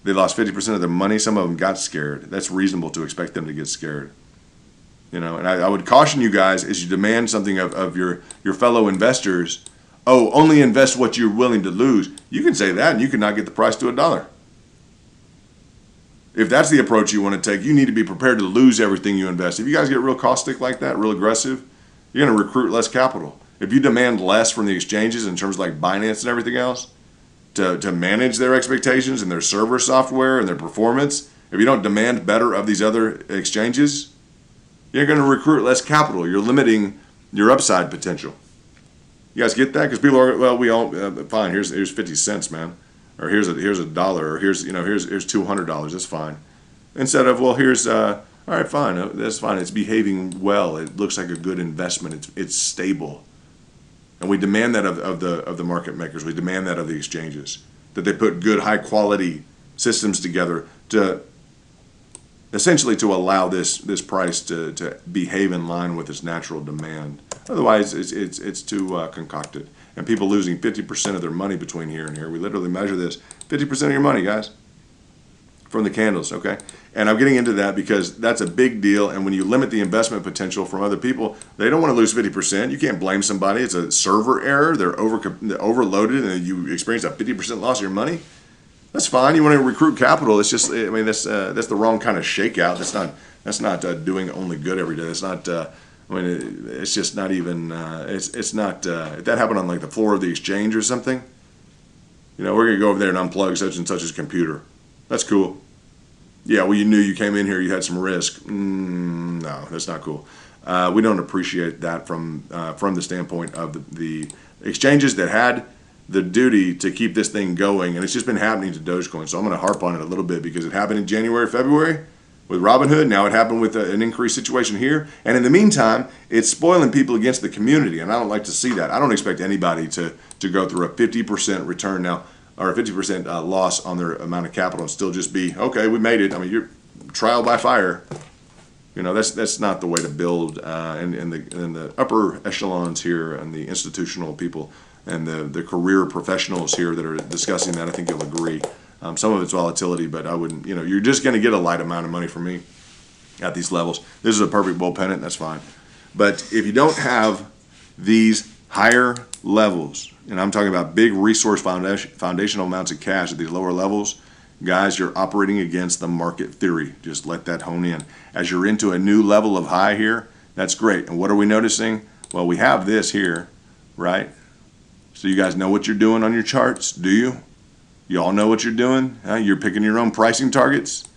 They lost 50% of their money. Some of them got scared. That's reasonable to expect them to get scared. And I would caution you guys as you demand something of your fellow investors. Oh, only invest what you're willing to lose. You can say that and you can not get the price to $1. If that's the approach you want to take, you need to be prepared to lose everything you invest. If you guys get real caustic like that, real aggressive, you're going to recruit less capital. If you demand less from the exchanges in terms of like Binance and everything else to manage their expectations and their server software and their performance, if you don't demand better of these other exchanges, you're going to recruit less capital. You're limiting your upside potential. You guys get that? Because people are, well, we all fine. Here's 50 cents, man, or here's a dollar, or here's $200. That's fine. Instead of, well, here's all right, fine. That's fine. It's behaving well. It looks like a good investment. It's stable, and we demand that of the market makers. We demand that of the exchanges, that they put good, high quality systems together to essentially to allow this price to behave in line with its natural demand. Otherwise, it's too concocted. And people losing 50% of their money between here and here. We literally measure this. 50% of your money, guys, from the candles, okay? And I'm getting into that because that's a big deal. And when you limit the investment potential from other people, they don't want to lose 50%. You can't blame somebody. It's a server error. They're overloaded and you experience a 50% loss of your money. That's fine. You want to recruit capital. It's just, I mean, that's the wrong kind of shakeout. That's not doing only good every day. That's not. It's just not even. It's not. If that happened on like the floor of the exchange or something, we're gonna go over there and unplug such and such's computer. That's cool. Yeah, well, you knew you came in here. You had some risk. No, that's not cool. We don't appreciate that from the standpoint of the exchanges that had the duty to keep this thing going, and it's just been happening to Dogecoin. So I'm going to harp on it a little bit because it happened in January, February with Robinhood. Now it happened with an increased situation here, and in the meantime, it's spoiling people against the community, and I don't like to see that. I don't expect anybody to go through a 50% return now or a 50% loss on their amount of capital and still just be okay. We made it. I mean, you're trial by fire. That's not the way to build. In the upper echelons here and the institutional people and the career professionals here that are discussing that, I think you'll agree. Some of it's volatility, but I wouldn't, you're just going to get a light amount of money from me. at these levels. This is a perfect bull pennant, that's fine. But if you don't have these higher levels, and I'm talking about big resource foundational amounts of cash at these lower levels, guys, you're operating against the market theory. Just let that hone in. As you're into a new level of high here, that's great. And what are we noticing? Well, we have this here, right? So you guys know what you're doing on your charts, do you? You all know what you're doing? You're picking your own pricing targets?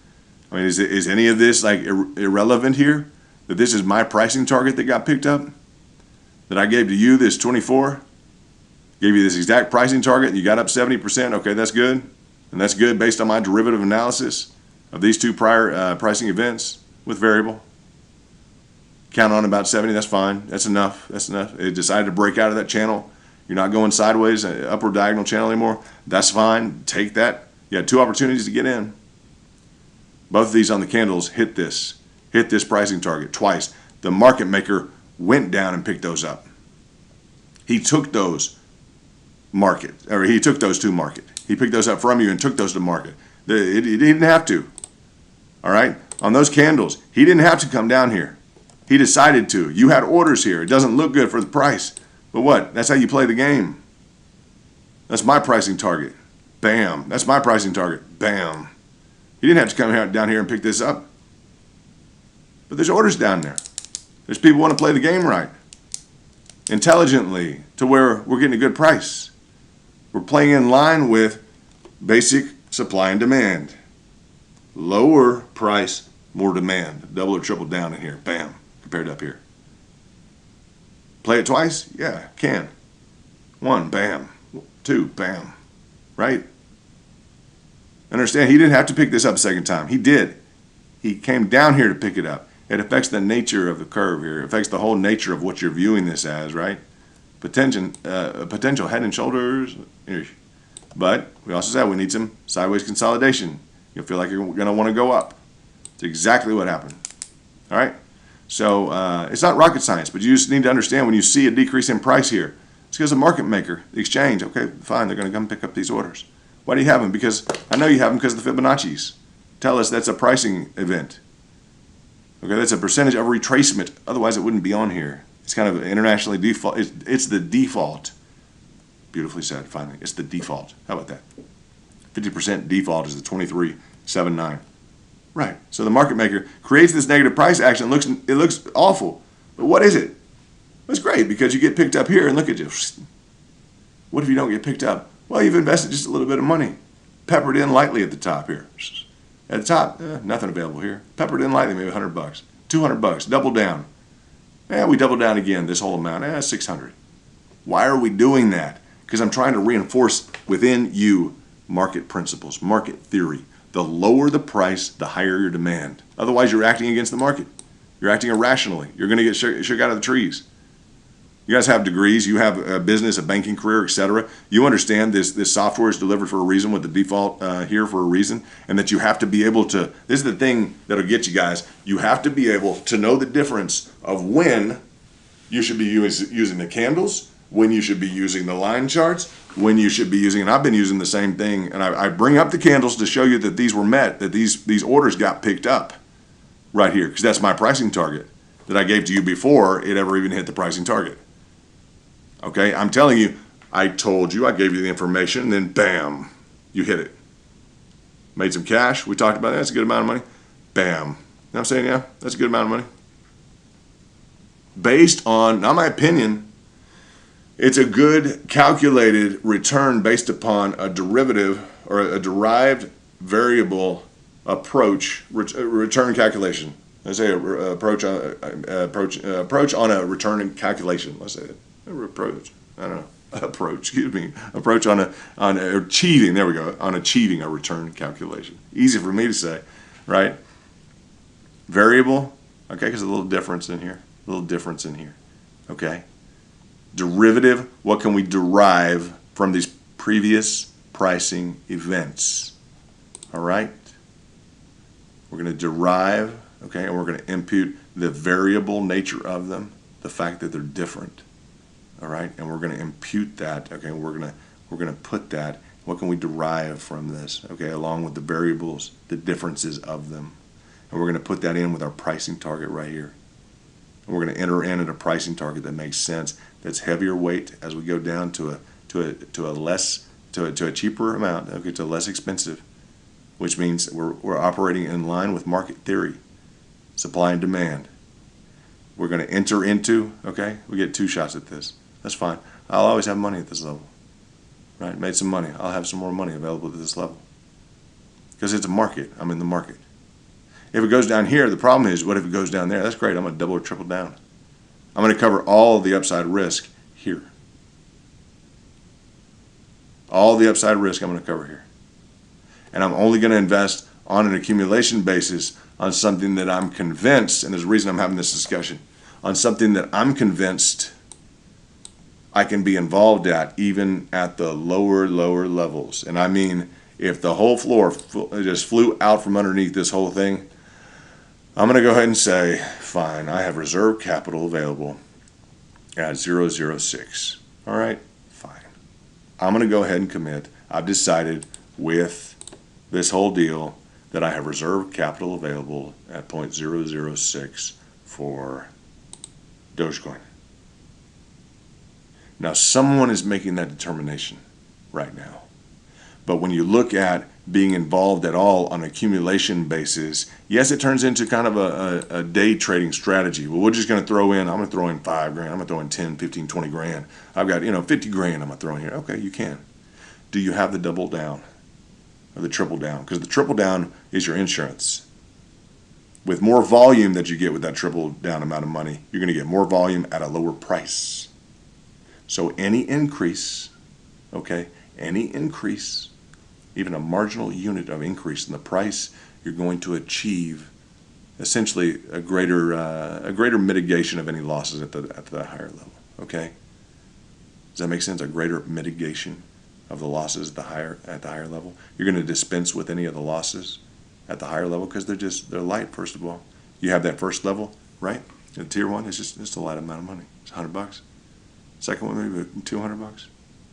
I mean, is any of this like irrelevant here? That this is my pricing target that got picked up? That I gave to you, this 24? Gave you this exact pricing target and you got up 70%? Okay, that's good. And that's good based on my derivative analysis of these two prior pricing events with variable. Count on about 70, that's fine. That's enough. That's enough. It decided to break out of that channel. You're not going sideways, upward diagonal channel anymore. That's fine. Take that. You had two opportunities to get in. Both of these on the candles hit this pricing target twice. The market maker went down and picked those up. He took those he took those to market. He picked those up from you and took those to market. He didn't have to. All right? On those candles, he didn't have to come down here. He decided to. You had orders here. It doesn't look good for the price. But what? That's how you play the game. That's my pricing target. Bam. That's my pricing target. Bam. He didn't have to come down here and pick this up. But there's orders down there. There's people who want to play the game right, intelligently, to where we're getting a good price. We're playing in line with basic supply and demand. Lower price, more demand. Double or triple down in here. Bam. Compared to up here. Play it twice? Yeah, can. One, bam. Two, bam. Right? Understand, he didn't have to pick this up a second time. He did. He came down here to pick it up. It affects the nature of the curve here. It affects the whole nature of what you're viewing this as, right? Potential head and shoulders. But we also said we need some sideways consolidation. You'll feel like you're going to want to go up. It's exactly what happened. All right? So it's not rocket science, but you just need to understand when you see a decrease in price here, it's because the market maker, the exchange, okay, fine, they're going to come pick up these orders. Why do you have them? Because I know you have them because of the Fibonacci's. Tell us that's a pricing event. Okay, that's a percentage of retracement. Otherwise, it wouldn't be on here. It's kind of internationally default. It's the default. Beautifully said, finally. It's the default. How about that? 50% default is the 23.79. Right. So the market maker creates this negative price action. It looks awful. But what is it? It's great because you get picked up here and look at you. What if you don't get picked up? Well, you've invested just a little bit of money. Peppered in lightly at the top here. At the top, nothing available here. Peppered in lightly, maybe $100. $200. Double down. We double down again, this whole amount. $600. Why are we doing that? Because I'm trying to reinforce within you market principles, market theory. The lower the price, the higher your demand. Otherwise, you're acting against the market. You're acting irrationally. You're going to get shook out of the trees. You guys have degrees. You have a business, a banking career, etc. You understand this software is delivered for a reason with the default here for a reason, and that you have to be able to, this is the thing that'll get you guys, you have to be able to know the difference of when you should be using the candles, when you should be using the line charts, when you should be using, and I've been using the same thing, and I bring up the candles to show you that these were met, that these orders got picked up right here, because that's my pricing target that I gave to you before it ever even hit the pricing target. Okay, I'm telling you, I told you, I gave you the information, and then bam, you hit it. Made some cash, we talked about that, that's a good amount of money. Bam. You know what I'm saying? Yeah, that's a good amount of money. Based on, not my opinion, it's a good calculated return based upon a derivative or a derived variable approach, return calculation. Let's say approach on a return calculation. Let's say it. Approach. I don't know. Approach on achieving. There we go. On achieving a return calculation. Easy for me to say, right? Variable. Okay, because a little difference in here. Okay. Derivative. What can we derive from these previous pricing events? All right. We're going to derive. Okay, and we're going to impute the variable nature of them, the fact that they're different. All right, and we're going to impute that. Okay, we're going to put that. What can we derive from this? Okay, along with the variables, the differences of them. and we're going to put that in with our pricing target right here. And we're going to enter in at a pricing target that makes sense, that's heavier weight as we go down to a cheaper amount, okay, to less expensive, which means we're operating in line with market theory, supply and demand. We're going to enter into, okay, we get 2 shots at this. That's fine. I'll always have money at this level, right? Made some money. I'll have some more money available at this level because it's a market. I'm in the market. If it goes down here, the problem is, what if it goes down there? That's great. I'm going to double or triple down. I'm going to cover all of the upside risk here. All the upside risk I'm going to cover here. And I'm only going to invest on an accumulation basis on something that I'm convinced, and there's a reason I'm having this discussion, on something that I'm convinced I can be involved at, even at the lower levels. And I mean, if the whole floor just flew out from underneath this whole thing, I'm going to go ahead and say, fine, I have reserve capital available at 0.06. All right, fine. I'm going to go ahead and commit. I've decided with this whole deal that I have reserve capital available at 0.006 for Dogecoin. Now, someone is making that determination right now. But when you look at being involved at all on an accumulation basis, yes, it turns into kind of a day trading strategy. Well, we're just going to throw in, I'm going to throw in 5 grand, I'm going to throw in 10, 15, 20 grand. I've got, 50 grand I'm going to throw in here. Okay, you can. Do you have the double down or the triple down? Because the triple down is your insurance. With more volume that you get with that triple down amount of money, you're going to get more volume at a lower price. So any increase, okay, any increase, even a marginal unit of increase in the price, you're going to achieve essentially a greater mitigation of any losses at the higher level. Okay, does that make sense? A greater mitigation of the losses at the higher level. You're going to dispense with any of the losses at the higher level because they're light. First of all, you have that first level, right? The tier 1 is just a light amount of money. It's $100. Second one maybe $200.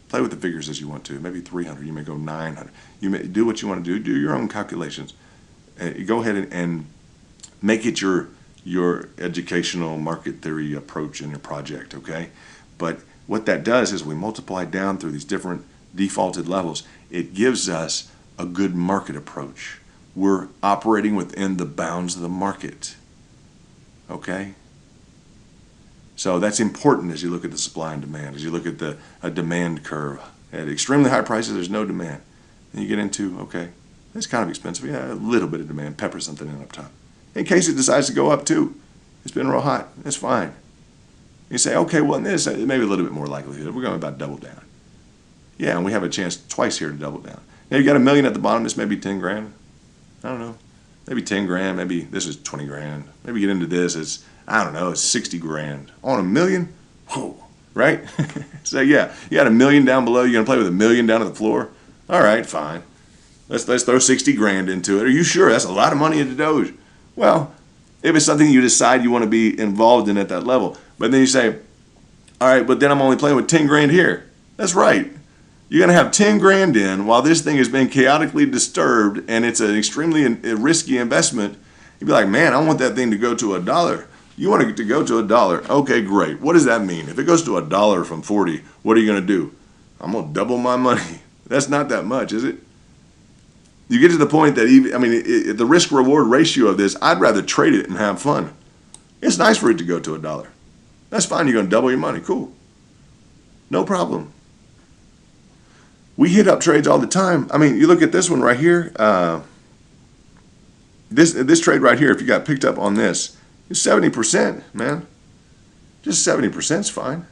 Play with the figures as you want to. Maybe 300. You may go 900. You may do what you want to do. Do your own calculations. Go ahead and make it your educational market theory approach in your project. Okay, but what that does is we multiply down through these different defaulted levels. It gives us a good market approach. We're operating within the bounds of the market. Okay. So that's important as you look at the supply and demand, as you look at a demand curve. At extremely high prices, there's no demand. And you get into, okay, it's kind of expensive. Yeah, a little bit of demand. Pepper something in up top. In case it decides to go up too. It's been real hot. That's fine. You say, okay, well, in this, maybe a little bit more likelihood. We're going about double down. Yeah, and we have a chance twice here to double down. Now, you got $1 million at the bottom. This may be 10 grand. I don't know. Maybe 10 grand. Maybe this is 20 grand. Maybe get into this. It's, I don't know, it's 60 grand. On $1 million? Whoa, right? So yeah, you got $1 million down below, you're gonna play with $1 million down at the floor? All right, fine. Let's throw 60 grand into it. Are you sure? That's a lot of money into Doge. Well, if it's something you decide you want to be involved in at that level. But then you say, all right, but then I'm only playing with 10 grand here. That's right. You're gonna have 10 grand in while this thing has been chaotically disturbed and it's an extremely risky investment. You'd be like, man, I want that thing to go to $1. You want it to go to $1. Okay, great. What does that mean? If it goes to $1 from 40, what are you going to do? I'm going to double my money. That's not that much, is it? You get to the point that the risk-reward ratio of this, I'd rather trade it and have fun. It's nice for it to go to $1. That's fine. You're going to double your money. Cool. No problem. We hit up trades all the time. I mean, you look at this one right here. This trade right here, if you got picked up on this, it's 70%, man. Just 70% is fine.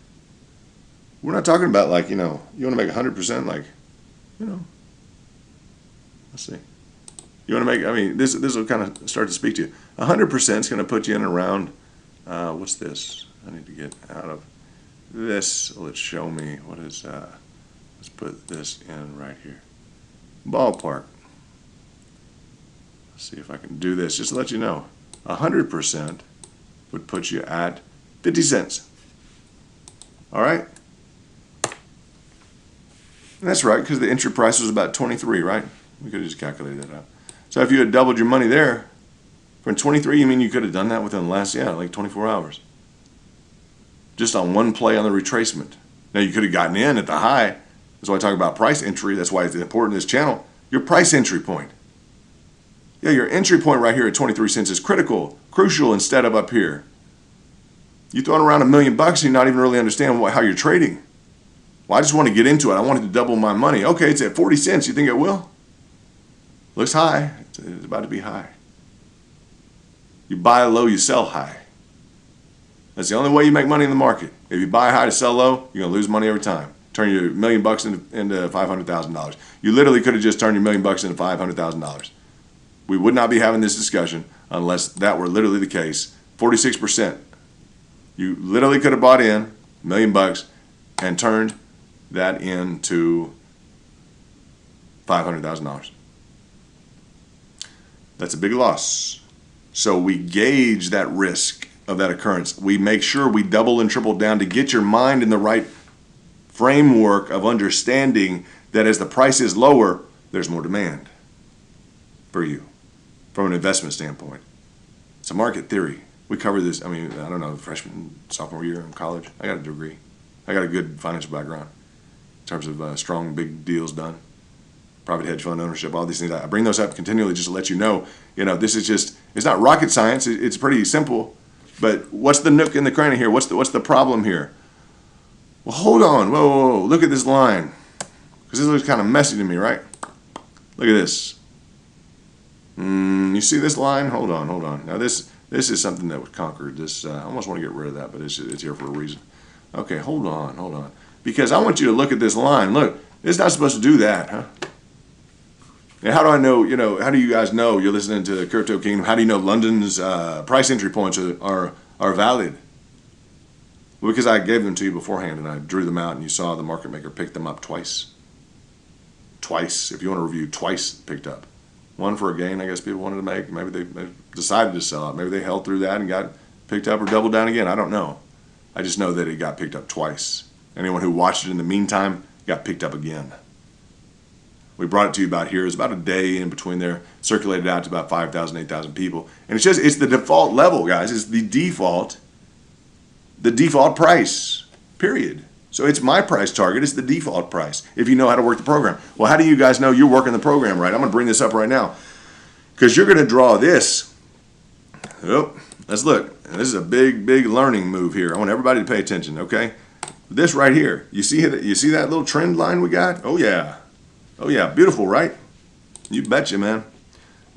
We're not talking about like, you want to make 100% like, let's see. You want to make, this will kind of start to speak to you. 100% is going to put you in around, what's this? I need to get out of this. Let's show me what is, let's put this in right here. Ballpark. Let's see if I can do this, just to let you know. 100% would put you at 50 cents. All right? And that's right, because the entry price was about 23, right? We could have just calculated that out. So if you had doubled your money there From 23, you mean you could have done that within the last, like 24 hours. Just on one play on the retracement. Now, you could have gotten in at the high. That's why I talk about price entry. That's why it's important in this channel. Your price entry point. Yeah, your entry point right here at 23 cents is critical, crucial instead of up here. You throwing around $1 million and you not even really understand how you're trading. Well, I just want to get into it. I wanted to double my money. Okay, it's at 40 cents. You think it will? Looks high. It's about to be high. You buy low, you sell high. That's the only way you make money in the market. If you buy high to sell low, you're going to lose money every time. Turn your $1 million into $500,000. You literally could have just turned your $1 million into $500,000. We would not be having this discussion unless that were literally the case. 46%. You literally could have bought in $1 million and turned that into $500,000. That's a big loss. So we gauge that risk of that occurrence. We make sure we double and triple down to get your mind in the right framework of understanding that as the price is lower, there's more demand for you from an investment standpoint. It's a market theory. We cover this, I don't know, freshman, sophomore year in college. I got a degree. I got a good financial background in terms of strong, big deals done. Private hedge fund ownership, all these things. I bring those up continually just to let you know, this is just, it's not rocket science. It's pretty simple. But what's the nook in the cranny here? What's the problem here? Well, hold on. Whoa. Look at this line. Because this looks kind of messy to me, right? Look at this. You see this line? Hold on. Now this is something that was conquered. This I almost want to get rid of that, but it's here for a reason. Okay, hold on. Because I want you to look at this line. Look, it's not supposed to do that, huh? Now, how do I know, how do you guys know you're listening to Crypto Kingdom? How do you know London's price entry points are valid? Well, because I gave them to you beforehand and I drew them out and you saw the market maker pick them up twice. Twice. If you want to review, twice picked up. One for a gain I guess people wanted to make. Maybe they decided to sell it. Maybe they held through that and got picked up or doubled down again. I don't know. I just know that it got picked up twice. Anyone who watched it in the meantime got picked up again. We brought it to you about here. It's about a day in between there. Circulated out to about 5,000, 8,000 people. And it's the default level, guys. It's the default price, period. So it's my price target. It's the default price if you know how to work the program. Well, how do you guys know you're working the program right? I'm going to bring this up right now because you're going to draw this. Oh, let's look. This is a big learning move here. I want everybody to pay attention, okay? This right here. You see that little trend line we got? Oh, yeah. Beautiful, right? You betcha, man.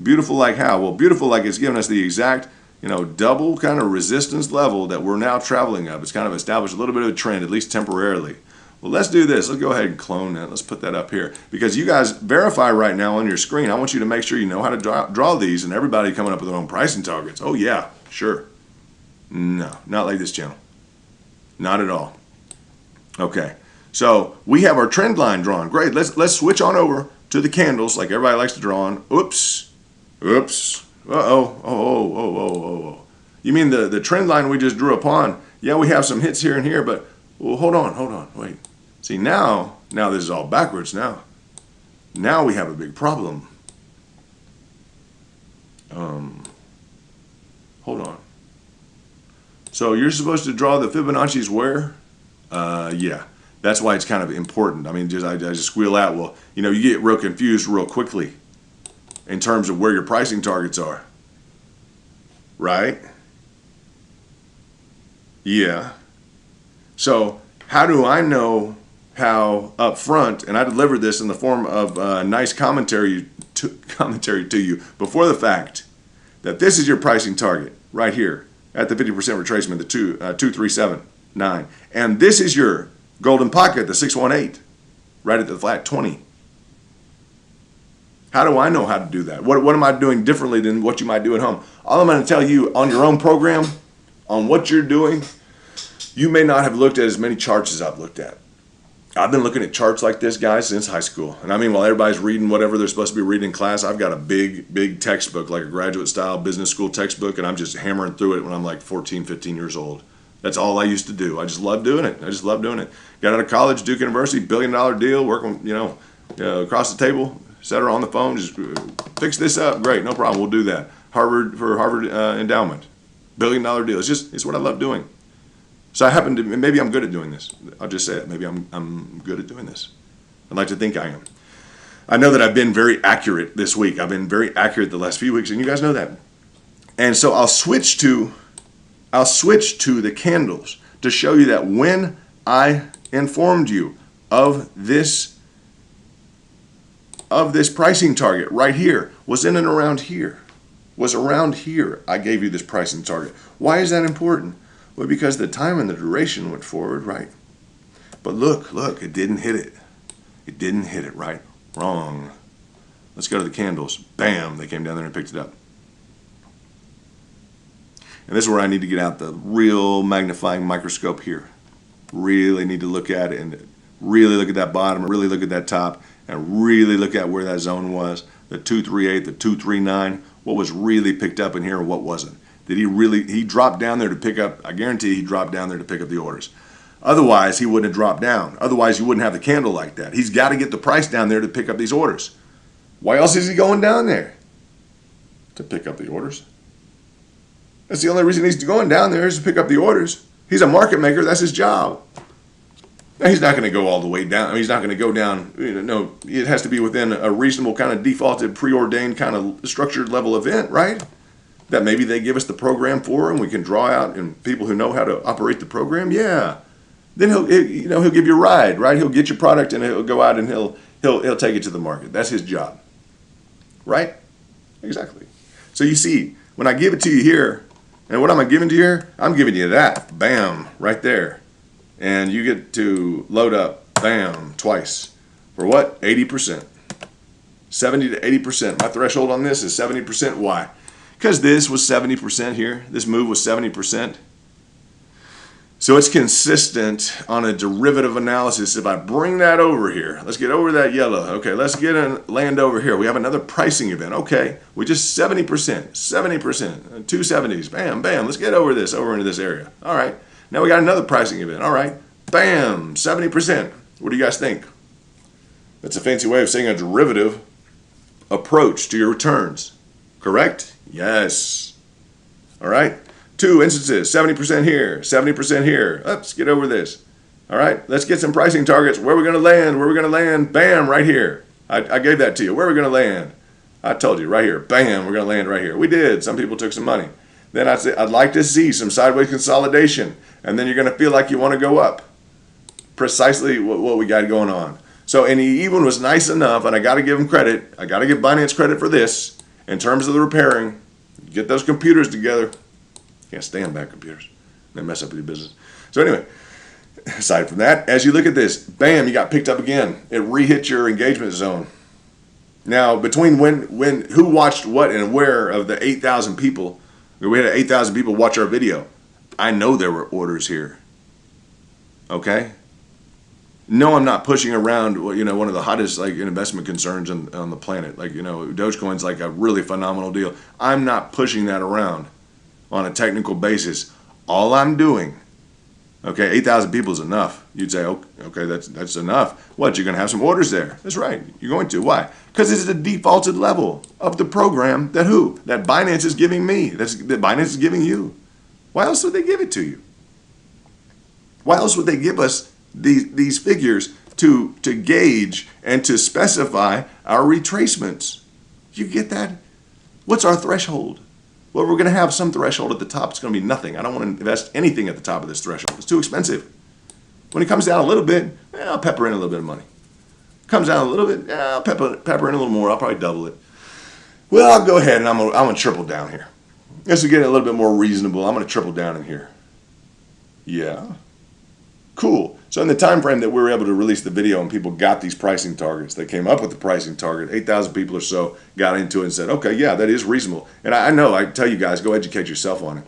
Beautiful like how? Well, beautiful like it's giving us the exact, double kind of resistance level that we're now traveling up. It's kind of established a little bit of a trend, at least temporarily. Well, let's do this. Let's go ahead and clone that. Let's put that up here. Because you guys verify right now on your screen. I want you to make sure you know how to draw these and everybody coming up with their own pricing targets. Oh, yeah, sure. No, not like this channel. Not at all. Okay. So we have our trend line drawn. Great. Let's switch on over to the candles like everybody likes to draw on. Oops. Oh. You mean the trend line we just drew upon? Yeah, we have some hits here and here, but hold on. Wait. See, now this is all backwards now. Now we have a big problem. Hold on. So you're supposed to draw the Fibonacci's where? Yeah. That's why it's kind of important. I just squeal out. Well, you get real confused real quickly in terms of where your pricing targets are. Right? Yeah. So how do I know how up front, and I delivered this in the form of nice commentary to you before the fact, that this is your pricing target right here at the 50% retracement, the 2379. And this is your golden pocket, the 618, right at the flat 20. How do I know how to do that? What am I doing differently than what you might do at home? All I'm going to tell you on your own program, on what you're doing, you may not have looked at as many charts as I've looked at. I've been looking at charts like this, guys, since high school. And while everybody's reading whatever they're supposed to be reading in class, I've got a big textbook, like a graduate-style business school textbook, and I'm just hammering through it when I'm like 14, 15 years old. That's all I used to do. I just love doing it. Got out of college, Duke University, $1 billion deal, working, across the table, Set her on the phone. Just fix this up. Great, no problem. We'll do that. Harvard endowment, $1 billion deal. It's what I love doing. So I happen to, maybe I'm good at doing this. I'll just say it. Maybe I'm good at doing this. I'd like to think I am. I know that I've been very accurate this week. I've been very accurate the last few weeks, and you guys know that. And so I'll switch to the candles to show you that when I informed you of this pricing target right here, was in and around here, was around here, I gave you this pricing target. Why is that important? Well, because the time and the duration went forward, right? But look, it didn't hit it. It didn't hit it, right? Wrong. Let's go to the candles. Bam, they came down there and picked it up. And this is where I need to get out the real magnifying microscope here. Really need to look at it and really look at that bottom, really look at that top, and really look at where that zone was, the 238, the 239, what was really picked up in here and what wasn't. Did he dropped down there to pick up, I guarantee he dropped down there to pick up the orders. Otherwise, he wouldn't have dropped down. Otherwise, you wouldn't have the candle like that. He's got to get the price down there to pick up these orders. Why else is he going down there? To pick up the orders. That's the only reason he's going down there is to pick up the orders. He's a market maker. That's his job. Now, he's not going to go all the way down. I mean, he's not going to go down. No, it has to be within a reasonable kind of defaulted, preordained kind of structured level event, right? That maybe they give us the program for and we can draw out and people who know how to operate the program. Yeah. Then he'll give you a ride, right? He'll get your product and he'll go out and he'll take it to the market. That's his job, right? Exactly. So you see, when I give it to you here, and what am I giving to you here? I'm giving you that, bam, right there, and you get to load up, bam, twice, for what? 80%, 70 to 80%. My threshold on this is 70%. Why? Because this was 70% here. This move was 70%. So it's consistent on a derivative analysis. If I bring that over here, let's get over that yellow. Okay, let's get and land over here. We have another pricing event. Okay, we just 70%, 70%, 270s. Bam, bam. Let's get over into this area. All right, now we got another pricing event. All right, bam, 70%. What do you guys think? That's a fancy way of saying a derivative approach to your returns. Correct? Yes. All right. 2 instances, 70% here, 70% here. Let's get over this. All right, let's get some pricing targets. Where are we going to land? Where are we going to land? Bam, right here. I gave that to you. Where are we going to land? I told you, right here. Bam, we're going to land right here. We did. Some people took some money. Then I said, I'd like to see some sideways consolidation. And then you're going to feel like you want to go up. Precisely what we got going on. So, and he even was nice enough, and I got to give him credit. I got to give Binance credit for this in terms of the repairing. Get those computers together. Can't stand bad computers. They mess up your business. So anyway, aside from that, as you look at this, bam, you got picked up again. It re-hit your engagement zone. Now, between who watched what and where of the 8,000 people, we had 8,000 people watch our video. I know there were orders here. Okay? No, I'm not pushing around, one of the hottest investment concerns on the planet. Dogecoin's like a really phenomenal deal. I'm not pushing that around on a technical basis. All I'm doing, okay, 8,000 people is enough. You'd say, okay, that's enough. What, you're going to have some orders there? That's right, you're going to. Why? Because this is the defaulted level of the program that Binance is giving me, that Binance is giving you. Why else would they give it to you? Why else would they give us these figures to gauge and to specify our retracements? You get that? What's our threshold? Well, we're going to have some threshold at the top. It's going to be nothing. I don't want to invest anything at the top of this threshold. It's too expensive. When it comes down a little bit, I'll pepper in a little bit of money. Comes down a little bit, I'll pepper in a little more. I'll probably double it. Well, I'll go ahead and I'm going to triple down here. Just to get it a little bit more reasonable, I'm going to triple down in here. Yeah. Cool. So in the time frame that we were able to release the video and people got these pricing targets, they came up with the pricing target, 8,000 people or so got into it and said, okay, yeah, that is reasonable. And I know, I tell you guys, go educate yourself on it.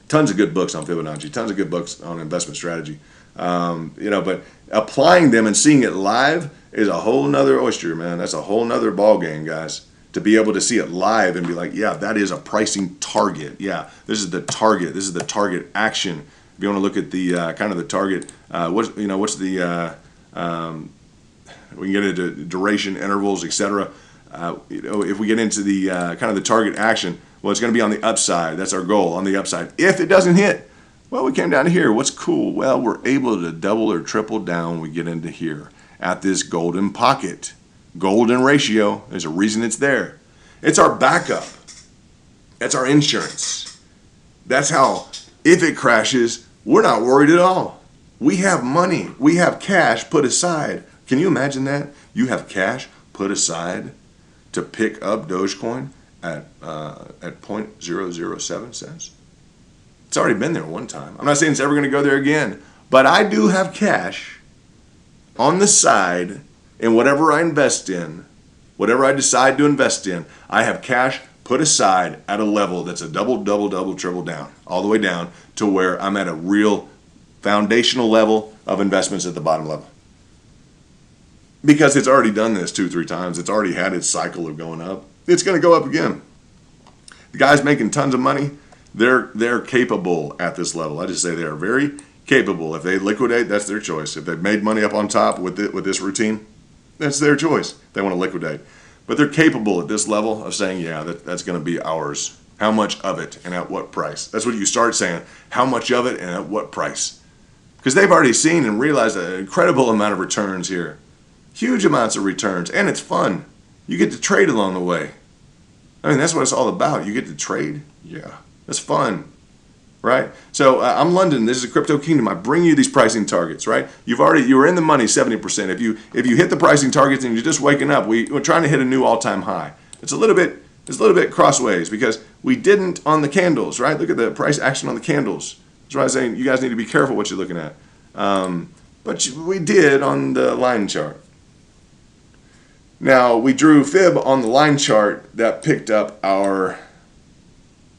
Tons of good books on Fibonacci, tons of good books on investment strategy. But applying them and seeing it live is a whole nother oyster, man. That's a whole nother ball game, guys. To be able to see it live and be like, yeah, that is a pricing target. Yeah, this is the target. This is the target action. If you want to look at the kind of the target, what's the We can get into duration intervals, etc. If we get into the kind of the target action, well, it's going to be on the upside. That's our goal, on the upside. If it doesn't hit, well, we came down to here. What's cool? Well, we're able to double or triple down when we get into here at this golden pocket. Golden ratio. There's a reason it's there. It's our backup. That's our insurance. That's how, if it crashes, we're not worried at all. We have money. We have cash put aside. Can you imagine that? You have cash put aside to pick up Dogecoin at 0.007 cents. It's already been there one time. I'm not saying it's ever going to go there again, but I do have cash on the side in whatever I invest in, whatever I decide to invest in. I have cash put aside at a level that's a double, triple down, all the way down to where I'm at a real foundational level of investments at the bottom level. Because it's already done this 2-3 times. It's already had its cycle of going up. It's going to go up again. The guys making tons of money, they're capable at this level. I just say they are very capable. If they liquidate, that's their choice. If they've made money up on top with this routine, that's their choice. They want to liquidate. But they're capable at this level of saying, yeah, that's going to be ours. How much of it and at what price? That's what you start saying. How much of it and at what price? Because they've already seen and realized an incredible amount of returns here. Huge amounts of returns. And it's fun. You get to trade along the way. I mean, that's what it's all about. You get to trade. Yeah, that's fun. Right? So I'm London. This is a Crypto Kingdom. I bring you these pricing targets, right? You were in the money 70%. If you hit the pricing targets and you're just waking up, we're trying to hit a new all-time high. It's a little bit crossways because we didn't on the candles, right? Look at the price action on the candles. That's why I'm saying you guys need to be careful what you're looking at. But we did on the line chart. Now we drew fib on the line chart that picked up our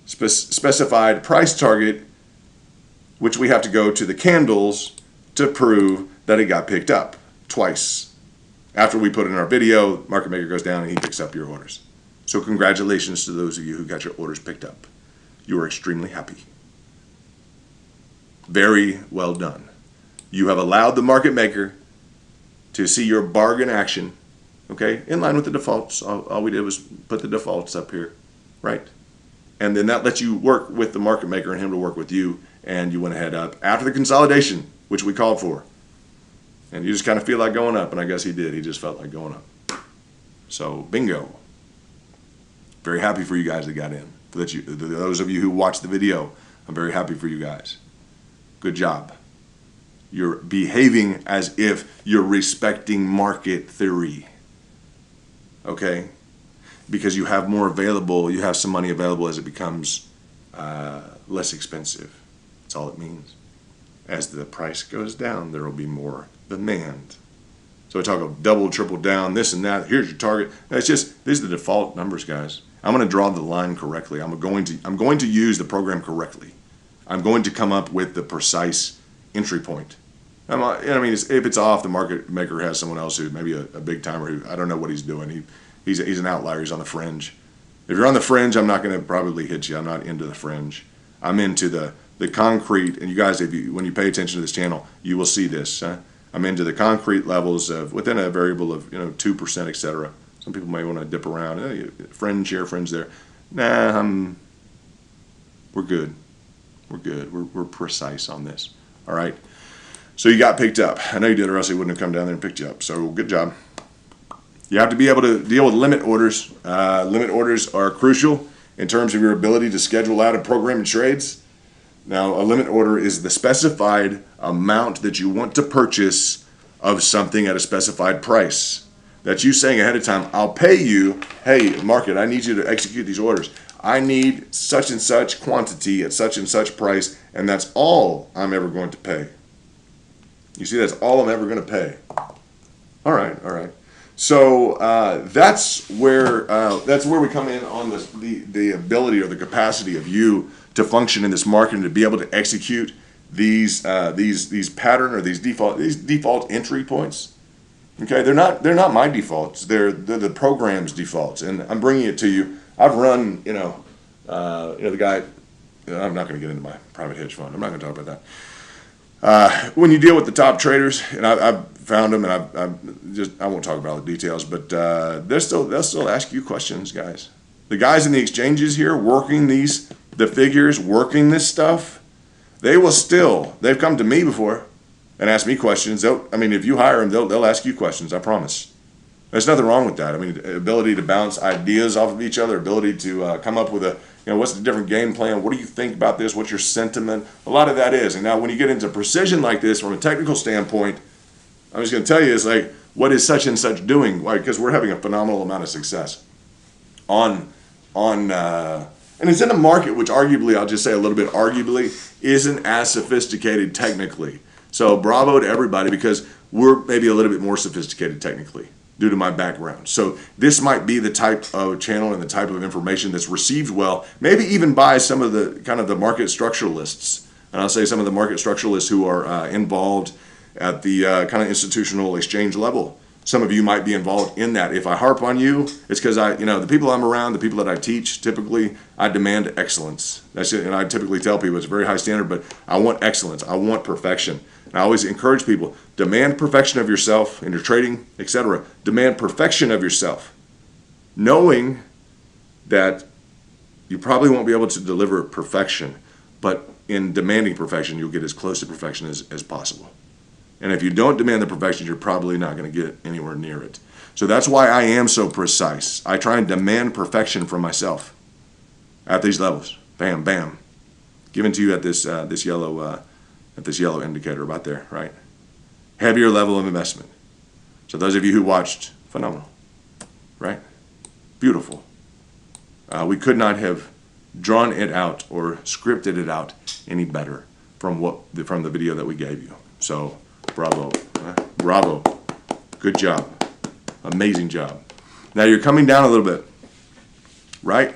specified price target, which we have to go to the candles to prove that it got picked up twice. After we put in our video, market maker goes down and he picks up your orders. So congratulations to those of you who got your orders picked up. You are extremely happy. Very well done. You have allowed the market maker to see your bargain action, okay, in line with the defaults. All we did was put the defaults up here, right? And then that lets you work with the market maker and him to work with you, and you went ahead up after the consolidation, which we called for. And you just kind of feel like going up, and I guess he did. He just felt like going up. So, bingo. Very happy for you guys that got in. For those of you who watched the video, I'm very happy for you guys. Good job. You're behaving as if you're respecting market theory. Okay? Because you have more available, you have some money available as it becomes less expensive. That's all it means. As the price goes down, there will be more demand. So I talk of double, triple down, this and that. Here's your target. It's just, these are the default numbers, guys. I'm going to draw the line correctly. I'm going to use the program correctly. I'm going to come up with the precise entry point. If it's off, the market maker has someone else who maybe a big timer who I don't know what he's doing. He's an outlier. He's on the fringe. If you're on the fringe, I'm not going to probably hit you. I'm not into the fringe. I'm into the concrete. And you guys, when you pay attention to this channel, you will see this. I'm into the concrete levels of within a variable of 2%, etc. Some people may want to dip around. Fringe here, fringe there. Nah, we're good. We're good. We're precise on this. All right. So you got picked up. I know you did, or else he wouldn't have come down there and picked you up. So good job. You have to be able to deal with limit orders. Limit orders are crucial in terms of your ability to schedule out and program trades. Now, a limit order is the specified amount that you want to purchase of something at a specified price. That's you saying ahead of time, I'll pay you, hey, market, I need you to execute these orders. I need such and such quantity at such and such price, and that's all I'm ever going to pay. You see, that's all I'm ever going to pay. All right. So that's where we come in on the ability or the capacity of you to function in this market and to be able to execute these pattern or these default entry points. Okay, they're not my defaults. They're the program's defaults, and I'm bringing it to you. I've run the guy. I'm not going to get into my private hedge fund. I'm not going to talk about that. When you deal with the top traders, and I've found them, and I won't talk about all the details, but they'll still ask you questions, guys. The guys in the exchanges here working the figures, working this stuff, they've come to me before and asked me questions. If you hire them, they'll ask you questions, I promise. There's nothing wrong with that. Ability to bounce ideas off of each other, ability to come up with what's the different game plan? What do you think about this? What's your sentiment? A lot of that is. And now when you get into precision like this from a technical standpoint, I'm just going to tell you, it's like, what is such and such doing? Why? Because we're having a phenomenal amount of success and it's in a market which arguably, I'll just say a little bit, arguably isn't as sophisticated technically. So bravo to everybody, because we're maybe a little bit more sophisticated technically due to my background. So this might be the type of channel and the type of information that's received well, maybe even by some of the kind of the market structuralists. And I'll say some of the market structuralists who are involved at the kind of institutional exchange level. Some of you might be involved in that. If I harp on you, it's because the people I'm around, the people that I teach, typically I demand excellence. That's it. And I typically tell people it's a very high standard, but I want excellence. I want perfection. And I always encourage people, demand perfection of yourself in your trading, etc. Demand perfection of yourself, knowing that you probably won't be able to deliver perfection, but in demanding perfection, you'll get as close to perfection as possible. And if you don't demand the perfection, you're probably not going to get anywhere near it. So that's why I am so precise. I try and demand perfection from myself at these levels. Bam, bam. Given to you at this yellow indicator about there, right? Heavier level of investment. So those of you who watched, phenomenal, right? Beautiful. We could not have drawn it out or scripted it out any better from the video that we gave you. So bravo, bravo, good job, amazing job. Now you're coming down a little bit, right?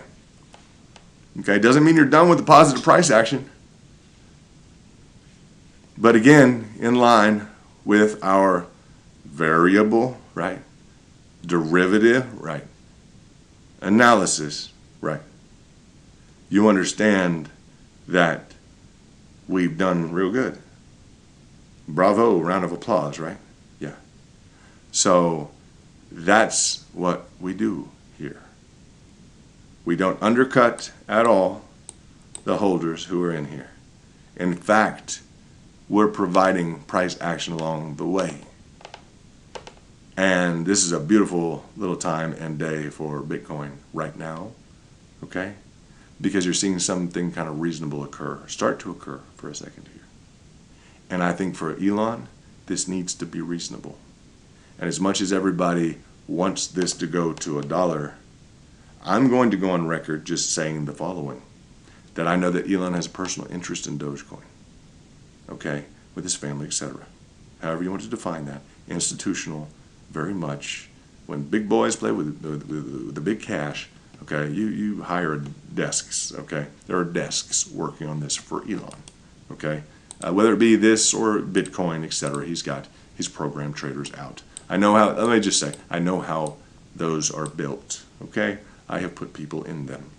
Okay, doesn't mean you're done with the positive price action. But again, in line with our variable, right? Derivative, right? Analysis, right? You understand that we've done real good. Bravo, round of applause, right? Yeah. So that's what we do here. We don't undercut at all the holders who are in here. In fact, we're providing price action along the way. And this is a beautiful little time and day for Bitcoin right now, okay? Because you're seeing something kind of reasonable start to occur for a second here. And I think for Elon, this needs to be reasonable. And as much as everybody wants this to go to $1, I'm going to go on record just saying the following, that I know that Elon has a personal interest in Dogecoin, okay, with his family, etc. However you want to define that. Institutional, very much. When big boys play with the big cash, okay, you hire desks, okay? There are desks working on this for Elon, okay? Whether it be this or Bitcoin, etc., he's got his program traders out. I know how, let me just say, I know how those are built, okay? I have put people in them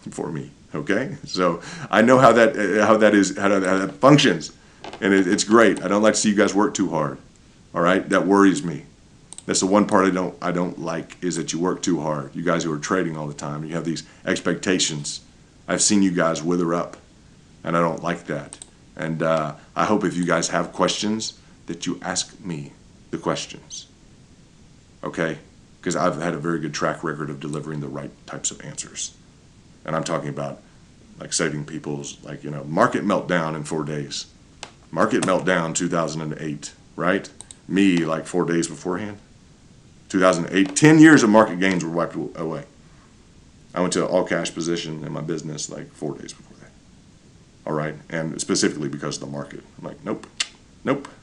for me, okay? So I know how that functions, and it's great. I don't like to see you guys work too hard, all right? That worries me. That's the one part I don't like, is that you work too hard. You guys who are trading all the time, you have these expectations. I've seen you guys wither up, and I don't like that. And I hope if you guys have questions, that you ask me the questions, okay? Because I've had a very good track record of delivering the right types of answers. And I'm talking about like saving people's, market meltdown in 4 days. Market meltdown 2008, right? Me, like 4 days beforehand. 2008, 10 years of market gains were wiped away. I went to an all cash position in my business like 4 days before that. All right, and specifically because of the market. I'm like, nope,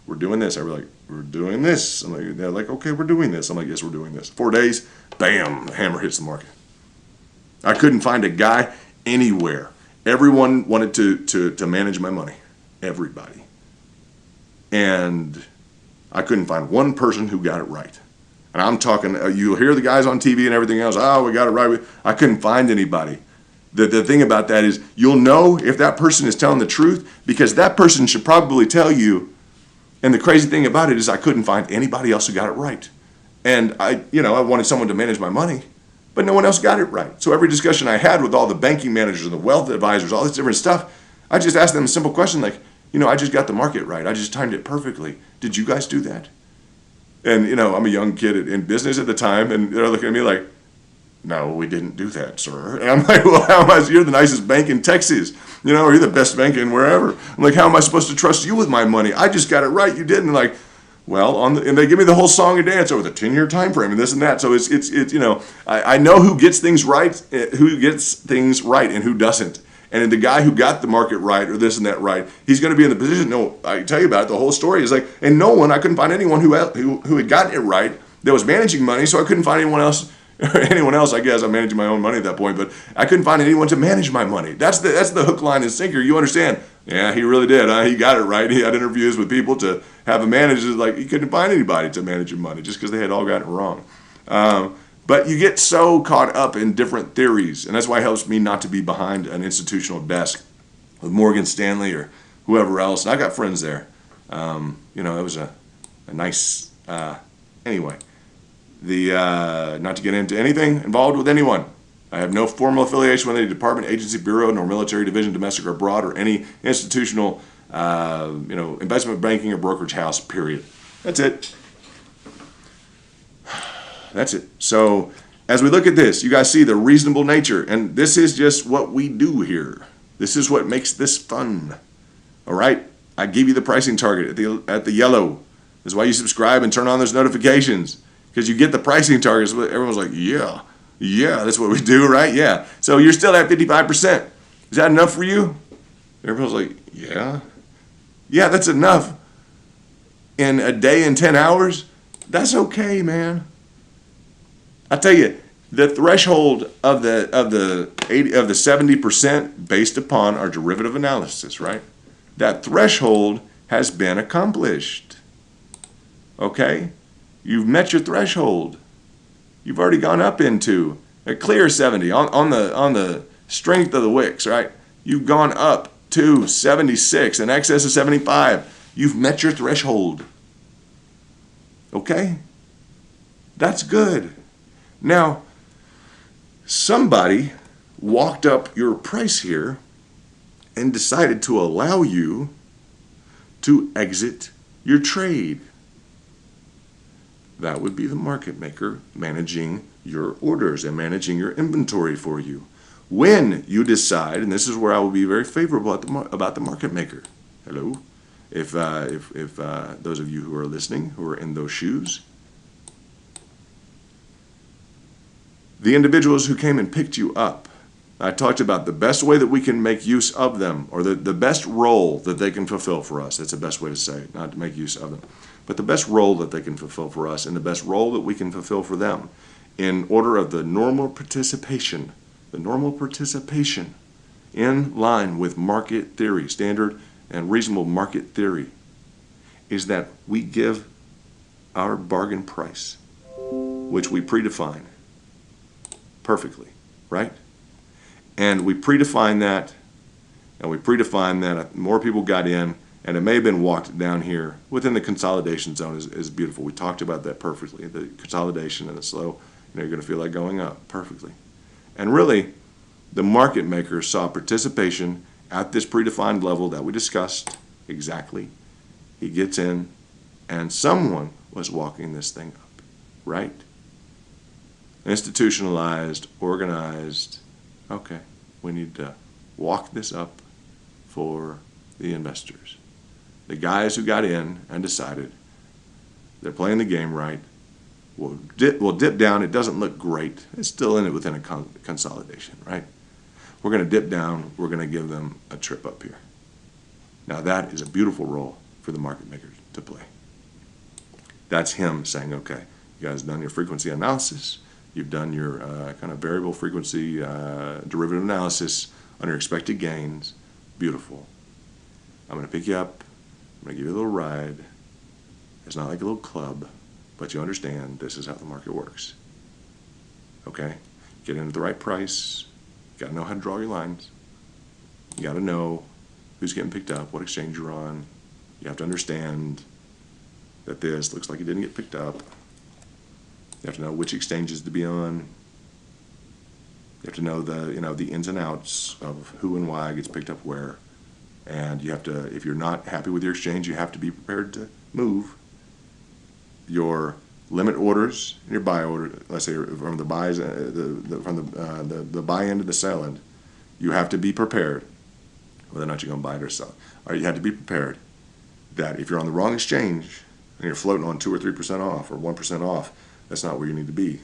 we're doing this. They were like, we're doing this. I'm like, they're like, okay, we're doing this. I'm like, yes, we're doing this. 4 days, bam, the hammer hits the market. I couldn't find a guy anywhere. Everyone wanted to manage my money. Everybody. And I couldn't find one person who got it right. And I'm talking, you'll hear the guys on TV and everything else, oh, we got it right. I couldn't find anybody. The thing about that is you'll know if that person is telling the truth, because that person should probably tell you And the crazy thing about it is I couldn't find anybody else who got it right. And I wanted someone to manage my money, but no one else got it right. So every discussion I had with all the banking managers and the wealth advisors, all this different stuff, I just asked them a simple question like, I just got the market right. I just timed it perfectly. Did you guys do that? And, I'm a young kid in business at the time, and they're looking at me like, no, we didn't do that, sir. And I'm like, well, how am I? You're the nicest bank in Texas, or you're the best bank in wherever. I'm like, how am I supposed to trust you with my money? I just got it right. You didn't. Like, well, and they give me the whole song and dance over the 10-year time frame and this and that. So it's I know who gets things right, and who doesn't. And the guy who got the market right or this and that right, he's going to be in the position. No, I tell you about it. The whole story is like, and I couldn't find anyone who had gotten it right that was managing money. So I couldn't find anyone else. I guess I'm managing my own money at that point, but I couldn't find anyone to manage my money. That's the hook, line, and sinker. You understand? Yeah, he really did. He got it right. He had interviews with people to have a manager. Like, he couldn't find anybody to manage your money just because they had all gotten it wrong. But you get so caught up in different theories, and that's why it helps me not to be behind an institutional desk with Morgan Stanley or whoever else. And I got friends there. It was a nice. Anyway. Not to get into anything involved with anyone. I have no formal affiliation with any department, agency, bureau, nor military division, domestic or abroad, or any institutional, investment banking or brokerage house, period. That's it. That's it. So as we look at this, you guys see the reasonable nature, and this is just what we do here. This is what makes this fun. All right? I give you the pricing target at the yellow. This is why you subscribe and turn on those notifications. Because you get the pricing targets, everyone's like, yeah, that's what we do, right? Yeah. So you're still at 55%. Is that enough for you? Everyone's like, yeah. Yeah, that's enough. In a day and 10 hours, that's okay, man. I tell you, the threshold of the 70% based upon our derivative analysis, right? That threshold has been accomplished. Okay? You've met your threshold. You've already gone up into a clear 70 on the strength of the wicks, right? You've gone up to 76, in excess of 75. You've met your threshold. Okay? That's good. Now, somebody walked up your price here and decided to allow you to exit your trade. That would be the market maker managing your orders and managing your inventory for you. When you decide, and this is where I will be very favorable about the market maker. Hello? If those of you who are listening, who are in those shoes, the individuals who came and picked you up, I talked about the best way that we can make use of them, or the best role that they can fulfill for us. That's the best way to say it, not to make use of them. But the best role that they can fulfill for us and the best role that we can fulfill for them in order of the normal participation in line with market theory, standard and reasonable market theory, is that we give our bargain price, which we predefine perfectly, right? And we predefine that, more people got in, and it may have been walked down here within the consolidation zone is beautiful. We talked about that perfectly. The consolidation and the slow, you're going to feel like going up perfectly. And really, the market maker saw participation at this predefined level that we discussed exactly. He gets in, and someone was walking this thing up, right? Institutionalized, organized. Okay, we need to walk this up for the investors. The guys who got in and decided they're playing the game right. We'll dip down. It doesn't look great. It's still in it within a consolidation, right? We're going to dip down. We're going to give them a trip up here. Now that is a beautiful role for the market maker to play. That's him saying, okay, you guys done your frequency analysis. You've done your kind of variable frequency derivative analysis on your expected gains. Beautiful. I'm going to pick you up. I'm going to give you a little ride. It's not like a little club, but you understand this is how the market works. Okay? Get into the right price. You got to know how to draw your lines. You got to know who's getting picked up, what exchange you're on. You have to understand that this looks like it didn't get picked up. You have to know which exchanges to be on. You have to know the ins and outs of who and why gets picked up where. And you have to, if you're not happy with your exchange, you have to be prepared to move your limit orders and your buy order. Let's say from the buys, the buy end to the sell end, you have to be prepared whether or not you're going to buy it or sell it. Or you have to be prepared that if you're on the wrong exchange and you're floating on 2 or 3% off or 1% off, that's not where you need to be. You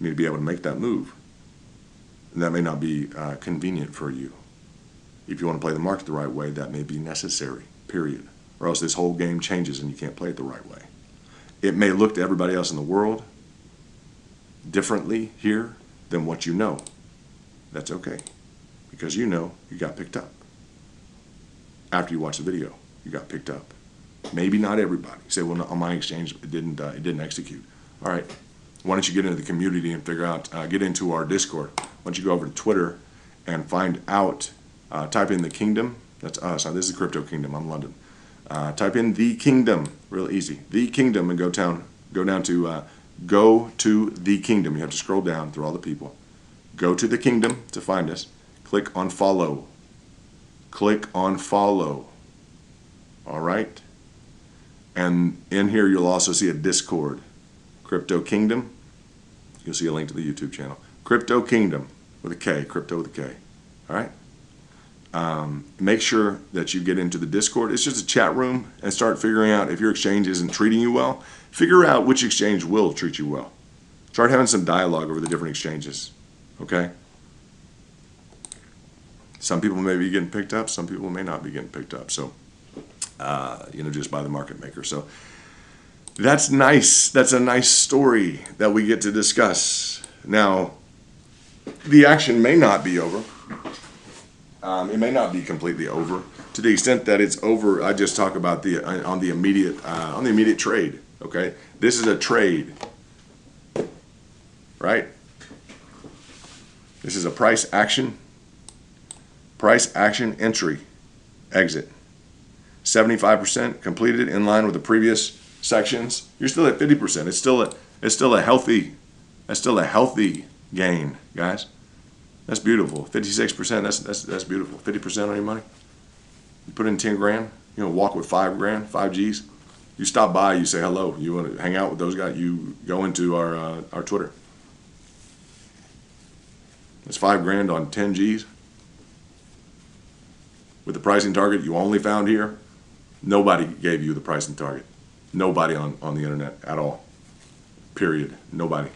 need to be able to make that move. And that may not be convenient for you. If you want to play the market the right way, that may be necessary, period. Or else this whole game changes and you can't play it the right way. It may look to everybody else in the world differently here than what you know. That's okay, because you know you got picked up. After you watch the video, you got picked up. Maybe not everybody. You say, well, no, on my exchange, it didn't execute. All right, why don't you get into the community and figure out, get into our Discord. Why don't you go over to Twitter and find out, type in the Kingdom. That's us. Now, this is the Crypto Kingdom. I'm London. Type in the Kingdom, real easy. The Kingdom, and go down to go to the Kingdom. You have to scroll down through all the people. Go to the Kingdom to find us. Click on follow. Click on follow. All right. And in here, you'll also see a Discord. Crypto Kingdom. You'll see a link to the YouTube channel. Crypto Kingdom with a K. Crypto with a K. All right. Make sure that you get into the Discord. It's just a chat room, and start figuring out if your exchange isn't treating you well. Figure out which exchange will treat you well. Start having some dialogue over the different exchanges. Okay? Some people may be getting picked up. Some people may not be getting picked up. So, just by the market maker. So that's nice. That's a nice story that we get to discuss. Now, the action may not be over. It may not be completely over. To the extent that it's over, I just talk about on the immediate trade. Okay, this is a trade, right? This is a price action entry, exit. 75% completed in line with the previous sections. You're still at 50%. It's still a healthy gain, guys. That's beautiful. 56%. That's beautiful. 50% on your money. You put in 10 grand. Walk with 5 grand, 5 G's. You stop by. You say hello. You want to hang out with those guys. You go into our Twitter. It's 5 grand on 10 G's. With the pricing target you only found here, nobody gave you the pricing target. Nobody on the internet at all. Period. Nobody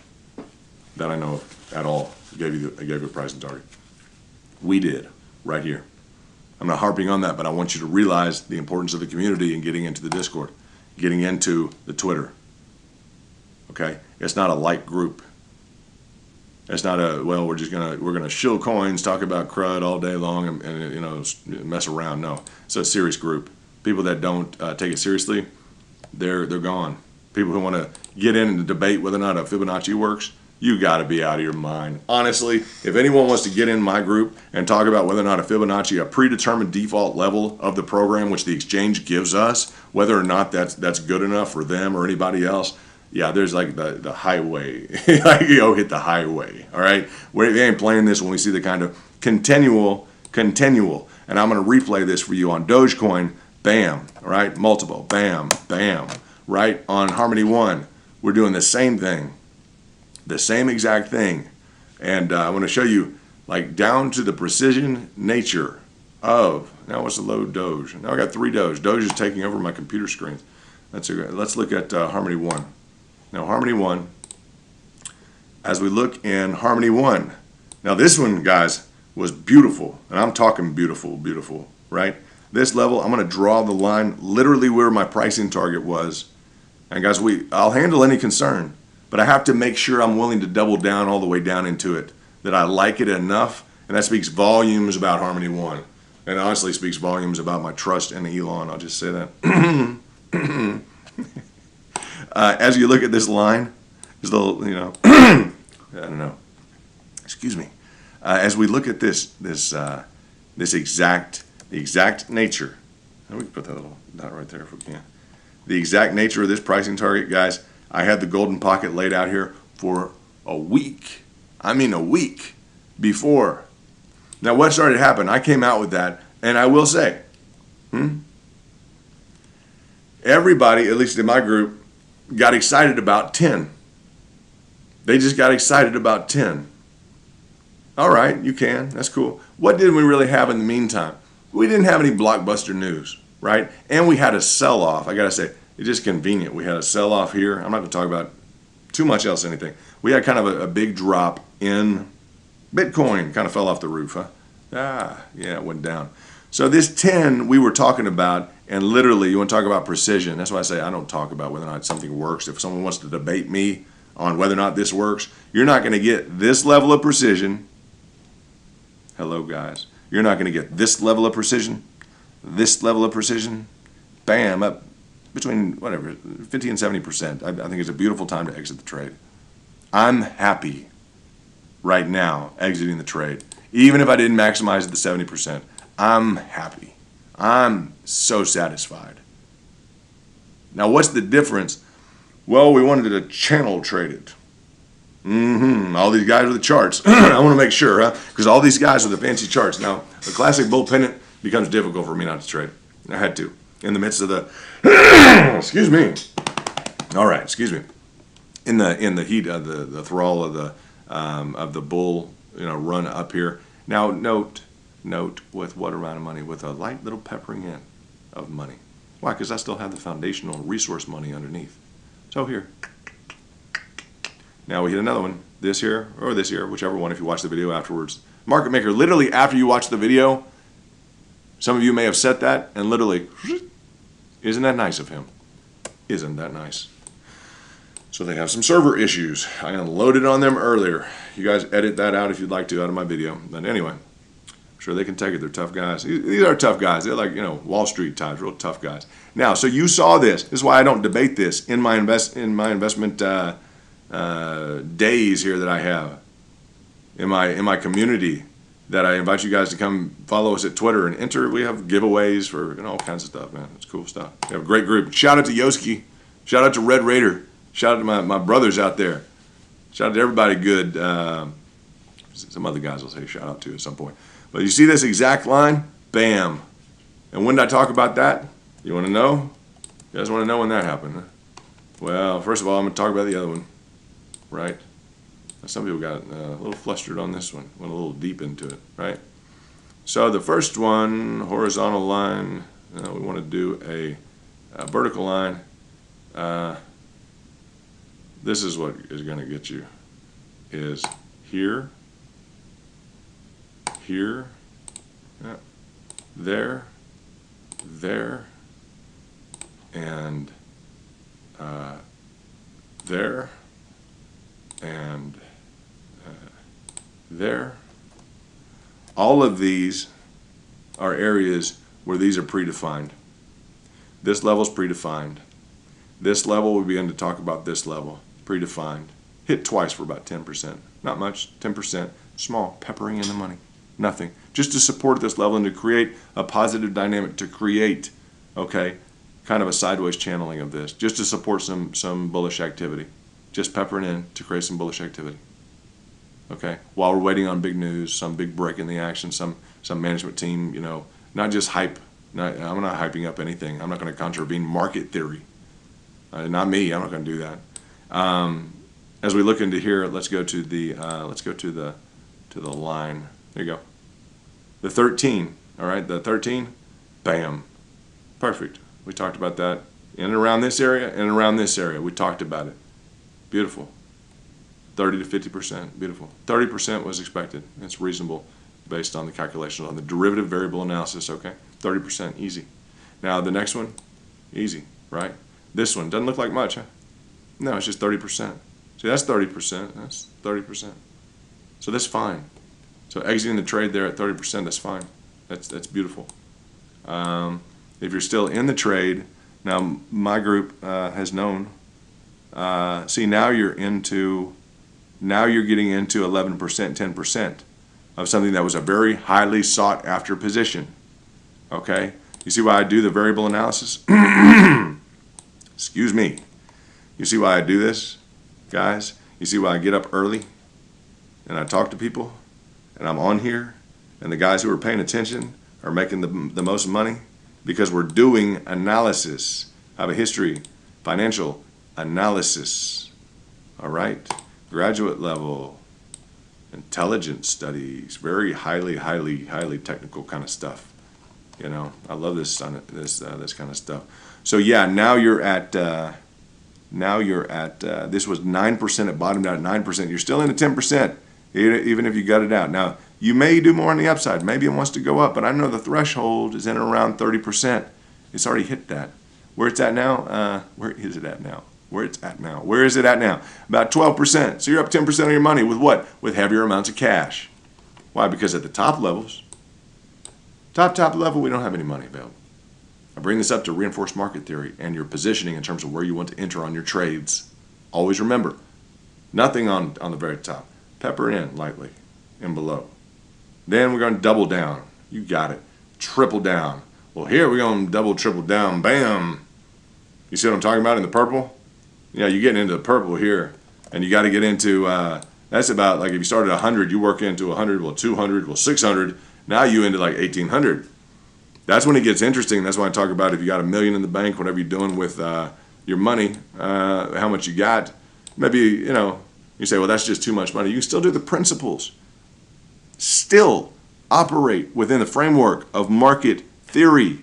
that I know of at all gave you a pricing target. We did, right here. I'm not harping on that, but I want you to realize the importance of the community and getting into the Discord, getting into the Twitter. Okay? It's not a light group. It's not we're gonna shill coins, talk about crud all day long, and mess around. No, it's a serious group. People that don't take it seriously, they're gone. People who want to get in and debate whether or not a Fibonacci works, you got to be out of your mind. Honestly, if anyone wants to get in my group and talk about whether or not a Fibonacci, a predetermined default level of the program which the exchange gives us, whether or not that's good enough for them or anybody else. Yeah, there's like the highway. Hit the highway, all right? We ain't playing this when we see the kind of continual. And I'm going to replay this for you on Dogecoin. Bam, all right? Multiple, bam, bam. Right? On Harmony 1, we're doing the same thing. The same exact thing. And I want to show you, like, down to the precision nature of, now what's the low Doge? Now I got 3 Doge. Doge is taking over my computer screen. Let's look at Harmony 1. Now, Harmony 1, as we look in Harmony 1, now this one, guys, was beautiful. And I'm talking beautiful, beautiful, right? This level, I'm going to draw the line literally where my pricing target was. And guys, I'll handle any concern, but I have to make sure I'm willing to double down all the way down into it, that I like it enough, and that speaks volumes about Harmony 1. And honestly speaks volumes about my trust in Elon. I'll just say that. As you look at this line, this little, I don't know. Excuse me. As we look at this exact nature, and we can put that little dot right there if we can. the exact nature of this pricing target, guys, I had the golden pocket laid out here for a week. I mean a week before. Now what started to happen? I came out with that, and I will say, everybody, at least in my group, got excited about 10. They just got excited about 10. All right, you can. That's cool. What did we really have in the meantime? We didn't have any blockbuster news, right? And we had a sell-off. I got to say, it's just convenient. We had a sell-off here. I'm not going to talk about too much else, anything. We had kind of a big drop in Bitcoin. Kind of fell off the roof, huh? Yeah, it went down. So this 10 we were talking about, and literally, you want to talk about precision. That's why I say I don't talk about whether or not something works. If someone wants to debate me on whether or not this works, you're not going to get this level of precision. Hello, guys. You're not going to get this level of precision, bam, up between whatever, 50 and 70%. I think it's a beautiful time to exit the trade. I'm happy right now exiting the trade. Even if I didn't maximize at the 70%, I'm happy. I'm so satisfied. Now, what's the difference? Well, we wanted to channel trade it. All these guys with the charts. I want to make sure, huh? Because all these guys with the fancy charts. Now, a classic bull pennant becomes difficult for me not to trade. I had to. In the midst of the, excuse me. All right, excuse me. In the heat of the thrall of the bull, run up here. Now, note with what amount of money? With a light little peppering in of money. Why? Because I still have the foundational resource money underneath. So here. Now we hit another one, this here, or this here, whichever one if you watch the video afterwards. Market maker, literally after you watch the video, some of you may have set that, and literally, isn't that nice of him? Isn't that nice? So they have some server issues. I unloaded on them earlier. You guys edit that out if you'd like to out of my video. But anyway, I'm sure they can take it. They're tough guys. These are tough guys. They're like, Wall Street types, real tough guys. Now, so you saw this. This is why I don't debate this in my investment days here that I have in my community that I invite you guys to come follow us at Twitter and enter. We have giveaways for all kinds of stuff, man. It's cool stuff. We have a great group. Shout out to Yoski. Shout out to Red Raider. Shout out to my brothers out there. Shout out to everybody good. Some other guys will say shout out to at some point. But you see this exact line? Bam. And when did I talk about that? You want to know? You guys want to know when that happened? Huh? Well, first of all, I'm going to talk about the other one. Right? Some people got a little flustered on this one. Went a little deep into it, right? So the first one, horizontal line, we want to do a vertical line. This is what is going to get you, is here, here, there, and there, and there. All of these are areas where these are predefined. This level is predefined. This level, we begin to talk about this level, predefined. Hit twice for about 10%. Not much, 10%, small, peppering in the money. Nothing. Just to support this level and to create a positive dynamic, to create, okay, kind of a sideways channeling of this, just to support some bullish activity. Just peppering in to create some bullish activity. Okay, while we're waiting on big news, some big break in the action, some management team, not just hype. I'm not hyping up anything. I'm not going to contravene market theory. Not me. I'm not going to do that. As we look into here, let's go to the line. There you go. The 13. All right, the 13. Bam. Perfect. We talked about that in and around this area and around this area. We talked about it. Beautiful. 30 to 50%. Beautiful. 30% was expected. It's reasonable based on the calculations on the derivative variable analysis. Okay, 30%, easy. Now the next one, easy, right? This one doesn't look like much, huh? No, it's just 30%. See, that's 30%. That's 30%. So that's fine. So exiting the trade there at 30%, that's fine. That's beautiful. If you're still in the trade, now my group has known. See, now you're getting into 11%, 10% of something that was a very highly sought after position. Okay, you see why I do the variable analysis? Excuse me. You see why I do this, guys? You see why I get up early and I talk to people and I'm on here and the guys who are paying attention are making the most money? Because we're doing analysis. I have a history, financial analysis. All right? Graduate level, intelligence studies, very highly technical kind of stuff. You know, I love this kind of stuff. So yeah, now you're at this was 9%. It bottomed out at 9%. You're still in at 10%, even if you gut it out. Now you may do more on the upside. Maybe it wants to go up, but I know the threshold is in around 30%. It's already hit that. Where it's at now? Where is it at now? Where it's at now? Where is it at now? About 12%. So you're up 10% of your money with what? With heavier amounts of cash. Why? Because at the top levels, top level, we don't have any money available. I bring this up to reinforce market theory and your positioning in terms of where you want to enter on your trades. Always remember, nothing on the very top. Pepper in lightly and below. Then we're going to double down. You got it. Triple down. Well, here we're going to double, triple down. Bam. You see what I'm talking about in the purple? Yeah, you're getting into the purple here. And you got to get into, that's about, like if you started 100, you work into 100, well 200, well 600. Now you into like 1,800. That's when it gets interesting. That's why I talk about if you got $1 million in the bank, whatever you're doing with your money, how much you got. Maybe, you know, you say, well, that's just too much money. You can still do the principles. Still operate within the framework of market theory.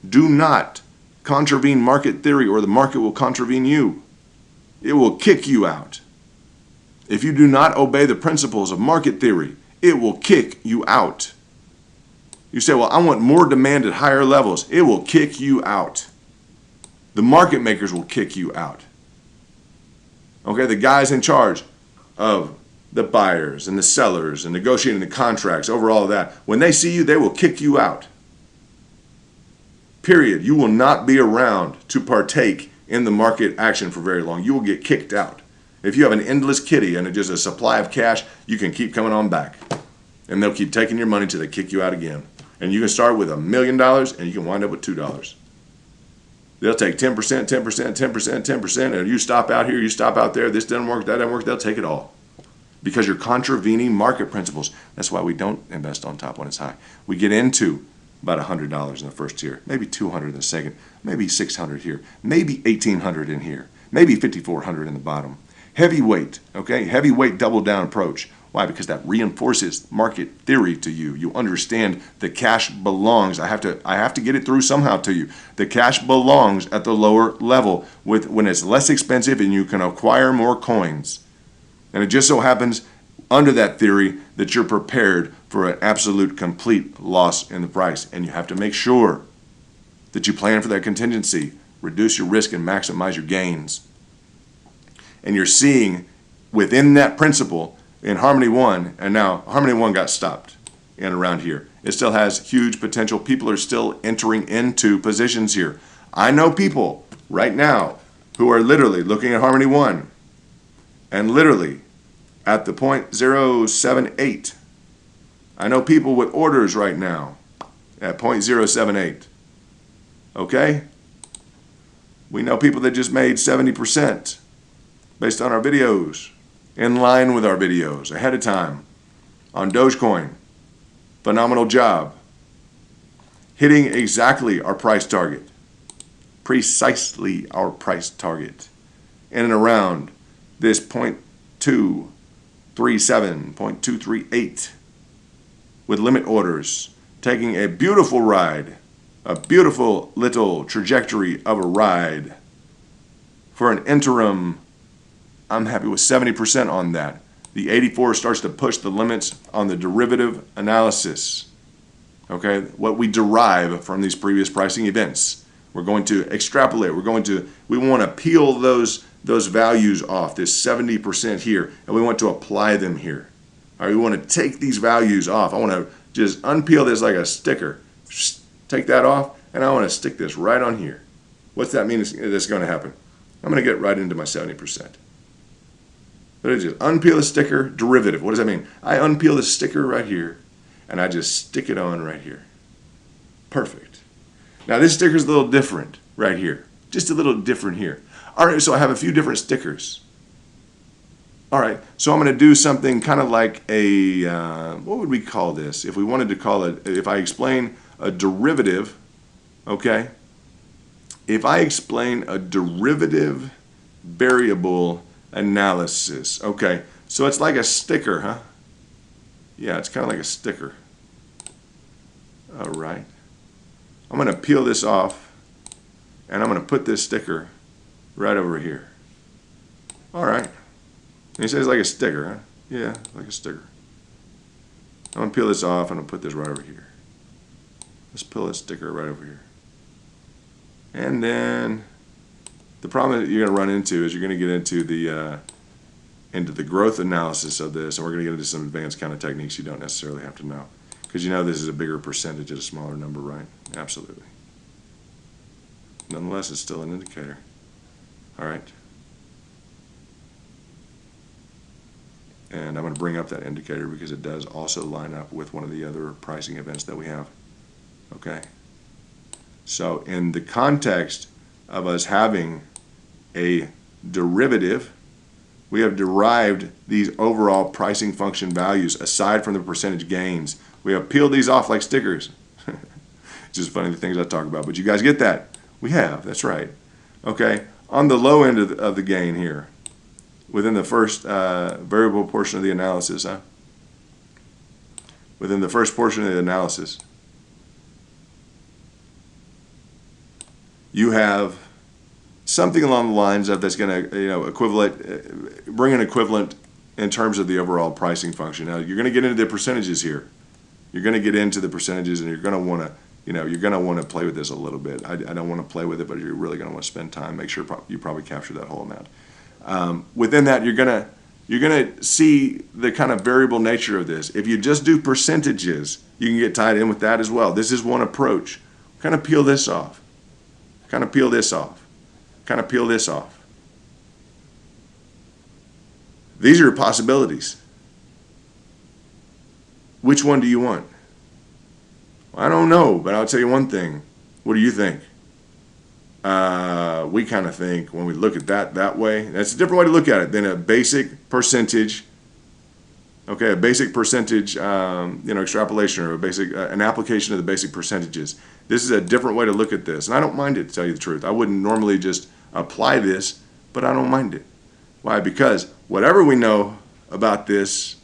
Do not contravene market theory or the market will contravene you. It will kick you out. If you do not obey the principles of market theory, it will kick you out. You say, well, I want more demand at higher levels. It will kick you out. The market makers will kick you out. Okay, the guys in charge of the buyers and the sellers and negotiating the contracts, over all of that, when they see you, they will kick you out. Period. You will not be around to partake in the market action for very long. You will get kicked out. If you have an endless kitty and just a supply of cash, you can keep coming on back. And they'll keep taking your money till they kick you out again. And you can start with $1 million and you can wind up with $2. They'll take 10%, 10%, 10%, 10%, and you stop out here, you stop out there, this doesn't work, that doesn't work, they'll take it all. Because you're contravening market principles. That's why we don't invest on top when it's high. We get into about $100 in the first tier, maybe $200 in the second, maybe $600 here, maybe $1,800 in here, maybe $5,400 in the bottom. Heavyweight, okay? Heavyweight double down approach. Why? Because that reinforces market theory to you. You understand the cash belongs. I have to get it through somehow to you. The cash belongs at the lower level when it's less expensive and you can acquire more coins. And it just so happens under that theory that you're prepared for an absolute complete loss in the price. And you have to make sure that you plan for that contingency, reduce your risk and maximize your gains. And you're seeing within that principle in Harmony 1, and now Harmony 1 got stopped and around here. It still has huge potential. People are still entering into positions here. I know people right now who are literally looking at Harmony 1 and literally at the 0.078. I know people with orders right now at 0.078. Okay? We know people that just made 70% based on our videos, in line with our videos, ahead of time, on Dogecoin. Phenomenal job. Hitting exactly our price target. Precisely our price target. In and around this 0.237, 0.238 with limit orders, taking a beautiful ride, a beautiful little trajectory of a ride for an interim. I'm happy with 70% on that. The 84 starts to push the limits on the derivative analysis. Okay, what we derive from these previous pricing events. We're going to extrapolate. We want to peel those values off, this 70% here, and we want to apply them here. All right, we want to take these values off. I want to just unpeel this like a sticker. Take that off, and I want to stick this right on here. What's that mean that's going to happen? I'm going to get right into my 70%. But I just unpeel the sticker, derivative. What does that mean? I unpeel the sticker right here, and I just stick it on right here. Perfect. Now this sticker is a little different right here. just a little different here. All right, so I have a few different stickers. All right, so I'm going to do something kind of like a, what would we call this? If we wanted to call it, if I explain a derivative, okay? If I explain a derivative variable analysis, okay? So it's like a sticker, huh? Yeah, it's kind of like a sticker. All right. I'm going to peel this off, and I'm going to put this sticker right over here. All right. And he says like a sticker, huh? Yeah, like a sticker. I'm going to peel this off, and I'm going to put this right over here. Let's peel this sticker right over here. And then the problem that you're going to run into is you're going to get into the growth analysis of this, and we're going to get into some advanced kind of techniques you don't necessarily have to know. Because you know this is a bigger percentage at a smaller number, right? Absolutely. Nonetheless, it's still an indicator. All right. And I'm going to bring up that indicator because it does also line up with one of the other pricing events that we have. Okay. So in the context of us having a derivative, we have derived these overall pricing function values aside from the percentage gains. We have peeled these off like stickers. It's just funny the things I talk about, but you guys get that? We have, that's right. Okay, on the low end of the gain here, within the first variable portion of the analysis, huh? Within the first portion of the analysis, you have something along the lines of that's going to, bring an equivalent in terms of the overall pricing function. Now you're going to get into the percentages here. You're going to get into the percentages, and you're going to want to, you're going to want to play with this a little bit. I don't want to play with it, but you're really going to want to spend time. Make sure you probably capture that whole amount. Within that, you're going to see the kind of variable nature of this. If you just do percentages, you can get tied in with that as well. This is one approach. Kind of peel this off. Kind of peel this off. Kind of peel this off. These are your possibilities. Which one do you want? Well, I don't know, but I'll tell you one thing. What do you think? We kind of think when we look at that way, that's a different way to look at it than a basic percentage. Okay, a basic percentage, extrapolation, or a basic an application of the basic percentages. This is a different way to look at this, and I don't mind it, to tell you the truth. I wouldn't normally just apply this, but I don't mind it. Why? Because whatever we know about this,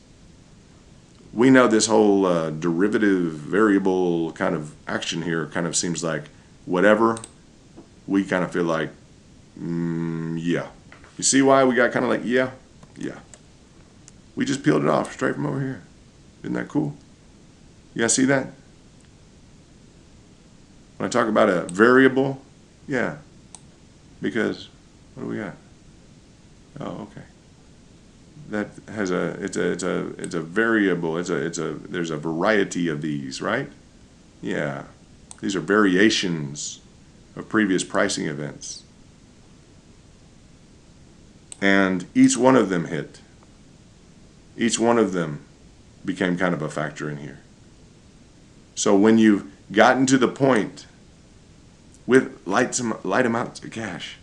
we know this whole derivative variable kind of action here kind of seems like whatever we kind of feel like, yeah. You see why we got kind of like, yeah. We just peeled it off straight from over here. Isn't that cool? You guys see that? When I talk about a variable, yeah. Because, what do we got? Oh, okay. That has it's a variable. There's a variety of these, right? Yeah. These are variations of previous pricing events. And each one of them hit. Each one of them became kind of a factor in here. So when you've gotten to the point with light amounts of cash,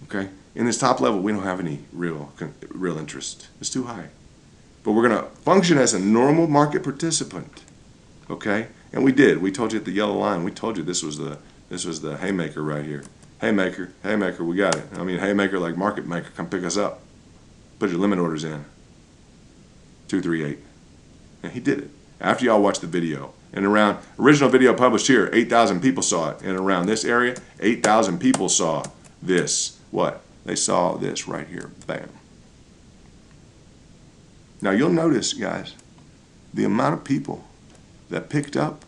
okay, in this top level, we don't have any real interest. It's too high. But we're going to function as a normal market participant, okay? And we did. We told you at the yellow line. We told you this was the haymaker right here. Haymaker, we got it. I mean, haymaker like market maker, come pick us up. Put your limit orders in. 238. And he did it. After y'all watched the video. And around, original video published here, 8,000 people saw it. And around this area, 8,000 people saw this. What? They saw this right here. Bam. Now you'll notice, guys, the amount of people that picked up.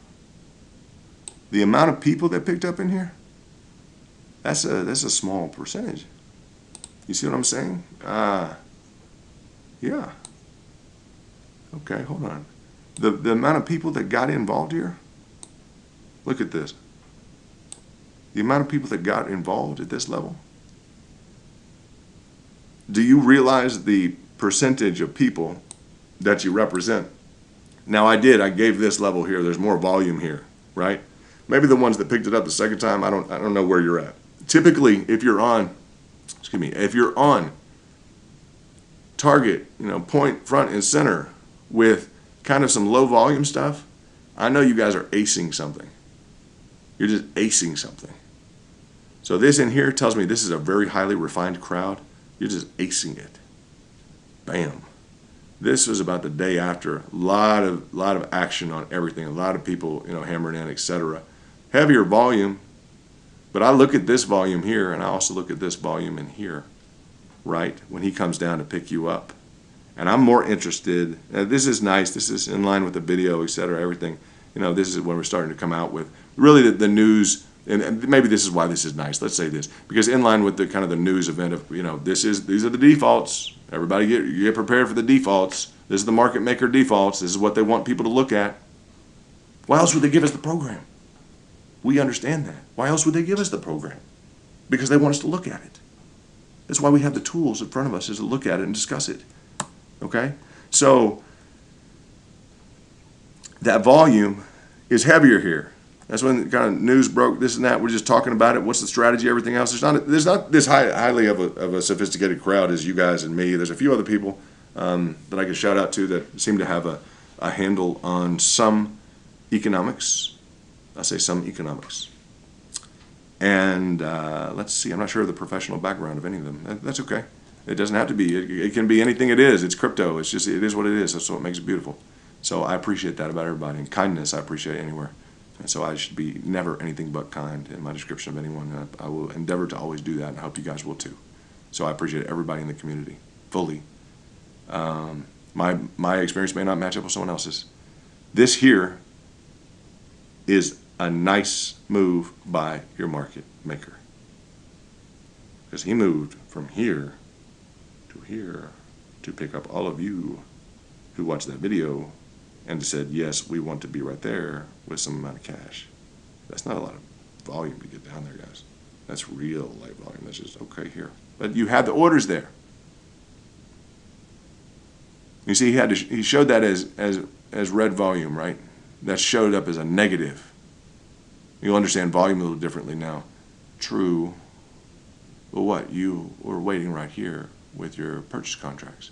The amount of people that picked up in here. That's a small percentage. You see what I'm saying? Yeah. Okay, hold on. The amount of people that got involved here. Look at this. The amount of people that got involved at this level. Do you realize the percentage of people that you represent? Now I gave this level here. There's more volume here, right? Maybe the ones that picked it up the second time, I don't know where you're at. typically, if you're on, if you're on target, point, front, and center with kind of some low volume stuff, I know you guys are acing something. You're just acing something. So this in here tells me this is a very highly refined crowd. You're just acing it. Bam. This was about the day after. A lot of action on everything. A lot of people, hammering in, etc. Heavier volume. But I look at this volume here, and I also look at this volume in here, right? When he comes down to pick you up. And I'm more interested. This is nice. This is in line with the video, etc. Everything. This is when we're starting to come out with really the news. And maybe this is why this is nice. Let's say this, because in line with the kind of the news event of these are the defaults. Everybody get prepared for the defaults. This is the market maker defaults. This is what they want people to look at. Why else would they give us the program? We understand that. Why else would they give us the program? Because they want us to look at it. That's why we have the tools in front of us, is to look at it and discuss it. Okay? So that volume is heavier here. That's when kind of news broke, this and that. We're just talking about it. What's the strategy, everything else. There's not this highly of a sophisticated crowd as you guys and me. There's a few other people that I can shout out to that seem to have a handle on some economics. I say some economics. And let's see, I'm not sure of the professional background of any of them. That's okay. It doesn't have to be. It can be anything it is. It's crypto. It is what it is. That's what makes it beautiful. So I appreciate that about everybody. And kindness, I appreciate anywhere. And so I should be never anything but kind in my description of anyone. And I will endeavor to always do that, and I hope you guys will too. So I appreciate everybody in the community fully. My experience may not match up with someone else's. This here is a nice move by your market maker, because he moved from here to here to pick up all of you who watched that video and said, yes, we want to be right there with some amount of cash. That's not a lot of volume to get down there, guys. That's real light volume. That's just okay here. But you have the orders there. You see, he showed that as red volume, right? That showed up as a negative. You'll understand volume a little differently now. True. Well, what? You were waiting right here with your purchase contracts,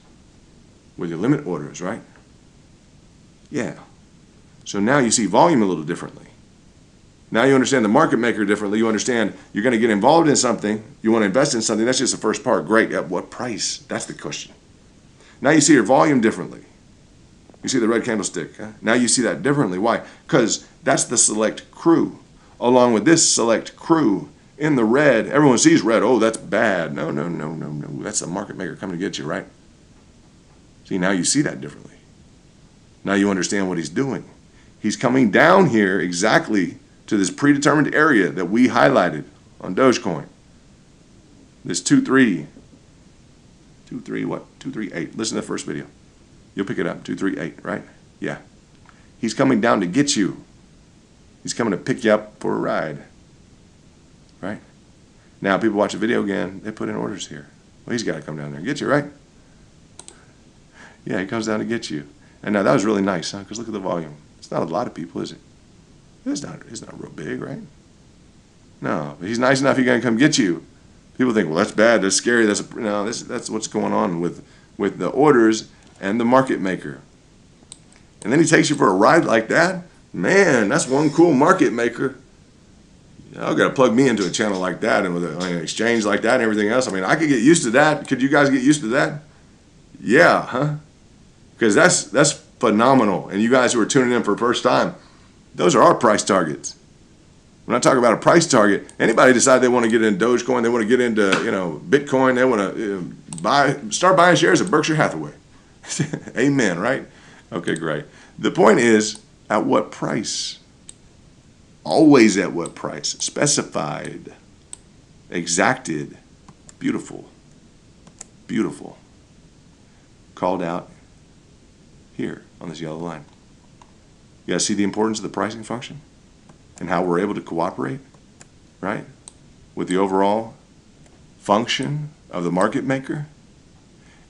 with your limit orders, right? Yeah. So now you see volume a little differently. Now you understand the market maker differently. You understand you're going to get involved in something. You want to invest in something. That's just the first part. Great. At what price? That's the question. Now you see your volume differently. You see the red candlestick. Huh? Now you see that differently. Why? Because that's the select crew. Along with this select crew in the red. Everyone sees red. Oh, that's bad. No. That's the market maker coming to get you, right? See, now you see that differently. Now you understand what he's doing. He's coming down here exactly to this predetermined area that we highlighted on Dogecoin. This 238. Listen to the first video. You'll pick it up. 238, right? Yeah. He's coming down to get you. He's coming to pick you up for a ride. Right? Now people watch the video again, they put in orders here. Well, he's got to come down there and get you, right? Yeah, he comes down to get you. And now that was really nice, huh? Because look at the volume. It's not a lot of people, is it? It's not real big, right? No, but he's nice enough. He's gonna come get you. People think, well, that's bad. That's scary. That's what's going on with the orders and the market maker. And then he takes you for a ride like that. Man, that's one cool market maker. I've got to plug me into a channel like that and with an exchange like that and everything else. I mean, I could get used to that. Could you guys get used to that? Yeah, huh? Because that's phenomenal. And you guys who are tuning in for the first time, those are our price targets. When I talk about a price target, anybody decide they want to get into Dogecoin, they want to get into Bitcoin, they want to start buying shares of Berkshire Hathaway. Amen, right? Okay, great. The point is, at what price? Always at what price? Specified, exacted, beautiful, beautiful. Called out here on this yellow line. You guys see the importance of the pricing function and how we're able to cooperate, right, with the overall function of the market maker,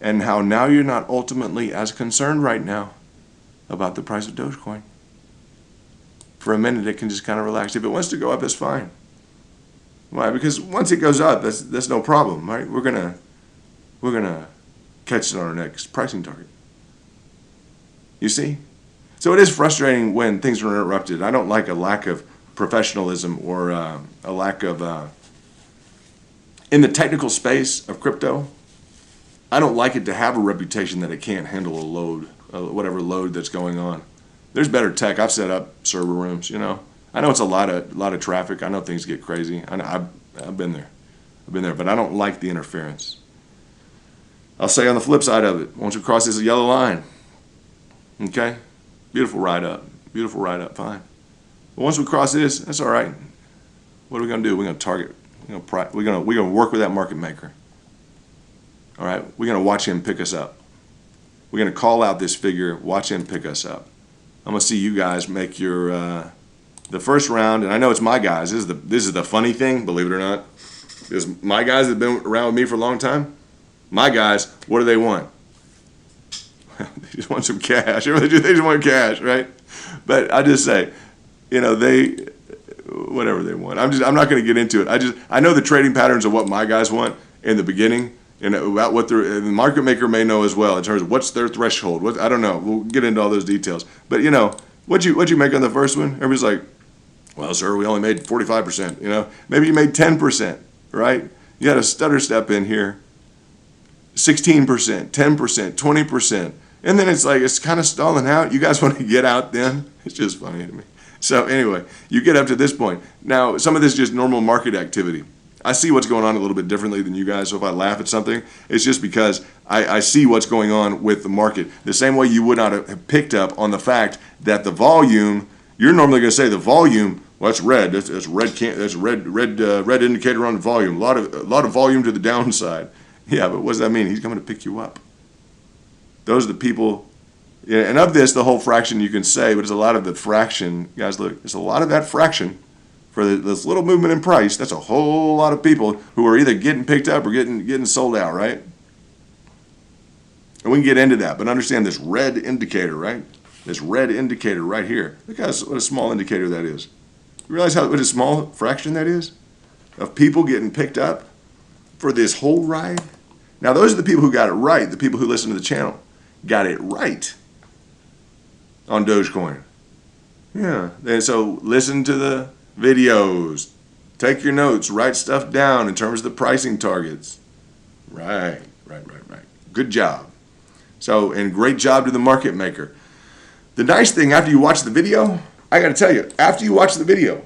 and how now you're not ultimately as concerned right now about the price of Dogecoin. For a minute, it can just kind of relax. If it wants to go up, it's fine. Why? Because once it goes up, that's no problem, right? We're gonna catch it on our next pricing target. You see? So it is frustrating when things are interrupted. I don't like a lack of professionalism or a lack of in the technical space of crypto. I don't like it to have a reputation that it can't handle a load, whatever load that's going on. There's better tech. I've set up server rooms. I know it's a lot of traffic. I know things get crazy. I've been there. But I don't like the interference. I'll say on the flip side of it, once we cross this yellow line, okay, beautiful ride up, fine. But once we cross this, that's all right. What are we gonna do? We're gonna target. We're gonna work with that market maker. All right, we're gonna watch him pick us up. We're gonna call out this figure, watch him pick us up. I'm gonna see you guys make your the first round, and I know it's my guys. This is the funny thing, believe it or not. Because my guys that have been around with me for a long time, my guys, what do they want? They just want some cash. They just want cash, right? But I just say, they whatever they want. I'm not going to get into it. I know the trading patterns of what my guys want in the beginning, and about what the market maker may know as well in terms of what's their threshold. I don't know. We'll get into all those details. But what'd you make on the first one? Everybody's like, well, sir, we only made 45%. Maybe you made 10%, right? You had a stutter step in here, 16%, 10%, 20%, and then it's kind of stalling out. You guys want to get out then? It's just funny to me. So anyway, you get up to this point. Now, some of this is just normal market activity. I see what's going on a little bit differently than you guys. So if I laugh at something, it's just because I see what's going on with the market. The same way you would not have picked up on the fact that the volume, you're normally going to say the volume, well, that's red. That's red indicator on the volume. A lot of volume to the downside. Yeah, but what does that mean? He's coming to pick you up. Those are the people. Yeah, and of this, the whole fraction you can say, but it's a lot of the fraction. Guys, look, it's a lot of that fraction for this little movement in price. That's a whole lot of people who are either getting picked up or getting sold out, right? And we can get into that, but understand this red indicator, right? This red indicator right here. Look what a small indicator that is. You realize what a small fraction that is of people getting picked up for this whole ride? Now, those are the people who got it right. The people who listen to the channel got it right on Dogecoin. Yeah. And so listen to the videos. Take your notes. Write stuff down in terms of the pricing targets. Right. Good job. So, and great job to the market maker. The nice thing after you watch the video, I got to tell you, after you watch the video,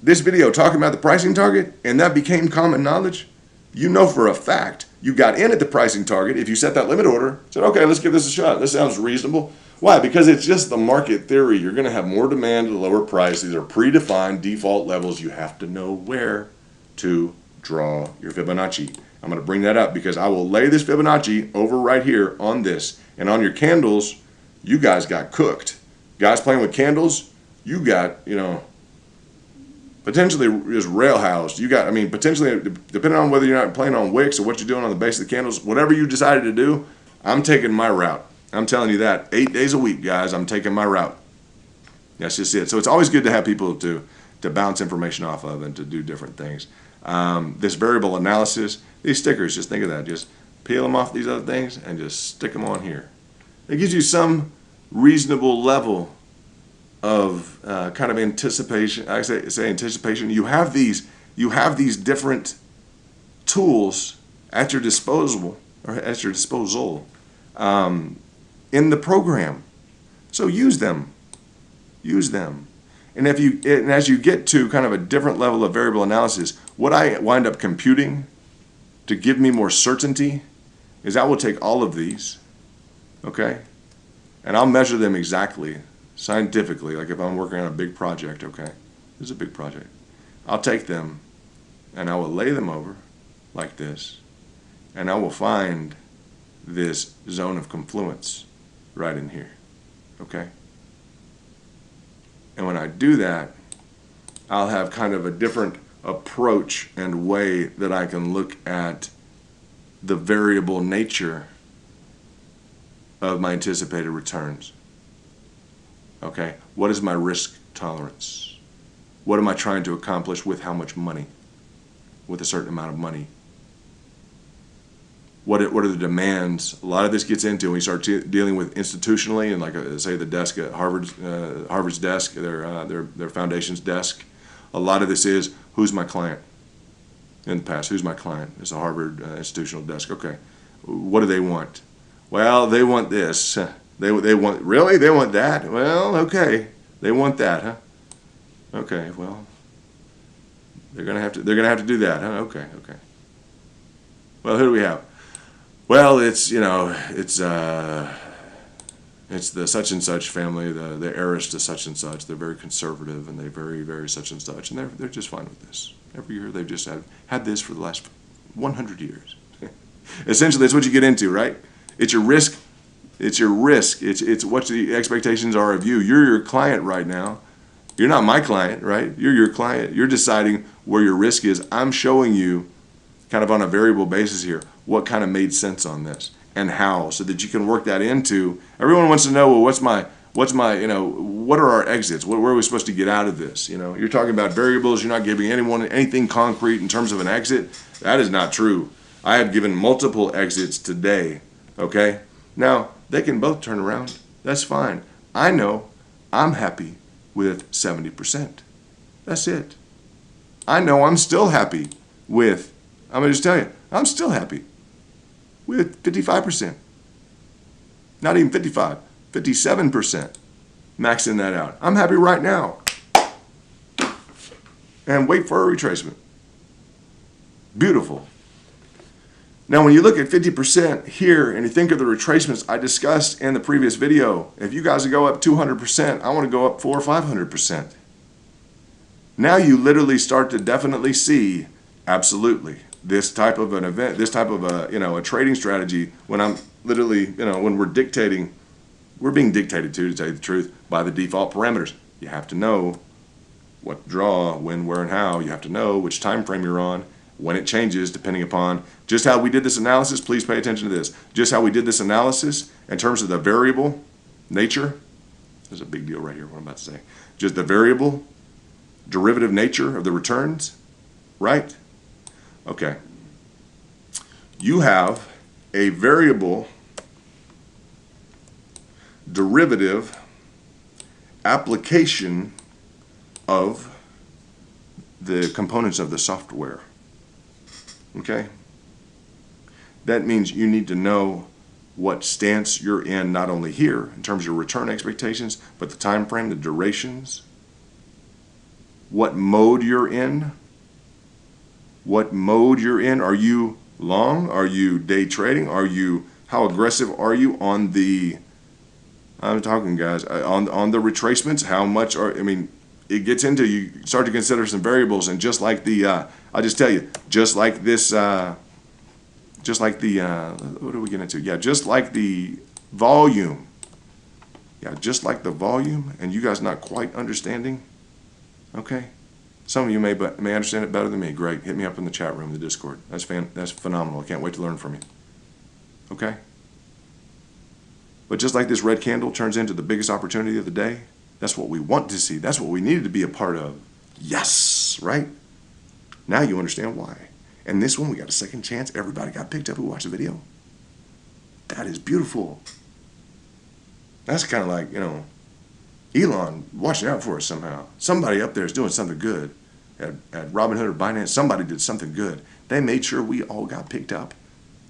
this video talking about the pricing target, and that became common knowledge, you know for a fact you got in at the pricing target. If you set that limit order, said, okay, let's give this a shot. This sounds reasonable. Why? Because it's just the market theory. You're going to have more demand at a lower price. These are predefined default levels. You have to know where to draw your Fibonacci. I'm going to bring that up because I will lay this Fibonacci over right here on this. And on your candles, you guys got cooked. Guys playing with candles, you got, potentially is rail housed. You got, potentially, depending on whether you're not playing on wicks or what you're doing on the base of the candles, whatever you decided to do, I'm taking my route. I'm telling you that. 8 days a week, guys, I'm taking my route. That's just it. So it's always good to have people to bounce information off of and to do different things. This variable analysis, these stickers, just think of that. Just peel them off these other things and just stick them on here. It gives you some reasonable level of kind of anticipation. I say anticipation. You have these different tools at your disposal in the program. So use them. And as you get to kind of a different level of variable analysis, what I wind up computing to give me more certainty is I will take all of these, okay, and I'll measure them exactly, scientifically, like if I'm working on a big project, okay, this is a big project. I'll take them and I will lay them over like this, and I will find this zone of confluence right in here, okay? And when I do that, I'll have kind of a different approach and way that I can look at the variable nature of my anticipated returns. Okay, what is my risk tolerance? What am I trying to accomplish with how much money? with a certain amount of money? What are the demands? A lot of this gets into when we start dealing with institutionally, and like say the desk at Harvard's desk, their foundation's desk. A lot of this is, who's my client? In the past, who's my client? It's a Harvard institutional desk. Okay, what do they want? Well, they want this. They want, really? They want that? Well, okay, they want that, huh? Okay, well, they're gonna have to do that, huh? Okay. Well, who do we have? Well, it's it's the such and such family, the heiress to such and such. They're very conservative, and they're very, very such and such, and they're just fine with this. Every year they've just had this for the last 100 years. Essentially, that's what you get into, right? It's your risk. It's your risk. It's what the expectations are of you. You're your client right now. You're not my client, right? You're your client. You're deciding where your risk is. I'm showing you, kind of on a variable basis here, what kind of made sense on this and how, so that you can work that into. Everyone wants to know, well, what's my, what are our exits? Where are we supposed to get out of this? You're talking about variables. You're not giving anyone anything concrete in terms of an exit. That is not true. I have given multiple exits today. Okay, now they can both turn around. That's fine. I know I'm happy with 70%. That's it. I know I'm still happy with, I'm going to just tell you, I'm still happy with 55%. Not even 55, 57%. Maxing that out. I'm happy right now. And wait for a retracement. Beautiful. Now, when you look at 50% here and you think of the retracements I discussed in the previous video, if you guys go up 200%, I want to go up 400 or 500%. Now you literally start to definitely see, absolutely, this type of an event, this type of a trading strategy, when I'm literally, when we're being dictated to tell you the truth, by the default parameters. You have to know what to draw, when, where, and how. You have to know which time frame you're on, when it changes, depending upon just how we did this analysis. Please pay attention to this. Just how we did this analysis in terms of the variable nature. There's a big deal right here, what I'm about to say. Just the variable derivative nature of the returns, right? Okay. You have a variable derivative application of the components of the software. Okay? That means you need to know what stance you're in, not only here in terms of your return expectations, but the time frame, the durations, what mode you're in. What mode you're in. Are you long? Are you day trading? How aggressive are you on the, I'm talking guys, on the retracements? How much it gets into, you start to consider some variables, and just like the, I'll just tell you, just like this, just like the, what are we getting into? Yeah, just like the volume. Yeah, just like the volume, and you guys not quite understanding, okay? Some of you may understand it better than me. Great. Hit me up in the chat room, the Discord. That's phenomenal. I can't wait to learn from you. Okay? But just like this red candle turns into the biggest opportunity of the day, that's what we want to see. That's what we needed to be a part of. Yes, right? Now you understand why. And this one, we got a second chance. Everybody got picked up who watched the video. That is beautiful. That's kind of like, Elon watching out for us somehow. Somebody up there is doing something good. At Robinhood or Binance, somebody did something good. They made sure we all got picked up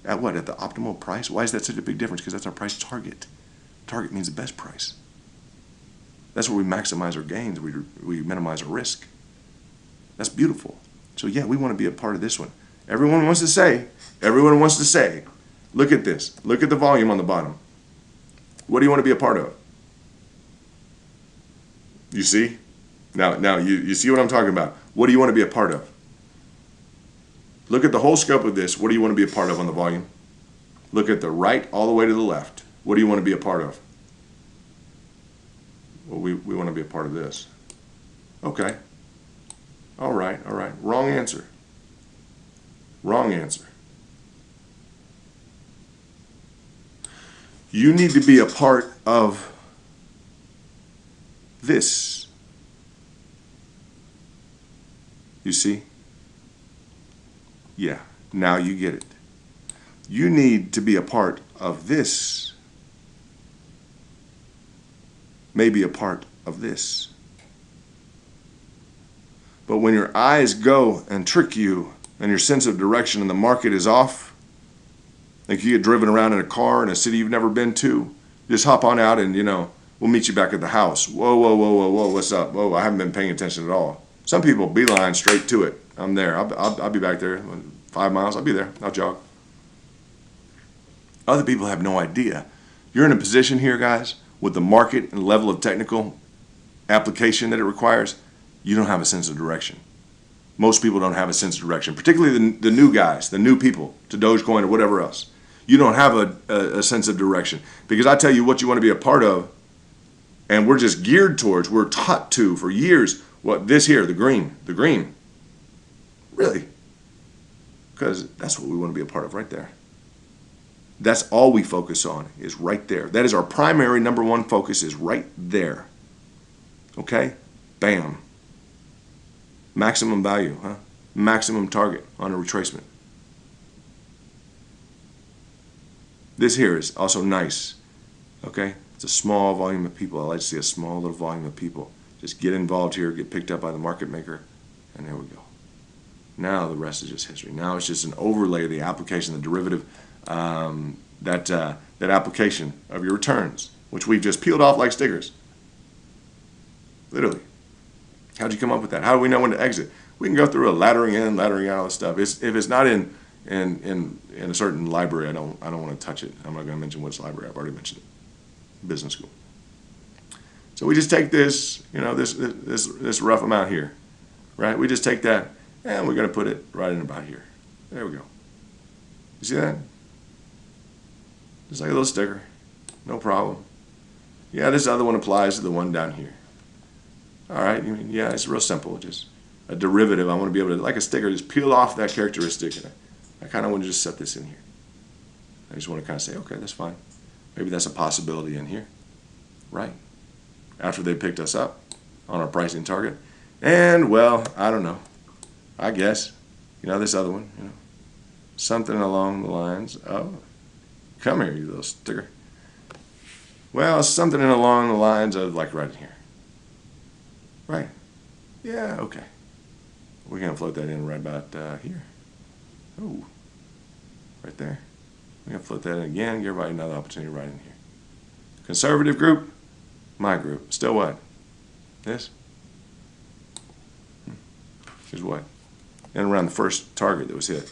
at what? At the optimal price? Why is that such a big difference? Because that's our price target. Target means the best price. That's where we maximize our gains. We minimize our risk. That's beautiful. So yeah, we want to be a part of this one. Everyone wants to say, look at this. Look at the volume on the bottom. What do you want to be a part of? You see? Now you see what I'm talking about. What do you want to be a part of? Look at the whole scope of this. What do you want to be a part of on the volume? Look at the right all the way to the left. What do you want to be a part of? Well, we want to be a part of this. Okay. All right. Wrong answer. Wrong answer. You need to be a part of this. You see? Yeah, now you get it. You need to be a part of this. Maybe a part of this. But when your eyes go and trick you and your sense of direction and the market is off, like you get driven around in a car in a city you've never been to, just hop on out and, we'll meet you back at the house. Whoa, whoa, whoa, whoa, whoa, what's up? Whoa, I haven't been paying attention at all. Some people beeline straight to it. I'm there. I'll be back there. 5 miles, I'll be there. I'll jog. Other people have no idea. You're in a position here, guys, with the market and level of technical application that it requires, you don't have a sense of direction. Most people don't have a sense of direction, particularly the new guys, the new people to Dogecoin or whatever else. You don't have a sense of direction. Because I tell you what you want to be a part of, and we're just geared towards, we're taught to for years, what this here, the green. Really? Because that's what we want to be a part of right there. That's all we focus on is right there. That is our primary number one focus is right there. Okay? Bam. Maximum value, huh? Maximum target on a retracement. This here is also nice. Okay? It's a small volume of people. I like to see a small little volume of people. Just get involved here, get picked up by the market maker, and there we go. Now the rest is just history. Now it's just an overlay of the application, the derivative, that application of your returns, which we've just peeled off like stickers. Literally. How'd you come up with that? How do we know when to exit? We can go through a laddering in, laddering out, all this stuff. If it's not in a certain library, I don't want to touch it. I'm not going to mention which library. I've already mentioned it. Business school. So we just take this, this rough amount here, right? We just take that and we're going to put it right in about here. There we go. You see that? Just like a little sticker. No problem. Yeah, this other one applies to the one down here. All right, yeah, it's real simple. Just a derivative. I want to be able to, like a sticker, just peel off that characteristic. And I kind of want to just set this in here. I just want to kind of say, okay, that's fine. Maybe that's a possibility in here. Right. After they picked us up on our pricing target. And, well, I don't know. I guess, this other one, something along the lines of, come here, you little sticker. Well, something along the lines of, like, right in here. Right. Yeah, okay. We're going to float that in right about here. Oh, right there. We're going to float that in again, give everybody another opportunity right in here. Conservative group, my group. Still what? This? Here's what? And around the first target that was hit.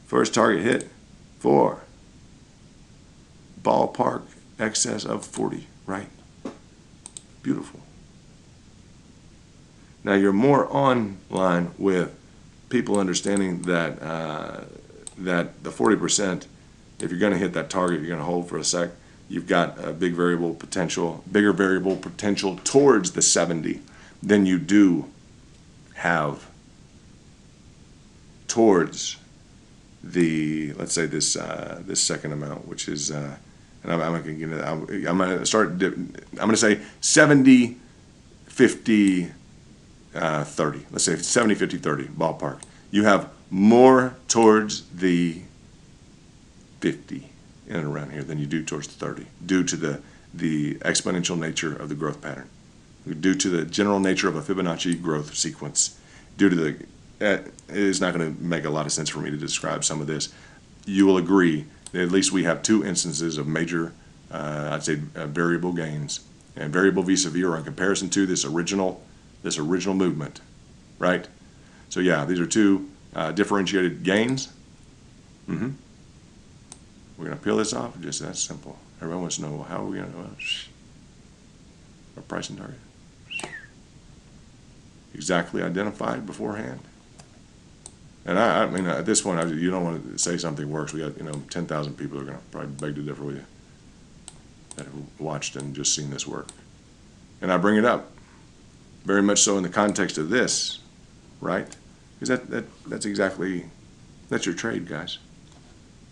First target hit, 4. Ballpark excess of 40, right? Beautiful. Now you're more on line with people understanding that that the 40%, if you're going to hit that target, you're going to hold for a sec. You've got a bigger variable potential towards the 70 than you do have towards the, let's say this second amount, which is and I'm going to get into that. I'm going to start. I'm going to say 70, 50, 30. Let's say 70, 50, 30 ballpark. You have more towards the 50 in and around here than you do towards the 30, due to the exponential nature of the growth pattern, due to the general nature of a Fibonacci growth sequence, due to the. It is not going to make a lot of sense for me to describe some of this. You will agree that at least we have 2 instances of major, I'd say, variable gains, and variable vis-a-vis or in comparison to this original movement, right? So yeah, these are 2 differentiated gains. We're going to peel this off. Just that simple. Everyone wants to know, how are we going to our pricing target? Exactly identified beforehand. And I mean, at this point, you don't want to say something works. We got 10,000 people are going to probably beg to differ with you that have watched and just seen this work. And I bring it up very much so in the context of this, right? Because that's your trade, guys.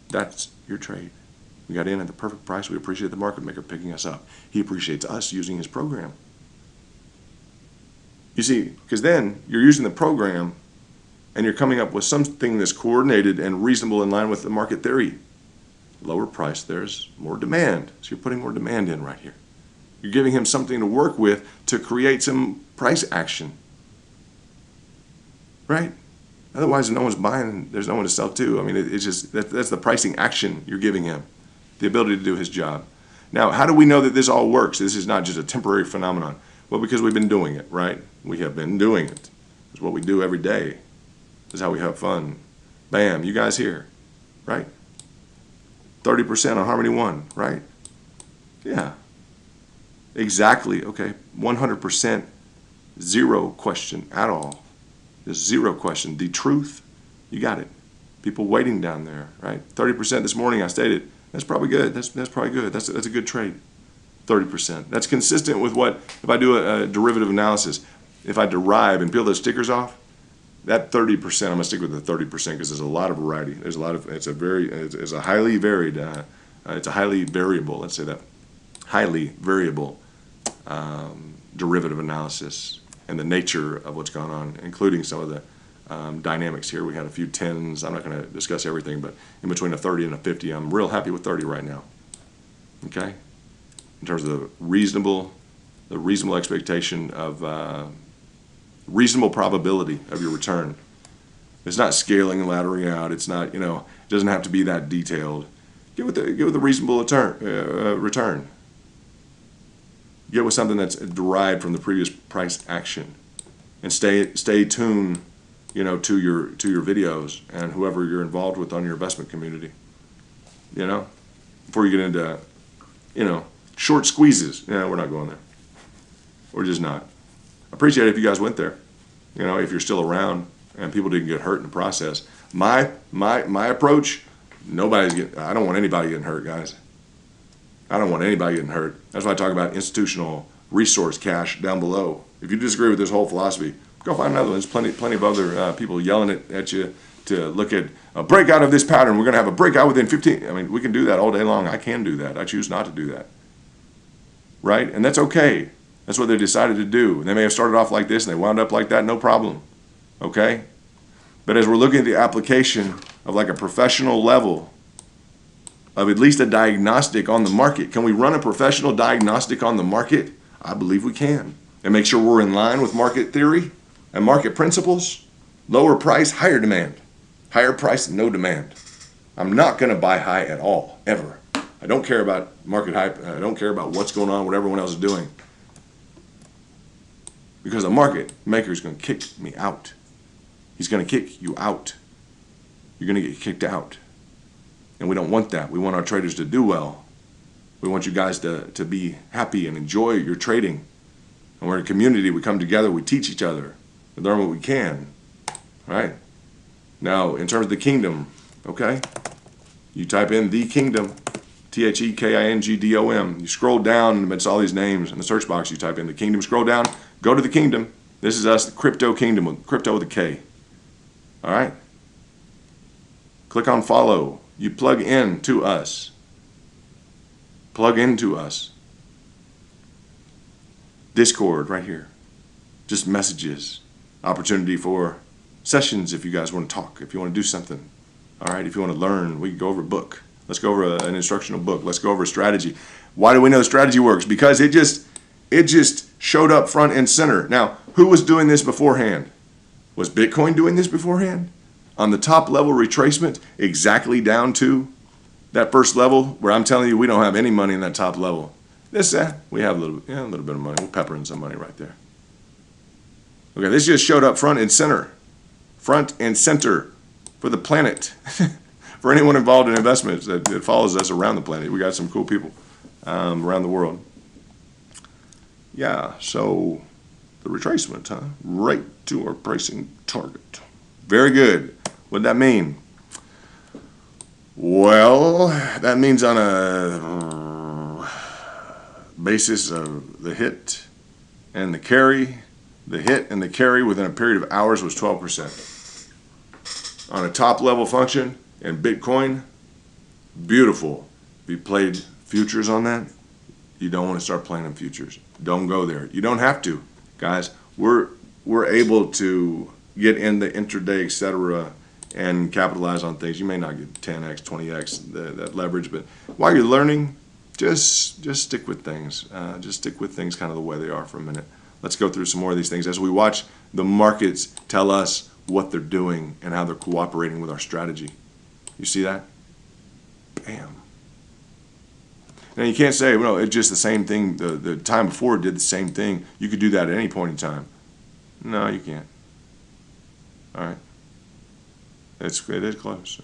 That's your trade. We got in at the perfect price. We appreciate the market maker picking us up. He appreciates us using his program. You see, because then you're using the program and you're coming up with something that's coordinated and reasonable in line with the market theory. Lower price, there's more demand. So you're putting more demand in right here. You're giving him something to work with to create some price action. Right? Otherwise, no one's buying, there's no one to sell to. I mean, it's just, that's the pricing action you're giving him, the ability to do his job. Now, how do we know that this all works? This is not just a temporary phenomenon. Well, because we've been doing it, right? We have been doing it. It's what we do every day. This is how we have fun. Bam, you guys here, right? 30% on Harmony One, right? Yeah. Exactly, okay. 100%, zero question at all. Just zero question. The truth, you got it. People waiting down there, right? 30% this morning, I stated. That's probably good. That's probably good. That's a good trade. 30%. That's consistent with what, if I do a derivative analysis, if I derive and peel those stickers off, that 30%, I'm going to stick with the 30% because there's a lot of variety. There's a lot of, it's a highly varied, it's a highly variable, let's say that, highly variable derivative analysis and the nature of what's going on, including some of the dynamics here. We had a few 10s. I'm not going to discuss everything, but in between a 30 and a 50, I'm real happy with 30 right now. Okay? In terms of the reasonable expectation of reasonable probability of your return. It's not scaling and laddering out. It's not, it doesn't have to be that detailed. Get with a reasonable return. Get with something that's derived from the previous price action, and stay tuned, to your videos and whoever you're involved with on your investment community. Before you get into, short squeezes. Yeah, we're not going there. We're just not. Appreciate it if you guys went there. If you're still around and people didn't get hurt in the process. My approach, I don't want anybody getting hurt, guys. I don't want anybody getting hurt. That's why I talk about institutional resource cash down below. If you disagree with this whole philosophy, go find another one. There's plenty of other people yelling at you to look at a breakout of this pattern. We're going to have a breakout within 15. I mean, we can do that all day long. I can do that. I choose not to do that. Right? And that's okay. That's what they decided to do. They may have started off like this and they wound up like that, no problem. Okay? But as we're looking at the application of like a professional level of at least a diagnostic on the market, can we run a professional diagnostic on the market? I believe we can. And make sure we're in line with market theory and market principles. Lower price, higher demand. Higher price, no demand. I'm not going to buy high at all, ever. I don't care about market hype. I don't care about what's going on, what everyone else is doing. Because the market maker is going to kick me out. He's going to kick you out. You're going to get kicked out. And we don't want that. We want our traders to do well. We want you guys to be happy and enjoy your trading. And we're a community. We come together. We teach each other. We learn what we can. Right? Now, in terms of the kingdom, okay? You type in the kingdom, THEKINGDOM. You scroll down amidst all these names in the search box. You type in the kingdom. Scroll down. Go to the kingdom. This is us, the crypto kingdom, crypto with a K. All right? Click on follow. You plug in to us. Plug into us. Discord right here. Just messages. Opportunity for sessions if you guys want to talk, if you want to do something. All right, if you want to learn, we can go over a book. Let's go over an instructional book. Let's go over a strategy. Why do we know the strategy works? Because it just showed up front and center. Now, who was doing this beforehand? Was Bitcoin doing this beforehand? On the top level retracement, exactly down to that first level where I'm telling you we don't have any money in that top level. We have a little bit of money. We'll pepper in some money right there. Okay, this just showed up front and center. Front and center for the planet. For anyone involved in investments that follows us around the planet. We got some cool people around the world. Yeah, so the retracement, huh? Right to our pricing target. Very good. What does that mean? Well, that means on a basis of the hit and the carry. The hit and the carry within a period of hours was 12%. On a top level function in Bitcoin, beautiful. If you played futures on that, you don't want to start playing in futures. Don't go there. You don't have to. Guys, we're able to get in the intraday, etc., and capitalize on things. You may not get 10x, 20x that leverage, but while you're learning, just stick with things. Just stick with things kind of the way they are for a minute. Let's go through some more of these things as we watch the markets tell us what they're doing and how they're cooperating with our strategy. You see that? Bam. Now you can't say, well, it's just the same thing. The time before it did the same thing. You could do that at any point in time. No, you can't. All right. It is close.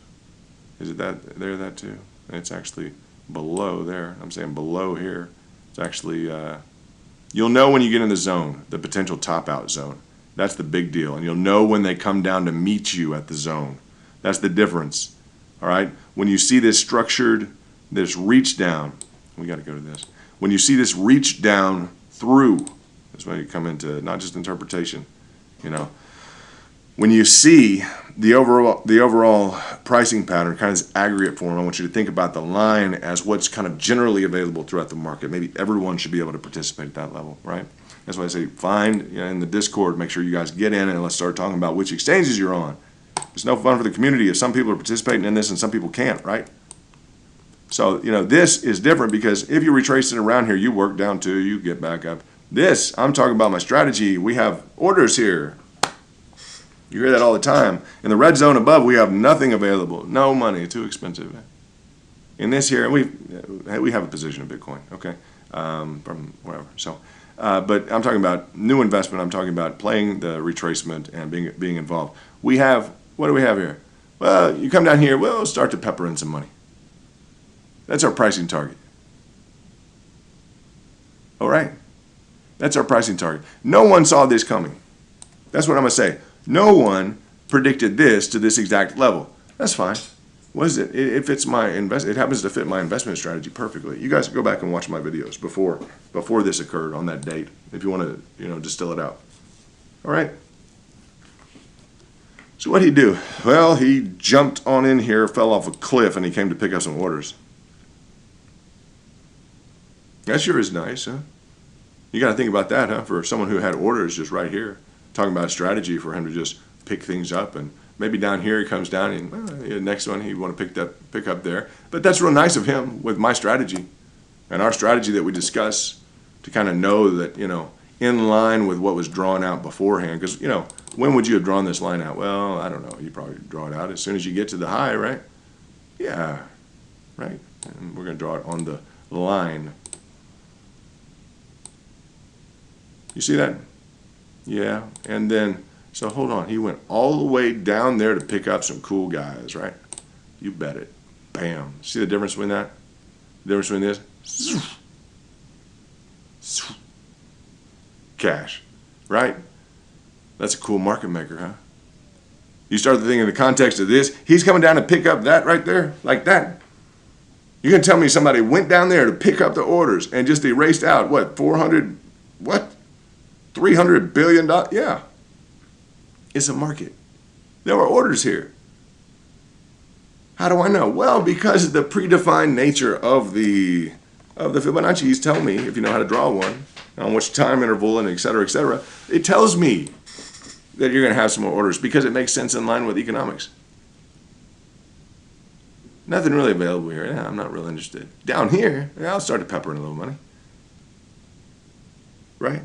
Is it that too? It's actually below there. I'm saying below here. It's actually, you'll know when you get in the zone, the potential top out zone. That's the big deal. And you'll know when they come down to meet you at the zone. That's the difference. All right. When you see this structured, this reach down, we got to go to this. When you see this reach down through, that's why you come into not just interpretation, when you see the overall pricing pattern, kind of this aggregate form, I want you to think about the line as what's kind of generally available throughout the market. Maybe everyone should be able to participate at that level, right? That's why I say find in the Discord, make sure you guys get in and let's start talking about which exchanges you're on. It's no fun for the community if some people are participating in this and some people can't, right? So, this is different because if you retrace it around here, you work down to, you get back up. This, I'm talking about my strategy. We have orders here. You hear that all the time. In the red zone above, we have nothing available. No money, too expensive. In this here, we have a position in Bitcoin, okay, from wherever. So, but I'm talking about new investment. I'm talking about playing the retracement and being involved. We have, what do we have here? Well, you come down here, we'll start to pepper in some money. That's our pricing target. All right. That's our pricing target. No one saw this coming. That's what I'm going to say. No one predicted this to this exact level. That's fine. What is it? It fits my it happens to fit my investment strategy perfectly. You guys can go back and watch my videos before this occurred on that date if you want to, distill it out. All right. So what did he do? Well, he jumped on in here, fell off a cliff, and he came to pick up some orders. That sure is nice, huh? You got to think about that, huh? For someone who had orders just right here, talking about a strategy for him to just pick things up, and maybe down here he comes down and the next one he'd want to pick up there. But that's real nice of him with my strategy and our strategy that we discuss to kind of know that, in line with what was drawn out beforehand. Because, when would you have drawn this line out? Well, I don't know. You probably draw it out as soon as you get to the high, right? Yeah, right. And we're going to draw it on the line. You see that? Yeah. And then, so hold on. He went all the way down there to pick up some cool guys, right? You bet it. Bam. See the difference between that? The difference between this? Cash, right? That's a cool market maker, huh? You start to think in the context of this, he's coming down to pick up that right there, like that. You're going to tell me somebody went down there to pick up the orders and just erased out, what, 400, what? $300 billion? Yeah. It's a market. There were orders here. How do I know? Well, because of the predefined nature of the Fibonacci. He's telling me, if you know how to draw one, on which time interval and et cetera, it tells me that you're going to have some more orders because it makes sense in line with economics. Nothing really available here. Yeah, I'm not real interested. Down here, I'll start to pepper in a little money. Right?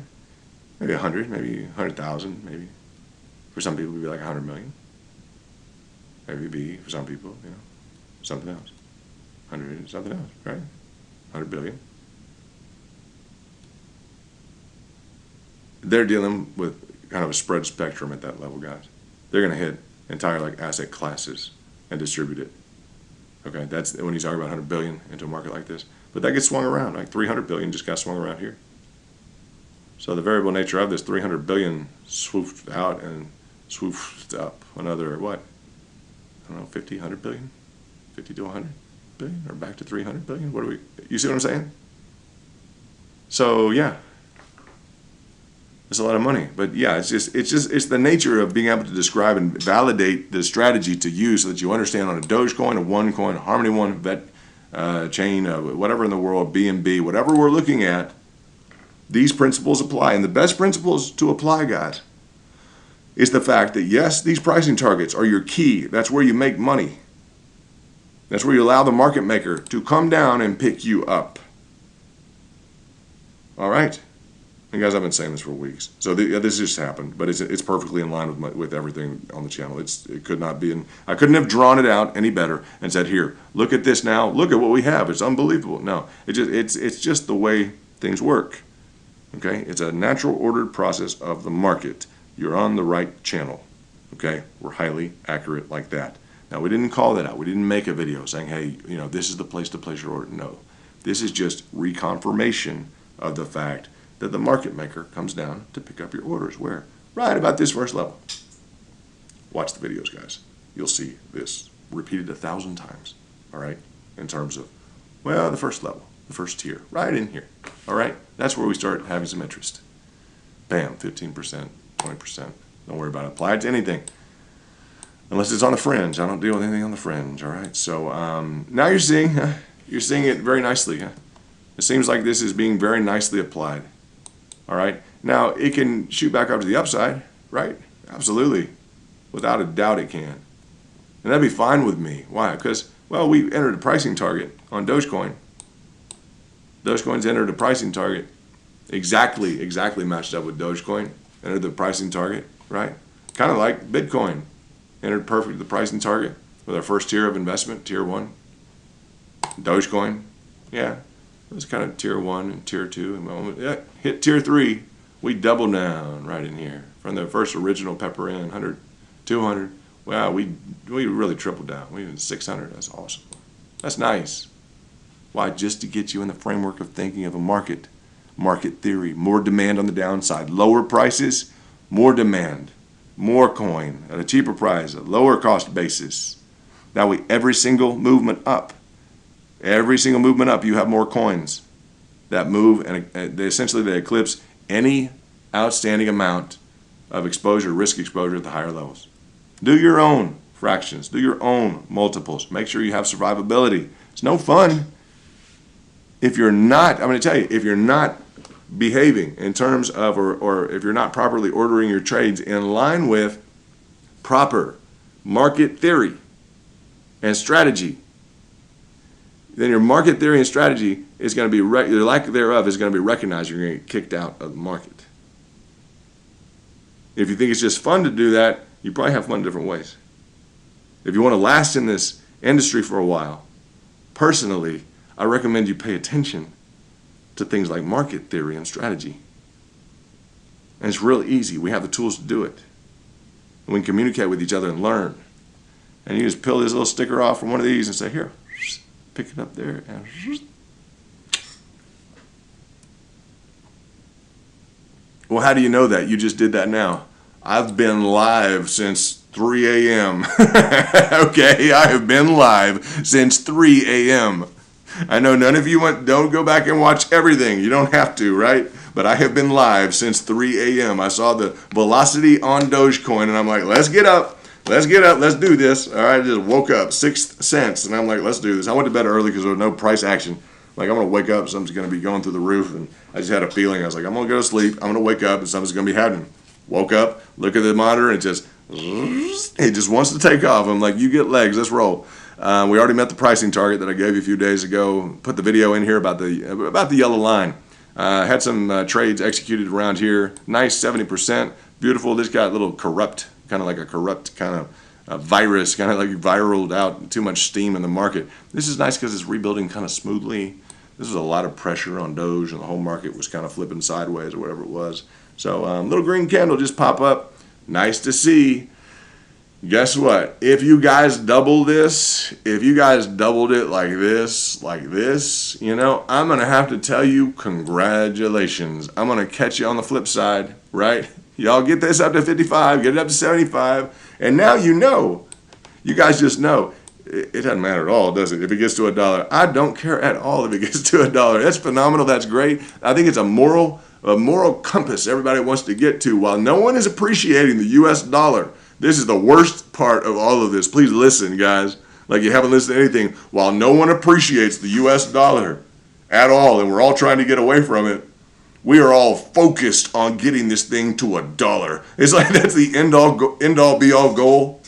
Maybe 100, maybe 100,000, maybe. For some people, it would be like 100 million. Maybe it'd be, for some people, something else. 100, something else, right? 100 billion. They're dealing with kind of a spread spectrum at that level, guys. They're going to hit entire asset classes and distribute it. Okay, that's when he's talking about 100 billion into a market like this. But that gets swung around, like 300 billion just got swung around here. So the variable nature of this 300 billion swooped out and swooped up another, what? I don't know, 50, 100 billion? 50 to 100 billion? Or back to 300 billion? What do we, you see what I'm saying? So, yeah. It's a lot of money. But yeah, it's the nature of being able to describe and validate the strategy to use so that you understand on a Dogecoin, a OneCoin, a Harmony One, Vet chain, whatever in the world, BNB, whatever we're looking at, these principles apply. And the best principles to apply, guys, is the fact that, yes, these pricing targets are your key. That's where you make money. That's where you allow the market maker to come down and pick you up. All right? And guys, I've been saying this for weeks. So this just happened, but it's perfectly in line with everything on the channel. It could not be, I couldn't have drawn it out any better and said, here, look at this now. Look at what we have. It's unbelievable. No, it's just the way things work. Okay? It's a natural ordered process of the market. You're on the right channel. Okay? We're highly accurate like that. Now, we didn't call that out. We didn't make a video saying, hey, this is the place to place your order. No. This is just reconfirmation of the fact that the market maker comes down to pick up your orders. Where? Right about this first level. Watch the videos, guys. You'll see this repeated 1,000 times, all right, in terms of, well, the first level, the first tier, right in here, all right? That's where we start having some interest. Bam, 15%, 20%. Don't worry about it. Apply it to anything. Unless it's on the fringe. I don't deal with anything on the fringe, all right? So now you're seeing it very nicely. Huh? It seems like this is being very nicely applied. All right. Now, it can shoot back up to the upside, right? Absolutely. Without a doubt it can. And that'd be fine with me. Why? Because, well, we entered a pricing target on Dogecoin. Dogecoin's entered a pricing target. Exactly matched up with Dogecoin. Entered the pricing target, right? Kind of like Bitcoin. Entered perfect the pricing target with our first tier of investment, tier 1. Dogecoin, yeah. It was kind of tier 1 and tier 2. And yeah, hit tier 3, we double down right in here. From the first original pepper in, 100, 200. Wow, we really tripled down. We did 600. That's awesome. That's nice. Why? Just to get you in the framework of thinking of a market theory. More demand on the downside. Lower prices, more demand. More coin at a cheaper price, a lower cost basis. That way, every single movement up, you have more coins that move, and they eclipse any outstanding amount of exposure, risk exposure at the higher levels. Do your own fractions. Do your own multiples. Make sure you have survivability. It's no fun if you're not, I'm going to tell you, if you're not behaving in terms of, or if you're not properly ordering your trades in line with proper market theory and strategy, then your market theory and strategy is going to be, the lack thereof is going to be recognized. You're going to get kicked out of the market. If you think it's just fun to do that, you probably have fun in different ways. If you want to last in this industry for a while, personally, I recommend you pay attention to things like market theory and strategy. And it's real easy. We have the tools to do it. And we can communicate with each other and learn. And you just peel this little sticker off from one of these and say, here, pick it up there. And well, how do you know that? You just did that now. I've been live since 3 a.m. Okay, I have been live since 3 a.m. I know none of you don't go back and watch everything. You don't have to, right? But I have been live since 3 a.m. I saw the velocity on Dogecoin, and I'm like, let's get up, let's do this. All right, I just woke up, 6 cents, and I'm like, let's do this. I went to bed early because there was no price action. Like, I'm going to wake up, something's going to be going through the roof, and I just had a feeling. I was like, I'm going to go to sleep, I'm going to wake up, and something's going to be happening. Woke up, look at the monitor, and it just wants to take off. I'm like, you get legs, let's roll. We already met the pricing target that I gave you a few days ago. Put the video in here about the yellow line. Had some trades executed around here. Nice 70%. Beautiful. This got a little corrupt, kind of like a corrupt kind of virus, kind of like viraled out, too much steam in the market. This is nice because it's rebuilding kind of smoothly. This was a lot of pressure on Doge, and the whole market was kind of flipping sideways or whatever it was. So little green candle just pop up. Nice to see. Guess what? If you guys double this, if you guys doubled it like this, you know, I'm going to have to tell you congratulations. I'm going to catch you on the flip side, right? Y'all get this up to 55, get it up to 75, and now you know. You guys just know. It doesn't matter at all, does it? If it gets to $1, I don't care at all if it gets to $1. That's phenomenal. That's great. I think it's a moral compass everybody wants to get to. While no one is appreciating the U.S. dollar, this is the worst part of all of this. Please listen, guys. Like you haven't listened to anything. While no one appreciates the U.S. dollar at all, and we're all trying to get away from it, we are all focused on getting this thing to $1. It's like that's the end all be all goal.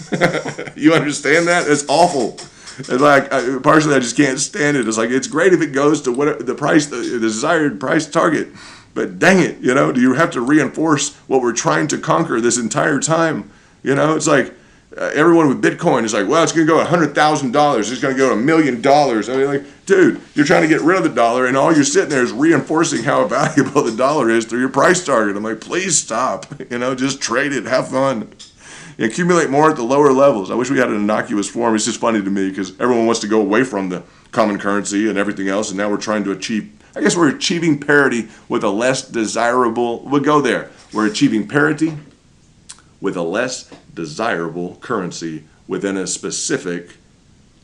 You understand that? It's awful. It's like partially I just can't stand it. It's like it's great if it goes to what the price, the desired price target, but dang it, do you have to reinforce what we're trying to conquer this entire time? It's like everyone with Bitcoin is like, well, it's going to go $100,000. It's going to go $1 million. I mean, like, dude, you're trying to get rid of the dollar, and all you're sitting there is reinforcing how valuable the dollar is through your price target. I'm like, please stop. Just trade it. Have fun. Accumulate more at the lower levels. I wish we had an innocuous form. It's just funny to me because everyone wants to go away from the common currency and everything else, and now we're trying to achieve, I guess we're achieving parity with a less desirable, we'll go there. We're achieving parity with a less desirable currency within a specific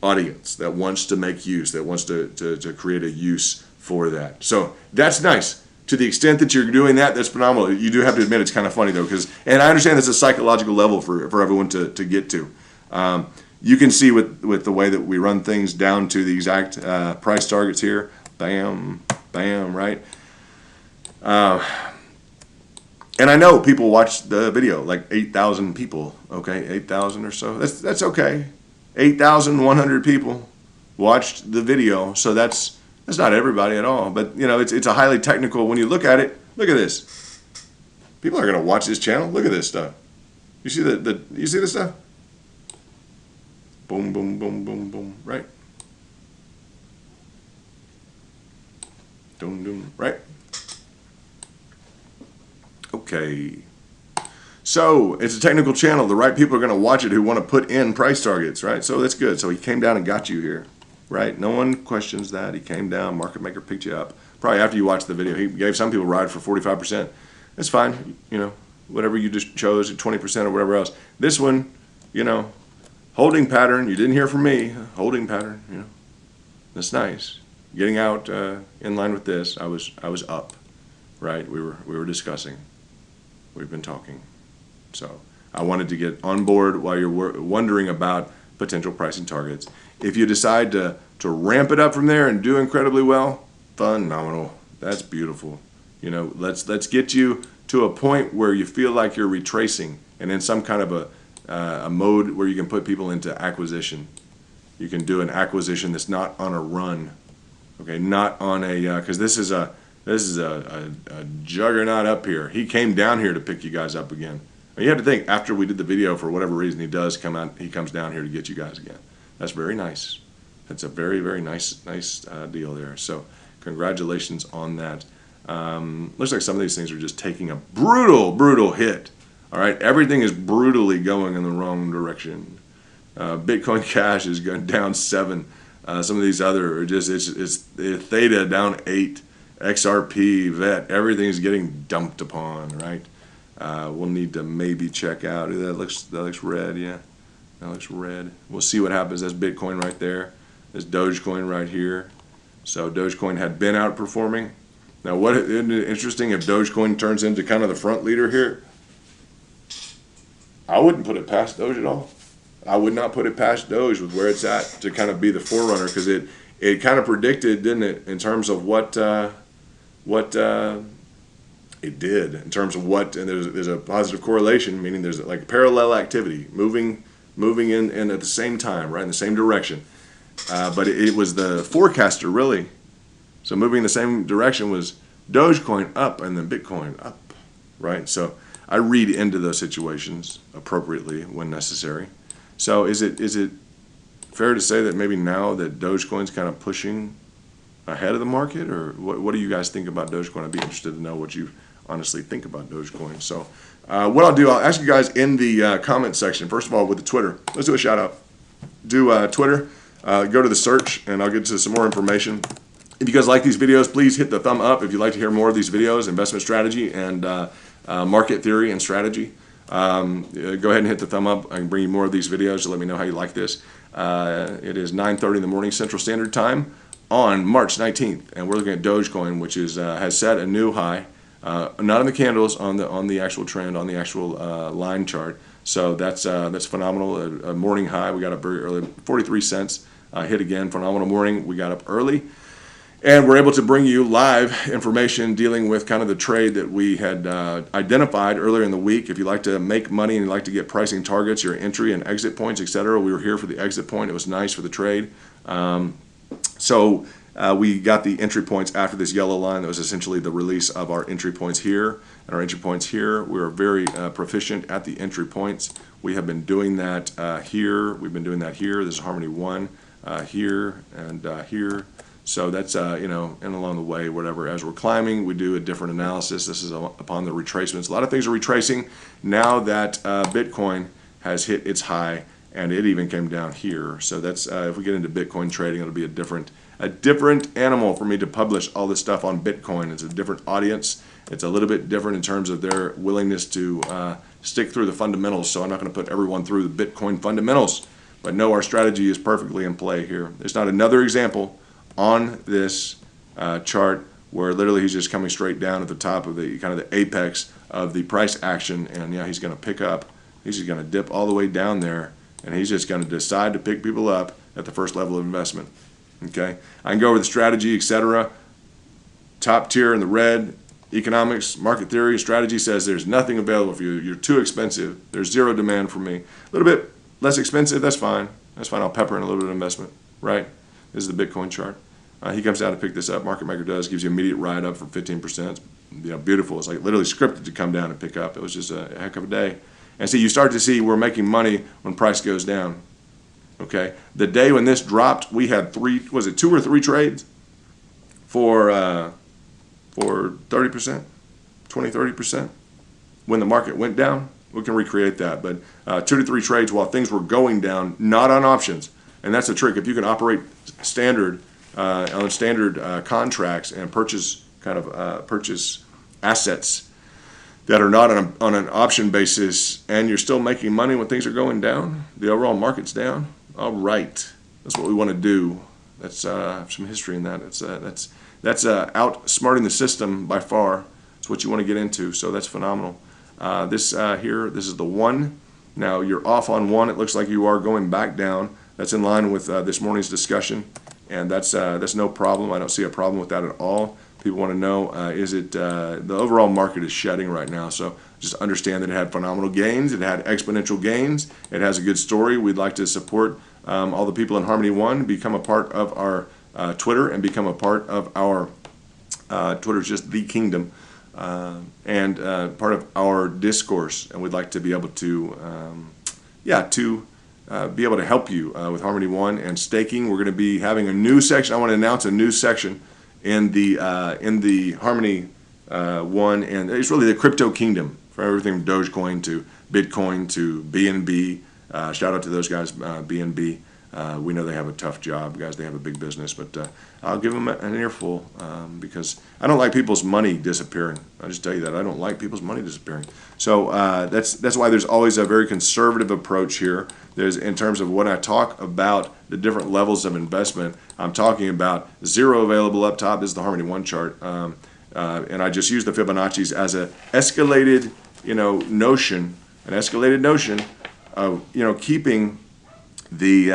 audience that wants to make use, that wants to create a use for that. So that's nice. To the extent that you're doing that, that's phenomenal. You do have to admit it's kind of funny though, and I understand it's a psychological level for everyone to get to. You can see with the way that we run things down to the exact price targets here. Bam, bam, right? And I know people watch the video, like 8,000 people, okay, 8,000 or so. That's okay. 8,100 people watched the video, so that's not everybody at all. But it's a highly technical. When you look at it, look at this. People are going to watch this channel. Look at this stuff. You see you see this stuff? Boom, boom, boom, boom, boom. Right. Doom, doom. Right. Okay, so it's a technical channel. The right people are going to watch it who want to put in price targets, right? So that's good. So he came down and got you here, right? No one questions that. He came down, market maker picked you up. Probably after you watched the video, he gave some people a ride for 45%. That's fine, whatever you just chose, 20% or whatever else. This one, holding pattern. You didn't hear from me. Holding pattern, that's nice. Getting out in line with this, I was up, right? We were discussing. We've been talking. So I wanted to get on board while you're wondering about potential pricing targets. If you decide to ramp it up from there and do incredibly well, phenomenal. That's beautiful. Let's get you to a point where you feel like you're retracing and in some kind of a mode where you can put people into acquisition. You can do an acquisition that's not on a run. Okay, not on a because this is a juggernaut up here. He came down here to pick you guys up again. And you have to think, after we did the video, for whatever reason, he comes down here to get you guys again. That's very nice. That's a very, very nice deal there. So congratulations on that. Looks like some of these things are just taking a brutal hit. All right, everything is brutally going in the wrong direction. Bitcoin Cash is going down 7. Some of these other are just it's Theta down 8. XRP, VET, everything's getting dumped upon, right? We'll need to maybe check out. That looks red, yeah. That looks red. We'll see what happens. That's Bitcoin right there. There's Dogecoin right here. So Dogecoin had been outperforming. Now, isn't it interesting if Dogecoin turns into kind of the front leader here? I wouldn't put it past Doge at all. I would not put it past Doge with where it's at to kind of be the forerunner because it kind of predicted, didn't it, in terms of what it did in terms of what, and there's a positive correlation, meaning there's like parallel activity moving in at the same time, right, in the same direction. But it was the forecaster really. So moving in the same direction was Dogecoin up and then Bitcoin up, right? So I read into those situations appropriately when necessary. So is it fair to say that maybe now that Dogecoin's kind of pushing ahead of the market, or what do you guys think about Dogecoin? I'd be interested to know what you honestly think about Dogecoin. So what I'll do, I'll ask you guys in the comment section, first of all, with the Twitter. Let's do a shout out. Do Twitter, go to the search, and I'll get to some more information. If you guys like these videos, please hit the thumb up. If you'd like to hear more of these videos, investment strategy and market theory and strategy, go ahead and hit the thumb up. I can bring you more of these videos to let me know how you like this. It is 9:30 in the morning Central Standard Time on March 19th, and we're looking at Dogecoin, which is has set a new high, not on the candles, on the actual trend, on the actual line chart. So that's phenomenal. A morning high. We got up very early, 43 cents. Hit again. Phenomenal morning. We got up early. And we're able to bring you live information dealing with kind of the trade that we had identified earlier in the week. If you like to make money and you like to get pricing targets, your entry and exit points, etc., we were here for the exit point. It was nice for the trade. So we got the entry points after this yellow line. That was essentially the release of our entry points here. And our entry points here, we are very proficient at the entry points. We have been doing that here. We've been doing that here. This is Harmony 1 here and here. So that's, and along the way, whatever. As we're climbing, we do a different analysis. This is upon the retracements. A lot of things are retracing now that Bitcoin has hit its high, and it even came down here. So that's, if we get into Bitcoin trading, it'll be a different animal for me to publish all this stuff on Bitcoin. It's a different audience. It's a little bit different in terms of their willingness to stick through the fundamentals. So I'm not going to put everyone through the Bitcoin fundamentals. But no, our strategy is perfectly in play here. There's not another example on this chart where literally he's just coming straight down at the top of the kind of the apex of the price action, and yeah, he's going to pick up. He's just going to dip all the way down there, and he's just going to decide to pick people up at the first level of investment. Okay, I can go over the strategy, etc. Top tier in the red, economics, market theory, strategy says there's nothing available for you. You're too expensive. There's zero demand for me. A little bit less expensive, that's fine. That's fine. I'll pepper in a little bit of investment, right? This is the Bitcoin chart. He comes down to pick this up. Market Maker does, gives you immediate ride up for 15%. It's, beautiful. It's like literally scripted to come down and pick up. It was just a heck of a day. And so you start to see we're making money when price goes down. Okay, the day when this dropped, we had 2 or 3 trades for 30%, 20-30%. When the market went down, we can recreate that. But 2 to 3 trades while things were going down, not on options. And that's the trick. If you can operate standard on standard contracts and purchase assets that are not on an option basis, and you're still making money when things are going down, the overall market's down. All right, that's what we want to do. That's some history in that. That's outsmarting the system by far. It's what you want to get into. So that's phenomenal. This is the 1. Now you're off on 1. It looks like you are going back down. That's in line with this morning's discussion, and that's no problem. I don't see a problem with that at all. People want to know, the overall market is shedding right now, so just understand that it had phenomenal gains. It had exponential gains. It has a good story. We'd like to support all the people in Harmony 1, become a part of our Twitter, and become a part of our Twitter's just the kingdom, and part of our discourse. And we'd like to be able to, be able to help you with Harmony 1 and staking. We're going to be having a new section. I want to announce a new section in the Harmony 1, and it's really the crypto kingdom, from everything from Dogecoin to Bitcoin to BNB. Shout out to those guys, BNB. We know they have a tough job, guys. They have a big business, but I'll give them an earful because I don't like people's money disappearing. I'll just tell you that. I don't like people's money disappearing. So that's why there's always a very conservative approach here. There's, in terms of when I talk about the different levels of investment, I'm talking about 0 available up top. This is the Harmony 1 chart. And I just use the Fibonacci's as a escalated, notion, an escalated notion of, keeping the,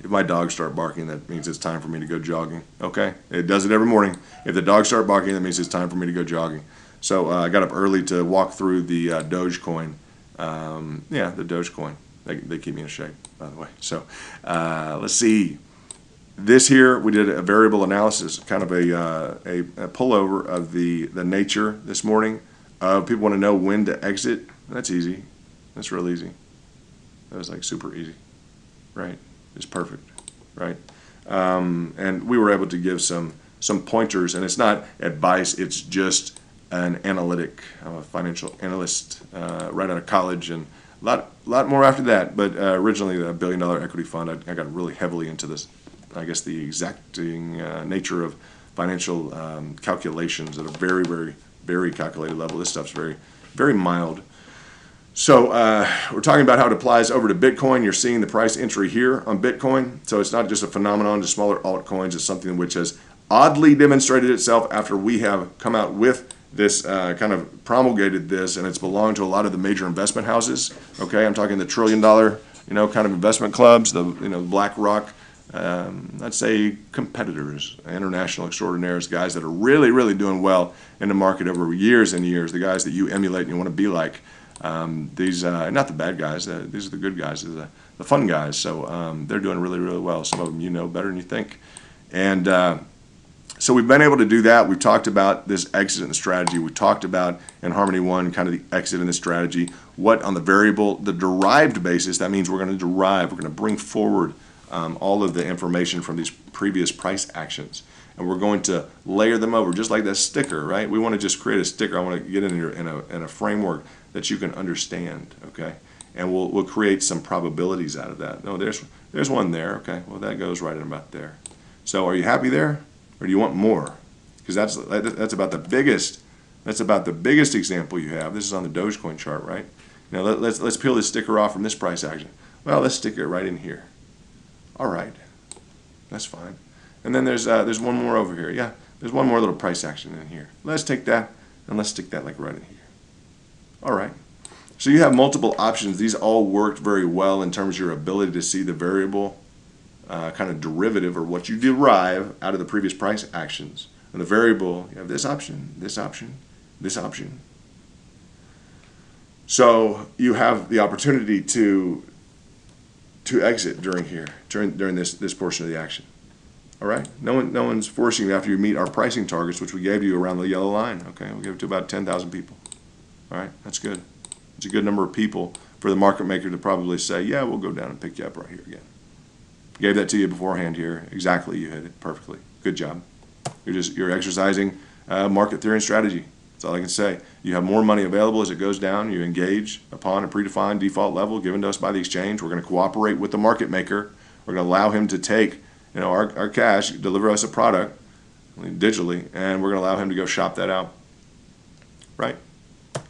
if my dogs start barking, that means it's time for me to go jogging, okay? It does it every morning. If the dogs start barking, that means it's time for me to go jogging. So I got up early to walk through the Dogecoin. The Dogecoin. They keep me in shape, by the way. So let's see. This here, we did a variable analysis, kind of a pullover of the nature this morning. People want to know when to exit. That's easy. That's real easy. That was like super easy, right? It's perfect, right? And we were able to give some pointers, and it's not advice. It's just an analytic. I'm a financial analyst right out of college, and a lot more after that. But originally, the $1 billion equity fund, I got really heavily into this. I guess the exacting nature of financial calculations at a very, very, very calculated level. This stuff's very, very mild. So we're talking about how it applies over to Bitcoin. You're seeing the price entry here on Bitcoin. So it's not just a phenomenon to smaller altcoins. It's something which has oddly demonstrated itself after we have come out with this kind of promulgated this, and it's belonged to a lot of the major investment houses. Okay, I'm talking the $1 trillion, kind of investment clubs, the BlackRock, let's say competitors, international extraordinaires, guys that are really, really doing well in the market over years and years, the guys that you emulate and you want to be like. These not the bad guys, these are the good guys, these are the fun guys. So they're doing really, really well. Some of them you know better than you think. And so we've been able to do that. We've talked about this exit in the strategy. We talked about in Harmony 1 kind of the exit in the strategy. What on the variable, the derived basis, that means we're going to derive, we're going to bring forward all of the information from these previous price actions. And we're going to layer them over, just like that sticker, right? We want to just create a sticker. I want to get in a framework that you can understand, okay? And we'll create some probabilities out of that. No, there's one there, okay? Well, that goes right in about there. So are you happy there, or do you want more? Because that's about the biggest. That's about the biggest example you have. This is on the Dogecoin chart, right? Now let's peel this sticker off from this price action. Well, let's stick it right in here. All right, that's fine. And then there's one more over here. Yeah, there's one more little price action in here. Let's take that and let's stick that like right in here. All right. So you have multiple options. These all worked very well in terms of your ability to see the variable kind of derivative, or what you derive out of the previous price actions. And the variable, you have this option, this option, this option. So you have the opportunity to exit during here, during this portion of the action. All right? No one's forcing you after you meet our pricing targets, which we gave you around the yellow line. Okay, we gave it to about 10,000 people. All right, that's good. It's a good number of people for the market maker to probably say, yeah, we'll go down and pick you up right here again. Gave that to you beforehand here. Exactly, you hit it perfectly. Good job. You're exercising market theory and strategy. That's all I can say. You have more money available as it goes down. You engage upon a predefined default level given to us by the exchange. We're going to cooperate with the market maker. We're going to allow him to take our cash, deliver us a product digitally, and we're going to allow him to go shop that out. Right?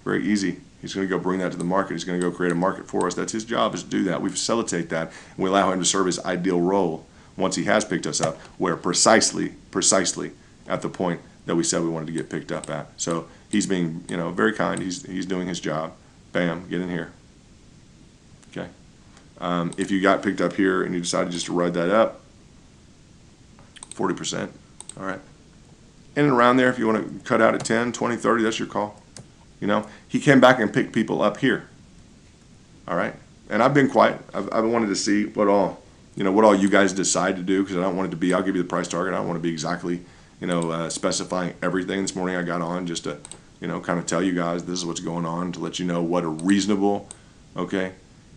Very easy. He's going to go bring that to the market. He's going to go create a market for us. That's his job, is to do that. We facilitate that, and we allow him to serve his ideal role once he has picked us up, where precisely at the point that we said we wanted to get picked up at. So he's being, very kind. He's doing his job. Bam, get in here. Okay. If you got picked up here and you decided just to ride that up, 40%. All right. In and around there, if you want to cut out at 10, 20, 30, that's your call. He came back and picked people up here. All right. And I've been quiet. I've wanted to see what all you guys decide to do, because I don't want it to be, I'll give you the price target. I don't want to be exactly, specifying everything. This morning I got on just to, kind of tell you guys this is what's going on, to let you know what a reasonable,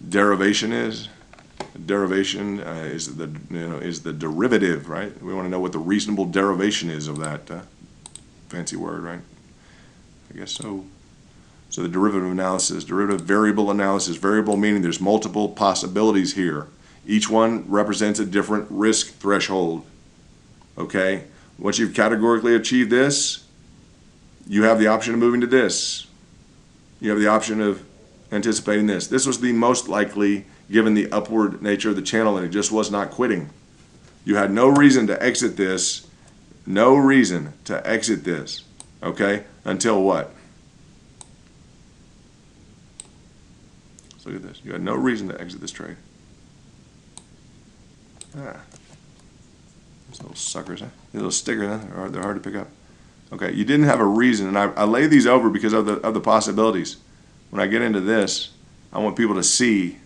derivation is. Derivation is the derivative, right? We want to know what the reasonable derivation is of that fancy word, right? I guess so. So the derivative analysis, derivative variable analysis, variable meaning there's multiple possibilities here. Each one represents a different risk threshold. Okay? Once you've categorically achieved this, you have the option of moving to this. You have the option of anticipating this. This was the most likely, given the upward nature of the channel, and it just was not quitting. You had no reason to exit this. No reason to exit this. Okay? Until what? Look at this. You had no reason to exit this trade. These little suckers, huh? These little stickers, huh? They're hard to pick up. Okay, you didn't have a reason, and I lay these over because of the possibilities. When I get into this, I want people to see.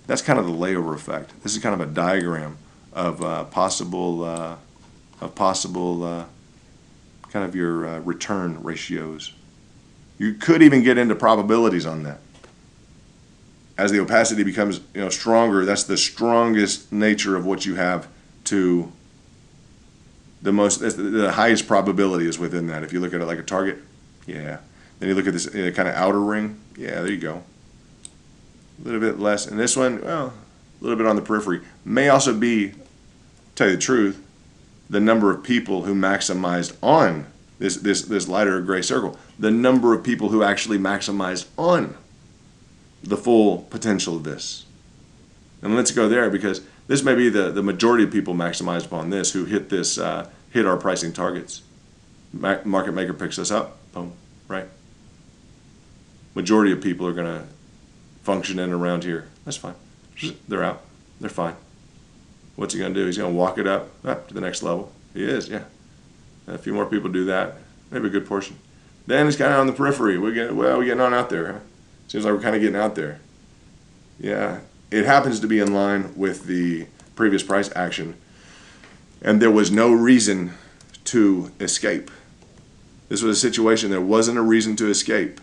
That's kind of the layover effect. This is kind of a diagram of possible kind of your return ratios. You could even get into probabilities on that. As the opacity becomes stronger, that's the strongest nature of what you have to the highest probability is within that. If you look at it like a target, yeah. Then you look at this kind of outer ring, yeah, there you go. A little bit less. And this one, well, a little bit on the periphery. May also be, to tell you the truth, the number of people who maximized on this lighter gray circle. The number of people who actually maximized on the full potential of this. And let's go there, because this may be the majority of people maximized upon this, who hit this hit our pricing targets. Market maker picks us up, boom, right? Majority of people are going to function in around here. That's fine. They're out. They're fine. What's he going to do? He's going to walk it up to the next level. He is, yeah. A few more people do that. Maybe a good portion. Then it's kind of on the periphery. We're getting on out there. Huh? Seems like we're kind of getting out there. Yeah. It happens to be in line with the previous price action. And there was no reason to escape. This was a situation there wasn't a reason to escape.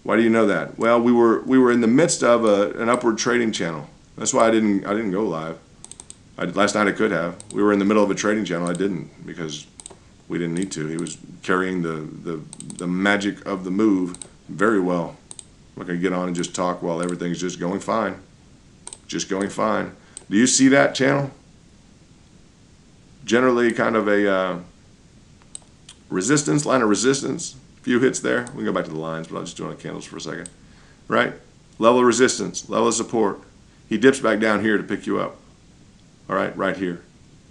Why do you know that? Well, we were in the midst of an upward trading channel. That's why I didn't go live. Last night I could have. We were in the middle of a trading channel. I didn't because we didn't need to. He was carrying the magic of the move very well. I'm not going to get on and just talk while everything's just going fine. Just going fine. Do you see that channel? Generally kind of a resistance, line of resistance. A few hits there. We can go back to the lines, but I'll just do it on candles for a second. Right? Level of resistance, level of support. He dips back down here to pick you up. All right, right here.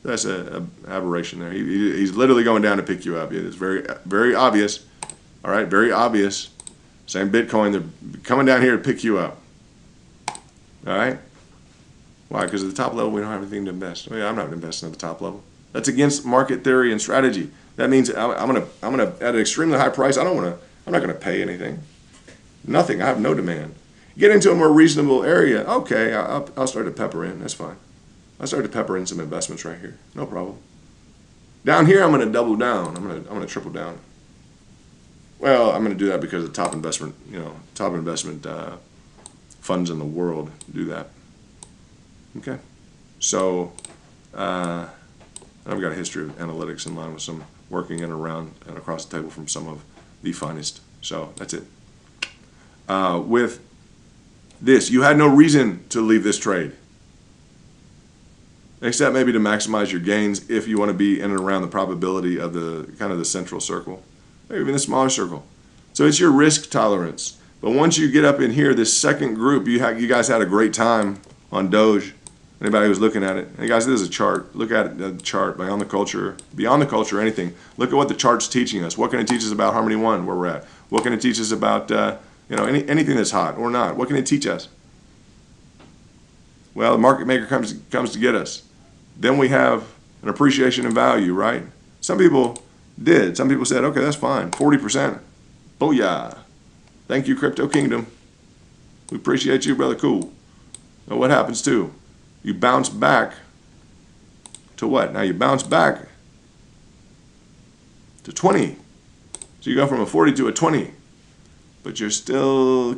That's an aberration there. He's literally going down to pick you up. It's very, very obvious. All right, very obvious. Same Bitcoin, they're coming down here to pick you up. All right? Why? Because at the top level, we don't have anything to invest. I mean, I'm not investing at the top level. That's against market theory and strategy. That means I'm gonna at an extremely high price. I'm not gonna pay anything. Nothing. I have no demand. Get into a more reasonable area. Okay, I'll start to pepper in. That's fine. I'll start to pepper in some investments right here. No problem. Down here, I'm gonna double down. I'm gonna triple down. Well, I'm gonna do that because the top investment funds in the world do that. Okay, so I've got a history of analytics in line with some working in around and across the table from some of the finest. So that's it. With this, you had no reason to leave this trade, except maybe to maximize your gains if you want to be in and around the probability of the kind of the central circle, maybe even the smaller circle. So it's your risk tolerance. But once you get up in here, this second group, you guys had a great time on Doge. Anybody who's looking at it, hey guys, this is a chart. Look at it, the chart beyond the culture, anything. Look at what the chart's teaching us. What can it teach us about Harmony One, where we're at? What can it teach us about anything that's hot or not? What can it teach us? Well, the market maker comes to get us. Then we have an appreciation in value, right? Some people did. Some people said, okay, that's fine. 40%. Booyah. Thank you, Crypto Kingdom. We appreciate you, brother. Cool. Now what happens too? You bounce back to what? Now you bounce back to 20. So you go from a 40 to a 20. But you're still up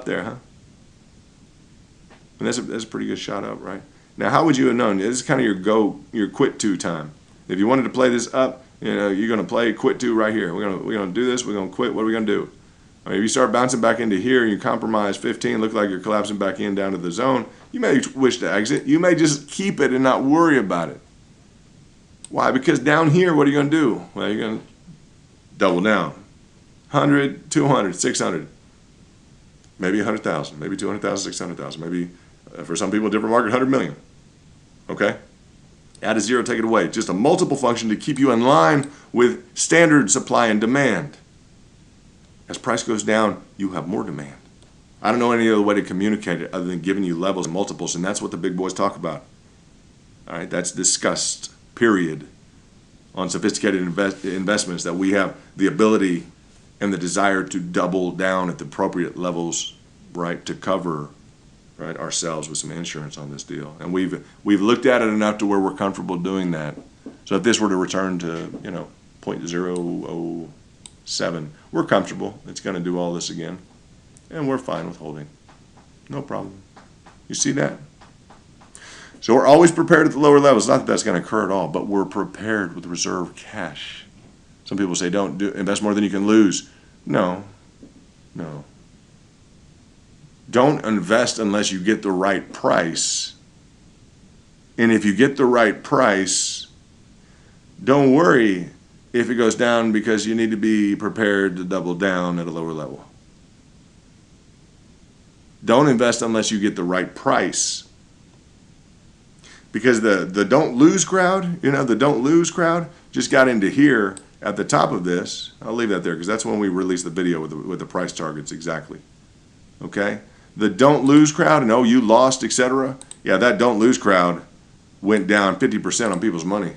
there, huh? And that's a pretty good shot up, right? Now, how would you have known? This is kind of your quit to time. If you wanted to play this up, you're going to play quit to right here. We're going to do this. We're going to quit. What are we going to do? I mean, if you start bouncing back into here and you compromise 15, look like you're collapsing back in down to the zone, you may wish to exit. You may just keep it and not worry about it. Why? Because down here, what are you going to do? Well, you're going to double down. 100, 200, 600, maybe 100,000, maybe 200,000, 600,000, maybe for some people, a different market, 100 million. Okay? Add a zero, take it away. Just a multiple function to keep you in line with standard supply and demand. As price goes down, you have more demand. I don't know any other way to communicate it other than giving you levels and multiples, and that's what the big boys talk about. All right, that's discussed, period, on sophisticated investments, that we have the ability and the desire to double down at the appropriate levels, right, to cover, right, ourselves with some insurance on this deal. And we've looked at it enough to where we're comfortable doing that. So if this were to return to 0.007, we're comfortable. It's going to do all this again, and we're fine with holding. No problem. You see that? So we're always prepared at the lower levels. Not that that's going to occur at all, but we're prepared with reserve cash. Some people say don't invest more than you can lose. No. Don't invest unless you get the right price. And if you get the right price, don't worry if it goes down, because you need to be prepared to double down at a lower level. Don't invest unless you get the right price. Because the don't lose crowd, the don't lose crowd just got into here at the top of this. I'll leave that there because that's when we released the video with the price targets exactly. Okay? The don't lose crowd and you lost, etc., Yeah, that don't lose crowd went down 50% on people's money.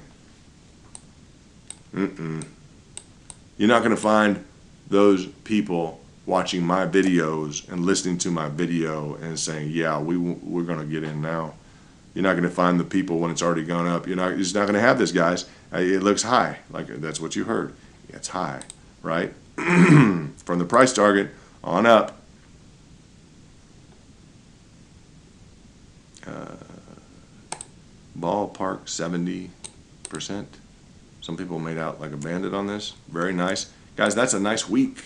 You're not going to find those people watching my videos and listening to my video and saying, yeah, we're going to get in now. You're not going to find the people when it's already gone up. You're just not going to have this, guys. It looks high. Like, that's what you heard. It's high, right? From the price target on up. Ballpark 70%. Some people made out like a bandit on this. Very nice. Guys, that's a nice week.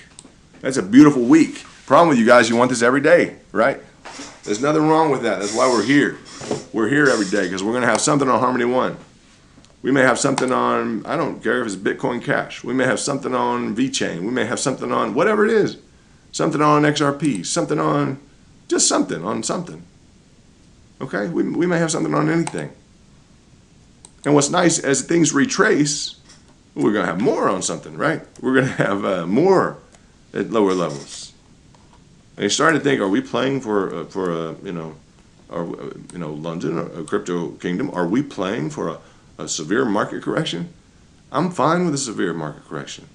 That's a beautiful week. Problem with you guys, you want this every day, right? There's nothing wrong with that. That's why we're here. We're here every day because we're going to have something on Harmony One. We may have something on, I don't care if it's Bitcoin Cash. We may have something on VeChain. We may have something on whatever it is. Something on XRP. Something on, just something on something. Okay? We may have something on anything. And what's nice, as things retrace, we're going to have more on something, right? We're going to have more at lower levels. And you're starting to think, are we playing for London, a crypto kingdom? Are we playing for a severe market correction? I'm fine with a severe market correction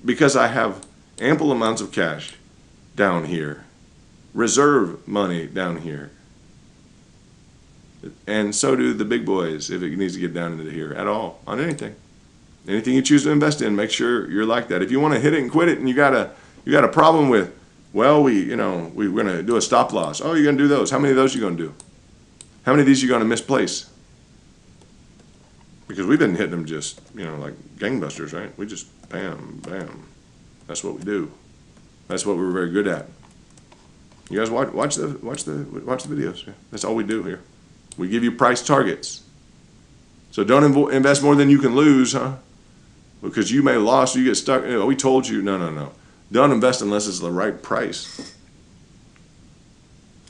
because I have ample amounts of cash down here, reserve money down here. And so do the big boys if it needs to get down into here at all, on anything. Anything you choose to invest in, make sure you're like that. If you want to hit it and quit it and you got a problem with, well, we're going to do a stop loss. Oh, you're going to do those. How many of those are you going to do? How many of these are you going to misplace? Because we've been hitting them just, like gangbusters, right? We just bam, bam. That's what we do. That's what we're very good at. You guys watch the videos. Yeah. That's all we do here. We give you price targets. So don't invest more than you can lose, huh? Because you may have lost, you get stuck. We told you, no. Don't invest unless it's the right price.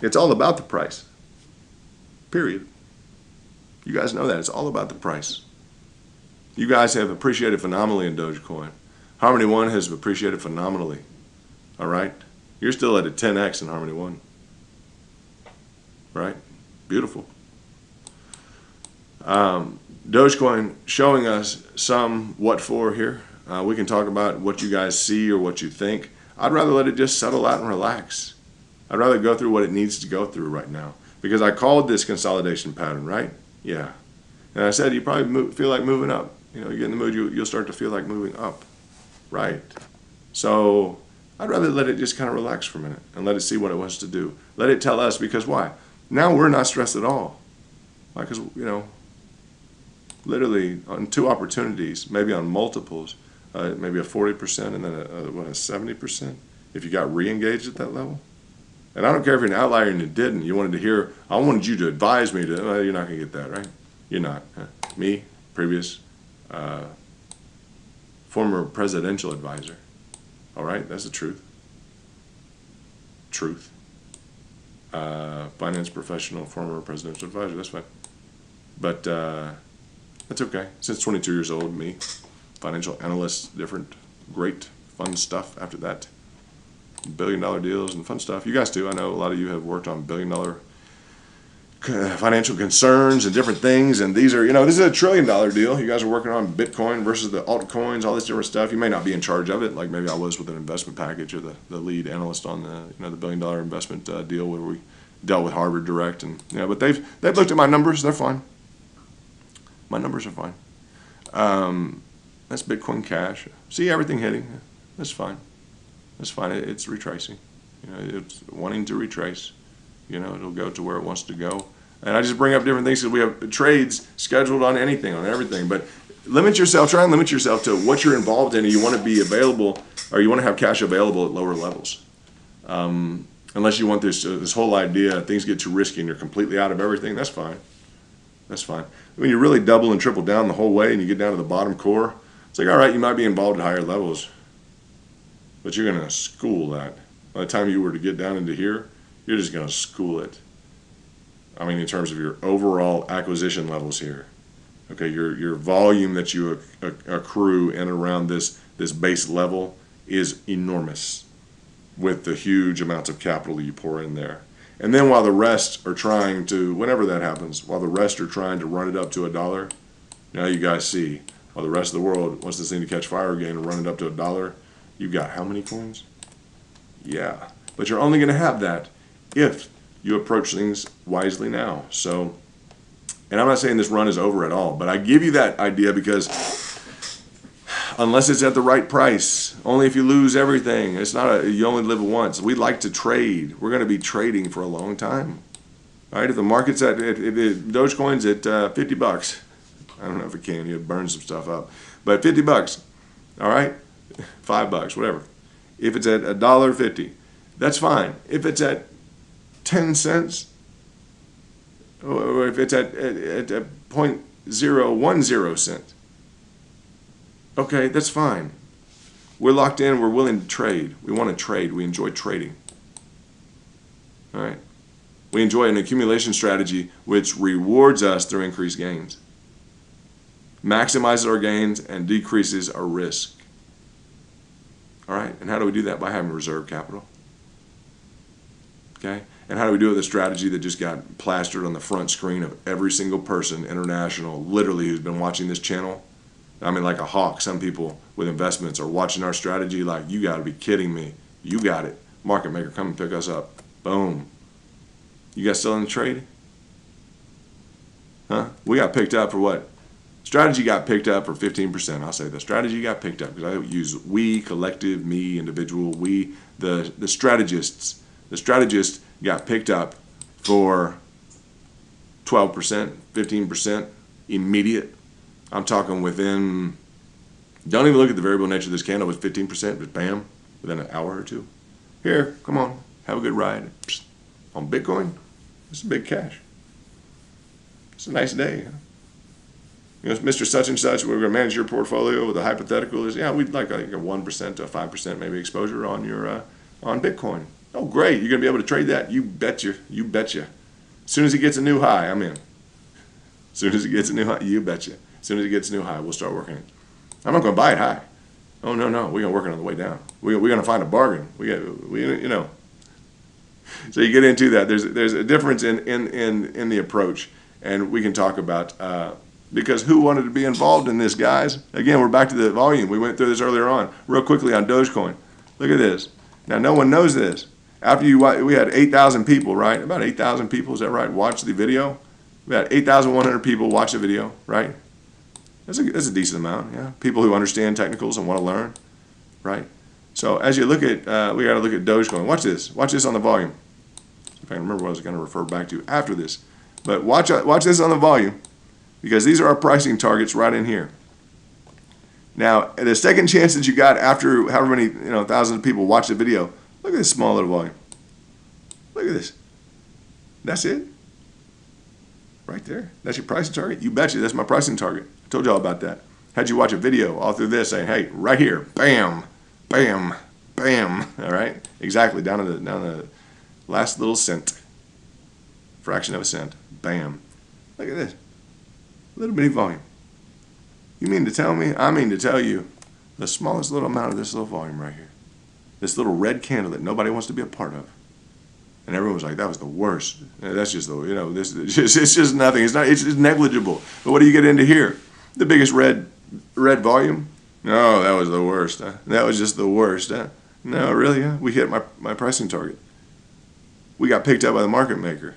It's all about the price. Period. You guys know that. It's all about the price. You guys have appreciated phenomenally in Dogecoin. Harmony One has appreciated phenomenally. All right? You're still at a 10x in Harmony One. Right? Beautiful. Dogecoin showing us some what for here. We can talk about what you guys see or what you think. I'd rather let it just settle out and relax. I'd rather go through what it needs to go through right now. Because I called this consolidation pattern, right? Yeah. And I said you probably feel like moving up. You get in the mood, you'll start to feel like moving up. Right. So I'd rather let it just kind of relax for a minute and let it see what it wants to do. Let it tell us, because why? Now we're not stressed at all. Why? Because, literally on two opportunities, maybe on multiples, maybe a 40% and then a 70% if you got re-engaged at that level. And I don't care if you're an outlier and you didn't. You wanted to hear, I wanted you to advise me to, you're not going to get that, right? You're not. Me, previous former presidential advisor. All right, that's the truth. Truth. Finance professional, former presidential advisor, that's fine. But that's okay. Since 22 years old, me, financial analyst, different, great, fun stuff after that. $1 billion deals and fun stuff. You guys too. I know a lot of you have worked on $1 billion financial concerns and different things. And these are, this is a $1 trillion deal. You guys are working on Bitcoin versus the altcoins, all this different stuff. You may not be in charge of it, like maybe I was with an investment package or the lead analyst on the $1 billion investment deal where we dealt with Harvard Direct. And but they've looked at my numbers. They're fine. My numbers are fine. That's Bitcoin Cash. See everything hitting. That's fine. That's fine. It's retracing. It's wanting to retrace. It'll go to where it wants to go. And I just bring up different things because we have trades scheduled on anything, on everything. But try and limit yourself to what you're involved in, and you want to be available, or you want to have cash available at lower levels. Unless you want this whole idea, things get too risky and you're completely out of everything, that's fine. That's fine. When you really double and triple down the whole way and you get down to the bottom core, it's like, all right, you might be involved at higher levels, but you're going to school that. By the time you were to get down into here, you're just going to school it. I mean, in terms of your overall acquisition levels here. Okay, your volume that you accrue in and around this base level is enormous with the huge amounts of capital you pour in there. And then while the rest are trying to, whenever that happens, while the rest are trying to run it up to $1, now you guys see, while the rest of the world wants this thing to catch fire again and run it up to $1, you've got how many coins? Yeah. But you're only going to have that if you approach things wisely now. So, and I'm not saying this run is over at all, but I give you that idea because unless it's at the right price, only if you lose everything. It's not you only live once. We like to trade. We're going to be trading for a long time. All right, if the market's at, if Dogecoin's at $50, I don't know if it can, you burn some stuff up, but $50, all right, $5, whatever. If it's at $1.50, that's fine. If it's at 10 cents, or if it's at 0.010 cents, okay, that's fine. We're locked in. We're willing to trade. We want to trade. We enjoy trading. All right. We enjoy an accumulation strategy which rewards us through increased gains, maximizes our gains, and decreases our risk. All right. And how do we do that? By having reserve capital. Okay. And how do we do it with a strategy that just got plastered on the front screen of every single person, international, literally, who's been watching this channel? I mean, like a hawk. Some people with investments are watching our strategy like, you got to be kidding me. You got it. Market maker, come and pick us up. Boom. You guys still in the trade? Huh? We got picked up for what? Strategy got picked up for 15%. I'll say the strategy got picked up because I use we, collective, me, individual, we, the strategists. The strategists got picked up for 12%, 15%, immediate. I'm talking within, don't even look at the variable nature of this candle with 15%, just bam, within an hour or two. Here, come on, have a good ride. Psst. On Bitcoin, it's a big cash. It's a nice day. You know, Mr. Such and Such, we're going to manage your portfolio with a hypothetical is, yeah, we'd like a 1% to a 5% maybe exposure on your on Bitcoin. Oh, great, you're going to be able to trade that? You betcha, you betcha. As soon as it gets a new high, I'm in. As soon as it gets a new high, you betcha. As soon as it gets a new high, we'll start working it. I'm not going to buy it high. Oh, no, we're going to work it on the way down. We're going to find a bargain. You know. So you get into that. There's a difference in the approach, and we can talk about because who wanted to be involved in this, guys? Again, we're back to the volume. We went through this earlier on, real quickly on Dogecoin. Look at this. Now, no one knows this. After we had 8,000 people, right? About 8,000 people, is that right? Watch the video. We had 8,100 people watch the video, right? That's a decent amount, yeah. People who understand technicals and want to learn, right? So as you look at, we got to look at Dogecoin. Watch this. Watch this on the volume. If I can remember what I was going to refer back to after this. But watch this on the volume, because these are our pricing targets right in here. Now, the second chance that you got after however many thousands of people watch the video, look at this small little volume. Look at this. That's it. Right there. That's your pricing target. You betcha. That's my pricing target. I told you all about that. Had you watch a video all through this saying, hey, right here, bam, bam, bam. All right? Exactly. Down to the last little cent. Fraction of a cent. Bam. Look at this. Little bitty volume. You mean to tell me? I mean to tell you the smallest little amount of this little volume right here. This little red candle that nobody wants to be a part of. And everyone was like, that was the worst. That's just it's just nothing. It's just negligible. But what do you get into here? The biggest red volume? No, that was the worst. Huh? That was just the worst. Huh? No, really? Huh? We hit my pricing target. We got picked up by the market maker.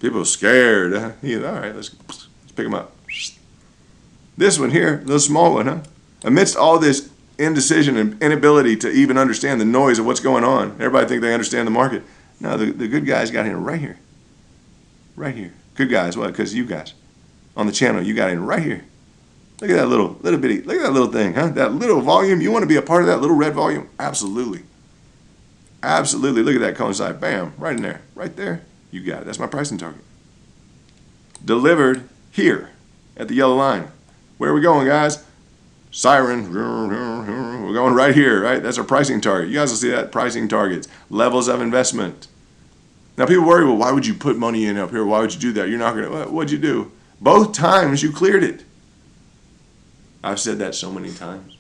People are scared. Huh? All right, let's pick them up. This one here, the small one, huh? Amidst all this indecision and inability to even understand the noise of what's going on, everybody think they understand the market. No, the good guys got in right here. Right here. Good guys, what? Because you guys on the channel, you got in right here. Look at that little bitty, look at that little thing, huh? That little volume, you want to be a part of that little red volume? Absolutely. Absolutely. Look at that coincide. Bam, right in there. Right there. You got it. That's my pricing target. Delivered here at the yellow line. Where are we going, guys? Siren. We're going right here, right? That's our pricing target. You guys will see that. Pricing targets. Levels of investment. Now, people worry, well, why would you put money in up here? Why would you do that? You're not going to. What'd you do? Both times you cleared it. I've said that so many times.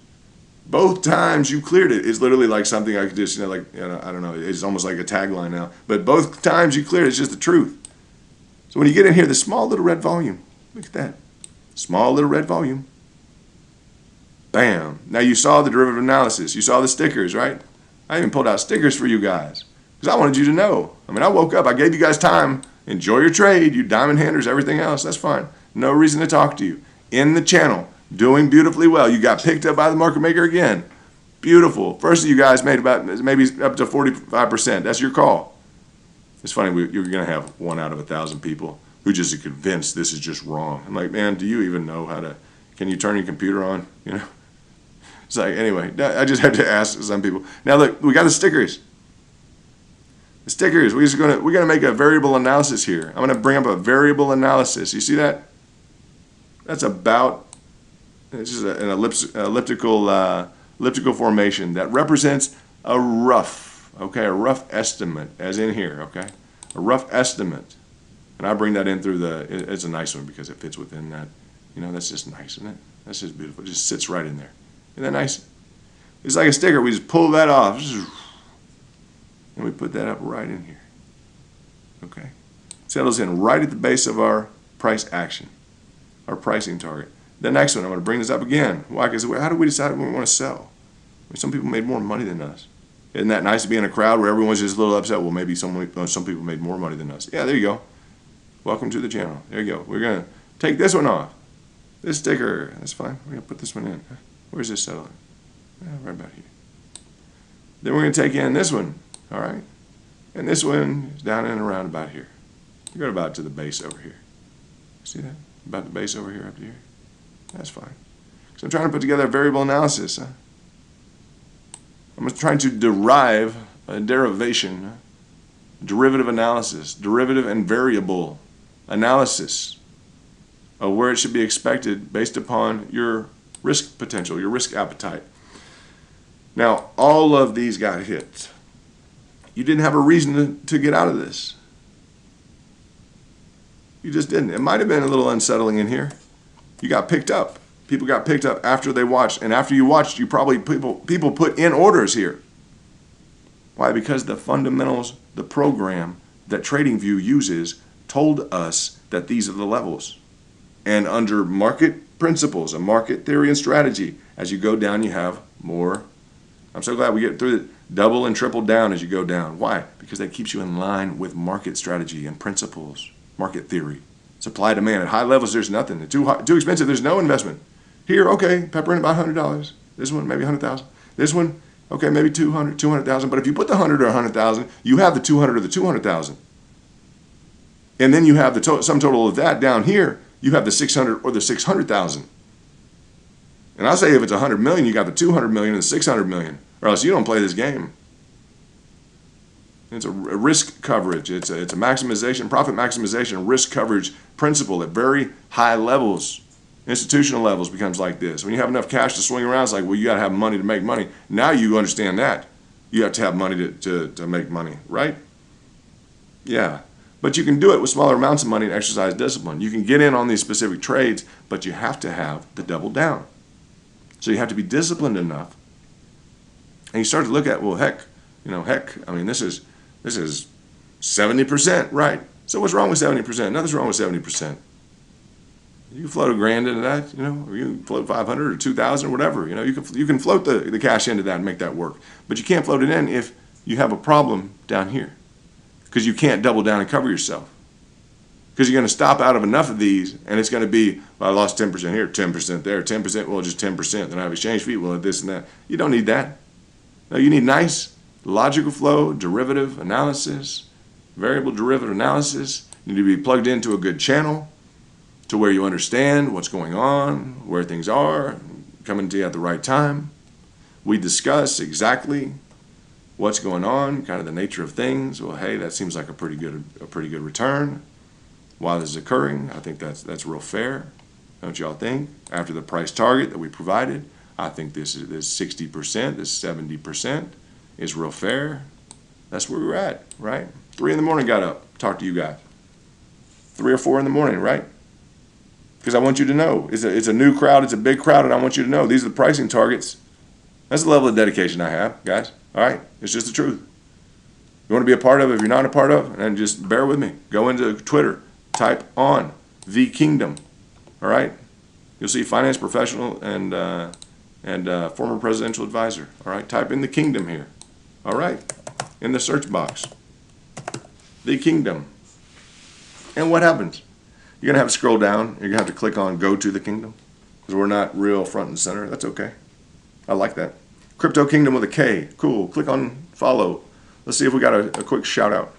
Both times you cleared it. It's literally like something I could just, like, I don't know. It's almost like a tagline now. But both times you cleared it, it's just the truth. So when you get in here, the small little red volume. Look at that. Small little red volume. Bam. Now you saw the derivative analysis. You saw the stickers, right? I even pulled out stickers for you guys because I wanted you to know. I mean, I woke up. I gave you guys time. Enjoy your trade. You diamond handers, everything else. That's fine. No reason to talk to you. In the channel. Doing beautifully well. You got picked up by the market maker again. Beautiful. First of you guys made about maybe up to 45%. That's your call. It's funny, you're going to have 1 out of 1,000 people who just are convinced this is just wrong. I'm like, man, do you even know how to, can you turn your computer on? It's like, anyway, I just had to ask some people. Now look, we got the stickers. The stickers, we're going to make a variable analysis here. I'm going to bring up a variable analysis. You see that? That's about, this is an elliptical formation that represents a rough, okay, a rough estimate, as in here, okay, a rough estimate. And I bring that in through it's a nice one because it fits within that. That's just nice, isn't it? That's just beautiful. It just sits right in there. Isn't that nice? It's like a sticker. We just pull that off. And we put that up right in here. Okay. Settles in right at the base of our price action, our pricing target. The next one, I'm going to bring this up again. Why? Because how do we decide when we want to sell? I mean, some people made more money than us. Isn't that nice to be in a crowd where everyone's just a little upset? Well, maybe some people made more money than us. Yeah, there you go. Welcome to the channel. There you go. We're going to take this one off. This sticker, that's fine. We're going to put this one in. Where's this settling? Right about here. Then we're going to take in this one. All right. And this one is down and around about here. We're going about to the base over here. See that? About the base over here up to here. That's fine. So I'm trying to put together a variable analysis. I'm trying to derive a derivation, derivative analysis, derivative and variable analysis of where it should be expected based upon your risk potential, your risk appetite. Now, all of these got hit. You didn't have a reason to get out of this. You just didn't. It might have been a little unsettling in here. You got picked up. People got picked up after they watched. And after you watched, you probably, people put in orders here. Why? Because the fundamentals, the program that TradingView uses told us that these are the levels. And under market principles, a market theory and strategy, as you go down, you have more. I'm so glad we get through it. Double and triple down as you go down. Why? Because that keeps you in line with market strategy and principles, market theory. Supply demand. At high levels, there's nothing. Too expensive, there's no investment. Here, okay, pepper in about $100. This one, maybe $100,000. This one, okay, maybe $200,000. But if you put the 100 or 100,000, you have the 200 or the 200,000. And then you have the sum total of that down here. You have the 600 or the 600,000. And I'll say if it's 100 million, you got the 200 million and the 600 million, or else you don't play this game. It's a risk coverage. It's a maximization, profit maximization, risk coverage principle at very high levels. Institutional levels becomes like this. When you have enough cash to swing around, it's like, well, you got to have money to make money. Now you understand that. You have to have money to make money, right? Yeah. But you can do it with smaller amounts of money and exercise discipline. You can get in on these specific trades, but you have to have the double down. So you have to be disciplined enough. And you start to look at, well, heck, I mean, this is 70%, right? So what's wrong with 70%? Nothing's wrong with 70%. You can float $1,000 into that, or you can float 500 or 2,000 or whatever. You can float the cash into that and make that work. But you can't float it in if you have a problem down here, because you can't double down and cover yourself. Because you're going to stop out of enough of these, and it's going to be, well, I lost 10% here, 10% there, 10%, well, just 10%. Then I have exchange fee, well, this and that. You don't need that. No, you need nice logical flow, derivative analysis, variable derivative analysis. You need to be plugged into a good channel to where you understand what's going on, where things are, coming to you at the right time. We discuss exactly what's going on, kind of the nature of things. Well, hey, that seems like a pretty good return. While this is occurring, I think that's real fair. Don't y'all think? After the price target that we provided, I think this 60%, this 70% is real fair. That's where we're at, right? 3 in the morning got up, talked to you guys. 3 or 4 in the morning, right? Because I want you to know, it's a new crowd, it's a big crowd, and I want you to know these are the pricing targets. That's the level of dedication I have, guys. All right, it's just the truth. You want to be a part of it, if you're not a part of, and just bear with me. Go into Twitter, type on the kingdom. All right, you'll see finance professional and former presidential advisor. All right, type in the kingdom here. All right, in the search box, the kingdom. And what happens? You're gonna have to scroll down. You're gonna have to click on go to the kingdom because we're not real front and center. That's okay. I like that. Crypto Kingdom with a K. Cool. Click on follow. Let's see if we got a quick shout out.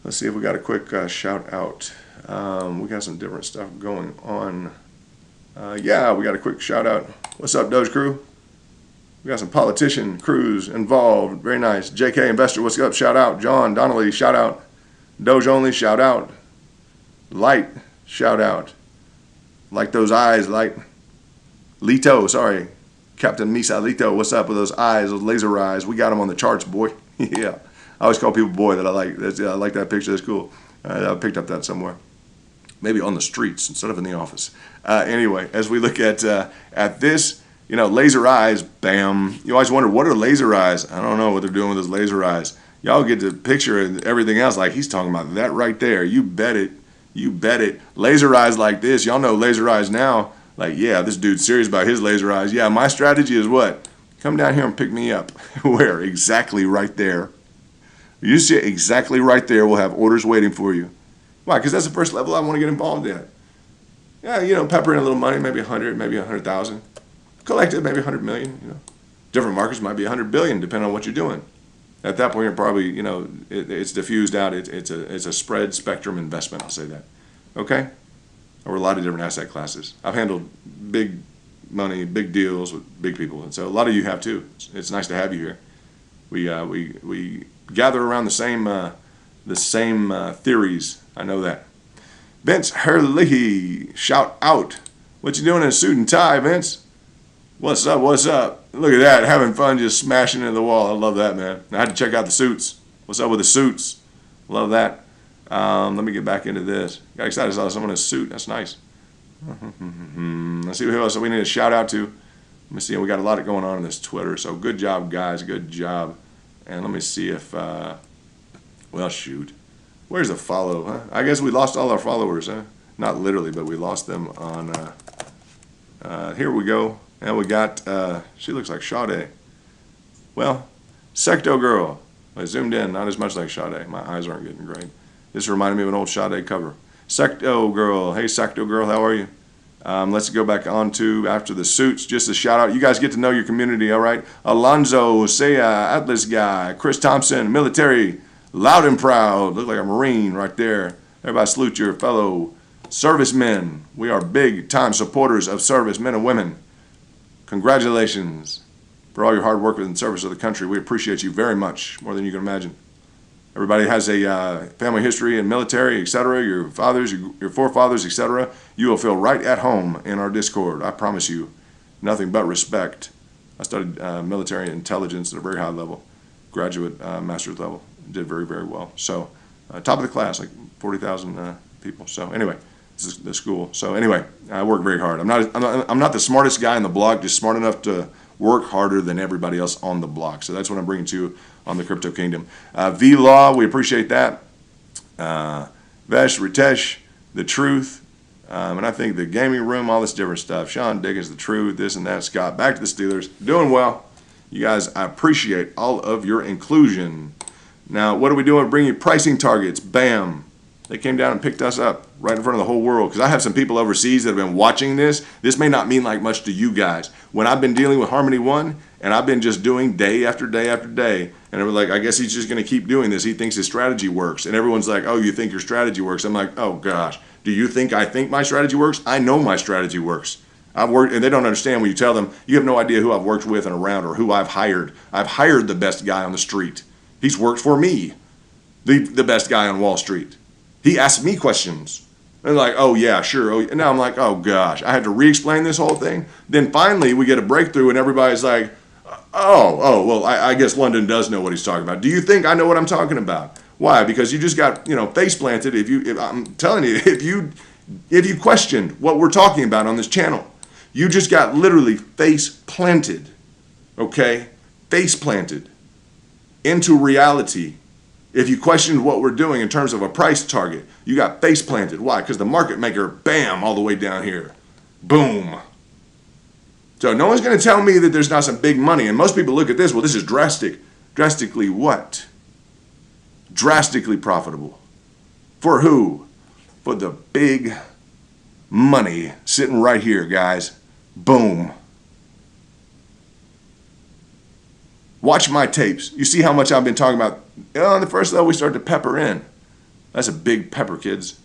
Let's see if we got a quick shout out. We got some different stuff going on. Yeah, we got a quick shout out. What's up, Doge crew? We got some politician crews involved. Very nice. JK Investor, what's up? Shout out. John Donnelly, shout out. Doge only, shout out. Light, shout out. Like those eyes, light. Lito, sorry. Captain Misa Lito, what's up with those eyes, those laser eyes? We got them on the charts, boy. Yeah. I always call people boy that I like. I like that picture. That's cool. I picked up that somewhere. Maybe on the streets instead of in the office. Anyway, as we look at this, you know, laser eyes, bam. You always wonder, what are laser eyes? I don't know what they're doing with those laser eyes. Y'all get the picture and everything else like he's talking about that right there. You bet it. You bet it. Laser eyes like this. Y'all know laser eyes now. Like, yeah, this dude's serious about his laser eyes. Yeah, my strategy is what? Come down here and pick me up. Where? Exactly right there. You see it exactly right there. We'll have orders waiting for you. Why? Because that's the first level I want to get involved in. Yeah, you know, pepper in a little money, maybe 100, maybe 100,000. Collect it, maybe 100 million. You know, different markets might be 100 billion, depending on what you're doing. At that point, you're probably, you know, it's diffused out. It's a spread spectrum investment. I'll say that. Okay. Or a lot of different asset classes. I've handled big money, big deals with big people, and so a lot of you have too. It's nice to have you here. We gather around the same theories. I know that. Vince Hurley, shout out. What you doing in a suit and tie, Vince? What's up? What's up? Look at that, having fun just smashing into the wall. I love that, man. I had to check out the suits. What's up with the suits? Love that. Let me get back into this. Got excited. I saw someone in a suit. That's nice. Let's see who else we need to shout out to. Let me see. We got a lot going on this Twitter. So good job, guys. Good job. And let me see if, well, shoot. Where's the follow? Huh? I guess we lost all our followers. Huh? Not literally, but we lost them on. Here we go. And we got, she looks like Sade. Well, Secto Girl. I zoomed in, not as much like Sade. My eyes aren't getting great. This reminded me of an old Sade cover. Secto Girl. Hey, Secto Girl, how are you? Let's go back on to after the suits. Just a shout out. You guys get to know your community, all right? Alonzo, Saya, Atlas Guy, Chris Thompson, military, loud and proud. Look like a Marine right there. Everybody salute your fellow servicemen. We are big time supporters of servicemen and women. Congratulations for all your hard work in service of the country. We appreciate you very much, more than you can imagine. Everybody has a family history in military, etc. Your fathers, your forefathers, etc. You will feel right at home in our Discord. I promise you. Nothing but respect. I studied military intelligence at a very high level, graduate master's level. Did very, very well. So top of the class, like 40,000 people. So anyway, this is the school. So anyway, I work very hard. I'm not the smartest guy in the block, just smart enough to work harder than everybody else on the block. So that's what I'm bringing to you on the Crypto Kingdom. V-Law, we appreciate that. Vesh, Ritesh, The Truth, and I think the gaming room, all this different stuff. Sean Diggins, The Truth, this and that. Scott, back to the Steelers. Doing well. You guys, I appreciate all of your inclusion. Now, what are we doing? Bringing pricing targets. Bam. They came down and picked us up right in front of the whole world. Because I have some people overseas that have been watching this. This may not mean like much to you guys. When I've been dealing with Harmony One, and I've been just doing day after day after day, and they were like, I guess he's just going to keep doing this. He thinks his strategy works. And everyone's like, oh, you think your strategy works? I'm like, oh, gosh. Do you think I think my strategy works? I know my strategy works. I've worked, and they don't understand when you tell them, you have no idea who I've worked with and around or who I've hired. I've hired the best guy on the street. He's worked for me, the best guy on Wall Street. He asked me questions. They're like, oh, yeah, sure. Oh, and now I'm like, oh, gosh. I had to re-explain this whole thing. Then finally we get a breakthrough and everybody's like, well, I guess London does know what he's talking about. Do you think I know what I'm talking about? Why? Because you just got, face planted. If I'm telling you, if you questioned what we're talking about on this channel, you just got literally face planted. okay, face planted into reality. If you questioned what we're doing in terms of a price target, you got face planted. Why? Because the market maker, bam, all the way down here. Boom. So no one's going to tell me that there's not some big money. And most people look at this, well, this is drastic. Drastically what? Drastically profitable. For who? For the big money sitting right here, guys. Boom. Watch my tapes. You see how much I've been talking about. On the first level, we start to pepper in. That's a big pepper, kids.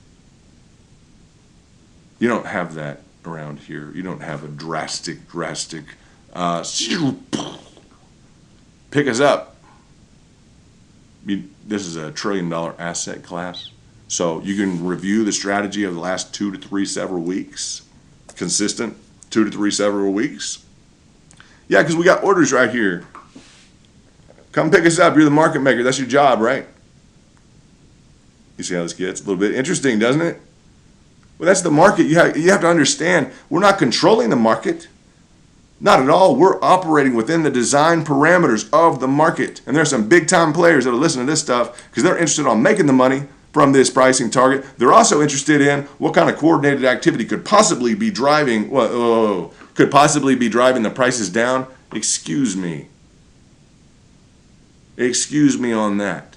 You don't have that around here. You don't have a drastic. Pick us up. This is a $1 trillion asset class. So you can review the strategy of the last 2 to 3 several weeks. Consistent 2 to 3 several weeks. Yeah, because we got orders right here. Come pick us up. You're the market maker. That's your job, right? You see how this gets? A little bit interesting, doesn't it? Well, that's the market. You have to understand, we're not controlling the market. Not at all. We're operating within the design parameters of the market. And there's some big-time players that are listening to this stuff because they're interested on making the money from this pricing target. They're also interested in what kind of coordinated activity could possibly be driving the prices down. Excuse me. Excuse me on that.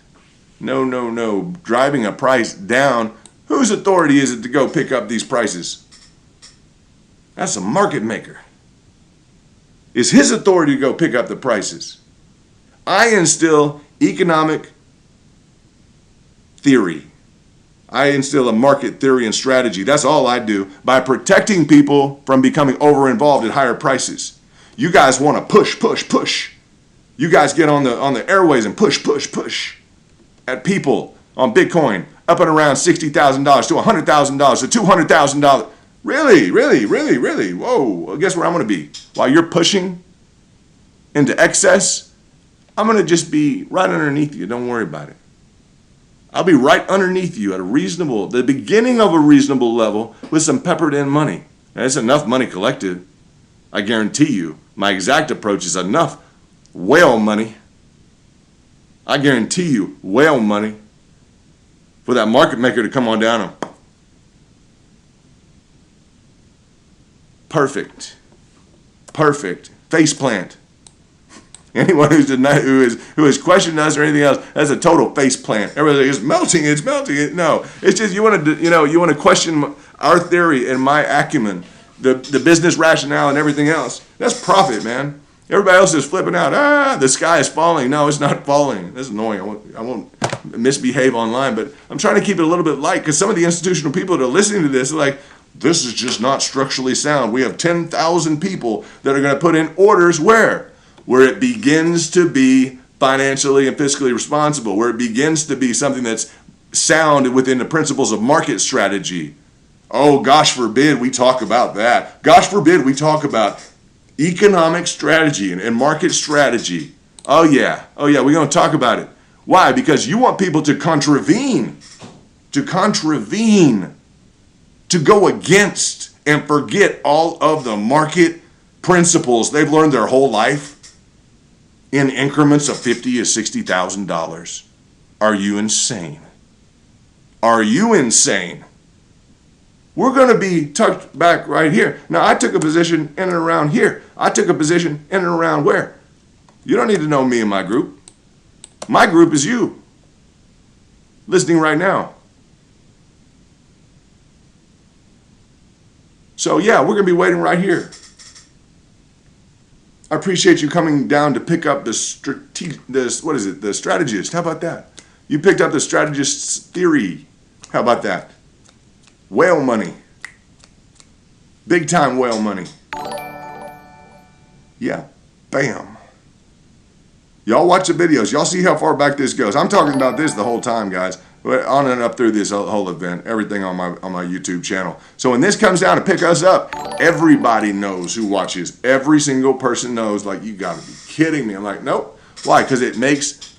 No. Driving a price down, whose authority is it to go pick up these prices? That's a market maker. It's his authority to go pick up the prices. I instill economic theory. I instill a market theory and strategy. That's all I do by protecting people from becoming over-involved at higher prices. You guys want to push. You guys get on the airways and push at people on Bitcoin up and around $60,000 to $100,000 to $200,000. Really? Whoa, well, guess where I'm going to be? While you're pushing into excess, I'm going to just be right underneath you. Don't worry about it. I'll be right underneath you at the beginning of a reasonable level with some peppered in money. And it's enough money collected. I guarantee you, my exact approach is enough whale money. I guarantee you, whale money for that market maker to come on down and perfect face plant. Anyone who has questioned us or anything else, that's a total face plant. Everybody's like, it's melting. No, it's just you want to question our theory and my acumen, the business rationale and everything else. That's profit, man. Everybody else is flipping out. The sky is falling. No, it's not falling. That's annoying. I won't misbehave online, but I'm trying to keep it a little bit light because some of the institutional people that are listening to this are like, this is just not structurally sound. We have 10,000 people that are going to put in orders where it begins to be financially and fiscally responsible, where it begins to be something that's sound within the principles of market strategy. Oh, gosh forbid we talk about that. Gosh forbid we talk about economic strategy and market strategy. Oh yeah, we're going to talk about it. Why? Because you want people to contravene, to go against and forget all of the market principles they've learned their whole life in increments of $50,000 to $60,000. Are you insane? Are you insane? We're going to be tucked back right here. Now, I took a position in and around here. I took a position in and around where? You don't need to know me and my group. My group is you, listening right now. So, yeah, we're going to be waiting right here. I appreciate you coming down to pick up the strategist. How about that? You picked up the strategist's theory. How about that? Whale money. Big time whale money. Yeah. Bam. Y'all watch the videos. Y'all see how far back this goes. I'm talking about this the whole time, guys. On and up through this whole event. Everything on my YouTube channel. So when this comes down to pick us up, everybody knows who watches. Every single person knows, like, you got to be kidding me. I'm like, nope. Why? Because it makes,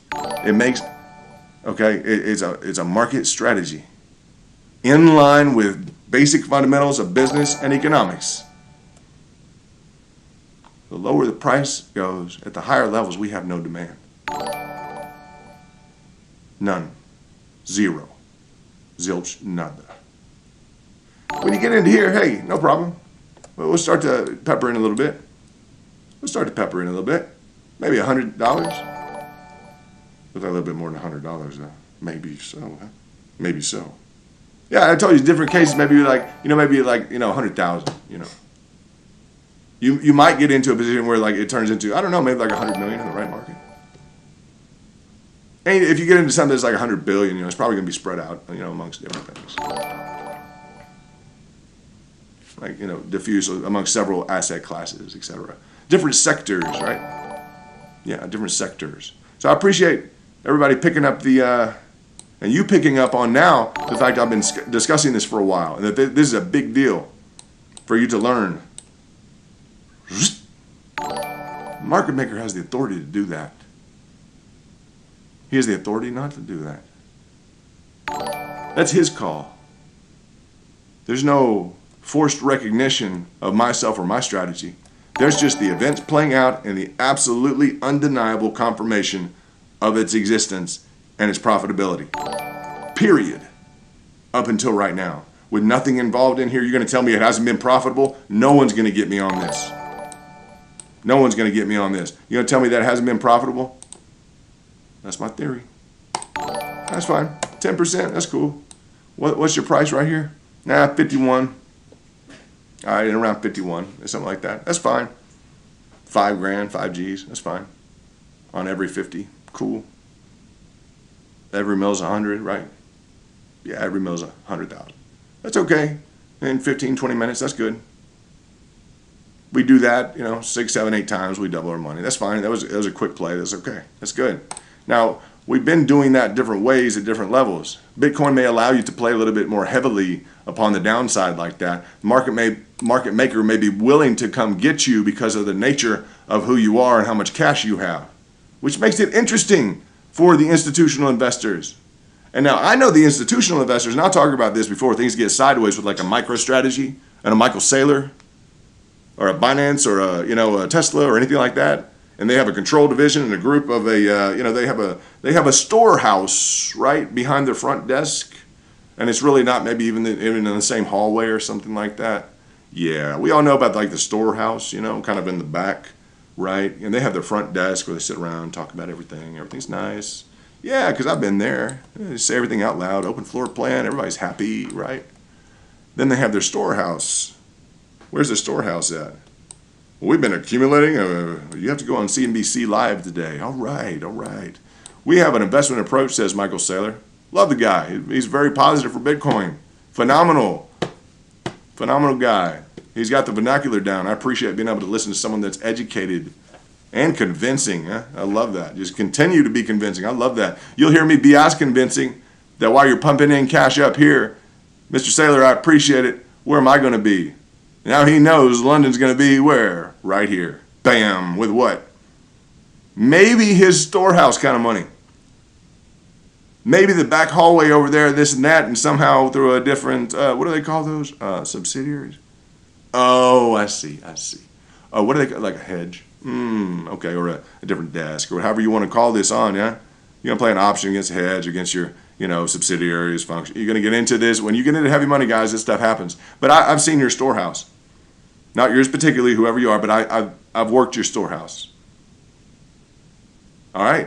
okay, it's a market strategy in line with basic fundamentals of business and economics. The lower the price goes, at the higher levels, we have no demand. None. Zero. Zilch. Nada. When you get into here, hey, no problem. We'll start to pepper in a little bit. Maybe $100. Look like a little bit more than $100 though. Maybe so. Huh? Maybe so. Yeah, I told you different cases. Maybe like 100,000. You might get into a position where like it turns into, I don't know, maybe like 100 million in the right market. And if you get into something that's like 100 billion, it's probably going to be spread out, amongst different things. Like, diffuse amongst several asset classes, etc. Different sectors, right? Yeah, different sectors. So I appreciate everybody picking up and you picking up on now the fact I've been discussing this for a while, and that this is a big deal for you to learn. Market maker has the authority to do that. He has the authority not to do that. That's his call. There's no forced recognition of myself or my strategy. There's just the events playing out and the absolutely undeniable confirmation of its existence and its profitability. Period. Up until right now. With nothing involved in here, you're going to tell me it hasn't been profitable? No one's going to get me on this. No one's going to get me on this. You're going to tell me that it hasn't been profitable? That's my theory. That's fine. 10%, that's cool. What's your price right here? 51. All right, around 51, or something like that. That's fine. 5 grand, 5 G's, that's fine. On every 50, cool. Every mill's 100, right? Yeah, every mill's 100,000. That's okay. In 15, 20 minutes, that's good. We do that, 6, 7, 8 times, we double our money. That's fine. That was a quick play. That's okay. That's good. Now, we've been doing that different ways at different levels. Bitcoin may allow you to play a little bit more heavily upon the downside like that. Market maker may be willing to come get you because of the nature of who you are and how much cash you have, which makes it interesting for the institutional investors. And now I know the institutional investors, and I'll talk about this before things get sideways with like a MicroStrategy and a Michael Saylor or a Binance or a Tesla or anything like that. And they have a control division and a group of they have a storehouse right behind their front desk, and it's really not maybe even in the same hallway or something like that. Yeah, we all know about like the storehouse, kind of in the back, right? And they have their front desk where they sit around and talk about everything. Everything's nice. Yeah, because I've been there. They say everything out loud, open floor plan, everybody's happy, right? Then they have their storehouse. Where's the storehouse at? Well, we've been accumulating. You have to go on CNBC Live today. All right. We have an investment approach, says Michael Saylor. Love the guy. He's very positive for Bitcoin. Phenomenal guy. He's got the vernacular down. I appreciate being able to listen to someone that's educated and convincing. I love that. Just continue to be convincing. I love that. You'll hear me be as convincing that while you're pumping in cash up here, Mr. Saylor, I appreciate it. Where am I going to be? Now he knows London's going to be where? Right here. Bam. With what? Maybe his storehouse kind of money. Maybe the back hallway over there, this and that, and somehow through a different, what do they call those? Subsidiaries? Oh, I see. Oh, what do they call, like a hedge? Okay, or a different desk, or however you want to call this on, yeah? You're going to play an option against a hedge, against your, subsidiaries function. You're going to get into this. When you get into heavy money, guys, this stuff happens. But I've seen your storehouse. Not yours particularly, whoever you are, but I've worked your storehouse. All right?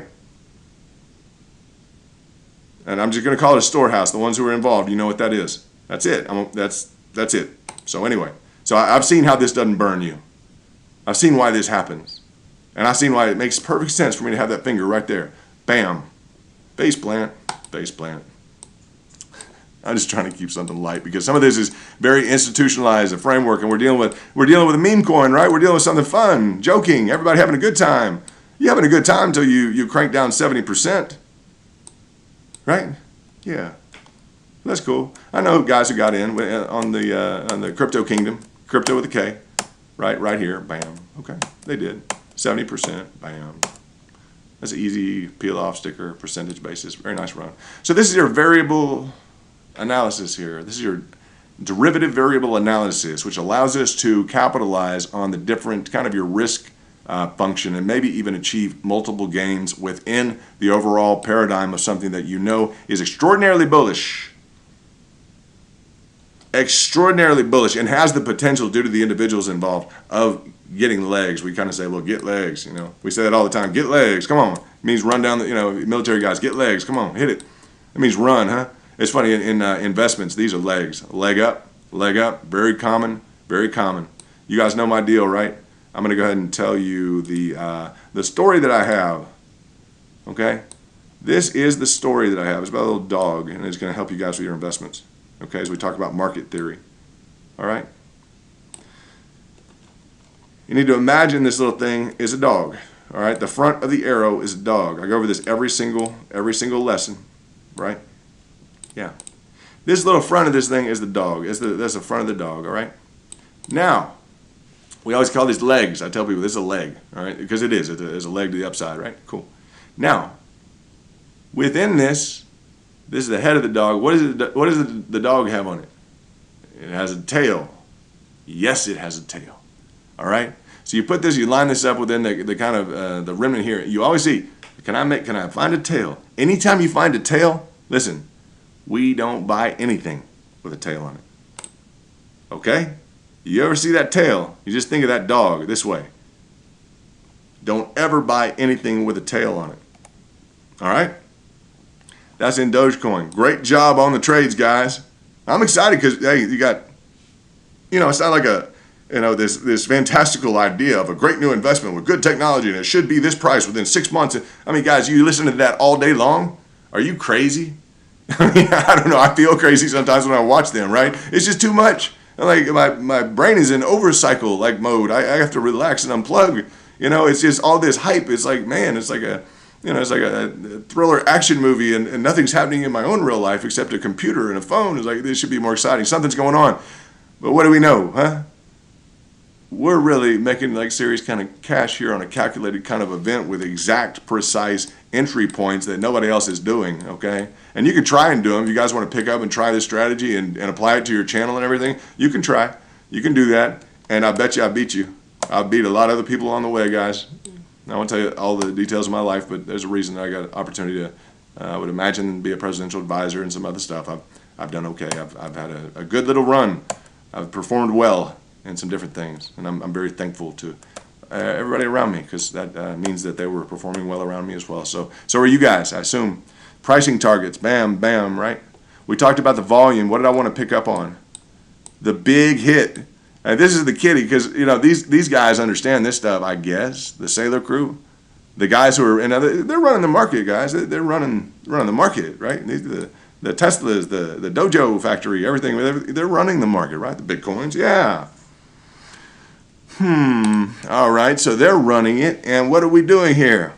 And I'm just going to call it a storehouse. The ones who are involved, you know what that is. That's it. That's it. So anyway, I've seen how this doesn't burn you. I've seen why this happens. And I've seen why it makes perfect sense for me to have that finger right there. Bam. Face plant. I'm just trying to keep something light because some of this is very institutionalized, a framework, and we're dealing with a meme coin, right? We're dealing with something fun, joking, everybody having a good time. You're having a good time until you crank down 70%. Right? Yeah. That's cool. I know guys who got in on the crypto kingdom, crypto with a K, right here, bam. Okay, they did 70%, bam. That's an easy peel off sticker, percentage basis, very nice run. So this is your variable analysis here. This is your derivative variable analysis, which allows us to capitalize on the different kind of your risk function and maybe even achieve multiple gains within the overall paradigm of something that you know is extraordinarily bullish. Extraordinarily bullish and has the potential, due to the individuals involved, of getting legs. We kind of say, well, get legs, you know. We say that all the time. Get legs, come on. It means run down the, you know, military guys, get legs, come on, hit it. It means run, huh? It's funny, in investments, these are legs. Leg up, very common, very common. You guys know my deal, right? I'm going to go ahead and tell you the story that I have, okay? This is the story that I have. It's about a little dog, and it's going to help you guys with your investments, okay, as we talk about market theory, all right? You need to imagine this little thing is a dog, all right? The front of the arrow is a dog. I go over this every single lesson, right? Yeah. This little front of this thing is the dog. That's the front of the dog, all right? Now, we always call these legs. I tell people this is a leg, all right? Because it is. It's a leg to the upside, right? Cool. Now, within this is the head of the dog. What does the dog have on it? It has a tail. Yes, it has a tail. All right? So you put this, you line this up within the kind of the remnant here. You always see, can I find a tail? Anytime you find a tail, listen, we don't buy anything with a tail on it. Okay? You ever see that tail? You just think of that dog this way. Don't ever buy anything with a tail on it. All right? That's in Dogecoin. Great job on the trades, guys. I'm excited because, hey, you got, you know, it's not like a, you know, this fantastical idea of a great new investment with good technology and it should be this price within 6 months. I mean, guys, you listen to that all day long? Are you crazy? I mean, I don't know. I feel crazy sometimes when I watch them, right? It's just too much. Like my brain is in overcycle like mode. I have to relax and unplug. You know, it's just all this hype. It's like, man, it's like a, you know, it's like a thriller action movie and nothing's happening in my own real life except a computer and a phone. It's like, this should be more exciting. Something's going on. But what do we know, huh? We're really making like serious kind of cash here on a calculated kind of event with exact, precise entry points that nobody else is doing, okay? And you can try and do them. If you guys want to pick up and try this strategy and apply it to your channel and everything, you can try. You can do that. And I bet you I beat you. I beat a lot of other people on the way, guys. I won't tell you all the details of my life, but there's a reason I got an opportunity to, I would imagine, be a presidential advisor and some other stuff. I've done okay. I've had a good little run. I've performed well in some different things, and I'm very thankful to everybody around me, because that means that they were performing well around me as well. So are you guys, I assume. Pricing targets, bam, bam, right? We talked about the volume. What did I want to pick up on? The big hit. And this is the kitty, because you know these guys understand this stuff, I guess. The Sailor crew, the guys who are they're running the market, guys. They're running the market, right? The Teslas, the Dojo factory, everything. They're running the market, right? The Bitcoins, yeah. All right, so they're running it, and what are we doing here?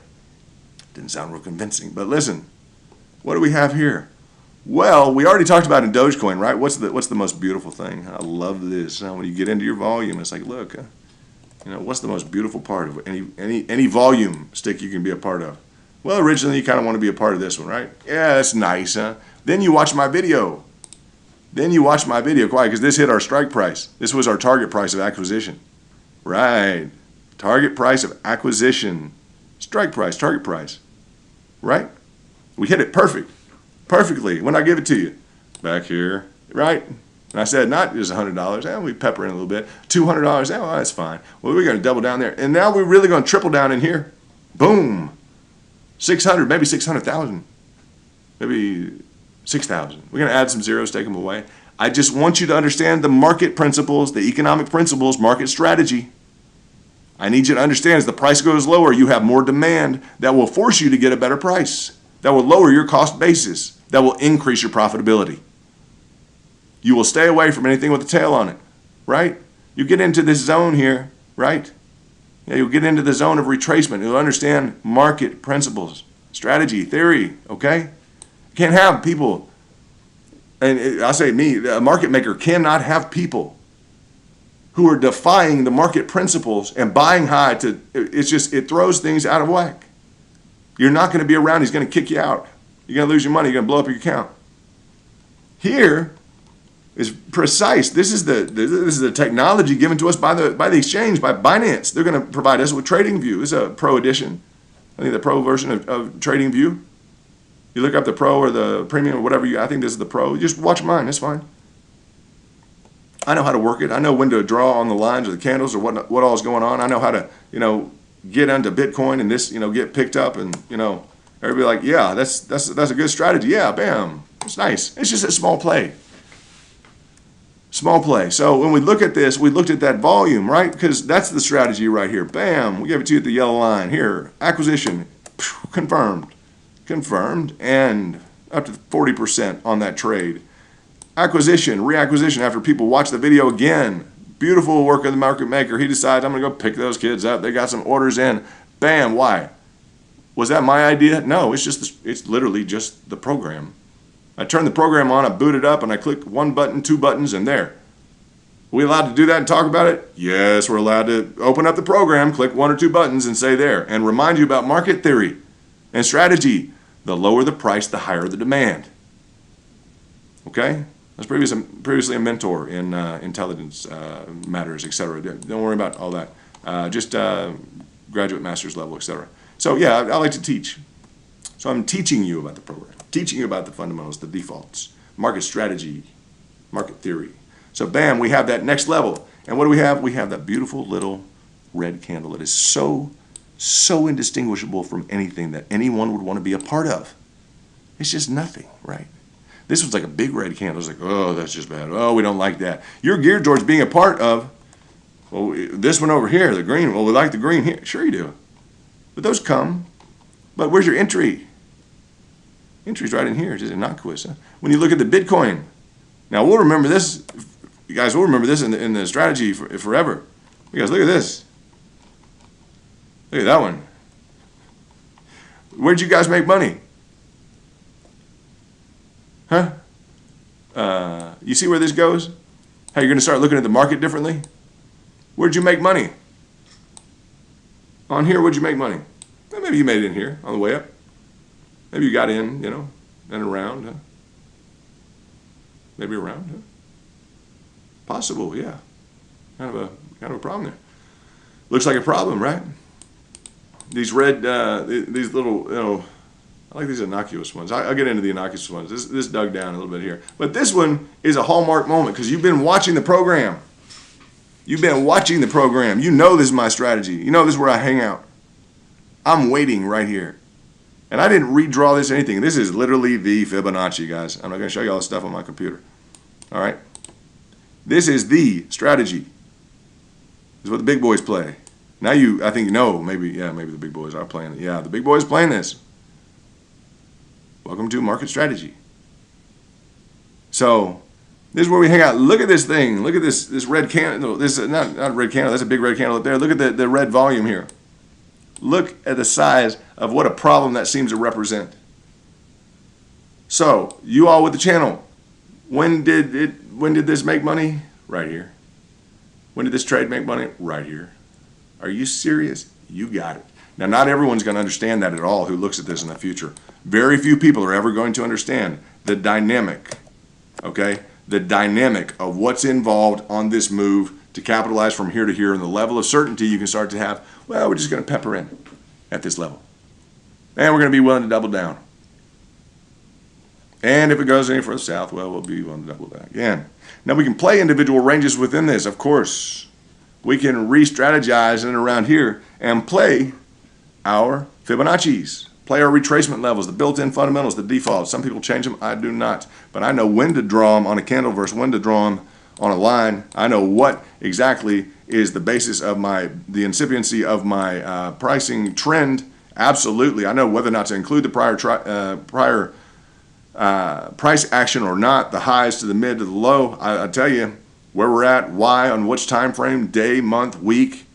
Didn't sound real convincing, but listen, what do we have here? Well, we already talked about in Dogecoin, right? What's the most beautiful thing? I love this. When you get into your volume, it's like, look, you know, what's the most beautiful part of any volume stick you can be a part of? Well, originally you kind of want to be a part of this one, right? Yeah, that's nice, huh? Then you watch my video. Why? Because this hit our strike price. This was our target price of acquisition. Right. Target price of acquisition. Strike price, target price. Right? We hit it perfectly when I give it to you. Back here, right? And I said, not just $100. And we pepper in a little bit. $200. Oh, that's fine. Well, we're going to double down there. And now we're really going to triple down in here. Boom. 600, maybe 600,000. Maybe 6,000. We're going to add some zeros, take them away. I just want you to understand the market principles, the economic principles, market strategy. I need you to understand as the price goes lower, you have more demand that will force you to get a better price, that will lower your cost basis, that will increase your profitability. You will stay away from anything with a tail on it, right? You get into this zone here, right? Yeah, you'll get into the zone of retracement. You'll understand market principles, strategy, theory, okay? You can't have people, and I say me, a market maker cannot have people who are defying the market principles and buying high it throws things out of whack. You're not going to be around. He's going to kick you out. You're going to lose your money. You're going to blow up your account. Here, is precise. This is the technology given to us by the exchange, by Binance. They're going to provide us with TradingView. This is a pro edition. I think the pro version of TradingView. You look up the pro or the premium or whatever I think this is the pro. You just watch mine. That's fine. I know how to work it. I know when to draw on the lines or the candles or what all is going on. I know how to, get onto Bitcoin and this, get picked up and, everybody like, yeah, that's a good strategy. Yeah, bam. It's nice. It's just a small play. Small play. So when we look at this, we looked at that volume, right? Because that's the strategy right here. Bam. We gave it to you at the yellow line. Here, acquisition, confirmed, and up to 40% on that trade. Acquisition, reacquisition after people watch the video again. Beautiful work of the market maker. He decides, I'm going to go pick those kids up. They got some orders in. Bam. Why? Was that my idea? No, it's literally just the program. I turn the program on, I boot it up, and I click one button, two buttons, and there. Are we allowed to do that and talk about it? Yes, we're allowed to open up the program, click one or two buttons, and say there. And remind you about market theory and strategy. The lower the price, the higher the demand. Okay? I was previously a mentor in intelligence matters, etc. Don't worry about all that. Just graduate master's level, etc. So yeah, I like to teach. So I'm teaching you about the program, teaching you about the fundamentals, the defaults, market strategy, market theory. So bam, we have that next level. And what do we have? We have that beautiful little red candle that is so indistinguishable from anything that anyone would want to be a part of. It's just nothing, right? This was like a big red candle. It's like, oh, that's just bad. Oh, we don't like that. You're geared towards being a part of, well, this one over here, the green. Well, we like the green here. Sure you do. But those come. But where's your entry? Entry's right in here. It's just innocuous. Huh? When you look at the Bitcoin, now we'll remember this. You guys will remember this in the strategy forever. You guys, look at this. Look at that one. Where'd you guys make money? Huh? You see where this goes? How you're going to start looking at the market differently? Where'd you make money? On here, where'd you make money? Well, maybe you made it in here on the way up. Maybe you got in, and around. Huh? Maybe around. Huh? Possible, yeah. Kind of a problem there. Looks like a problem, right? These red, these little, I like these innocuous ones. I'll get into the innocuous ones. This dug down a little bit here. But this one is a hallmark moment because you've been watching the program. You've been watching the program. You know this is my strategy. You know this is where I hang out. I'm waiting right here. And I didn't redraw this or anything. This is literally the Fibonacci, guys. I'm not going to show you all this stuff on my computer. All right? This is the strategy. This is what the big boys play. Now I think, maybe the big boys are playing it. Yeah, the big boys playing this. Welcome to market strategy. So this is where we hang out. Look at this thing. Look at this red candle. This is not a red candle. That's a big red candle up there. Look at the red volume here. Look at the size of what a problem that seems to represent. So you all with the channel, when did this make money? Right here. When did this trade make money? Right here. Are you serious? You got it. Now, not everyone's going to understand that at all who looks at this in the future. Very few people are ever going to understand the dynamic, okay? The dynamic of what's involved on this move to capitalize from here to here and the level of certainty you can start to have. Well, we're just going to pepper in at this level. And we're going to be willing to double down. And if it goes any further south, well, we'll be willing to double down again. Now, we can play individual ranges within this, of course. We can re-strategize in and around here and play our Fibonacci's, play our retracement levels, the built-in fundamentals, the defaults. Some people change them. I do not. But I know when to draw them on a candle versus when to draw them on a line. I know what exactly is the basis of the incipiency of my pricing trend. Absolutely. I know whether or not to include the prior price action or not, the highs to the mid to the low. I tell you where we're at, why, on which time frame, day, month, week,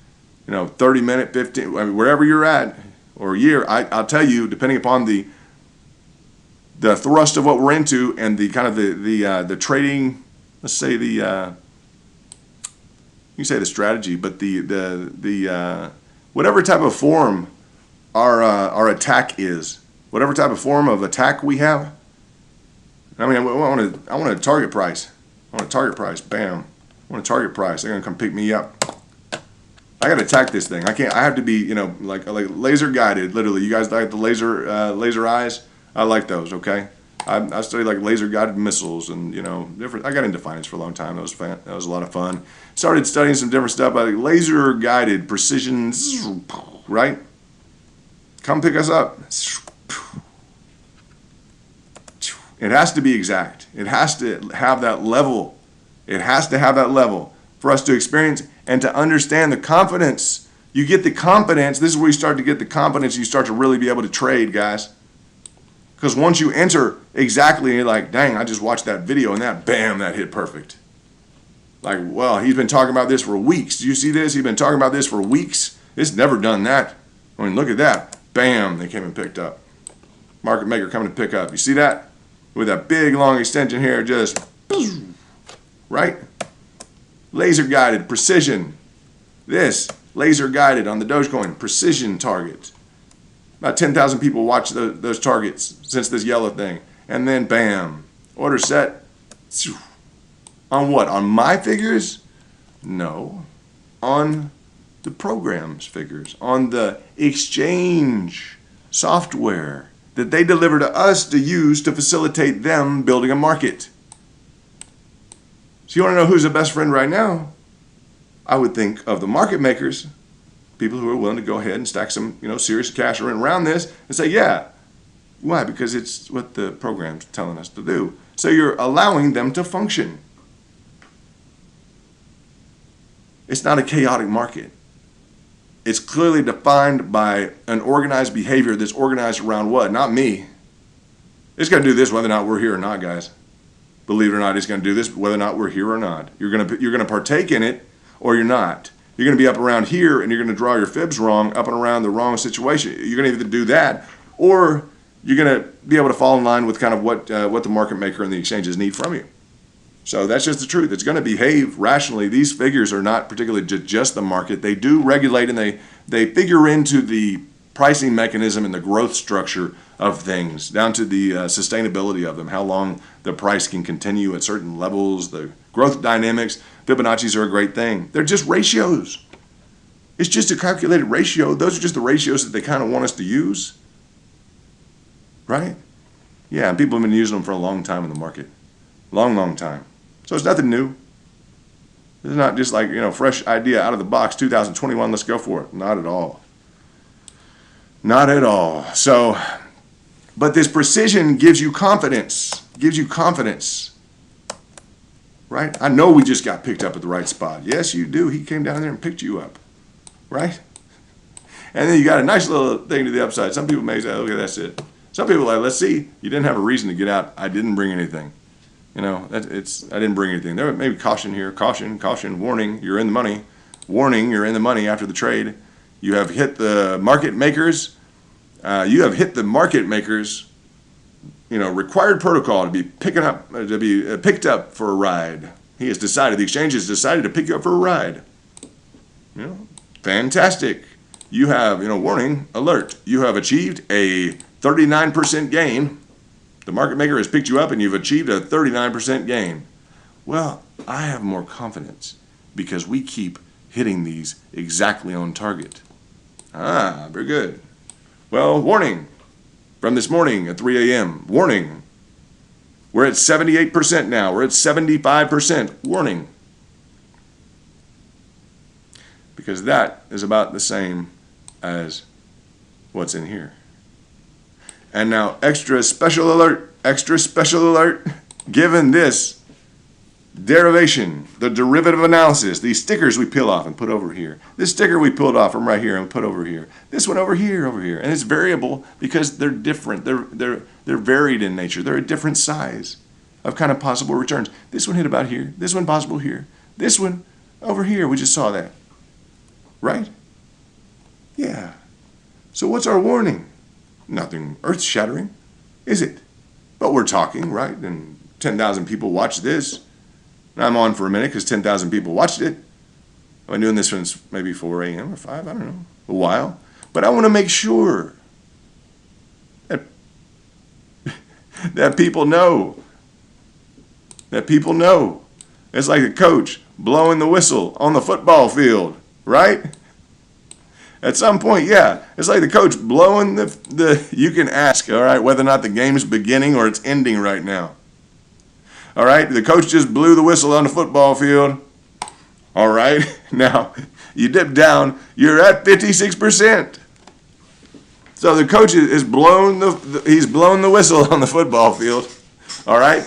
30-minute, 15, I mean, wherever you're at, or year. I'll tell you, depending upon the thrust of what we're into and the kind of the trading, let's say you can say the strategy, but the whatever type of form our attack is, whatever type of form of attack we have. I mean, I want a target price. I want a target price. Bam. I want a target price. They're gonna come pick me up. I gotta attack this thing. I can't. I have to be, you know, like laser guided. Literally, you guys like the laser eyes? I like those. Okay. I studied like laser guided missiles and, you know, different. I got into finance for a long time. That was a lot of fun. Started studying some different stuff, like laser guided precision. Right. Come pick us up. It has to be exact. It has to have that level. It has to have that level for us to experience and to understand the confidence. You get the confidence. This is where you start to get the confidence. You start to really be able to trade, guys. Because once you enter exactly, you're like, dang, I just watched that video and that, bam, that hit perfect. Like, well, he's been talking about this for weeks. Do you see this? He's been talking about this for weeks. It's never done that. I mean, look at that. Bam, they came and picked up. Market maker coming to pick up. You see that? With that big, long extension here, just, right? Laser guided, precision. This, laser guided on the Dogecoin, precision target. About 10,000 people watch those targets since this yellow thing. And then, bam, order set. On what? On my figures? No. On the program's figures. On the exchange software that they deliver to us to use to facilitate them building a market. So you want to know who's the best friend right now? I would think of the market makers, people who are willing to go ahead and stack some, you know, serious cash around this and say, yeah. Why? Because it's what the program's telling us to do. So you're allowing them to function. It's not a chaotic market. It's clearly defined by an organized behavior that's organized around what? Not me. It's going to do this whether or not we're here or not, guys. Believe it or not, it's going to do this whether or not we're here or not. You're going to partake in it or you're not. You're going to be up around here and you're going to draw your fibs wrong, up and around the wrong situation. You're going to either do that or you're going to be able to fall in line with kind of what the market maker and the exchanges need from you. So that's just the truth. It's going to behave rationally. These figures are not particularly just the market. They do regulate and they figure into the pricing mechanism and the growth structure of things, down to the sustainability of them, how long the price can continue at certain levels, the growth dynamics. Fibonacci's are a great thing. They're just ratios. It's just a calculated ratio. Those are just the ratios that they kind of want us to use. Right? Yeah, and people have been using them for a long time in the market. Long, long time. So it's nothing new. It's not just like, you know, fresh idea out of the box, 2021, let's go for it. Not at all. Not at all. So, but this precision gives you confidence. Gives you confidence. Right? I know we just got picked up at the right spot. Yes, you do. He came down there and picked you up. Right? And then you got a nice little thing to the upside. Some people may say, okay, that's it. Some people are like, let's see. You didn't have a reason to get out. I didn't bring anything. You know, I didn't bring anything. There may be caution here. Caution, warning, you're in the money. Warning, you're in the money after the trade. You have hit the market makers. You know, required protocol to be picked up for a ride. He has decided, the exchange has decided to pick you up for a ride. You know, fantastic. You have, you know, warning, alert. You have achieved a 39% gain. The market maker has picked you up and you've achieved a 39% gain. Well, I have more confidence because we keep hitting these exactly on target. Ah, very good. Well, warning from this morning at 3 a.m. Warning. We're at 78% now. We're at 75%. Warning. Because that is about the same as what's in here. And now, extra special alert, given this derivation, the derivative analysis, these stickers we peel off and put over here. This sticker we pulled off from right here and put over here. This one over here. And it's variable because they're different. They're varied in nature. They're a different size of kind of possible returns. This one hit about here. This one possible here. This one over here. We just saw that. Right? Yeah. So what's our warning? Nothing earth-shattering, is it? But we're talking, right? And 10,000 people watch this. And I'm on for a minute because 10,000 people watched it. I've been doing this since maybe 4 a.m. or 5, I don't know, a while. But I want to make sure that, that people know It's like the coach blowing the whistle on the football field, right? At some point, yeah, it's like the coach blowing you can ask, all right, whether or not the game's beginning or it's ending right now. All right, the coach just blew the whistle on the football field. All right, now you dip down, you're at 56%. So the coach is he's blown the whistle on the football field. All right.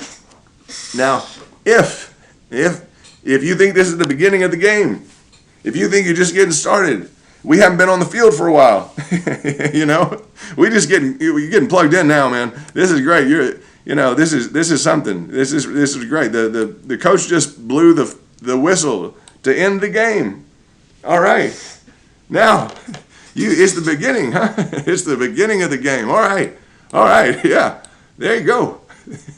Now, if you think this is the beginning of the game, if you think you're just getting started, we haven't been on the field for a while. You know, you're getting plugged in now, man. This is great. This is something. This is great. The coach just blew the whistle to end the game. All right. Now, it's the beginning, huh? It's the beginning of the game. All right. Yeah. There you go.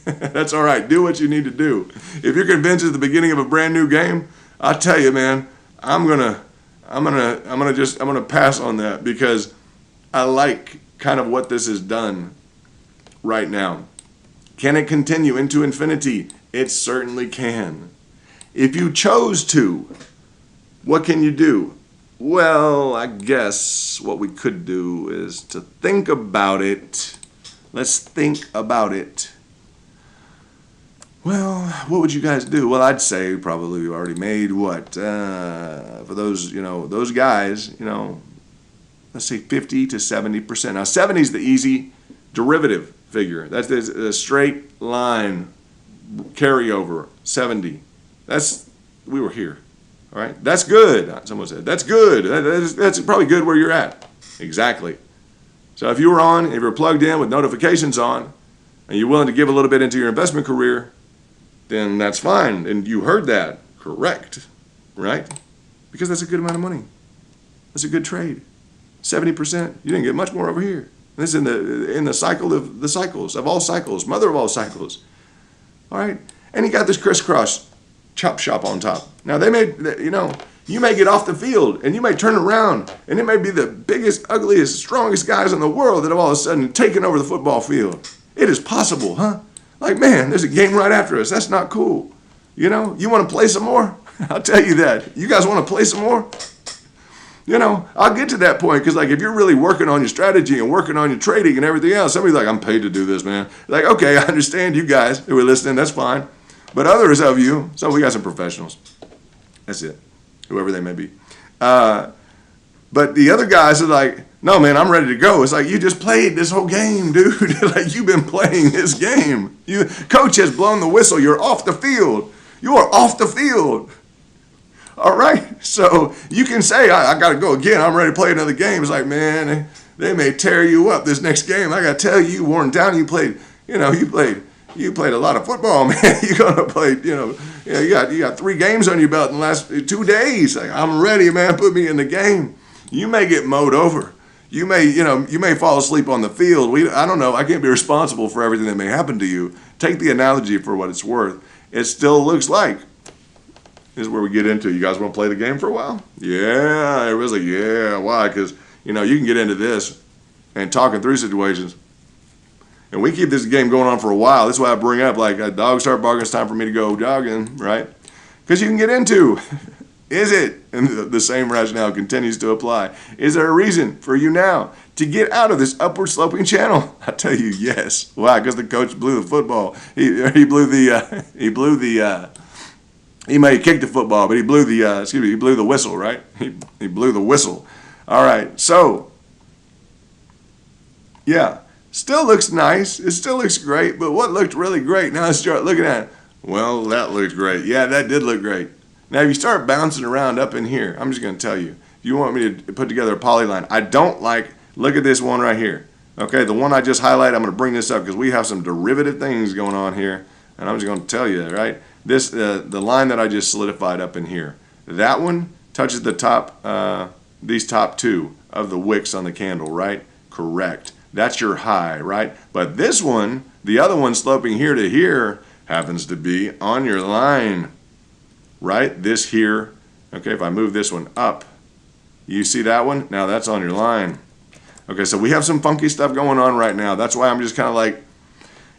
That's all right. Do what you need to do. If you're convinced it's the beginning of a brand new game, I'll tell you, man, I'm gonna pass on that because I like kind of what this has done right now. Can it continue into infinity? It certainly can. If you chose to, what can you do? Well, I guess what we could do is to think about it. Let's think about it. Well, what would you guys do? Well, I'd say probably we already made what? For those guys, let's say 50 to 70%. Now, 70 is the easy derivative figure. That's a straight line carryover, 70. We were here. All right, that's good. Someone said, that's good. That's probably good where you're at. Exactly. So if you were on, if you were plugged in with notifications on, and you're willing to give a little bit into your investment career, then that's fine. And you heard that correct, right? Because that's a good amount of money. That's a good trade. 70%. You didn't get much more over here. This is in the cycle of the cycles, of all cycles, mother of all cycles. All right, and you got this crisscross chop shop on top. Now they may, you may get off the field and you may turn around and it may be the biggest, ugliest, strongest guys in the world that have all of a sudden taken over the football field. It is possible, huh? Like, man, there's a game right after us. That's not cool. You want to play some more? I'll tell you that. You guys want to play some more? I'll get to that point because, like, if you're really working on your strategy and working on your trading and everything else, somebody's like, I'm paid to do this, man. Like, okay, I understand you guys who are listening. That's fine. But others of you, so we got some professionals. That's it. Whoever they may be. But the other guys are like, no, man, I'm ready to go. It's like, you just played this whole game, dude. Like, you've been playing this game. Coach has blown the whistle. You're off the field. You are off the field. All right? So you can say, I got to go again. I'm ready to play another game. It's like, man, they may tear you up this next game. I got to tell you, worn down, you played a lot of football, man. You're going to play, you got 3 games on your belt in the last 2 days. Like, I'm ready, man. Put me in the game. You may get mowed over. You may fall asleep on the field. I don't know. I can't be responsible for everything that may happen to you. Take the analogy for what it's worth. It still looks like. This is where we get into, you guys want to play the game for a while? Yeah. Everybody's like, yeah. Why? Because, you can get into this and talking through situations. And we keep this game going on for a while. That's why I bring up, like, a dog start barking, it's time for me to go jogging, right? Because you can get into, is it? And the same rationale continues to apply. Is there a reason for you now to get out of this upward sloping channel? I tell you, yes. Why? Because the coach blew the football. He may have kicked the football, but he blew the whistle, right? He blew the whistle. All right, so, yeah. Still looks nice. It still looks great. But what looked really great, now I start looking at it. Well, that looked great. Yeah, that did look great. Now, if you start bouncing around up in here, I'm just going to tell you, if you want me to put together a polyline, I don't look at this one right here. Okay, the one I just highlighted, I'm going to bring this up because we have some derivative things going on here. And I'm just going to tell you, right? This, the line that I just solidified up in here, that one touches the top, these top 2 of the wicks on the candle, right? Correct. That's your high, right? But this one, the other one sloping here to here, happens to be on your line, right? This here, okay, if I move this one up, you see that one? Now that's on your line. Okay, so we have some funky stuff going on right now. That's why I'm just kind of like,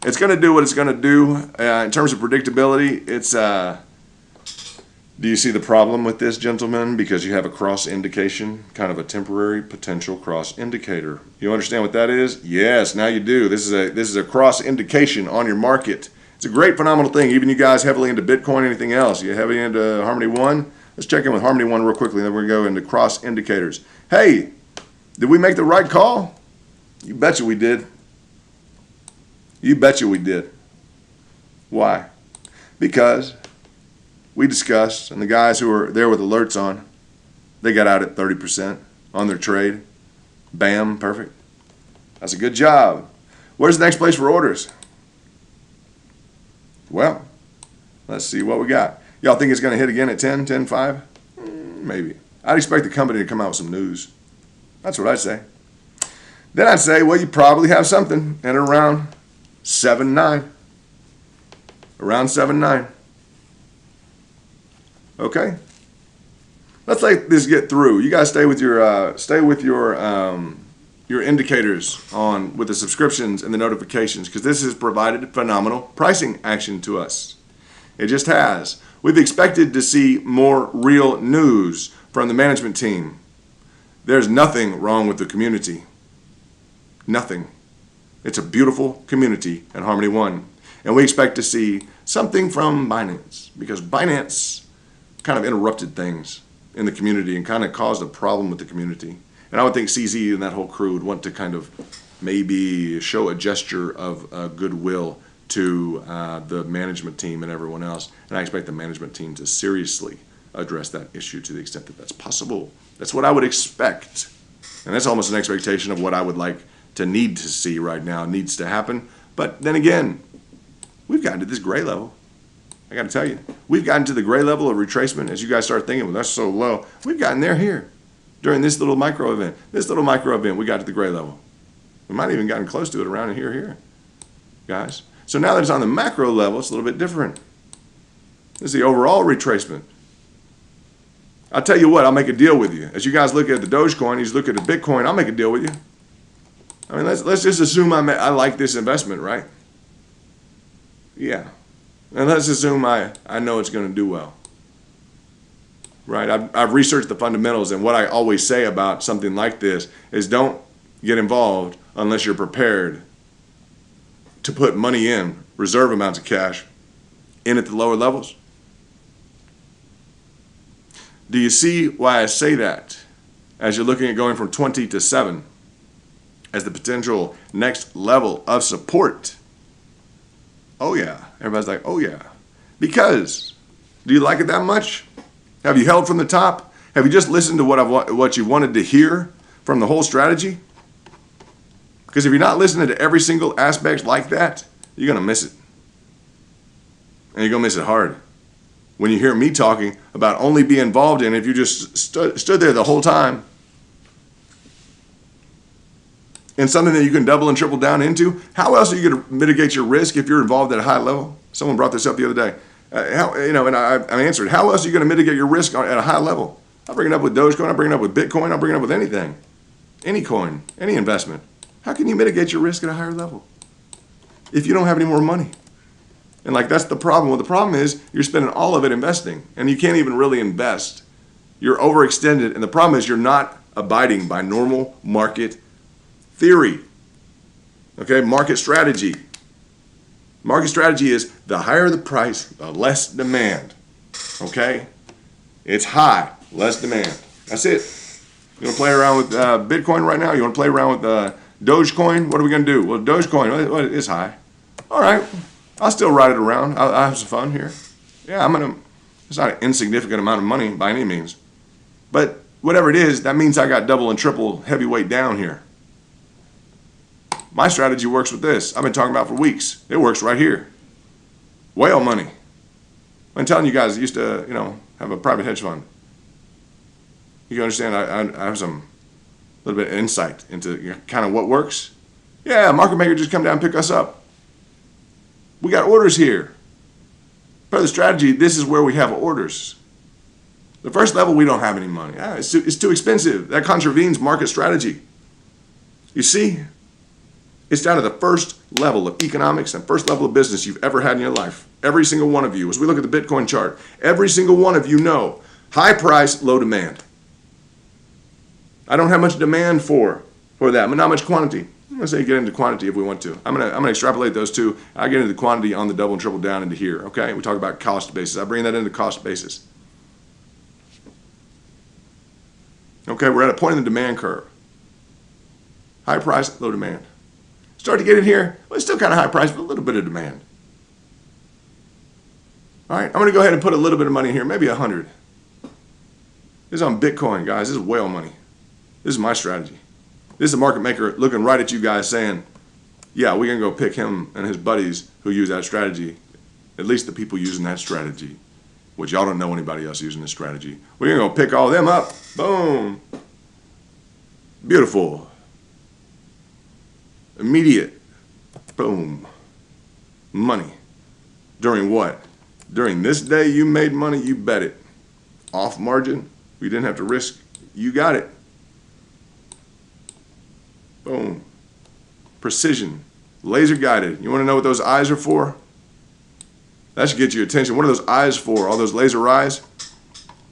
it's going to do what it's going to do. In terms of predictability, Do you see the problem with this, gentlemen? Because you have a cross indication, kind of a temporary potential cross indicator. You understand what that is? Yes, now you do. This is a cross indication on your market. It's a great, phenomenal thing. Even you guys heavily into Bitcoin, anything else, you heavily into Harmony One. Let's check in with Harmony One real quickly, then we're going to go into cross indicators. Hey, did we make the right call? You betcha we did. You betcha we did. Why? Because we discussed, and the guys who were there with alerts on, they got out at 30% on their trade. Bam, perfect. That's a good job. Where's the next place for orders? Well, let's see what we got. Y'all think it's going to hit again at 10, 10, 5? Maybe. I'd expect the company to come out with some news. That's what I'd say. Then I'd say, well, you probably have something at around 7, 9. Around 7, 9. Okay. Let's let this get through. You guys stay with your indicators on with the subscriptions and the notifications, because this has provided phenomenal pricing action to us. It just has. We've expected to see more real news from the management team. There's nothing wrong with the community. Nothing. It's a beautiful community at Harmony One. And we expect to see something from Binance, because Binance kind of interrupted things in the community and kind of caused a problem with the community. And I would think CZ and that whole crew would want to kind of maybe show a gesture of goodwill to the management team and everyone else. And I expect the management team to seriously address that issue to the extent that that's possible. That's what I would expect. And that's almost an expectation of what I would like to need to see right now. It needs to happen. But then again, we've gotten to this gray level. I got to tell you, we've gotten to the gray level of retracement. As you guys start thinking, well, that's so low. We've gotten there here during this little micro event. This little micro event, we got to the gray level. We might have even gotten close to it around here, guys. So now that it's on the macro level, it's a little bit different. This is the overall retracement. I'll tell you what, I'll make a deal with you. As you guys look at the Dogecoin, you look at the Bitcoin, I'll make a deal with you. I mean, let's just assume I like this investment, right? Yeah. And let's assume I know it's going to do well. Right? I've researched the fundamentals, and what I always say about something like this is don't get involved unless you're prepared to put money in, reserve amounts of cash, in at the lower levels. Do you see why I say that as you're looking at going from 20 to 7 as the potential next level of support? Oh yeah. Everybody's like, oh yeah. Because, do you like it that much? Have you held from the top? Have you just listened to what you wanted to hear from the whole strategy? Because if you're not listening to every single aspect like that, you're going to miss it. And you're going to miss it hard. When you hear me talking about only be involved in, if you just stood there the whole time, and something that you can double and triple down into, how else are you going to mitigate your risk if you're involved at a high level? Someone brought this up the other day. And I answered, how else are you going to mitigate your risk at a high level? I'll bring it up with Dogecoin, I'll bring it up with Bitcoin, I'll bring it up with anything. Any coin, any investment. How can you mitigate your risk at a higher level if you don't have any more money? And like, that's the problem. Well, the problem is you're spending all of it investing, and you can't even really invest. You're overextended, and the problem is you're not abiding by normal market theory. Okay, market strategy. Market strategy is the higher the price, the less demand. Okay? It's high, less demand. That's it. You want to play around with Bitcoin right now? You want to play around with Dogecoin? What are we going to do? Well, Dogecoin is high. All right. I'll still ride it around. I'll have some fun here. Yeah, it's not an insignificant amount of money by any means. But whatever it is, that means I got double and triple heavyweight down here. My strategy works with this. I've been talking about it for weeks. It works right here. Whale money. I'm telling you guys, I used to, have a private hedge fund. You can understand, I have some little bit of insight into kind of what works. Yeah, market maker just come down and pick us up. We got orders here. Per the strategy, this is where we have orders. The first level, we don't have any money. It's too expensive. That contravenes market strategy. You see? It's down to the first level of economics and first level of business you've ever had in your life. Every single one of you, as we look at the Bitcoin chart, every single one of you know high price, low demand. I don't have much demand for that, but not much quantity. I'm going to say get into quantity if we want to. I'm going to extrapolate those two. I get into the quantity on the double and triple down into here, okay? We talk about cost basis. I bring that into cost basis. Okay, we're at a point in the demand curve. High price, low demand. Start to get in here. Well, it's still kind of high price, but a little bit of demand. All right, I'm going to go ahead and put a little bit of money in here, maybe 100. This is on Bitcoin, guys. This is whale money. This is my strategy. This is a market maker looking right at you guys saying, yeah, we're going to go pick him and his buddies who use that strategy, at least the people using that strategy, which y'all don't know anybody else using this strategy. We're going to go pick all them up. Boom. Beautiful. Immediate. Boom. Money. During what? During this day you made money, you bet it. Off margin, we didn't have to risk, you got it. Boom. Precision. Laser guided. You want to know what those eyes are for? That should get your attention. What are those eyes for? All those laser eyes?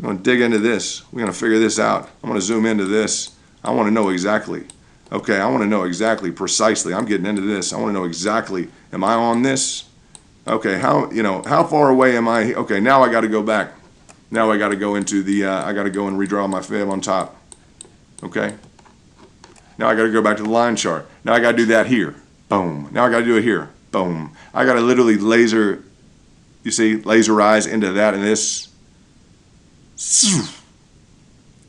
We're going to dig into this. We're going to figure this out. I'm going to zoom into this. I want to know exactly. Okay, I want to know exactly, precisely. I'm getting into this. I want to know exactly, am I on this? Okay, how far away am I? Okay, now I got to go back. Now I got to go into the, I got to go and redraw my fib on top. Okay. Now I got to go back to the line chart. Now I got to do that here. Boom. Now I got to do it here. Boom. I got to literally laser, you see, laser eyes into that and this.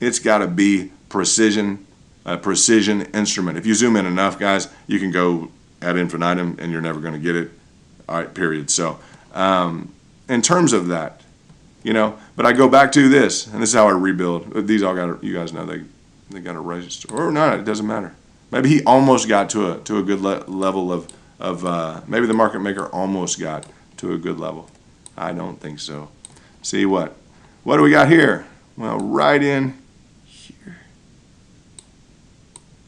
It's got to be precision, a precision instrument. If you zoom in enough, guys, you can go ad infinitum and you're never going to get it. All right, period. So in terms of that, but I go back to this, and this is how I rebuild. These all got, you guys know, they got to register or not. It doesn't matter. Maybe he almost got to a good level of maybe the market maker almost got to a good level. I don't think so. See what do we got here? Well, right in here.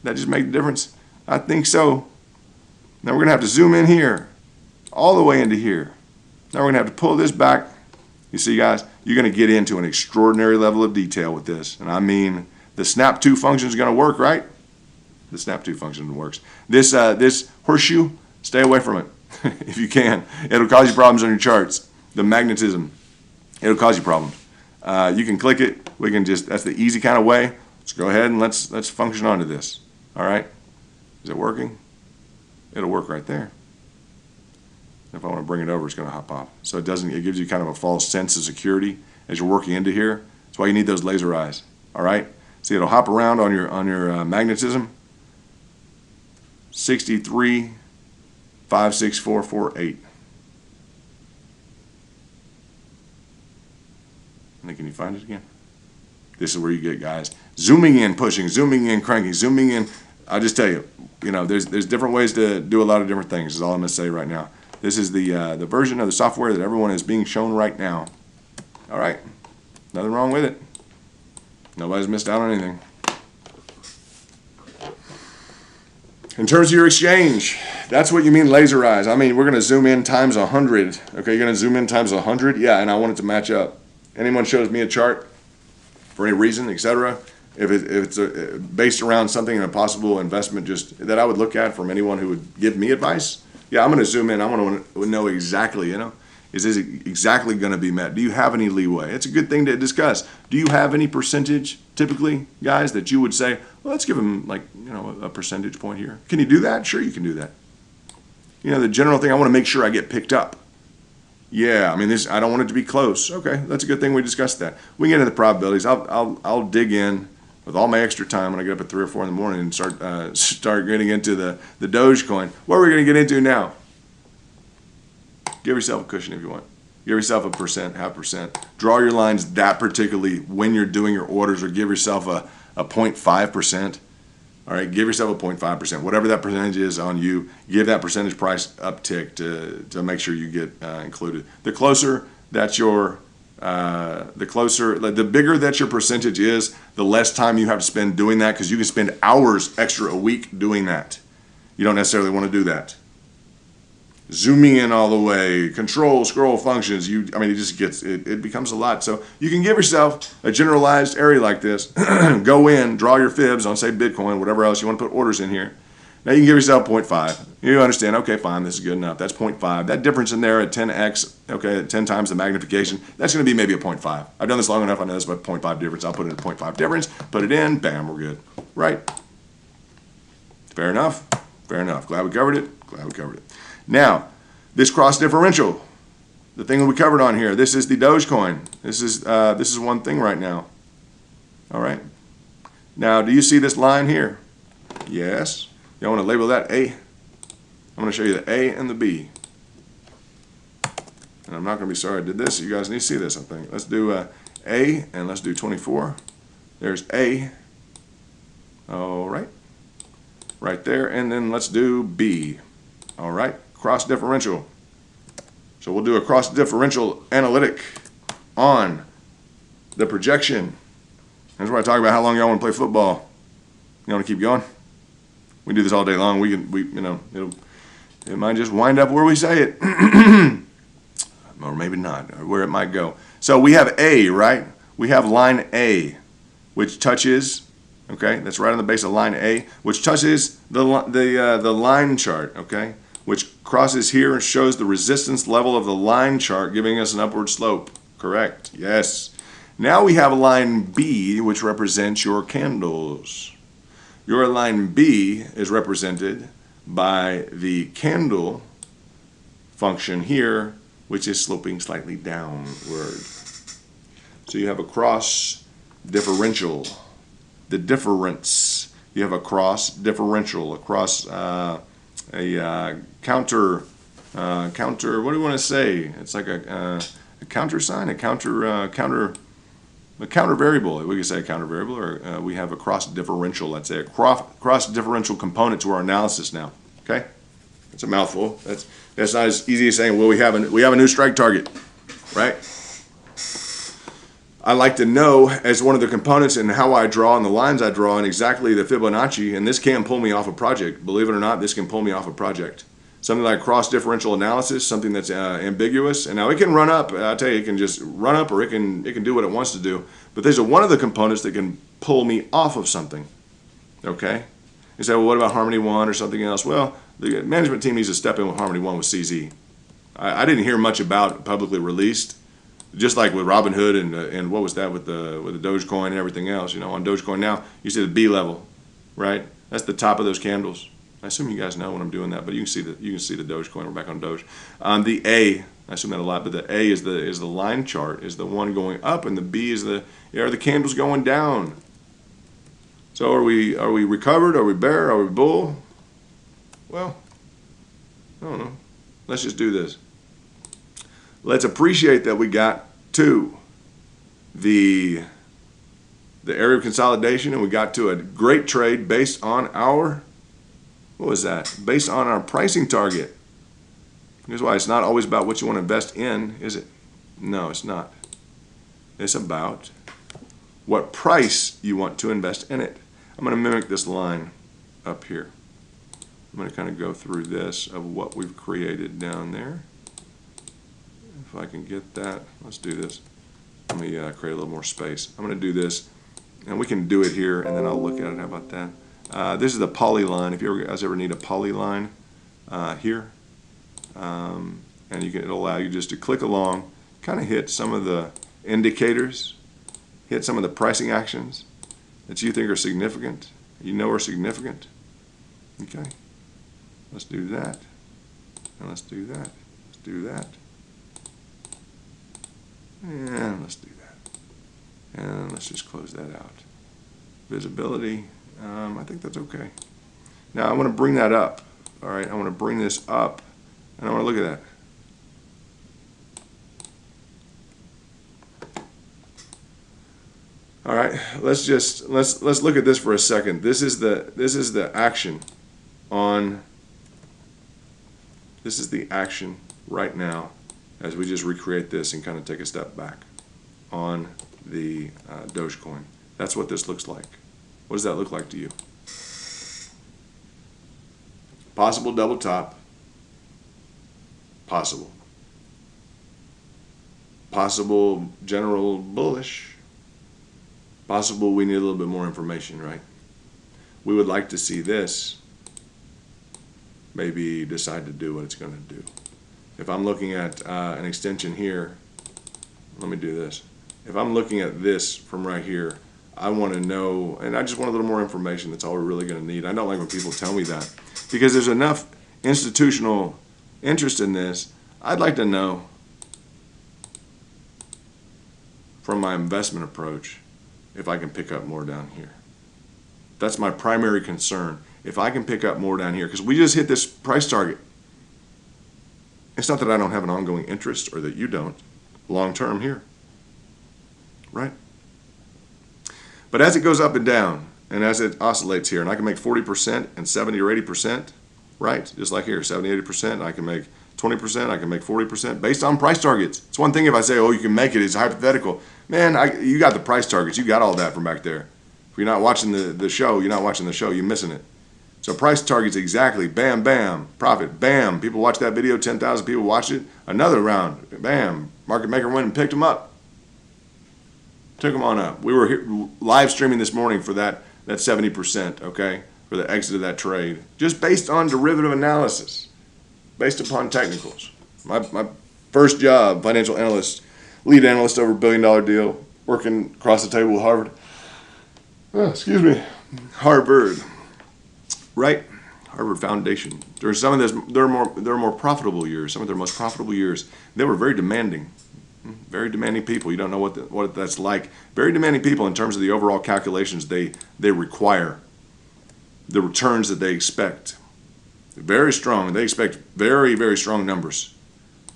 That just make the difference? I think so. Now we're gonna have to zoom in here, all the way into here. Now we're gonna have to pull this back. You see, guys, you're gonna get into an extraordinary level of detail with this, and I mean. The snap to function is going to work, right? The snap to function works. This horseshoe, stay away from it if you can. It'll cause you problems on your charts. The magnetism, it'll cause you problems. You can click it. We can just, that's the easy kind of way. Let's go ahead and let's function onto this. All right? Is it working? It'll work right there. If I want to bring it over, it's going to hop off. So it gives you kind of a false sense of security as you're working into here. That's why you need those laser eyes. All right? See, it'll hop around on your magnetism. 63, 5, 6, 4, 4, 8. And then can you find it again? This is where you get, guys, zooming in, pushing, zooming in, cranking, zooming in. I'll just tell you, there's different ways to do a lot of different things. Is all I'm gonna say right now. This is the version of the software that everyone is being shown right now. All right, nothing wrong with it. Nobody's missed out on anything. In terms of your exchange, that's what you mean laser eyes. I mean, we're going to zoom in times 100. Okay, you're going to zoom in times 100? Yeah, and I want it to match up. Anyone shows me a chart for any reason, etc., if it's based around something in a possible investment just that I would look at from anyone who would give me advice, yeah, I'm going to zoom in. I want to know exactly, is this exactly going to be met? Do you have any leeway? It's a good thing to discuss. Do you have any percentage, typically, guys, that you would say, well, let's give them a percentage point here. Can you do that? Sure, you can do that. The general thing, I want to make sure I get picked up. Yeah, I mean, I don't want it to be close. Okay, that's a good thing we discussed that. We can get into the probabilities. I'll dig in with all my extra time when I get up at 3 or 4 in the morning and start getting into the Dogecoin. What are we going to get into now? Give yourself a cushion if you want. Give yourself a percent, half percent. Draw your lines that particularly when you're doing your orders, or give yourself a 0.5%. All right, give yourself a 0.5%. Whatever that percentage is on you, give that percentage price uptick to make sure you get included. The closer that the bigger that your percentage is, the less time you have to spend doing that, because you can spend hours extra a week doing that. You don't necessarily want to do that. Zooming in all the way, control scroll functions, I mean, it just gets, it becomes a lot. So you can give yourself a generalized area like this. Go in, draw your fibs on, say, Bitcoin, whatever else you want to put orders in here. Now you can give yourself 0.5. You understand, okay, fine, this is good enough. That's 0.5. That difference in there at 10x, okay, at 10 times the magnification, that's going to be maybe a 0.5. I've done this long enough, I know this is a 0.5 difference. I'll put in a 0.5 difference, put it in, bam, we're good. Right? Fair enough? Fair enough. Glad we covered it? Glad we covered it. Now, this cross differential, the thing that we covered on here, this is the Dogecoin. This is one thing right now. All right. Now, do you see this line here? Yes. You want to label that A? I'm going to show you the A and the B. And I'm not going to be sorry I did this. You guys need to see this, I think. Let's do A and let's do 24. There's A. All right. Right there. And then let's do B. All right. Cross differential. So we'll do a cross differential analytic on the projection. That's why I talk about how long y'all want to play football. You want to keep going? We do this all day long. It might just wind up where we say it, or maybe not, or where it might go. So we have A, right? We have line A, which touches. Okay, that's right on the base of line A, which touches the line chart. Okay, which crosses here and shows the resistance level of the line chart, giving us an upward slope. Correct. Yes. Now we have line B, which represents your candles. Your line B is represented by the candle function here, which is sloping slightly downward. So you have a cross differential. The difference, you have a cross differential, across a counter, what do you want to say? It's like a counter sign, a counter variable. We could say a counter variable, or we have a cross differential. Let's say a cross differential component to our analysis now. Okay, that's a mouthful. That's not as easy as saying, well, we have a new strike target, right? I like to know as one of the components in how I draw and the lines I draw and exactly the Fibonacci, and this can pull me off a project. Believe it or not, this can pull me off a project. Something like cross differential analysis, something that's ambiguous, and now it can run up. I'll tell you, it can just run up, or it can do what it wants to do. But there's one of the components that can pull me off of something. Okay, you say, well, what about Harmony One or something else? Well, the management team needs to step in with Harmony One with CZ. I didn't hear much about publicly released, just like with Robinhood and what was that with the Dogecoin and everything else. You know, on Dogecoin now, you see the B level, right? That's the top of those candles. I assume you guys know when I'm doing that, but you can see the Dogecoin. We're back on Doge. The A, I assume that a lot, but the A is the line chart, is the one going up, and the B is are the candles going down. So are we recovered? Are we bear? Are we bull? Well, I don't know. Let's just do this. Let's appreciate that we got to the area of consolidation, and we got to a great trade based on our, what was that? Based on our pricing target. Here's why it's not always about what you want to invest in, is it? No, it's not. It's about what price you want to invest in it. I'm going to mimic this line up here. I'm going to kind of go through this of what we've created down there. If I can get that, let's do this. Let me create a little more space. I'm going to do this, and we can do it here, and then I'll look at it. How about that? This is the polyline. If you guys ever need a polyline here, and it'll allow you just to click along, kind of hit some of the indicators, hit some of the pricing actions that you think are significant, you know are significant. Okay, let's do that, and let's do that, let's do that, and let's do that, and let's just close that out. Visibility, I think that's okay. Now I want to bring that up. All right, I want to bring this up, and I want to look at that. All right, let's look at this for a second. This is the action on. This is the action right now as we just recreate this and kind of take a step back on the Dogecoin. That's what this looks like. What does that look like to you? Possible double top. Possible. Possible general bullish. Possible we need a little bit more information, right? We would like to see this maybe decide to do what it's going to do. If I'm looking at an extension here, let me do this. If I'm looking at this from right here, I want to know, and I just want a little more information. That's all we're really going to need. I don't like when people tell me that, because there's enough institutional interest in this. I'd like to know from my investment approach if I can pick up more down here. That's my primary concern. If I can pick up more down here, because we just hit this price target. It's not that I don't have an ongoing interest or that you don't long term here, right? But as it goes up and down, and as it oscillates here, and I can make 40% and 70 or 80%, right? Just like here, 70, 80%, I can make 20%, I can make 40% based on price targets. It's one thing if I say, oh, you can make it, it's hypothetical. Man, you got the price targets. You got all that from back there. If you're not watching the show, you're not watching the show, you're missing it. So price targets exactly, bam, bam, profit, bam. People watch that video, 10,000 people watched it. Another round, bam, market maker went and picked them up. Took them on up. We were here, live streaming this morning for that 70%, okay, for the exit of that trade, just based on derivative analysis, based upon technicals. My first job, financial analyst, lead analyst over $1 billion deal, working across the table with Harvard. Oh, excuse me, Harvard, right? Harvard Foundation. During some of this, there are more profitable years. Some of their most profitable years, they were very demanding. Very demanding people. You don't know what that's like. Very demanding people in terms of the overall calculations they require, the returns that they expect. Very strong. They expect very, very strong numbers.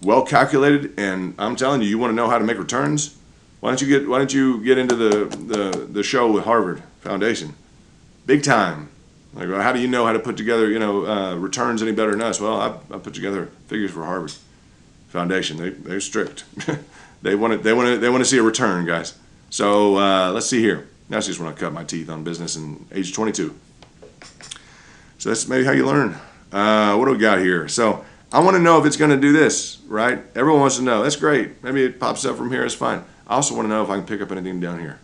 Well calculated, and I'm telling you, you want to know how to make returns? Why don't you get into the show with Harvard Foundation? Big time. Like, how do you know how to put together returns any better than us? Well, I put together figures for Harvard Foundation. They're strict. They want to see a return, guys. So let's see here. That's just when I cut my teeth on business in age 22. So that's maybe how you learn. What do we got here? So I want to know if it's going to do this, right? Everyone wants to know. That's great. Maybe it pops up from here. It's fine. I also want to know if I can pick up anything down here.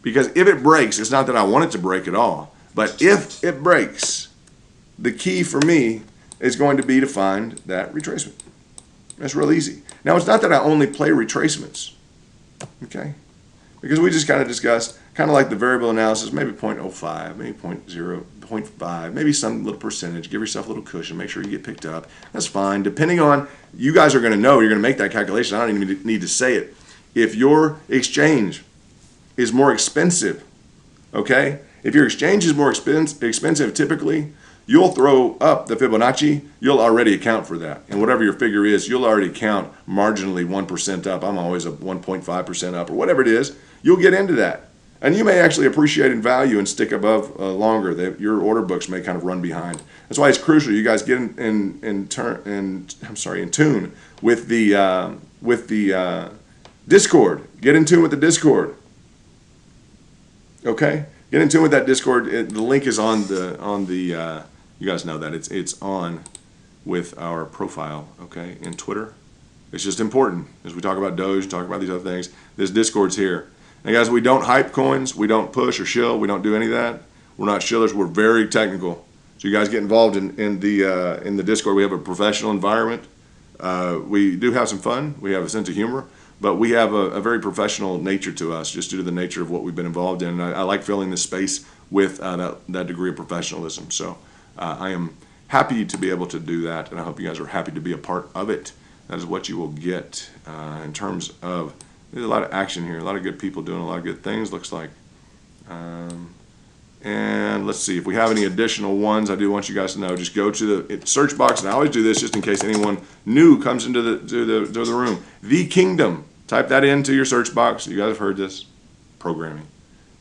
Because if it breaks, it's not that I want it to break at all. But if it breaks, the key for me is going to be to find that retracement. That's real easy. Now, it's not that I only play retracements, okay? Because we just kind of discussed, kind of like the variable analysis, maybe 0.05, maybe 0.5, maybe some little percentage. Give yourself a little cushion. Make sure you get picked up. That's fine. Depending on, you guys are going to know, you're going to make that calculation. I don't even need to say it. If your exchange is more expensive, okay? If your exchange is more expensive, typically, you'll throw up the Fibonacci, you'll already account for that. And whatever your figure is, you'll already count marginally 1% up. I'm always a 1.5% up or whatever it is. You'll get into that. And you may actually appreciate in value and stick above longer. Your order books may kind of run behind. That's why it's crucial you guys get in tune with the Discord. Get in tune with the Discord. Okay? Get in tune with that Discord. The link is on the you guys know that it's on with our profile, okay, in Twitter. It's just important as we talk about Doge, talk about these other things. This Discord's here. And guys, we don't hype coins, we don't push or shill, we don't do any of that. We're not shillers. We're very technical. So you guys get involved in the Discord. We have a professional environment. We do have some fun. We have a sense of humor. But we have a very professional nature to us, just due to the nature of what we've been involved in. And I like filling this space with that degree of professionalism. So I am happy to be able to do that, and I hope you guys are happy to be a part of it. That is what you will get in terms of, there's a lot of action here, a lot of good people doing a lot of good things, looks like. And let's see, if we have any additional ones, I do want you guys to know, just go to the search box, and I always do this just in case anyone new comes into the room. The Kingdom. Type that into your search box. You guys have heard this. Programming.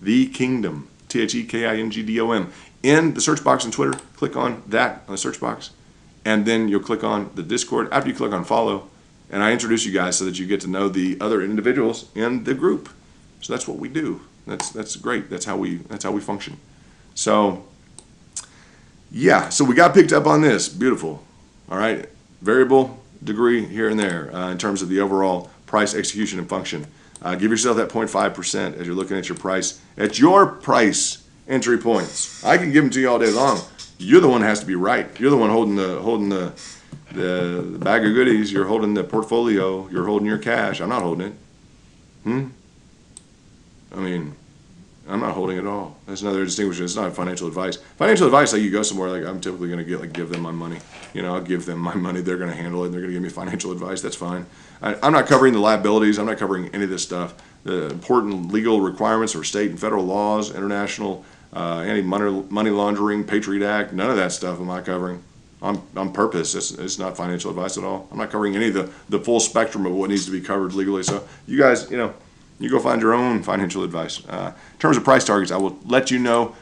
The Kingdom. TheKingdom. In the search box on Twitter, click on that on the search box. And then you'll click on the Discord. After you click on follow, and I introduce you guys so that you get to know the other individuals in the group. So that's what we do. That's great. That's how we function. So Yeah, so we got picked up on this. Beautiful. All right, variable degree here and there in terms of the overall price execution and function. Give yourself that 0.5% as you're looking at your price, at your price entry points. I can give them to you all day long. You're the one that has to be right. You're the one holding the bag of goodies. You're holding the portfolio. You're holding your cash. I'm not holding it. I mean, I'm not holding it all. That's another distinguishing. It's not financial advice. Financial advice, like you go somewhere, like I'm typically going to give them my money. I'll give them my money. They're going to handle it. They're going to give me financial advice. That's fine. I'm not covering the liabilities. I'm not covering any of this stuff. The important legal requirements or state and federal laws, international anti-money laundering, Patriot Act, none of that stuff am I covering. On purpose. It's not financial advice at all. I'm not covering any of the full spectrum of what needs to be covered legally. So you guys, you go find your own financial advice. In terms of price targets, I will let you know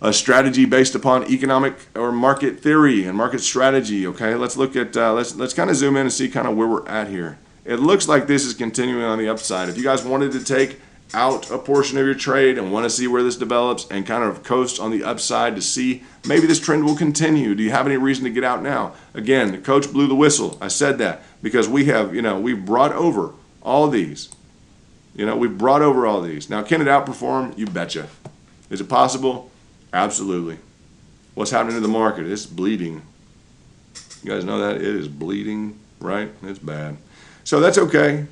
a strategy based upon economic or market theory and market strategy. Okay, let's look at let's kind of zoom in and see kind of where we're at here. It looks like this is continuing on the upside. If you guys wanted to take out a portion of your trade and want to see where this develops and kind of coast on the upside to see maybe this trend will continue, do you have any reason to get out now? Again, the coach blew the whistle. I said that because we have, we've brought over all of these. We've brought over all these. Now, can it outperform? You betcha. Is it possible? Absolutely. What's happening to the market? It's bleeding. You guys know that? It is bleeding, right? It's bad. So that's okay.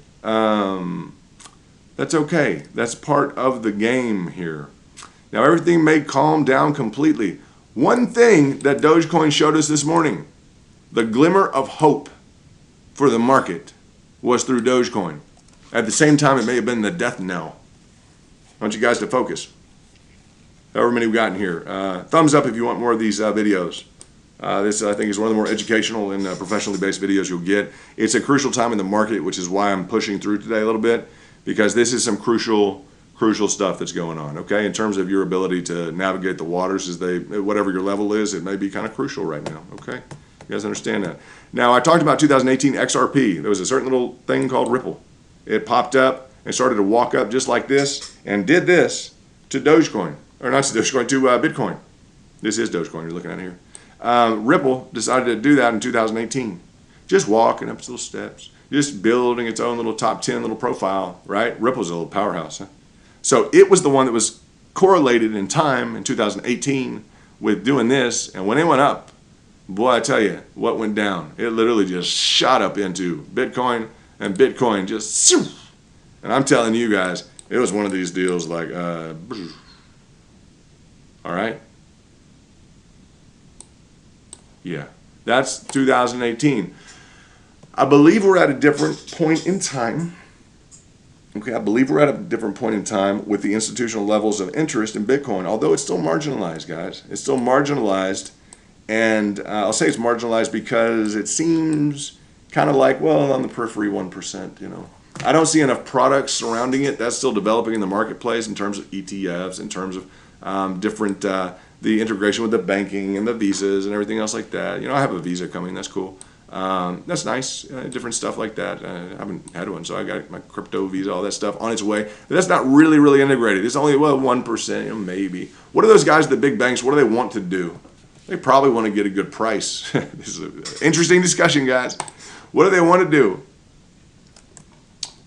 That's okay. That's part of the game here. Now, everything may calm down completely. One thing that Dogecoin showed us this morning, the glimmer of hope for the market was through Dogecoin. At the same time, it may have been the death knell. I want you guys to focus. However many we've gotten here. Thumbs up if you want more of these videos. This, I think, is one of the more educational and professionally based videos you'll get. It's a crucial time in the market, which is why I'm pushing through today a little bit, because this is some crucial stuff that's going on, okay? In terms of your ability to navigate the waters whatever your level is, it may be kind of crucial right now, okay? You guys understand that? Now, I talked about 2018 XRP. There was a certain little thing called Ripple. It popped up and started to walk up just like this and did this to Dogecoin. Or not to Dogecoin, to Bitcoin. This is Dogecoin you're looking at here. Ripple decided to do that in 2018. Just walking up its little steps. Just building its own little top 10 little profile, right? Ripple's a little powerhouse, huh? So it was the one that was correlated in time in 2018 with doing this. And when it went up, boy, I tell you, what went down? It literally just shot up into Bitcoin, and Bitcoin just, and I'm telling you guys, it was one of these deals like, all right? Yeah, that's 2018. I believe we're at a different point in time. Okay, I believe we're at a different point in time with the institutional levels of interest in Bitcoin, although it's still marginalized, guys. It's still marginalized, and I'll say it's marginalized because it seems kind of like, well, on the periphery, 1%, I don't see enough products surrounding it. That's still developing in the marketplace in terms of ETFs, in terms of different, the integration with the banking and the visas and everything else like that. I have a visa coming. That's cool. That's nice. Different stuff like that. I haven't had one, so I got my crypto visa, all that stuff on its way. But that's not really integrated. It's only, 1%, maybe. What are those guys at the big banks? What do they want to do? They probably want to get a good price. This is an interesting discussion, guys. What do they want to do?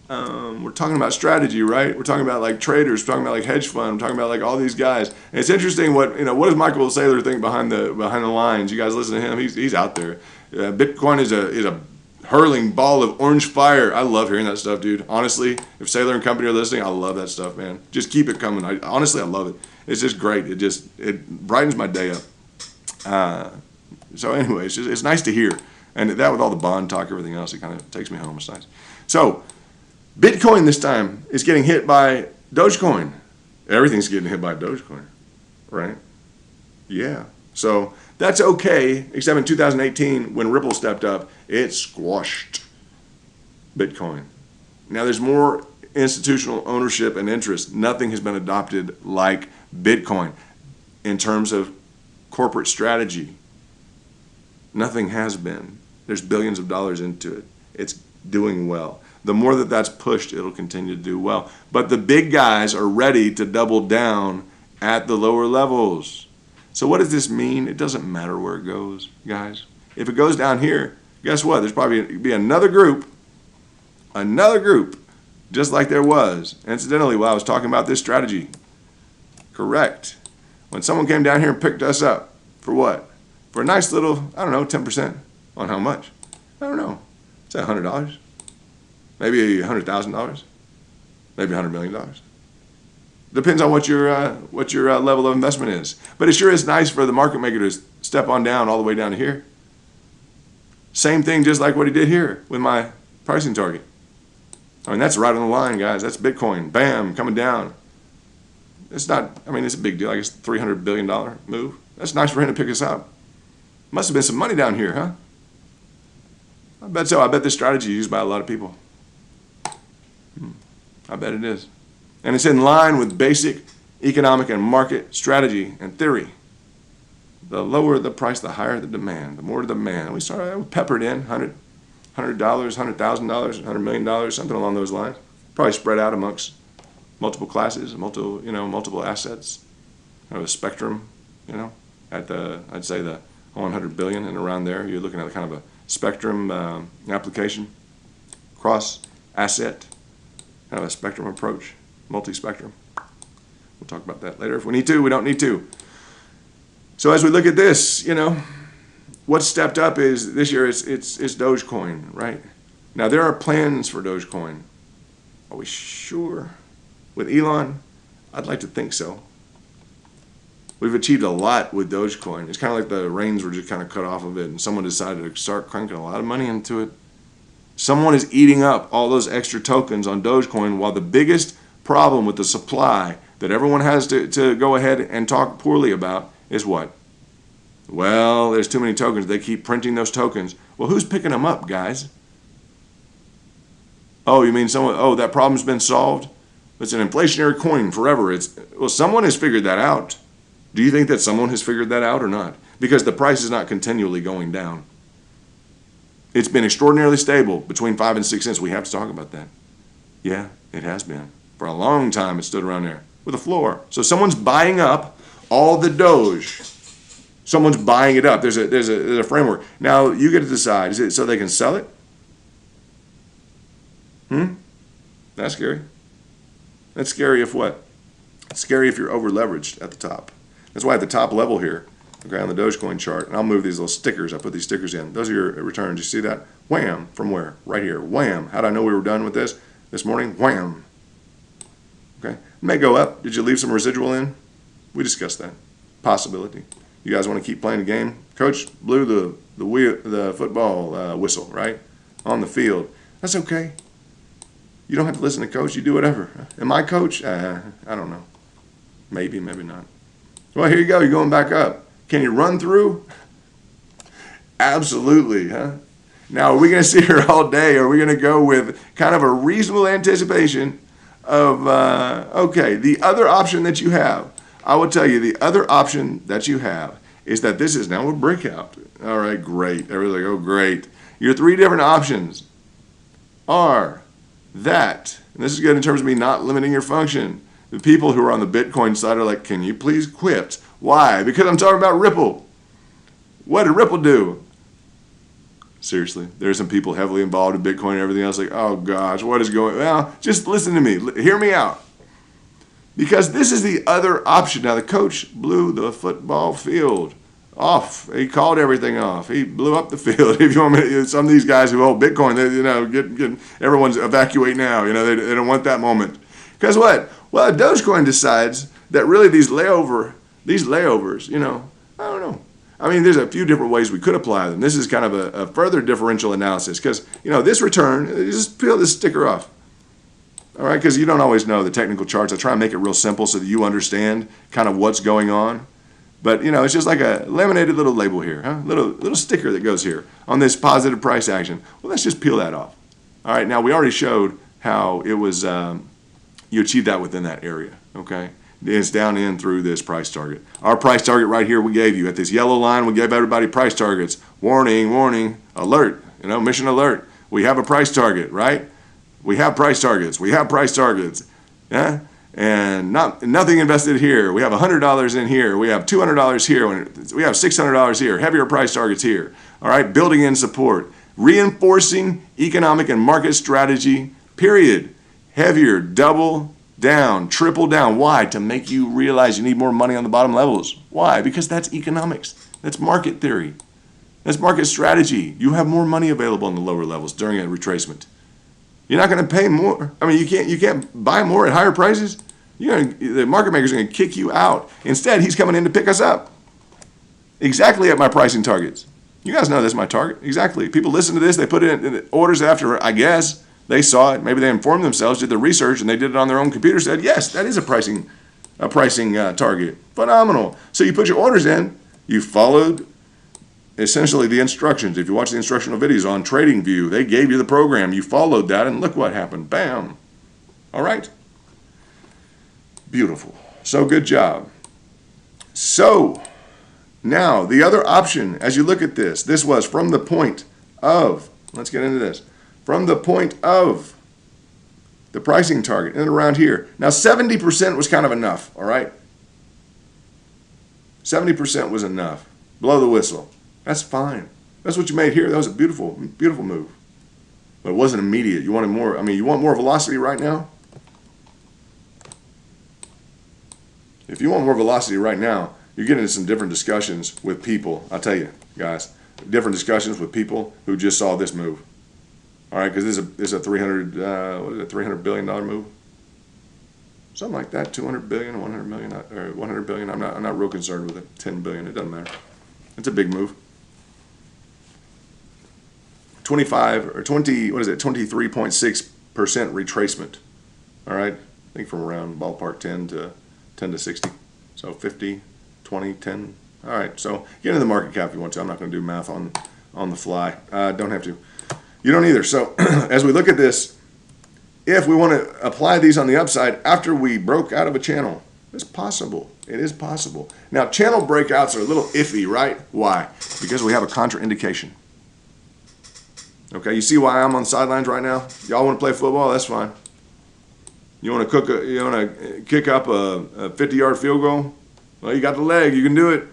We're talking about strategy, right? We're talking about like traders, we're talking about like hedge fund, we're talking about like all these guys. And it's interesting what does Michael Saylor think behind the lines? You guys listen to him. He's out there. Bitcoin is a hurling ball of orange fire. I love hearing that stuff, dude. Honestly, if Saylor and company are listening, I love that stuff, man. Just keep it coming. Honestly, I love it. It's just great. It brightens my day up. So anyway, it's nice to hear. And that with all the bond talk, everything else, it kind of takes me home. It's nice. So Bitcoin this time is getting hit by Dogecoin. Everything's getting hit by Dogecoin, right? Yeah. So that's okay, except in 2018, when Ripple stepped up, it squashed Bitcoin. Now there's more institutional ownership and interest. Nothing has been adopted like Bitcoin in terms of corporate strategy. Nothing has been. There's billions of dollars into it. It's doing well. The more that that's pushed, it'll continue to do well. But the big guys are ready to double down at the lower levels. So what does this mean? It doesn't matter where it goes, guys. If it goes down here, guess what? There's probably be another group, just like there was, incidentally, while I was talking about this strategy. Correct. When someone came down here and picked us up, for what? For a nice little, I don't know, 10%. On how much? I don't know. Is that $100? Maybe $100,000? Maybe $100 million? Depends on what your level of investment is. But it sure is nice for the market maker to step on down all the way down to here. Same thing just like what he did here with my pricing target. I mean, that's right on the line, guys. That's Bitcoin. Bam, coming down. It's not, I mean, it's a big deal. I guess $300 billion move. That's nice for him to pick us up. Must have been some money down here, huh? I bet so. I bet this strategy is used by a lot of people. I bet it is. And it's in line with basic economic and market strategy and theory. The lower the price, the higher the demand. The more the demand. We peppered in $100, $100,000, $100 million, something along those lines. Probably spread out amongst multiple classes, multiple assets. Kind of a spectrum, at I'd say the 100 billion and around there. You're looking at kind of a spectrum application, cross asset, kind of a spectrum approach, multi-spectrum. We'll talk about that later if we need to. We don't need to. So as we look at this, what's stepped up is this year it's Dogecoin, right? Now there are plans for Dogecoin. Are we sure? With Elon, I'd like to think so. We've achieved a lot with Dogecoin. It's kind of like the reins were just kind of cut off of it, and someone decided to start cranking a lot of money into it. Someone is eating up all those extra tokens on Dogecoin, while the biggest problem with the supply that everyone has to go ahead and talk poorly about is what? Well, there's too many tokens. They keep printing those tokens. Well, who's picking them up, guys? Oh, you mean someone? Oh, that problem's been solved? It's an inflationary coin forever. Well, someone has figured that out. Do you think that someone has figured that out or not? Because the price is not continually going down. It's been extraordinarily stable between 5 and 6 cents. We have to talk about that. Yeah, it has been. For a long time, it stood around there with a floor. So someone's buying up all the Doge. Someone's buying it up. There's a framework. Now, you get to decide. Is it so they can sell it? That's scary. That's scary if what? It's scary if you're over leveraged at the top. That's why at the top level here, okay, on the Dogecoin chart, and I'll move these little stickers. I put these stickers in. Those are your returns. You see that? Wham! From where? Right here. Wham! How did I know we were done with this morning? Wham! Okay. It may go up. Did you leave some residual in? We discussed that. Possibility. You guys want to keep playing the game? Coach blew the football whistle, right? On the field. That's okay. You don't have to listen to coach. You do whatever. Am I coach? I don't know. Maybe, maybe not. Well, here you go. You're going back up. Can you run through? Absolutely, huh? Now, are we going to sit here all day, or are we going to go with kind of a reasonable anticipation of, okay, the other option that you have? I will tell you, the other option that you have is that this is now a breakout. All right, great. Everybody's like, oh, great. Your 3 different options are that, and this is good in terms of me not limiting your function. The people who are on the Bitcoin side are like, can you please quit? Why? Because I'm talking about Ripple. What did Ripple do? Seriously, there's some people heavily involved in Bitcoin and everything else like, oh gosh, what is going on? Well, just listen to me. Hear me out. Because this is the other option. Now, the coach blew the football field off. He called everything off. He blew up the field. If you want me, some of these guys who hold Bitcoin, they, everyone's evacuate now. They don't want that moment. Because what? Well, Dogecoin decides that really these layovers, I don't know. I mean, there's a few different ways we could apply them. This is kind of a further differential analysis because, this return, just peel this sticker off. All right, because you don't always know the technical charts. I try and make it real simple so that you understand kind of what's going on. But, it's just like a laminated little label here, huh? Little sticker that goes here on this positive price action. Well, let's just peel that off. All right, now we already showed how it was, you achieved that within that area, okay? It's down in through this price target. Our price target right here we gave you. At this yellow line, we gave everybody price targets. Warning, warning, alert, mission alert. We have a price target, right? We have price targets. We have price targets. Yeah? and nothing invested here. We have $100 in here. We have $200 here. We have $600 here. Heavier price targets here. All right, building in support. Reinforcing economic and market strategy, period. Heavier, double down, triple down. Why? To make you realize you need more money on the bottom levels. Why? Because that's economics. That's market theory. That's market strategy. You have more money available on the lower levels during a retracement. You're not going to pay more. I mean, you can't buy more at higher prices. The market maker's going to kick you out. Instead, he's coming in to pick us up. Exactly at my pricing targets. You guys know that's my target. Exactly. People listen to this. They put in orders after, I guess, they saw it. Maybe they informed themselves, did the research, and they did it on their own computer. Said, yes, that is a pricing target. Phenomenal. So you put your orders in. You followed essentially the instructions. If you watch the instructional videos on TradingView, they gave you the program. You followed that, and look what happened. Bam. All right. Beautiful. So good job. So now the other option, as you look at this was from the point of, let's get into this, from the point of the pricing target and around here. Now 70% was kind of enough, all right? 70% was enough. Blow the whistle. That's fine. That's what you made here. That was a beautiful, beautiful move. But it wasn't immediate. You wanted more. I mean, you want more velocity right now? If you want more velocity right now, you're getting into some different discussions with people. I'll tell you, guys, different discussions with people who just saw this move. All right, because this is a $300 billion move, something like that. 200 billion, 100 million, or 100 billion. I'm not real concerned with it. 10 billion, it doesn't matter. It's a big move. 25 or 20. What is it? 23.6% retracement. All right, I think from around ballpark 10 to 60. So 50, 20, 10. All right, so get into the market cap if you want to. I'm not going to do math on the fly. Don't have to. You don't either. So as we look at this, if we want to apply these on the upside after we broke out of a channel, it's possible. It is possible. Now, channel breakouts are a little iffy, right? Why? Because we have a contraindication. Okay, you see why I'm on the sidelines right now? Y'all want to play football? That's fine. You want to kick up a 50-yard field goal? Well, you got the leg. You can do it.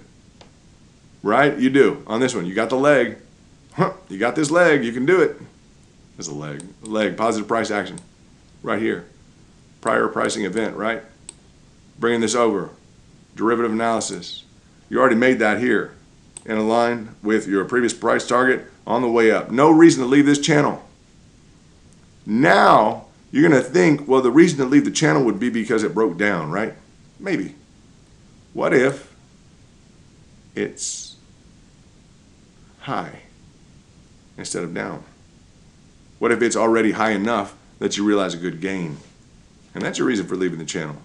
Right? You do. On this one, you got the leg. You got this leg. You can do it. There's a leg. Leg. Positive price action. Right here. Prior pricing event, right? Bringing this over. Derivative analysis. You already made that here. In a line with your previous price target on the way up. No reason to leave this channel. Now, you're going to think, well, the reason to leave the channel would be because it broke down, right? Maybe. What if it's high instead of down? What if it's already high enough that you realize a good gain? And that's your reason for leaving the channel.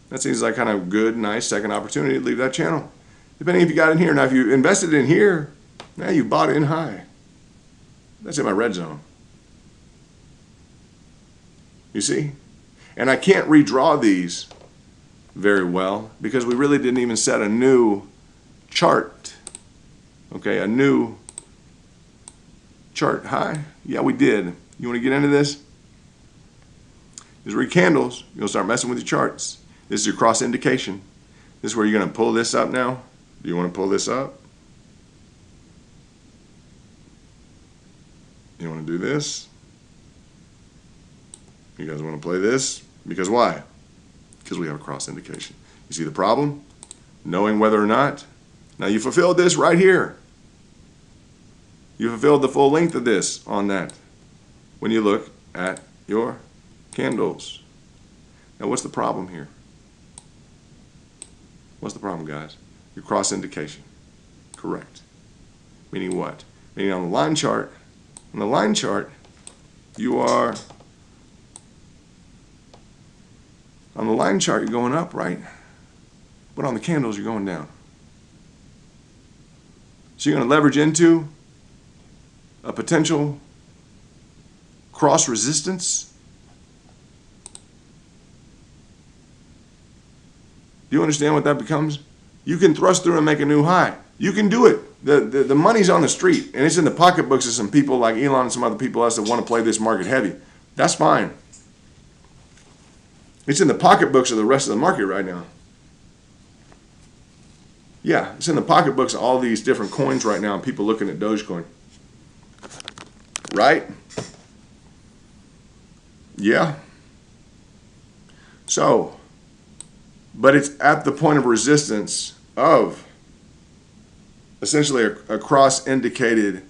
That seems like kind of good, nice second opportunity to leave that channel. Depending if you got in here. Now, if you invested in here, now you bought in high. That's in my red zone. You see? And I can't redraw these very well because we really didn't even set a new chart. Okay, a new chart high. Yeah, we did. You want to get into this? These are your candles. You'll start messing with your charts. This is your cross indication. This is where you're going to pull this up now. Do you want to pull this up? You want to do this? You guys want to play this? Because why? Because we have a cross indication. You see the problem? Knowing whether or not. Now you fulfilled this right here. You fulfilled the full length of this on that when you look at your candles. Now what's the problem here? What's the problem, guys? Your cross indication. Correct. Meaning what? Meaning on the line chart, you are, on the line chart you're going up, right? But on the candles you're going down. So you're going to leverage into a potential cross resistance. Do you understand what that becomes? You can thrust through and make a new high. You can do it. The money's on the street, and it's in the pocketbooks of some people like Elon and some other people else that want to play this market heavy. That's fine. It's in the pocketbooks of the rest of the market right now. Yeah, it's in the pocketbooks of all these different coins right now, and people looking at Dogecoin. Right? Yeah. So, but it's at the point of resistance of essentially a cross-indicated,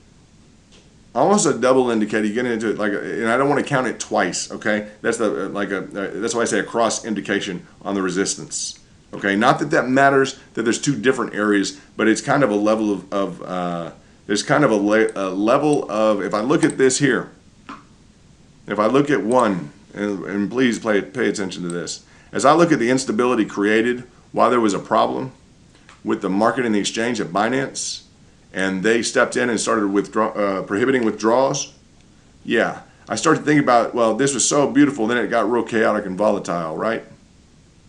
almost a double indicator. You get into it and I don't want to count it twice. Okay, that's that's why I say a cross indication on the resistance. Okay, not that that matters that there's two different areas, but it's kind of a level of there's kind of a level of, if I look at this here, if I look at one, and please pay attention to this, as I look at the instability created while there was a problem with the market and the exchange at Binance, and they stepped in and started prohibiting withdrawals, yeah, I started thinking about, well, this was so beautiful, then it got real chaotic and volatile, right?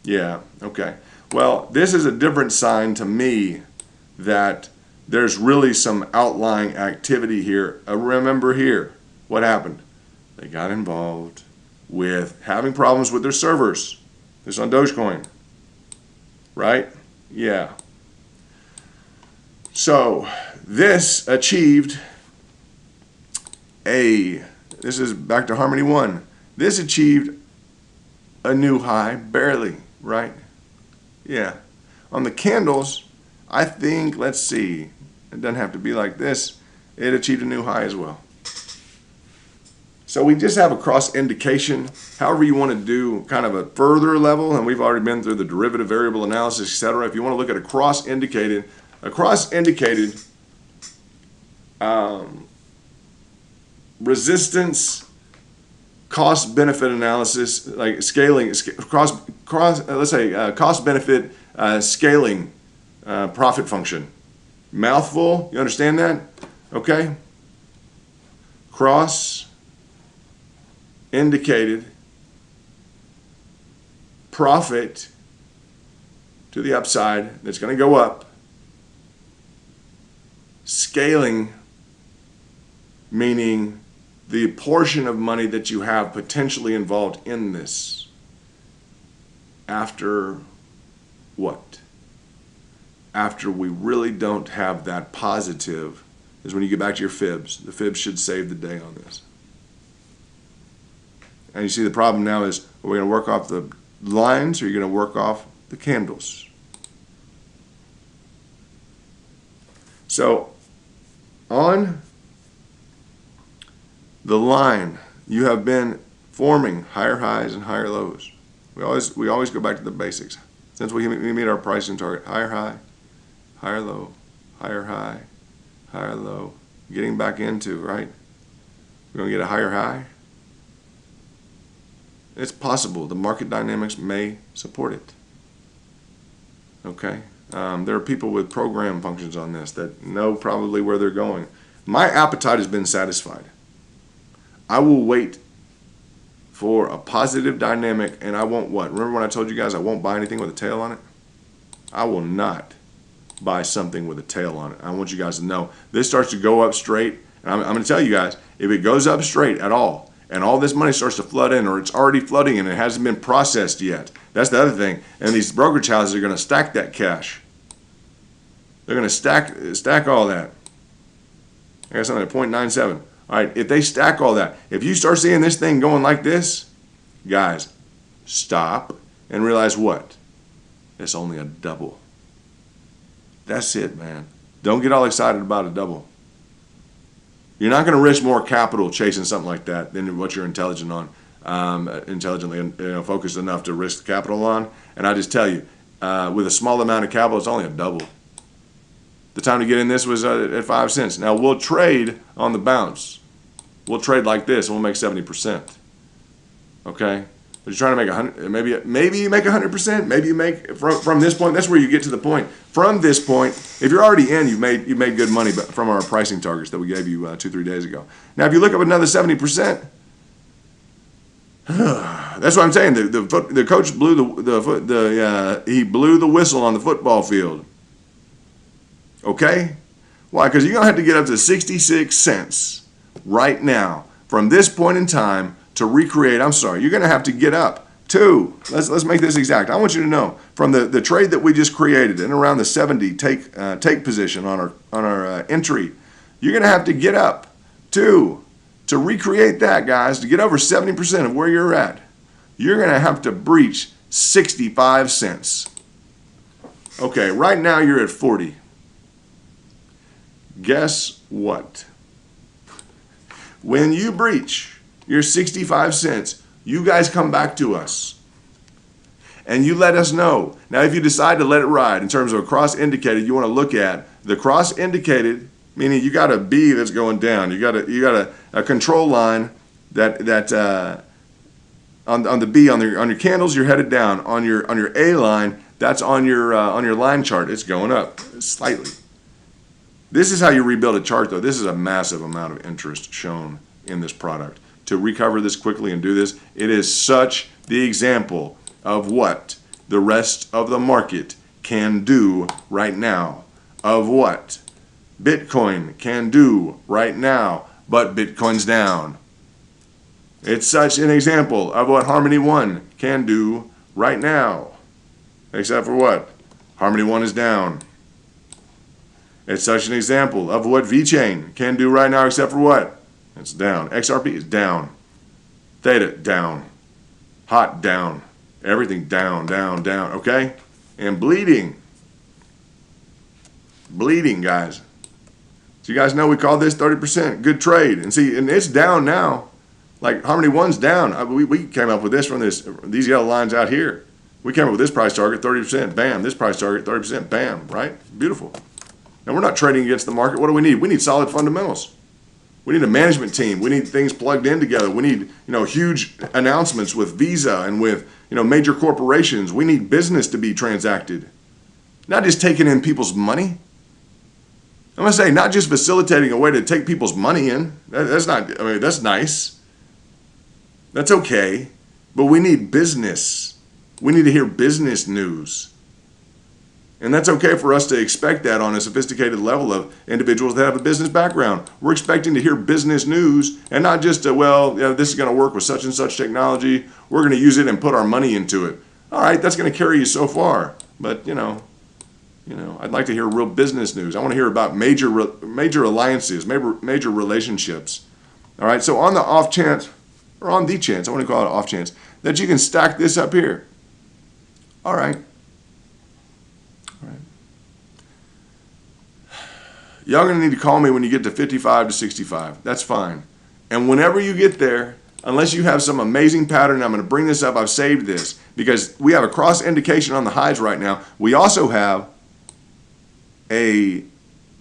Yeah, okay. Well, this is a different sign to me that there's really some outlying activity here. Remember here, what happened? They got involved with having problems with their servers. This is on Dogecoin, right? Yeah. So this achieved this is back to Harmony 1. This achieved a new high, barely, right? Yeah. On the candles, I think, let's see, it doesn't have to be like this. It achieved a new high as well. So we just have a cross indication, however you want to do kind of a further level, and we've already been through the derivative variable analysis, etc. If you want to look at a cross indicated resistance cost benefit analysis, like scaling, let's say cost benefit scaling profit function. Mouthful, you understand that? Okay. Cross indicated profit to the upside that's going to go up. Scaling, meaning the portion of money that you have potentially involved in this. After what? After we really don't have that positive is when you get back to your fibs. The fibs should save the day on this. And you see the problem now is, are we going to work off the lines or are you going to work off the candles? So on the line, you have been forming higher highs and higher lows. We always go back to the basics. Since we meet our pricing target, higher high, higher low, higher high, higher low. Getting back into, right? We're going to get a higher high. It's possible. The market dynamics may support it. Okay? There are people with program functions on this that know probably where they're going. My appetite has been satisfied. I will wait for a positive dynamic, and I won't what? Remember when I told you guys I won't buy anything with a tail on it? I will not buy something with a tail on it. I want you guys to know this starts to go up straight, and I'm going to tell you guys, if it goes up straight at all, and all this money starts to flood in, or it's already flooding and it hasn't been processed yet, that's the other thing. And these brokerage houses are going to stack that cash. They're going to stack all that. I got something at 0.97. All right, if they stack all that, if you start seeing this thing going like this, guys, stop and realize what? It's only a double. That's it, man. Don't get all excited about a double. You're not going to risk more capital chasing something like that than what you're intelligently focused enough to risk capital on. And I just tell you, with a small amount of capital, it's only a double. The time to get in this was at 5 cents. Now we'll trade on the bounce. We'll trade like this, and we'll make 70%. Okay, but you're trying to make 100. Maybe you make 100%. Maybe you make from this point. That's where you get to the point. From this point, if you're already in, you've made good money, but from our pricing targets that we gave you 2-3 days ago. Now, if you look up another 70%, that's what I'm saying. The coach blew he blew the whistle on the football field. Okay, why? Because you're gonna have to get up to 66 cents right now from this point in time to recreate. I'm sorry, you're gonna have to get up 2, let's make this exact. I want you to know from the trade that we just created in around the 70 take position on our entry, you're going to have to get up 2 to recreate that, guys, to get over 70% of where you're at. You're going to have to breach 65 cents. Okay, right now you're at 40. Guess what? When you breach your 65 cents, you guys come back to us and you let us know. Now, if you decide to let it ride in terms of a cross indicated, you want to look at the cross indicated, meaning you got a B that's going down. You got a control line that on the B on your candles, you're headed down. On your A line, that's on your line chart. It's going up slightly. This is how you rebuild a chart, though. This is a massive amount of interest shown in this product. To recover this quickly and do this, it is such the example of what the rest of the market can do right now, of what Bitcoin can do right now, but Bitcoin's down. It's such an example of what Harmony One can do right now, except for what? Harmony One is down. It's such an example of what VeChain can do right now, except for what? It's down. XRP is down. Theta, down. Hot, down. Everything down, down, down, okay? And bleeding. Bleeding, guys. So you guys know we call this 30%. Good trade. And see, and it's down now. Like Harmony One's down. We came up with this from these yellow lines out here. We came up with this price target, 30%, bam. This price target, 30%, bam, right? Beautiful. Now, we're not trading against the market. What do we need? We need solid fundamentals. We need a management team. We need things plugged in together. We need, huge announcements with Visa and with, major corporations. We need business to be transacted, not just taking in people's money. I'm going to say not just facilitating a way to take people's money in. That's not, that's nice. That's okay. But we need business. We need to hear business news. And that's okay for us to expect that on a sophisticated level of individuals that have a business background. We're expecting to hear business news and not just, this is going to work with such and such technology. We're going to use it and put our money into it. All right, that's going to carry you so far. But, I'd like to hear real business news. I want to hear about major alliances, major relationships. All right, so on the off chance, or on the chance, I want to call it off chance, that you can stack this up here. All right. Y'all going to need to call me when you get to 55 to 65. That's fine. And whenever you get there, unless you have some amazing pattern, I'm going to bring this up. I've saved this because we have a cross indication on the highs right now. We also have an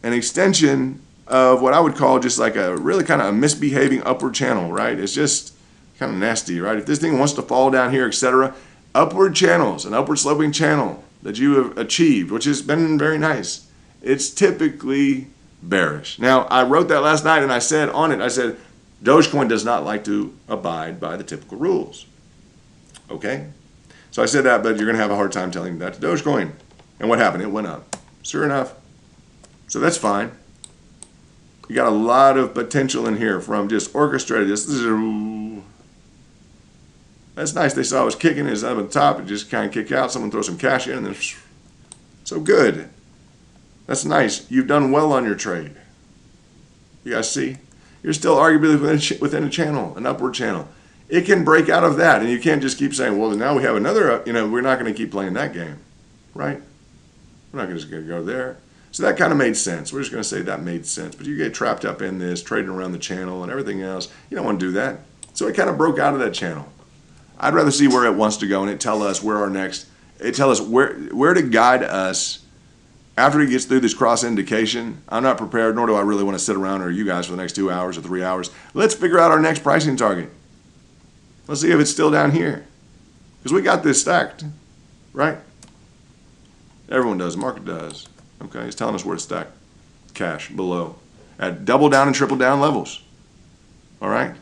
extension of what I would call just like a really kind of a misbehaving upward channel, right? It's just kind of nasty, right? If this thing wants to fall down here, etc., upward channels, an upward sloping channel that you have achieved, which has been very nice, it's typically bearish. Now, I wrote that last night and I said on it, Dogecoin does not like to abide by the typical rules. Okay? So I said that, but you're going to have a hard time telling that to Dogecoin. And what happened? It went up. Sure enough. So that's fine. You got a lot of potential in here from just orchestrated. That's nice. They saw it was kicking. It's up at the top. It just kind of kick out. Someone throw some cash in and then so good. That's nice. You've done well on your trade. You guys see? You're still arguably within a channel, an upward channel. It can break out of that, and you can't just keep saying, well, now we have another, we're not going to keep playing that game, right? We're not just going to go there. So that kind of made sense. We're just going to say that made sense. But you get trapped up in this, trading around the channel and everything else. You don't want to do that. So it kind of broke out of that channel. I'd rather see where it wants to go, and it tell us where it tell us where to guide us. After he gets through this cross indication, I'm not prepared, nor do I really want to sit around or you guys for the next 2 hours or 3 hours. Let's figure out our next pricing target. Let's see if it's still down here. Because we got this stacked, right? Everyone does. The market does. Okay, it's telling us where to stack cash below at double down and triple down levels. All right?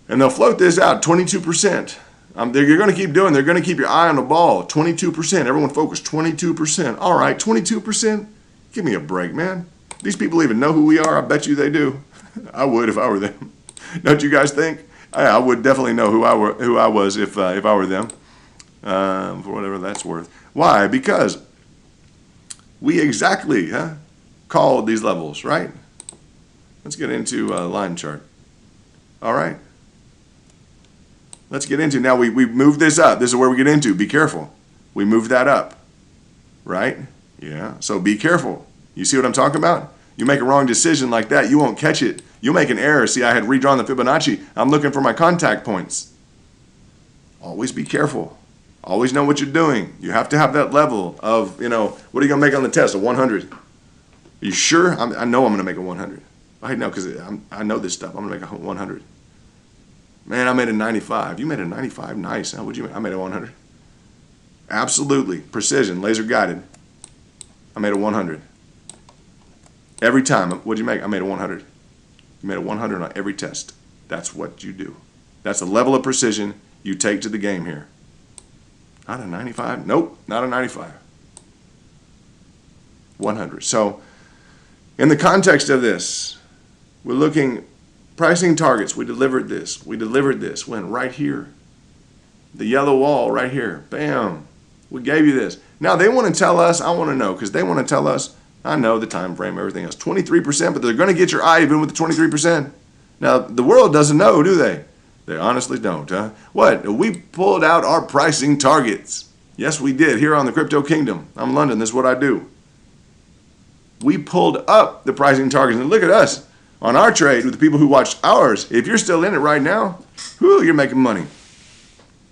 And they'll float this out 22%. You're going to keep doing. They're going to keep your eye on the ball. 22%. Everyone focus. 22%. All right, 22%. Give me a break, man. These people even know who we are. I bet you they do. I would if I were them. Don't you guys think? I would definitely know who I was if I were them, for whatever that's worth. Why? Because we exactly called these levels, right? Let's get into a line chart. All right. Let's get into, now we moved this up. This is where we get into. Be careful. We moved that up, right? Yeah. So be careful. You see what I'm talking about? You make a wrong decision like that, you won't catch it. You'll make an error. See, I had redrawn the Fibonacci. I'm looking for my contact points. Always be careful. Always know what you're doing. You have to have that level of, what are you going to make on the test? A 100. Are you sure? I know I'm going to make a 100. I know because I know this stuff. I'm going to make a 100. Man, I made a 95. You made a 95? Nice. How would you make? I made a 100. Absolutely. Precision. Laser guided. I made a 100. Every time. What'd you make? I made a 100. You made a 100 on every test. That's what you do. That's the level of precision you take to the game here. Not a 95? Nope, not a 95. 100. So, in the context of this, we're looking, pricing targets. We delivered this. We delivered this. Went right here. The yellow wall right here. Bam. We gave you this. Now, they want to tell us, I want to know, because they want to tell us, I know the time frame, everything else, 23%, but they're going to get your eye even with the 23%. Now, the world doesn't know, do they? They honestly don't, huh? What? We pulled out our pricing targets. Yes, we did, here on the Crypto Kingdom. I'm London, this is what I do. We pulled up the pricing targets, and look at us on our trade with the people who watched ours. If you're still in it right now, whew, you're making money.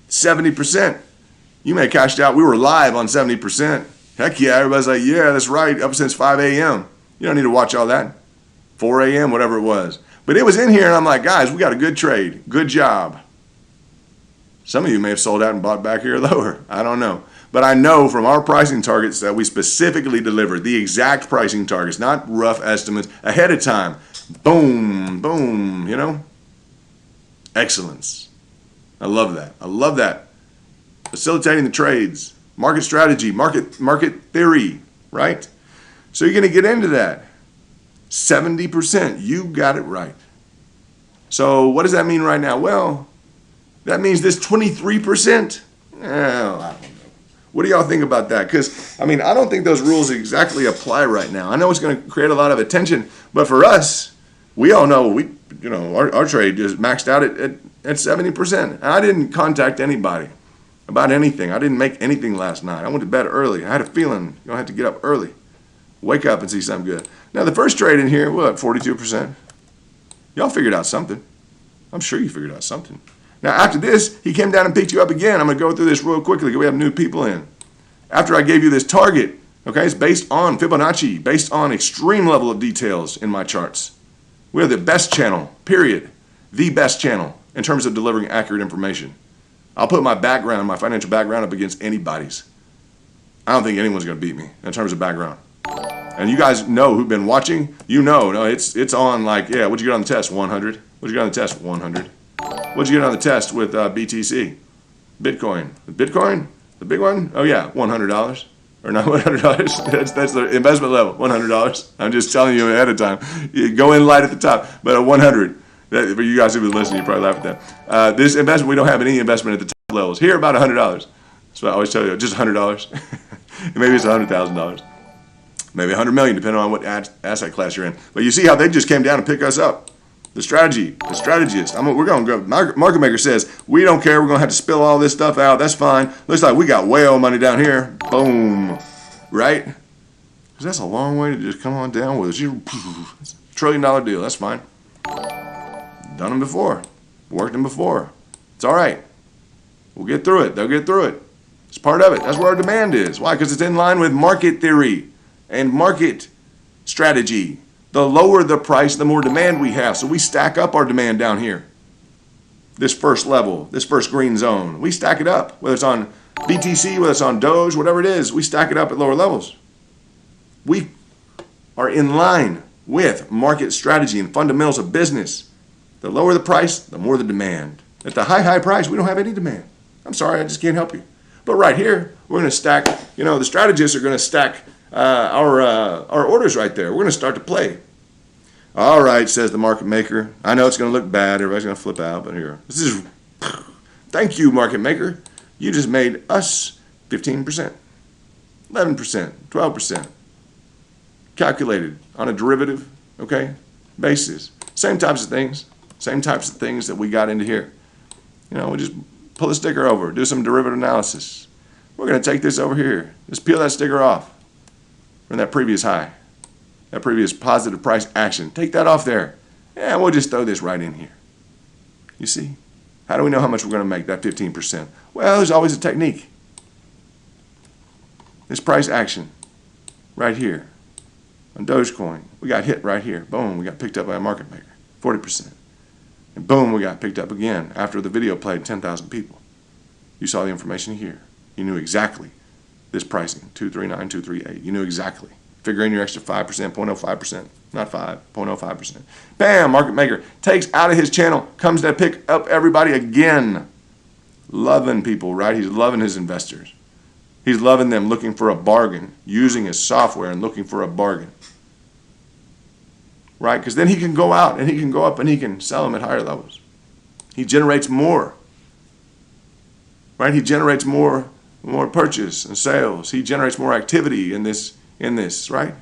70%. You may have cashed out. We were live on 70%. Heck yeah, everybody's like, yeah, that's right, up since 5 a.m. You don't need to watch all that. 4 a.m., whatever it was. But it was in here, and I'm like, guys, we got a good trade. Good job. Some of you may have sold out and bought back here lower. I don't know. But I know from our pricing targets that we specifically delivered the exact pricing targets, not rough estimates, ahead of time. Boom, boom, Excellence. I love that. I love that. Facilitating the trades. Market strategy, market theory, right? So you're going to get into that. 70%, you got it right. So what does that mean right now? Well, that means this 23%. Well, I don't know. What do y'all think about that? Because, I don't think those rules exactly apply right now. I know it's going to create a lot of attention, but for us, we all know our trade is maxed out at 70%. And I didn't contact anybody about anything. I didn't make anything last night. I went to bed early. I had a feeling you're going to have to get up early. Wake up and see something good. Now, the first trade in here, 42%. Y'all figured out something. I'm sure you figured out something. Now, after this, he came down and picked you up again. I'm going to go through this real quickly because we have new people in. After I gave you this target, okay, it's based on Fibonacci, based on extreme level of details in my charts. We're the best channel, period. The best channel in terms of delivering accurate information. I'll put my background, my financial background up against anybody's. I don't think anyone's going to beat me in terms of background. And you guys know who've been watching, no, it's on like, yeah, what'd you get on the test? 100. What'd you get on the test? 100. What'd you get on the test with BTC? Bitcoin. Bitcoin? The big one? Oh yeah, $100. Or not $100. That's the investment level, $100. I'm just telling you ahead of time. You go in light at the top, but a 100. For you guys who've been listening, you probably laugh at that. This investment, we don't have any investment at the top levels. Here, about $100. So I always tell you, just $100. Maybe it's $100,000. Maybe $100 million, depending on what asset class you're in. But you see how they just came down and pick us up. The strategist. We're going to go. Market maker says, we don't care. We're going to have to spill all this stuff out. That's fine. Looks like we got whale money down here. Boom. Right? Because that's a long way to just come on down with it. It's a $1 trillion deal. That's fine. Done them before. Worked them before. It's all right. We'll get through it. They'll get through it. It's part of it. That's where our demand is. Why? Because it's in line with market theory and market strategy. The lower the price, the more demand we have. So we stack up our demand down here. This first level, this first green zone. We stack it up. Whether it's on BTC, whether it's on Doge, whatever it is, we stack it up at lower levels. We are in line with market strategy and fundamentals of business. The lower the price, the more the demand. At the high price, we don't have any demand. I'm sorry, I just can't help you. But right here, we're going to stack, the strategists are going to stack our orders right there. We're going to start to play. All right, says the market maker. I know it's going to look bad. Everybody's going to flip out, but here. Thank you, market maker. You just made us 15%, 11%, 12%. Calculated on a derivative, okay, basis. Same types of things. Same types of things that we got into here. You know, we just pull the sticker over, do some derivative analysis. We're going to take this over here. Just peel that sticker off from that previous high, that previous positive price action. Take that off there. And we'll just throw this right in here. You see? How do we know how much we're going to make, that 15%? Well, there's always a technique. This price action right here on Dogecoin, we got hit right here. Boom, we got picked up by a market maker, 40%. And boom, we got picked up again after the video played 10,000 people. You saw the information here. You knew exactly this pricing, 239, 238. You knew exactly. Figure in your extra 5%, 0.05%, not 5, 0.05%. Bam, market maker takes out of his channel, comes to pick up everybody again. Loving people, right? He's loving his investors. He's loving them, looking for a bargain, using his software and looking for a bargain. Right? Because then he can go out and he can go up and he can sell them at higher levels. He generates more. Right? He generates more purchase and sales. He generates more activity in this, right?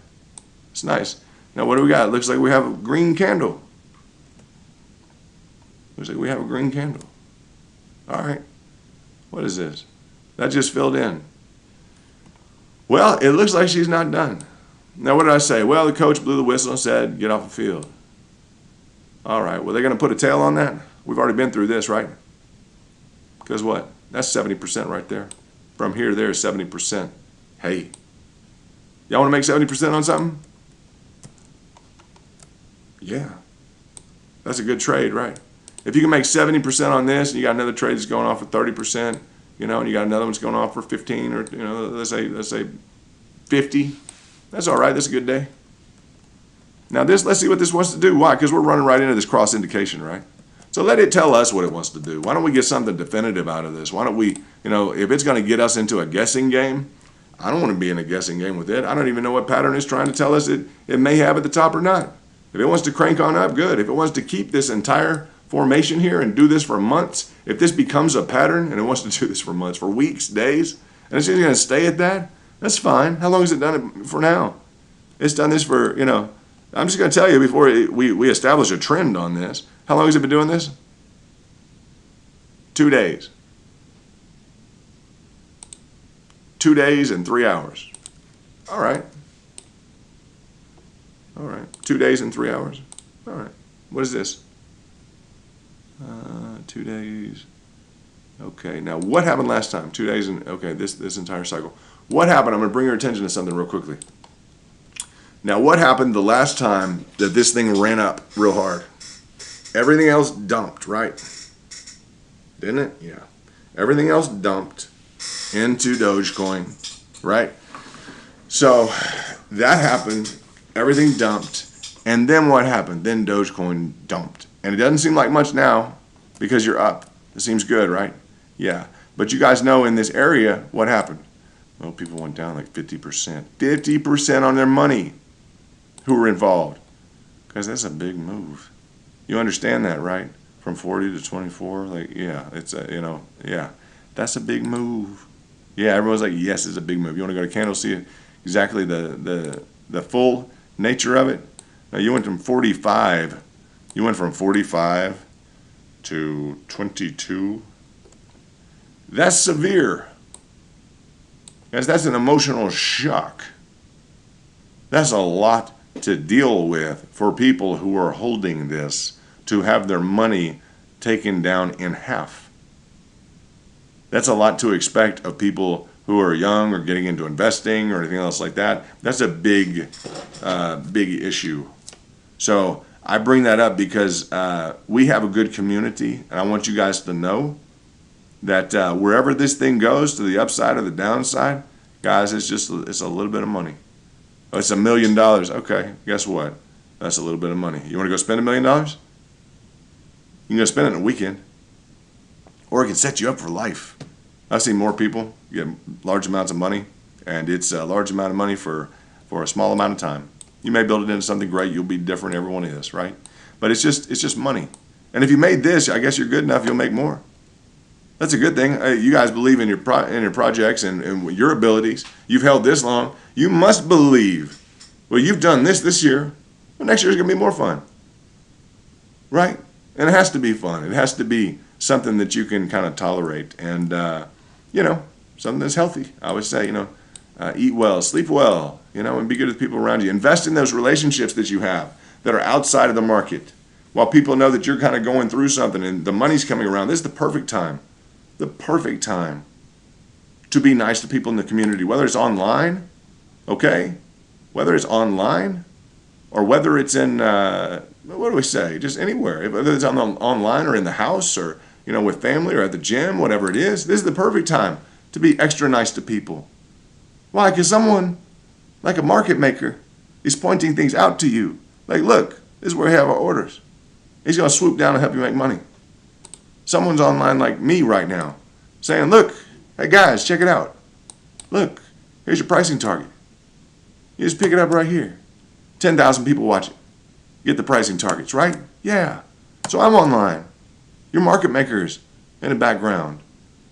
It's nice. Now what do we got? It looks like we have a green candle. Looks like we have a green candle. All right. What is this? That just filled in. Well, it looks like she's not done. Now, what did I say? Well, the coach blew the whistle and said, get off the field. All right. Well, they're going to put a tail on that? We've already been through this, right? Because what? That's 70% right there. From here to there is 70%. Hey, y'all want to make 70% on something? Yeah. That's a good trade, right? If you can make 70% on this and you got another trade that's going off for 30%, you know, and you got another one's going off for 15 or, you know, let's say 50, that's all right. That's a good day. Now this, let's see what this wants to do. Why? Because we're running right into this cross indication, right? So let it tell us what it wants to do. Why don't we get something definitive out of this? Why don't we, you know, if it's going to get us into a guessing game, I don't want to be in a guessing game with it. I don't even know what pattern it's trying to tell us it may have at the top or not. If it wants to crank on up, good. If it wants to keep this entire formation here and do this for months, if this becomes a pattern and it wants to do this for months, for weeks, days, and it's just going to stay at that, that's fine. How long has it done it for now? It's done this for, you know, I'm just going to tell you before we establish a trend on this. How long has it been doing this? 2 days. 2 days and 3 hours. All right. All right. 2 days and 3 hours. All right. What is this? 2 days. Okay. Now, what happened last time? 2 days and, okay, this entire cycle. What happened? I'm going to bring your attention to something real quickly. Now, what happened the last time that this thing ran up real hard? Everything else dumped, right? Didn't it? Yeah. Everything else dumped into Dogecoin, right? So that happened. Everything dumped. And then what happened? Then Dogecoin dumped. And it doesn't seem like much now because you're up. It seems good, right? Yeah. But you guys know in this area what happened. Well, people went down like 50%. 50% on their money who were involved. Because that's a big move. You understand that, right? From 40 to 24, like, yeah, it's a, you know, yeah, that's a big move. Yeah, everyone's like, yes, it's a big move. You want to go to Candle, see exactly the full nature of it? Now, you went from 45, you went from 45 to 22. That's severe. That's an emotional shock. That's a lot to deal with for people who are holding this, to have their money taken down in half. That's a lot to expect of people who are young or getting into investing or anything else like that. That's a big issue. So I bring that up because we have a good community, and I want you guys to know that wherever this thing goes, to the upside or the downside, guys, it's a little bit of money. Oh, it's $1 million. Okay, guess what? That's a little bit of money. You want to go spend $1 million? You can go spend it in a weekend. Or it can set you up for life. I've seen more people get large amounts of money, and it's a large amount of money for a small amount of time. You may build it into something great. You'll be different. Everyone is, right? But it's just money. And if you made this, I guess you're good enough. You'll make more. That's a good thing. You guys believe in your projects and your abilities. You've held this long. You must believe. Well, you've done this year. Well, next year's gonna be more fun, right? And it has to be fun. It has to be something that you can kind of tolerate, and something that's healthy. I always say, eat well, sleep well, and be good to the people around you. Invest in those relationships that you have that are outside of the market. While people know that you're kind of going through something and the money's coming around, this is the perfect time to be nice to people in the community, whether it's online, okay? Whether it's online or whether it's in, what do we say? Just anywhere. Whether it's online or in the house or, with family or at the gym, whatever it is, this is the perfect time to be extra nice to people. Why? Because someone, like a market maker, is pointing things out to you. Like, look, this is where we have our orders. He's going to swoop down and help you make money. Someone's online like me right now saying, look, hey guys, check it out. Look, here's your pricing target. You just pick it up right here. 10,000 people watch it. Get the pricing targets, right? Yeah. So I'm online. Your market makers in the background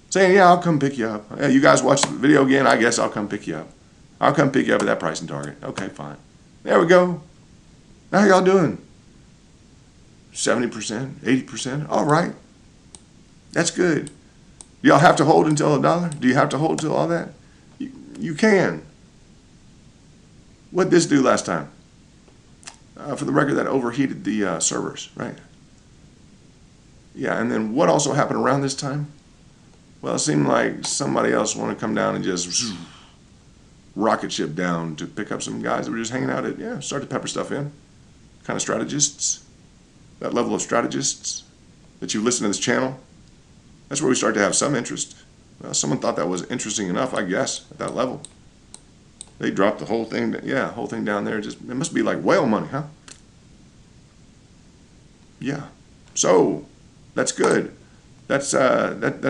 saying, yeah, I'll come pick you up. Yeah, you guys watch the video again, I guess I'll come pick you up. I'll come pick you up at that pricing target. Okay, fine. There we go. How y'all doing? 70%, 80%? All right. That's good. Do y'all have to hold until $1? Do you have to hold until all that? You can. What'd this do last time? For the record, that overheated the servers, right? Yeah, and then what also happened around this time? Well, it seemed like somebody else wanted to come down and just rocket ship down to pick up some guys that were just hanging out at, start to pepper stuff in. Kind of strategists. That level of strategists that you listen to this channel. That's where we start to have some interest. Well, someone thought that was interesting enough, I guess, at that level. They dropped the whole thing, whole thing down there. It must be like whale money, huh? Yeah. So that's good. That's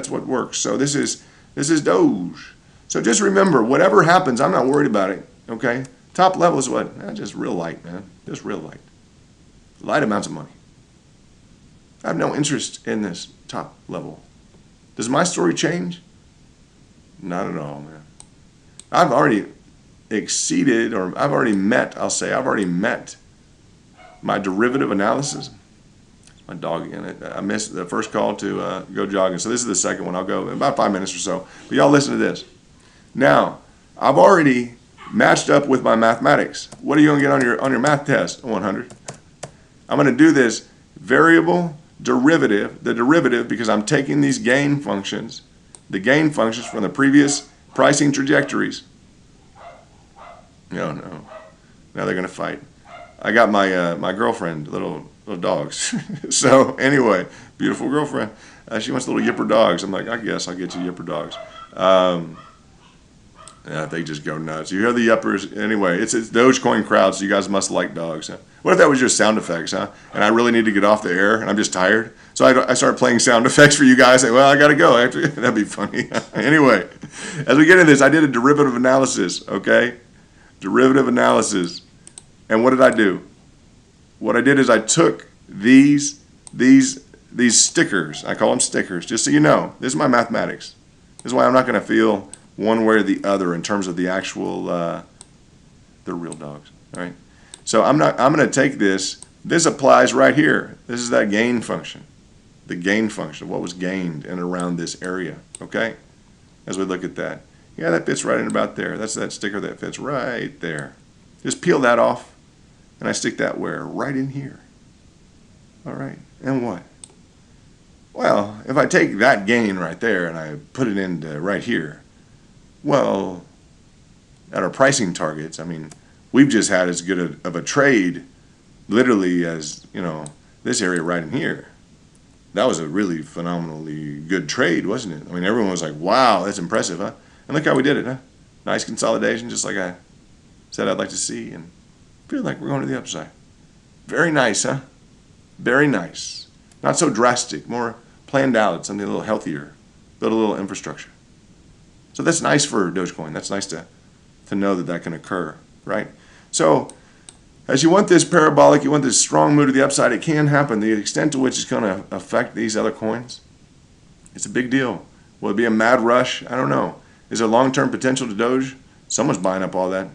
what works. So this is Doge. So just remember, whatever happens, I'm not worried about it. Okay. Top level is what? Just real light, man. Just real light. Light amounts of money. I have no interest in this top level. Does my story change? Not at all, man. I've already exceeded, or I've already met my derivative analysis. My dog again. I missed the first call to go jogging, so this is the second one. I'll go in about 5 minutes or so. But y'all listen to this. Now, I've already matched up with my mathematics. What are you going to get on your math test? 100. I'm going to do this variable derivative, the derivative, because I'm taking these gain functions, the gain functions from the previous pricing trajectories. No. Now they're going to fight. I got my girlfriend, little dogs. So anyway, beautiful girlfriend. She wants little yipper dogs. I'm like, I guess I'll get you yipper dogs. They just go nuts. You hear the yuppers. Anyway, it's Dogecoin crowd, so you guys must like dogs. Huh? What if that was just sound effects, huh? And I really need to get off the air, and I'm just tired. So I started playing sound effects for you guys. Well, I got to go. That'd be funny. Anyway, as we get into this, I did a derivative analysis, okay? Derivative analysis. And what did I do? What I did is I took these stickers. I call them stickers, just so you know. This is my mathematics. This is why I'm not going to feel one way or the other in terms of the actual, they're real dogs, all right? So I'm going to take this. This applies right here. This is that gain function, the gain function, what was gained in and around this area, okay? As we look at that. Yeah, that fits right in about there. That's that sticker that fits right there. Just peel that off, and I stick that where? Right in here. All right, and what? Well, if I take that gain right there and I put it into right here, well, at our pricing targets, I mean, we've just had as good of a trade, literally, as, this area right in here. That was a really phenomenally good trade, wasn't it? I mean, everyone was like, wow, that's impressive, huh? And look how we did it, huh? Nice consolidation, just like I said I'd like to see, and feel like we're going to the upside. Very nice, huh? Very nice. Not so drastic, more planned out, something a little healthier, build a little infrastructure. So that's nice for Dogecoin. That's nice to know that can occur, right? So As you want this parabolic, you want this strong move to the upside, it can happen. The extent to which it's going to affect these other coins, it's a big deal. Will it be a mad rush? I don't know. Is there long-term potential to Doge? Someone's buying up all that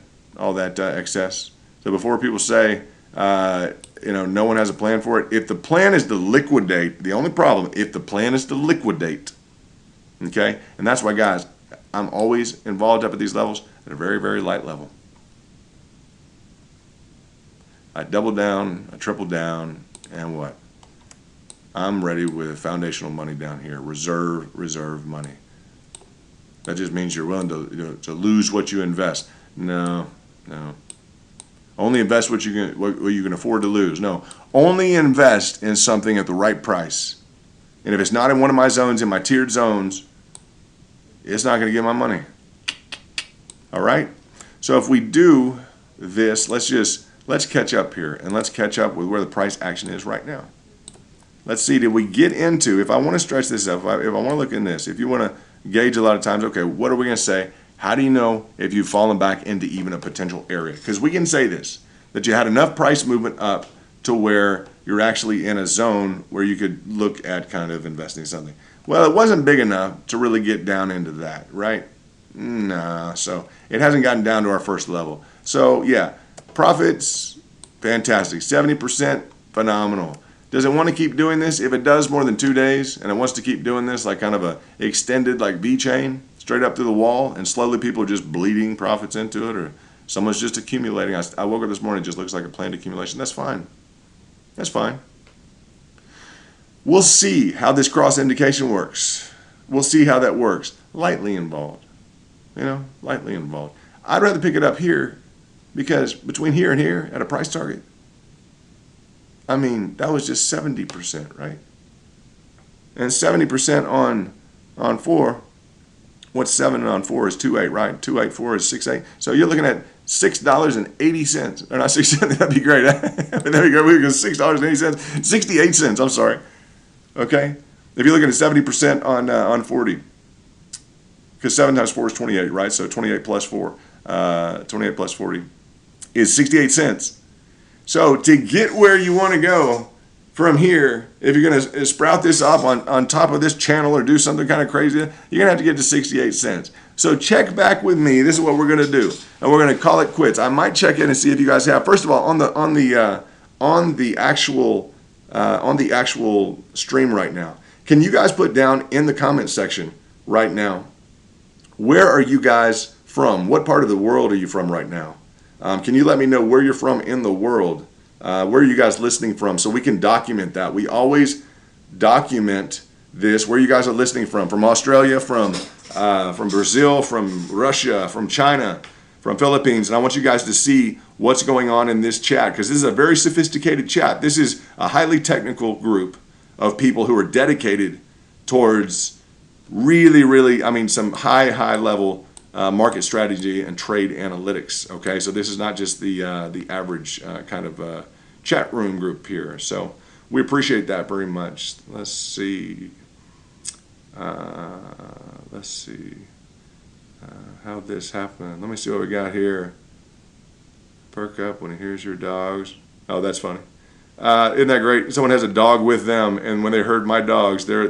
excess. So before people say, no one has a plan for it, if the plan is to liquidate, the only problem, if the plan is to liquidate, okay, and that's why, guys, I'm always involved up at these levels at a very, very light level. I double down, I triple down, and what? I'm ready with foundational money down here, reserve money. That just means you're willing to lose what you invest. No. Only invest what you can afford to lose. No, only invest in something at the right price. And if it's not in one of my zones, in my tiered zones, it's not going to get my money. All right? So if we do this, let's catch up here, and let's catch up with where the price action is right now. Let's see, did we get into, if I want to stretch this up, if I want to look in this, if you want to gauge a lot of times, okay, what are we going to say? How do you know if you've fallen back into even a potential area? Because we can say this, that you had enough price movement up to where you're actually in a zone where you could look at kind of investing in something. Well, it wasn't big enough to really get down into that, right? Nah, so it hasn't gotten down to our first level. So yeah, profits, fantastic. 70%, phenomenal. Does it want to keep doing this? If it does more than 2 days and it wants to keep doing this like kind of a extended like V-chain straight up through the wall and slowly people are just bleeding profits into it or someone's just accumulating. I woke up this morning, it just looks like a planned accumulation. That's fine. That's fine. We'll see how this cross indication works. We'll see how that works. Lightly involved. Lightly involved. I'd rather pick it up here because between here and here at a price target, I mean, that was just 70%, right? And 70% on 4, what's 7 on 4 is 2.8, right? 2.84 is 6.8. So you're looking at $6.80. Or not 6 cents, that'd be great. That'd be great. We go $6.80, 68 cents, I'm sorry. Okay? If you're looking at 70% on 40, because 7 times 4 is 28, right? So 28 plus 4, 28 plus 40 is 68 cents. So to get where you want to go from here, if you're going to sprout this up on top of this channel or do something kind of crazy, you're going to have to get to 68 cents. So check back with me. This is what we're going to do, and we're going to call it quits. I might check in and see if you guys have. First of all, on the actual stream right now, can you guys put down in the comment section right now, where are you guys from? What part of the world are you from right now? Can you let me know where you're from in the world? Where are you guys listening from so we can document that? We always document this, where you guys are listening from Australia, from Brazil, from Russia, from China, from Philippines. And I want you guys to see what's going on in this chat because this is a very sophisticated chat. This is a highly technical group of people who are dedicated towards really, some high level market strategy and trade analytics. Okay, so this is not just the average kind of chat room group here. So we appreciate that very much. Let's see how this happened. Let me see what we got here. Perk up when he hears your dogs. Oh, that's funny. Isn't that great? Someone has a dog with them, and when they heard my dogs, their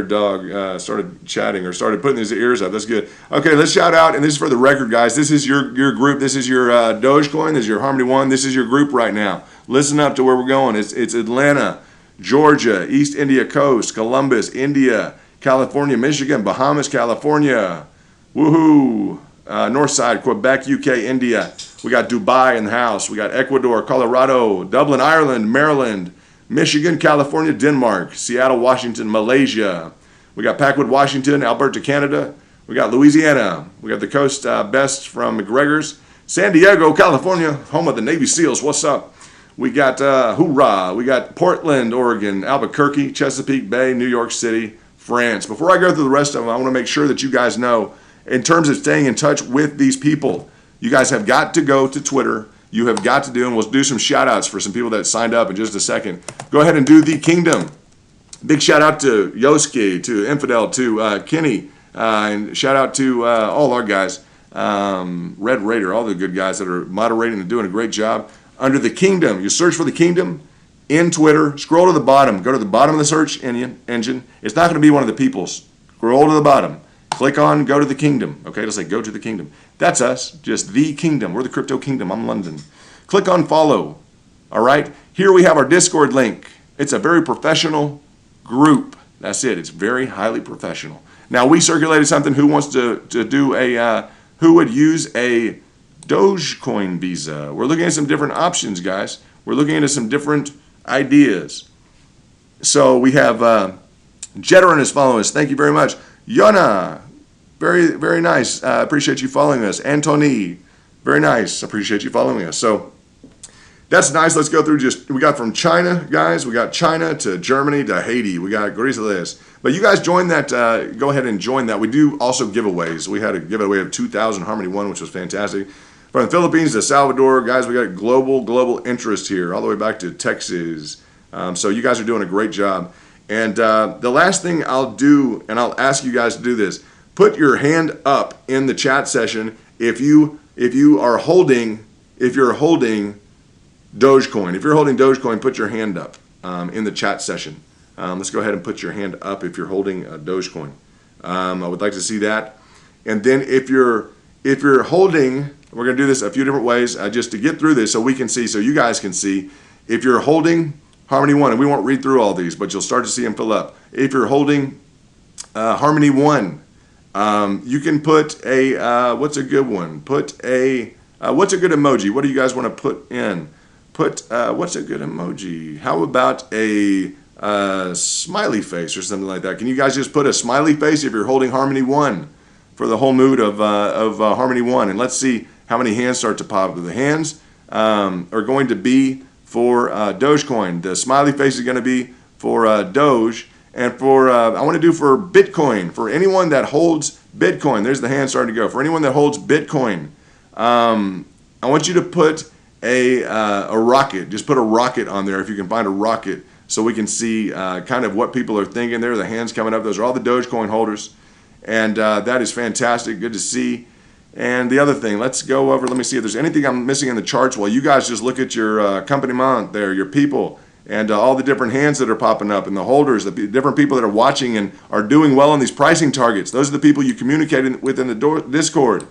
dog started chatting or started putting his ears up. That's good. Okay, let's shout out, and this is for the record, guys. This is your group. This is your Dogecoin. This is your Harmony One. This is your group right now. Listen up to where we're going. It's Atlanta, Georgia, East India Coast, Columbus, India, California, Michigan, Bahamas, California, woohoo, North Side, Quebec, UK, India. We got Dubai in the house. We got Ecuador, Colorado, Dublin, Ireland, Maryland, Michigan, California, Denmark, Seattle, Washington, Malaysia. We got Packwood, Washington, Alberta, Canada. We got Louisiana. We got the Coast Best from McGregor's. San Diego, California, home of the Navy SEALs. What's up? We got hoorah. We got Portland, Oregon, Albuquerque, Chesapeake Bay, New York City, France. Before I go through the rest of them, I want to make sure that you guys know, in terms of staying in touch with these people, you guys have got to go to Twitter. You have got to do, and we'll do some shout outs for some people that signed up in just a second. Go ahead and do the Kingdom. Big shout out to Yoski, to Infidel, to Kenny, and shout out to all our guys. Red Raider, all the good guys that are moderating and doing a great job. Under the Kingdom, you search for the Kingdom in Twitter, scroll to the bottom, go to the bottom of the search engine. It's not going to be one of the people's. Scroll to the bottom, click on Go to the Kingdom. Okay, it'll say Go to the Kingdom. That's us, just the Kingdom. We're the Crypto Kingdom. I'm London. Click on follow. All right, here we have our Discord link. It's a very professional group. That's it. It's very highly professional. Now, we circulated something. Who wants to do a, who would use a Dogecoin Visa? We're looking at some different options, guys. We're looking into some different ideas. So we have Jetterin is following us. Thank you very much. Yona, very, very nice. Appreciate you following us. Antony, very nice. Appreciate you following us. So that's nice. Let's go through we got from China, guys. We got China to Germany to Haiti. We got Grizzlies. But you guys join that. Go ahead and join that. We do also giveaways. We had a giveaway of 2,000 Harmony One, which was fantastic. From the Philippines to Salvador, guys, we got global interest here, all the way back to Texas. So you guys are doing a great job. And the last thing I'll do, and I'll ask you guys to do this, put your hand up in the chat session if you're holding Dogecoin. If you're holding Dogecoin, put your hand up in the chat session. Let's go ahead and put your hand up if you're holding Dogecoin. I would like to see that. And then if you're holding, we're going to do this a few different ways just to get through this so we can see, so you guys can see. If you're holding Harmony One, and we won't read through all these, but you'll start to see them fill up. If you're holding Harmony One, you can put a, what's a good one? Put a, what's a good emoji? What do you guys want to put in? What's a good emoji? How about a smiley face or something like that? Can you guys just put a smiley face if you're holding Harmony One for the whole mood of Harmony One? And let's see how many hands start to pop. The hands are going to be for Dogecoin. The smiley face is going to be for Doge. And for, I want to do for Bitcoin. For anyone that holds Bitcoin, there's the hand starting to go. For anyone that holds Bitcoin, I want you to put a rocket. Just put a rocket on there if you can find a rocket so we can see kind of what people are thinking there. The hands coming up. Those are all the Dogecoin holders. And that is fantastic. Good to see. And the other thing, let's go over, let me see if there's anything I'm missing in the charts while you guys just look at your company mount there, your people, and all the different hands that are popping up and the holders, the different people that are watching and are doing well on these pricing targets. Those are the people you communicate with in the Discord.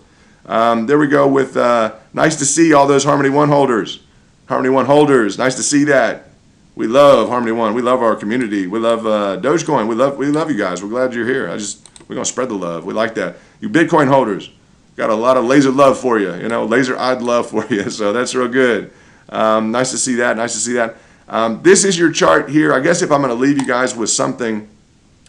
There we go with, nice to see all those Harmony One holders. Harmony One holders, nice to see that. We love Harmony One. We love our community. We love Dogecoin. We love you guys. We're glad you're here. We're going to spread the love. We like that. You Bitcoin holders, got a lot of laser love for you, laser-eyed love for you. So that's real good. Nice to see that. Nice to see that. This is your chart here. I guess if I'm going to leave you guys with something,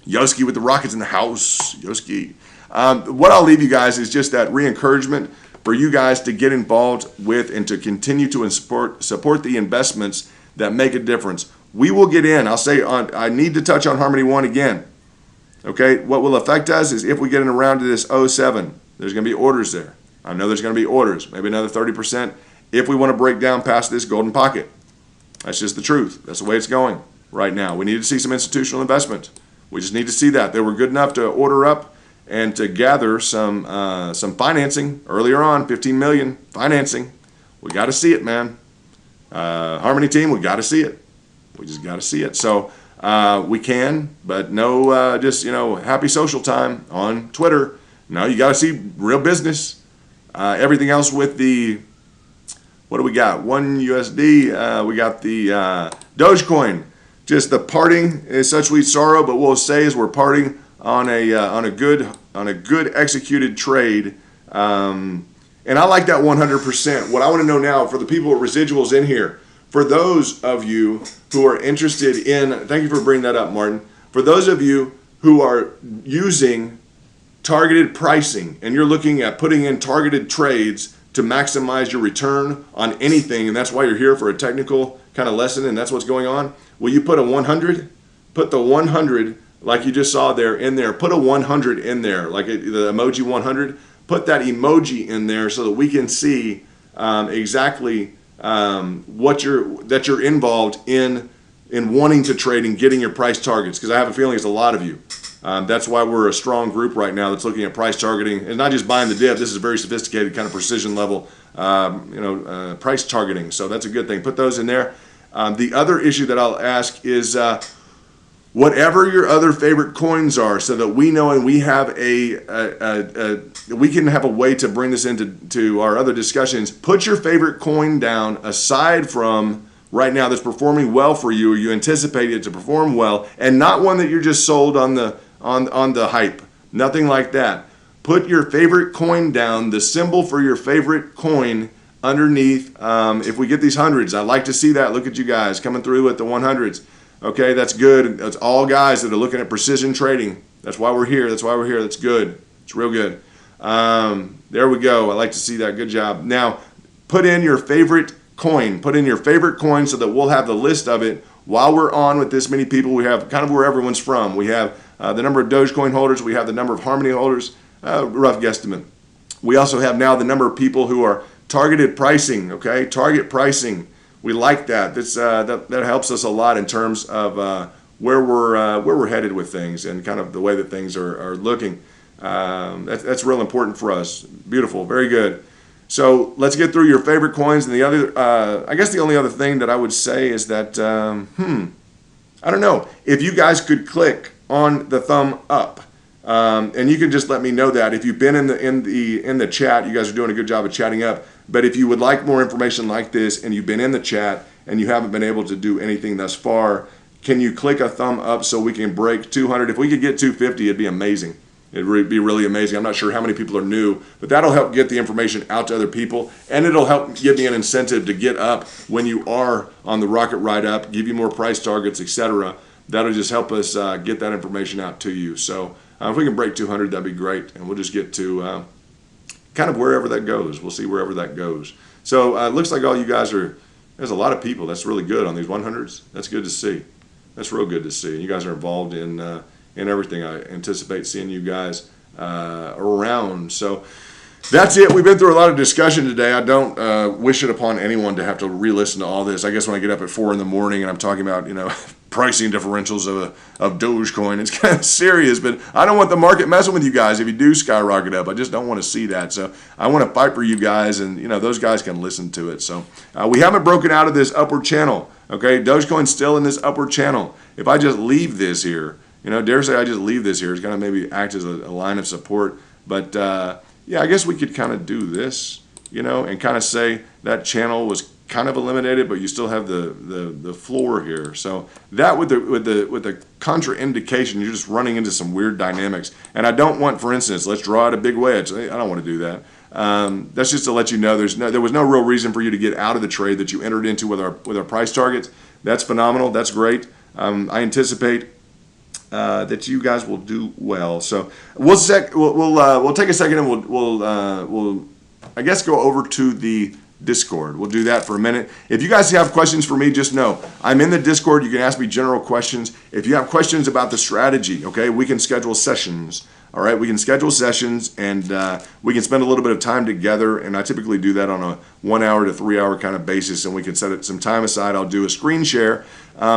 Yoski with the rockets in the house, Yoski. What I'll leave you guys is just that re-encouragement for you guys to get involved with and to continue to support the investments that make a difference. We will get in. I'll say I need to touch on Harmony One again. Okay, what will affect us is if we get in around to this 07, there's going to be orders there. I know there's going to be orders, maybe another 30% if we want to break down past this golden pocket. That's just the truth. That's the way it's going right now. We need to see some institutional investment. We just need to see that. They were good enough to order up and to gather some financing earlier on, 15 million financing. We got to see it, man. Harmony team, we got to see it. We just got to see it. So we can, but no, just happy social time on Twitter. No, you got to see real business. Everything else with the, what do we got? One USD. We got the Dogecoin. Just the parting is such sweet sorrow, but what we'll say is we're parting on a good executed trade. And I like that 100%. What I want to know now for the people with residuals in here, for those of you who are interested in, thank you for bringing that up, Martin. For those of you who are using targeted pricing and you're looking at putting in targeted trades to maximize your return on anything, and that's why you're here for a technical kind of lesson, and that's what's going on. Will you put a 100? Put the 100 like you just saw there in there. Put a 100 in there, like the emoji 100. Put that emoji in there so that we can see exactly that you're involved in wanting to trade and getting your price targets. Because I have a feeling it's a lot of you. That's why we're a strong group right now that's looking at price targeting and not just buying the dip. This is a very sophisticated kind of precision level, price targeting. So that's a good thing. Put those in there. The other issue that I'll ask is whatever your other favorite coins are, so that we know and we have we can have a way to bring this into our other discussions. Put your favorite coin down aside from right now that's performing well for you, or you anticipate it to perform well, and not one that you're just sold on the hype. Nothing like that. Put your favorite coin down, the symbol for your favorite coin underneath. If we get these hundreds, I'd like to see that. Look at you guys coming through with the 100s. Okay, that's good. That's all guys that are looking at precision trading. That's why we're here. That's why we're here. That's good. It's real good. There we go. I like to see that. Good job. Now, put in your favorite coin. Put in your favorite coin so that we'll have the list of it while we're on with this many people. We have kind of where everyone's from. We have the number of Dogecoin holders. We have the number of Harmony holders. Rough guesstimate. We also have now the number of people who are targeted pricing. Okay, target pricing. We like that. That helps us a lot in terms of where we're headed with things and kind of the way that things are looking. That's real important for us. Beautiful, very good. So let's get through your favorite coins. And the other, I guess the only other thing that I would say is that I don't know if you guys could click on the thumb up. And you can just let me know that if you've been in the chat. You guys are doing a good job of chatting up. But if you would like more information like this and you've been in the chat and you haven't been able to do anything thus far, can you click a thumb up so we can break 200? If we could get 250, it'd be amazing. It would be really amazing. I'm not sure how many people are new, but that'll help get the information out to other people, and it'll help give me an incentive to get up when you are on the rocket ride up, give you more price targets, etc. That'll just help us get that information out to you. So if we can break 200, that'd be great, and we'll just get to kind of wherever that goes. We'll see wherever that goes. So it looks like all you guys there's a lot of people. That's really good on these 100s. That's good to see. That's real good to see. And you guys are involved in everything. I anticipate seeing you guys around. So that's it. We've been through a lot of discussion today. I don't wish it upon anyone to have to re-listen to all this. I guess when I get up at 4 in the morning and I'm talking about, pricing differentials of Dogecoin, it's kind of serious, but I don't want the market messing with you guys if you do skyrocket up. I just don't want to see that. So I want to fight for you guys, and those guys can listen to it. So we haven't broken out of this upward channel. Okay, Dogecoin's still in this upward channel. If I just leave this here, dare say I just leave this here, it's going to maybe act as a line of support. But yeah, I guess we could kind of do this, and kind of say that channel was kind of eliminated, but you still have the floor here. So that with the contraindication, you're just running into some weird dynamics. And I don't want, for instance, let's draw out a big wedge. I don't want to do that. That's just to let you know there was no real reason for you to get out of the trade that you entered into with our price targets. That's phenomenal. That's great. I anticipate that you guys will do well. So we'll take a second and we'll I guess go over to the Discord. We'll do that for a minute. If you guys have questions for me, just know I'm in the Discord. You can ask me general questions. If you have questions about the strategy, okay, we can schedule sessions. All right, we can schedule sessions, and we can spend a little bit of time together, and I typically do that on a 1 hour to 3 hour kind of basis, and we can set some time aside. I'll do a screen share.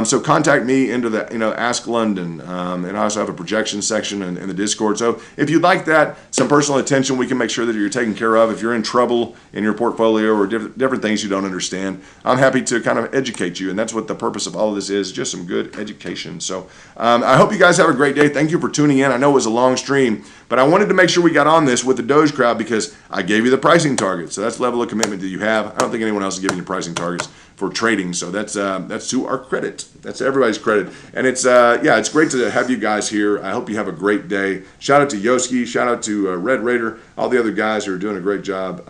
So contact me into the Ask London, and I also have a projection section in the Discord. So if you'd like that, some personal attention, we can make sure that you're taken care of. If you're in trouble in your portfolio or different things you don't understand, I'm happy to kind of educate you, and that's what the purpose of all of this is, just some good education. So I hope you guys have a great day. Thank you for tuning in. I know it was a long stream, but I wanted to make sure we got on this with the Doge crowd because I gave you the pricing target. So that's the level of commitment that you have. I don't think anyone else is giving you pricing targets for trading. So that's to our credit. That's everybody's credit. And it's it's great to have you guys here. I hope you have a great day. Shout out to Yoski. Shout out to Red Raider. All the other guys who are doing a great job